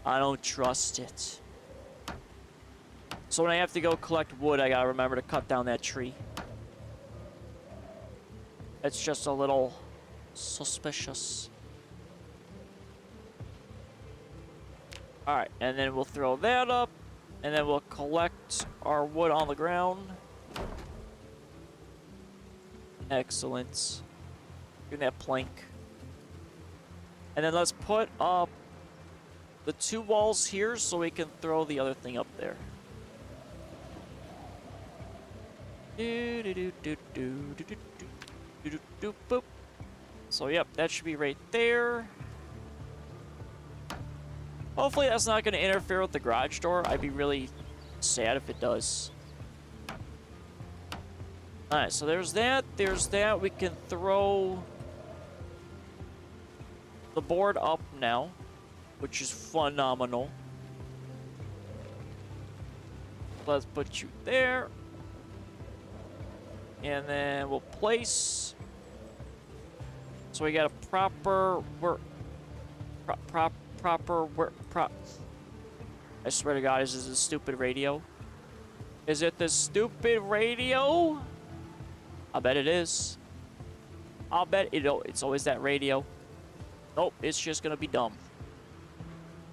I don't trust it. So when I have to go collect wood, I gotta remember to cut down that tree. It's just a little suspicious. Alright, and then we'll throw that up, and then we'll collect our wood on the ground. Excellent. Give me that plank. And then let's put up the 2 walls here so we can throw the other thing up there. Boop. So yep, that should be right there. Hopefully that's not going to interfere with the garage door. I'd be really sad if it does. Alright, so there's that. There's that. We can throw the board up now, which is phenomenal. Let's put you there. And then we'll place. So we got a proper I swear to God, is this a stupid radio? Is it the stupid radio? I bet it is. I'll bet it's always that radio. Nope, it's just gonna be dumb.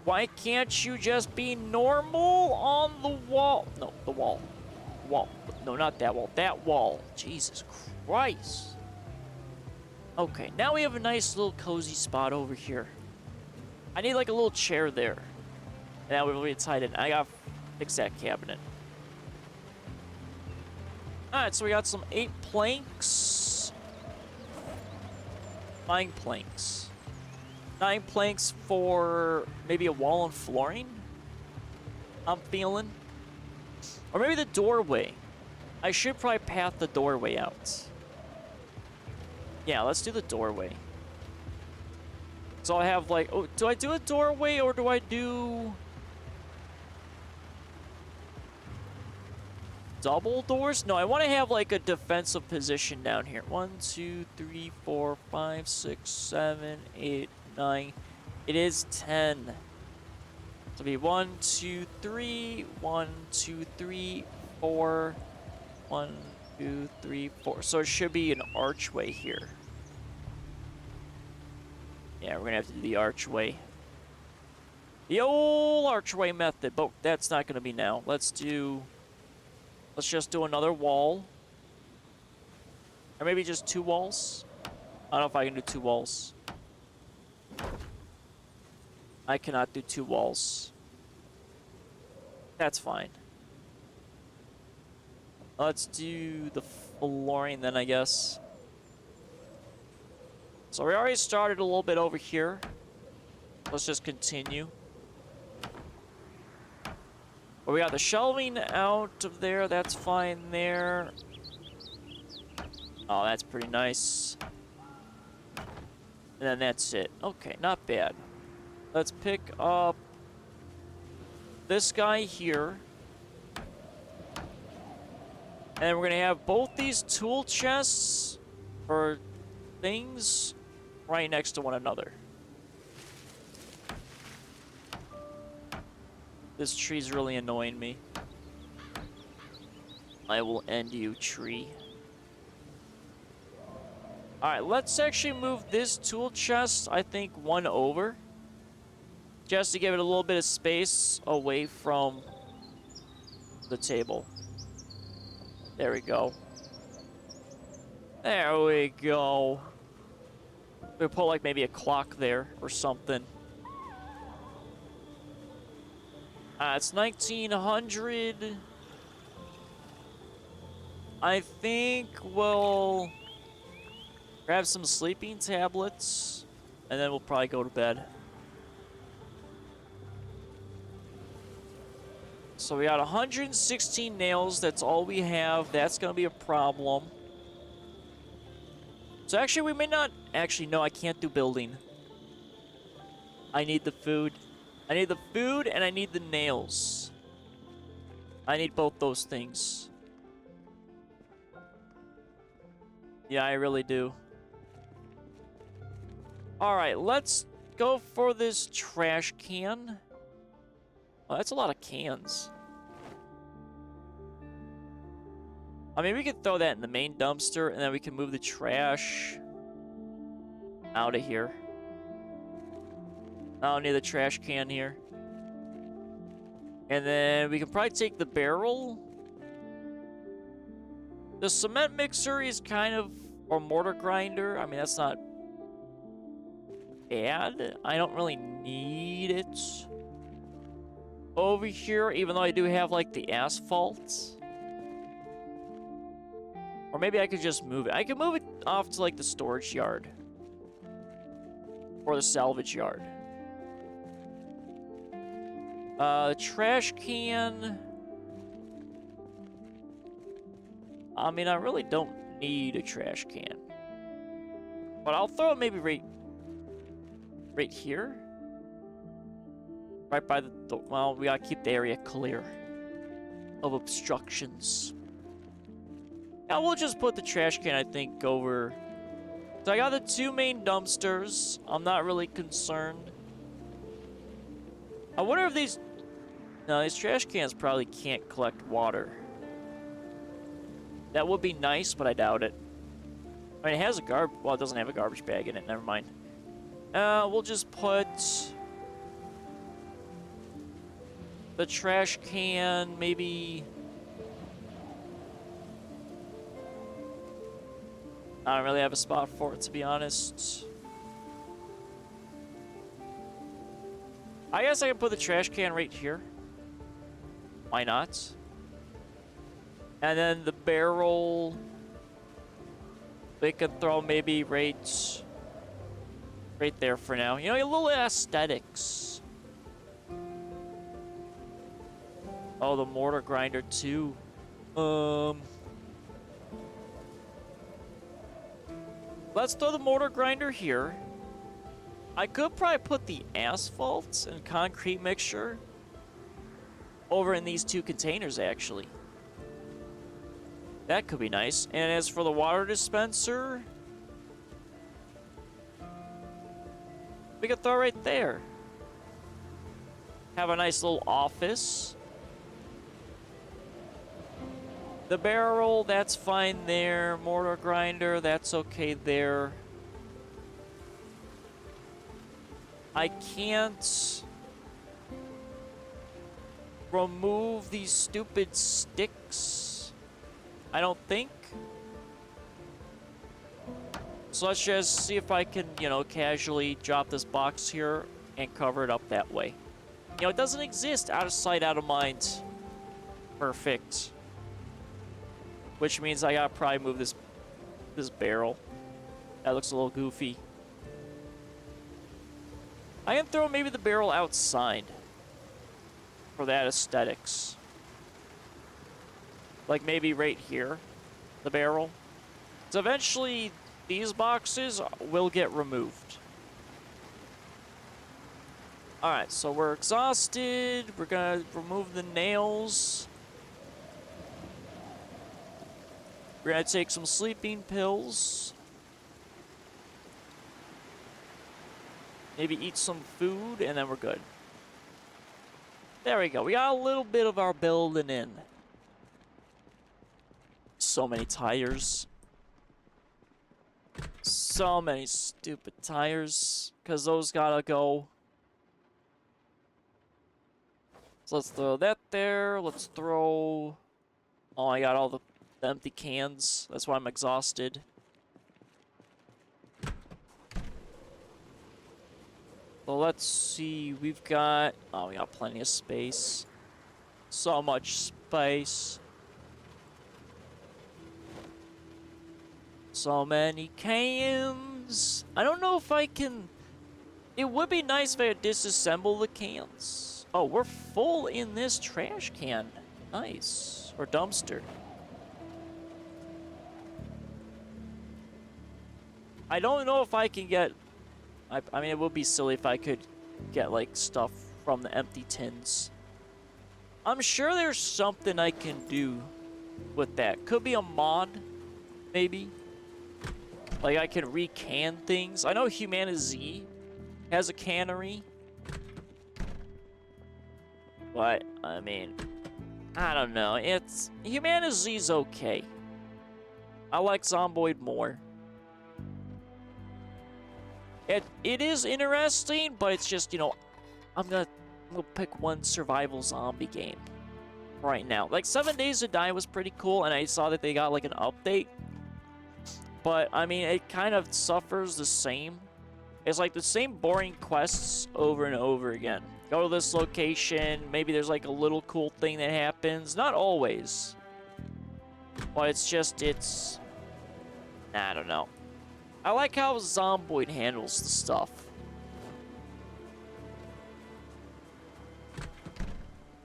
Why can't you just be normal on the wall? No, the wall. Wall. No, not that wall. That wall. Jesus Christ. Okay, now we have a nice little cozy spot over here. I need like a little chair there. And that would really tight in. I gotta fix that cabinet. Alright, so we got some 8 planks. 9 planks. 9 planks for maybe a wall and flooring, I'm feeling. Or maybe the doorway. I should probably path the doorway out. Yeah, let's do the doorway. So I have like, oh, do I do a doorway or do I do... double doors? No, I want to have like a defensive position down here. 1, 2, 3, 4, 5, 6, 7, 8, 9. It is 10. So it'll be 1, 2, 3, 1, 2, 3, 4, 1, 2, 3, 4. So it should be an archway here. Yeah, we're gonna have to do the archway. The old archway method, but that's not gonna be now. Let's just do another wall. Or maybe just 2 walls. I don't know if I can do 2 walls. I cannot do 2 walls. That's fine. Let's do the flooring then, I guess. So we already started a little bit over here. Let's just continue. But we got the shelving out of there. That's fine there. Oh, that's pretty nice. And then that's it. Okay, not bad. Let's pick up this guy here. And we're going to have both these tool chests or things right next to one another. This tree's really annoying me. I will end you, tree. Alright, let's actually move this tool chest, I think, 1 over. Just to give it a little bit of space away from the table. There we go. There we go. We put like maybe a clock there or something. It's 1900. I think we'll grab some sleeping tablets and then we'll probably go to bed. So we got 116 nails. That's all we have. That's going to be a problem. So actually, we may not... Actually, no, I can't do building. I need the food. I need the food and I need the nails. I need both those things. Yeah, I really do. Alright, let's go for this trash can. Oh, that's a lot of cans. I mean, we could throw that in the main dumpster, and then we can move the trash out of here. I don't need the trash can here. And then we can probably take the barrel. The cement mixer is kind of... Or mortar grinder. I mean, that's not bad. I don't really need it over here, even though I do have, like, the asphalt. Or maybe I could just move it. I could move it off to, like, the storage yard. Or the salvage yard. The trash can... I mean, I really don't need a trash can. But I'll throw it maybe right here. Right by the... Well, we gotta keep the area clear of obstructions. Now we'll just put the trash can, I think, over... So I got the 2 main dumpsters. I'm not really concerned. I wonder if these... No, these trash cans probably can't collect water. That would be nice, but I doubt it. I mean, it has a well, it doesn't have a garbage bag in it. Never mind. We'll just put the trash can, maybe... I don't really have a spot for it, to be honest. I guess I can put the trash can right here. Why not? And then the barrel... We could throw maybe right there for now. You know, a little aesthetics. Oh, the mortar grinder too. Let's throw the mortar grinder here. I could probably put the asphalt and concrete mixture over in these 2 containers, actually. That could be nice. And as for the water dispenser, we could throw it right there. Have a nice little office. The barrel, that's fine there. Mortar grinder, that's okay there. I can't remove these stupid sticks, I don't think. So let's just see if I can, you know, casually drop this box here and cover it up that way. You know, it doesn't exist. Out of sight, out of mind. Perfect. Which means I gotta probably move this barrel. That looks a little goofy. I can throw maybe the barrel outside for that aesthetics. Like maybe right here, the barrel. So eventually these boxes will get removed. Alright, so we're exhausted. We're gonna remove the nails. We're gonna take some sleeping pills. Maybe eat some food, and then we're good. There we go. We got a little bit of our building in. So many tires. So many stupid tires. Because those gotta go. So let's throw that there. Let's throw... Oh, I got all the empty cans. That's why I'm exhausted. So let's see. We've got... Oh, we got plenty of space. So much space. So many cans. I don't know if I can... It would be nice if I could disassemble the cans. Oh, we're full in this trash can. Nice. Or dumpster. I don't know if I can get... I mean, it would be silly if I could get, like, stuff from the empty tins. I'm sure there's something I can do with that. Could be a mod, maybe. Like, I can re-can things. I know Humaniz has a cannery. But, I mean, I don't know. It's... Humaniz okay. I like Zomboid more. It is interesting, but it's just, you know, I'm gonna pick one survival zombie game right now. Like, 7 Days to Die was pretty cool, and I saw that they got, like, an update. But, I mean, it kind of suffers the same. It's like the same boring quests over and over again. Go to this location, maybe there's, like, a little cool thing that happens. Not always. But it's just, it's... I don't know. I like how Zomboid handles the stuff.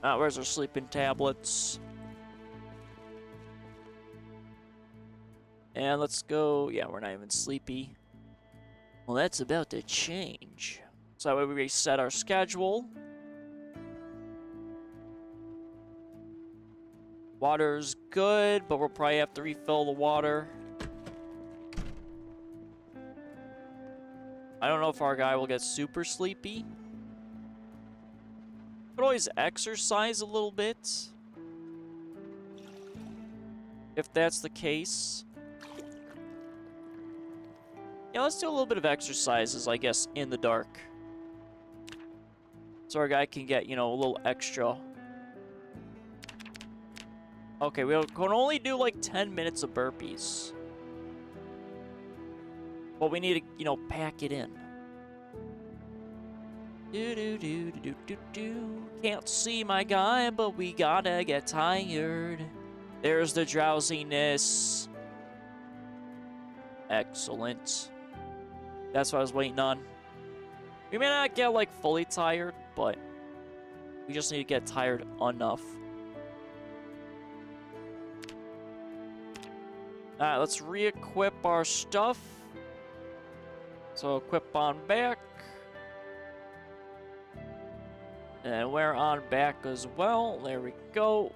Where's our sleeping tablets? And let's go... Yeah, we're not even sleepy. Well, that's about to change. So that way we reset our schedule. Water's good, but we'll probably have to refill the water. I don't know if our guy will get super sleepy. Could always exercise a little bit. If that's the case. Yeah, let's do a little bit of exercises, I guess, in the dark. So our guy can get, you know, a little extra. Okay, we can only do like 10 minutes of burpees. But we need to, you know, pack it in. Can't see my guy, but we gotta get tired. There's the drowsiness. Excellent. That's what I was waiting on. We may not get, like, fully tired, but we just need to get tired enough. Alright, let's re-equip our stuff. So equip on back. And we're on back as well. There we go.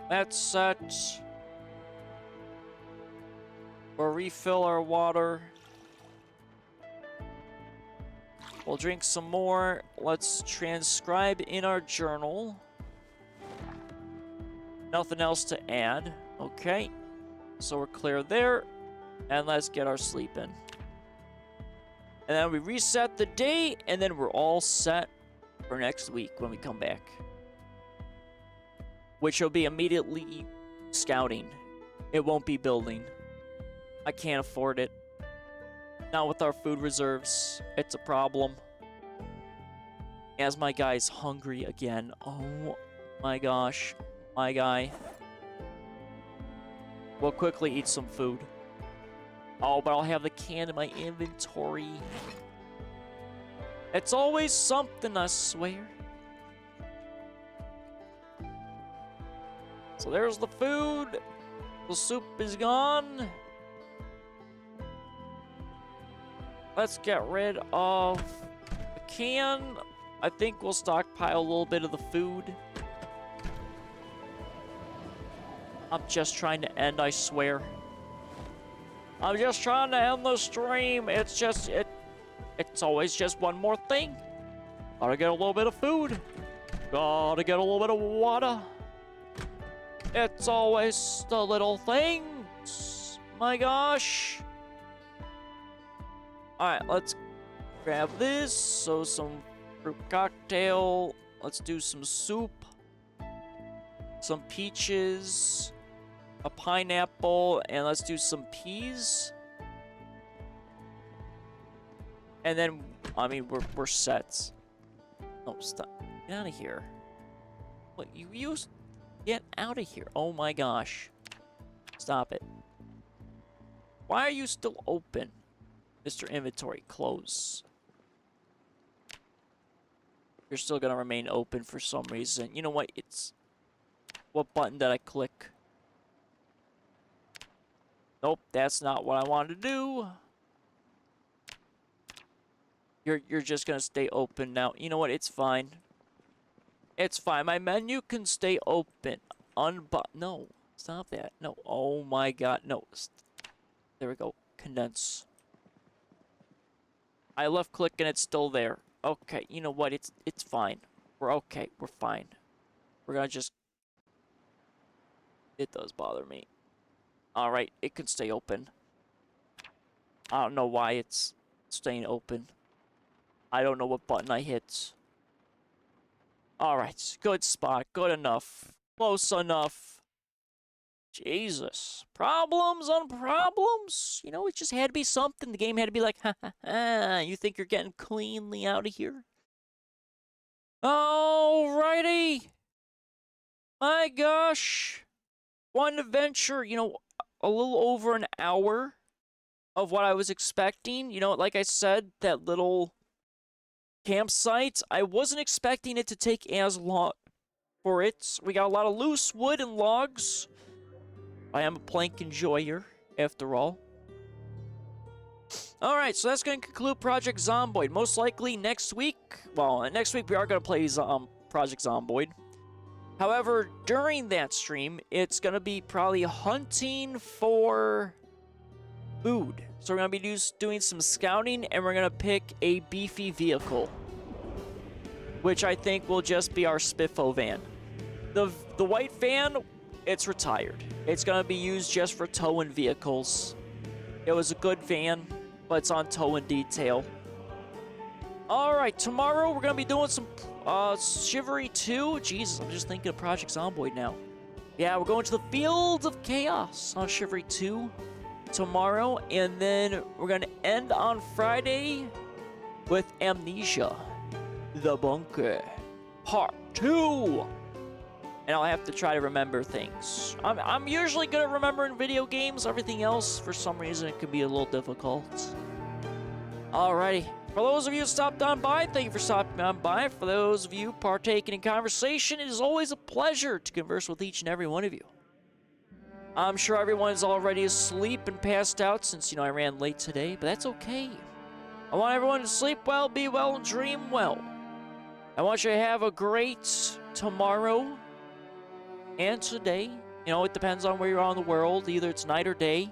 That's set. We'll refill our water. We'll drink some more. Let's transcribe in our journal. Nothing else to add. Okay. So we're clear there. And let's get our sleep in. And then we reset the day, and then we're all set for next week when we come back. Which will be immediately scouting. It won't be building. I can't afford it. Not with our food reserves. It's a problem. As my guy's hungry again. Oh my gosh. My guy. We'll quickly eat some food. Oh, but I'll have the can in my inventory. It's always something, I swear. So there's the food. The soup is gone. Let's get rid of the can. I think we'll stockpile a little bit of the food. I'm just trying to end, I swear. I'm just trying to end the stream. It's just, it's always just one more thing. Gotta get a little bit of food. Gotta get a little bit of water. It's always the little things. My gosh. Alright, let's grab this. So some fruit cocktail. Let's do some soup. Some peaches. A pineapple. And let's do some peas. And then, I mean, we're set. Oh, stop. Get out of here. What, you used... Get out of here. Oh my gosh. Stop it. Why are you still open? Mr. Inventory, close. You're still gonna remain open for some reason. You know what? It's... What button did I click? Nope, that's not what I wanted to do. You're just gonna stay open now. You know what? It's fine. It's fine. My menu can stay open. No. Stop that. No. Oh my god. No. There we go. Condense. I left click and it's still there. Okay. You know what? It's fine. We're okay. We're fine. We're gonna just... It does bother me. Alright. It can stay open. I don't know why it's staying open. I don't know what button I hit. Alright, good spot, good enough. Close enough. Jesus. Problems on problems? You know, it just had to be something. The game had to be like, ha ha ha, you think you're getting cleanly out of here? Alrighty. My gosh. One adventure, you know, a little over an hour of what I was expecting. You know, like I said, that little... campsite, I wasn't expecting it to take as long for it. We got a lot of loose wood and logs. I am a plank enjoyer, after all. Alright, so that's going to conclude Project Zomboid. Most likely next week, well, next week we are going to play Project Zomboid. However, during that stream, it's going to be probably hunting for food. So we're going to be doing some scouting, and we're going to pick a beefy vehicle, which I think will just be our Spiffo van. The white van, it's retired. It's going to be used just for towing vehicles. It was a good van, but it's on tow and detail. Alright, tomorrow we're going to be doing some Chivalry 2. Jesus, I'm just thinking of Project Zomboid now. Yeah, we're going to the Fields of Chaos on Chivalry 2 tomorrow, and then we're gonna end on Friday with Amnesia, The Bunker, Part 2. And I'll have to try to remember things. I'm usually good at remembering video games. Everything else, for some reason, it can be a little difficult. Alrighty. For those of you who stopped on by, thank you for stopping on by. For those of you partaking in conversation, it is always a pleasure to converse with each and every one of you. I'm sure everyone's already asleep and passed out since, you know, I ran late today, but that's okay. I want everyone to sleep well, be well, and dream well. I want you to have a great tomorrow and today. You know, it depends on where you are in the world. Either it's night or day.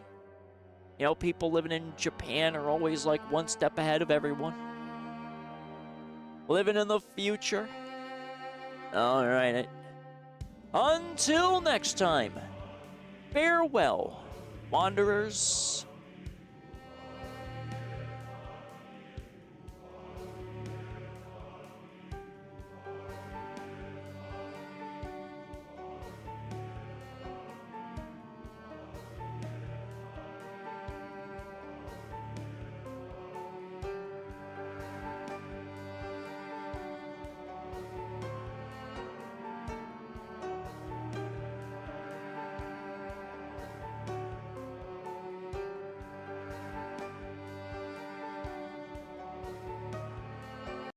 You know, people living in Japan are always like one step ahead of everyone. Living in the future. All right. Until next time, farewell, wanderers.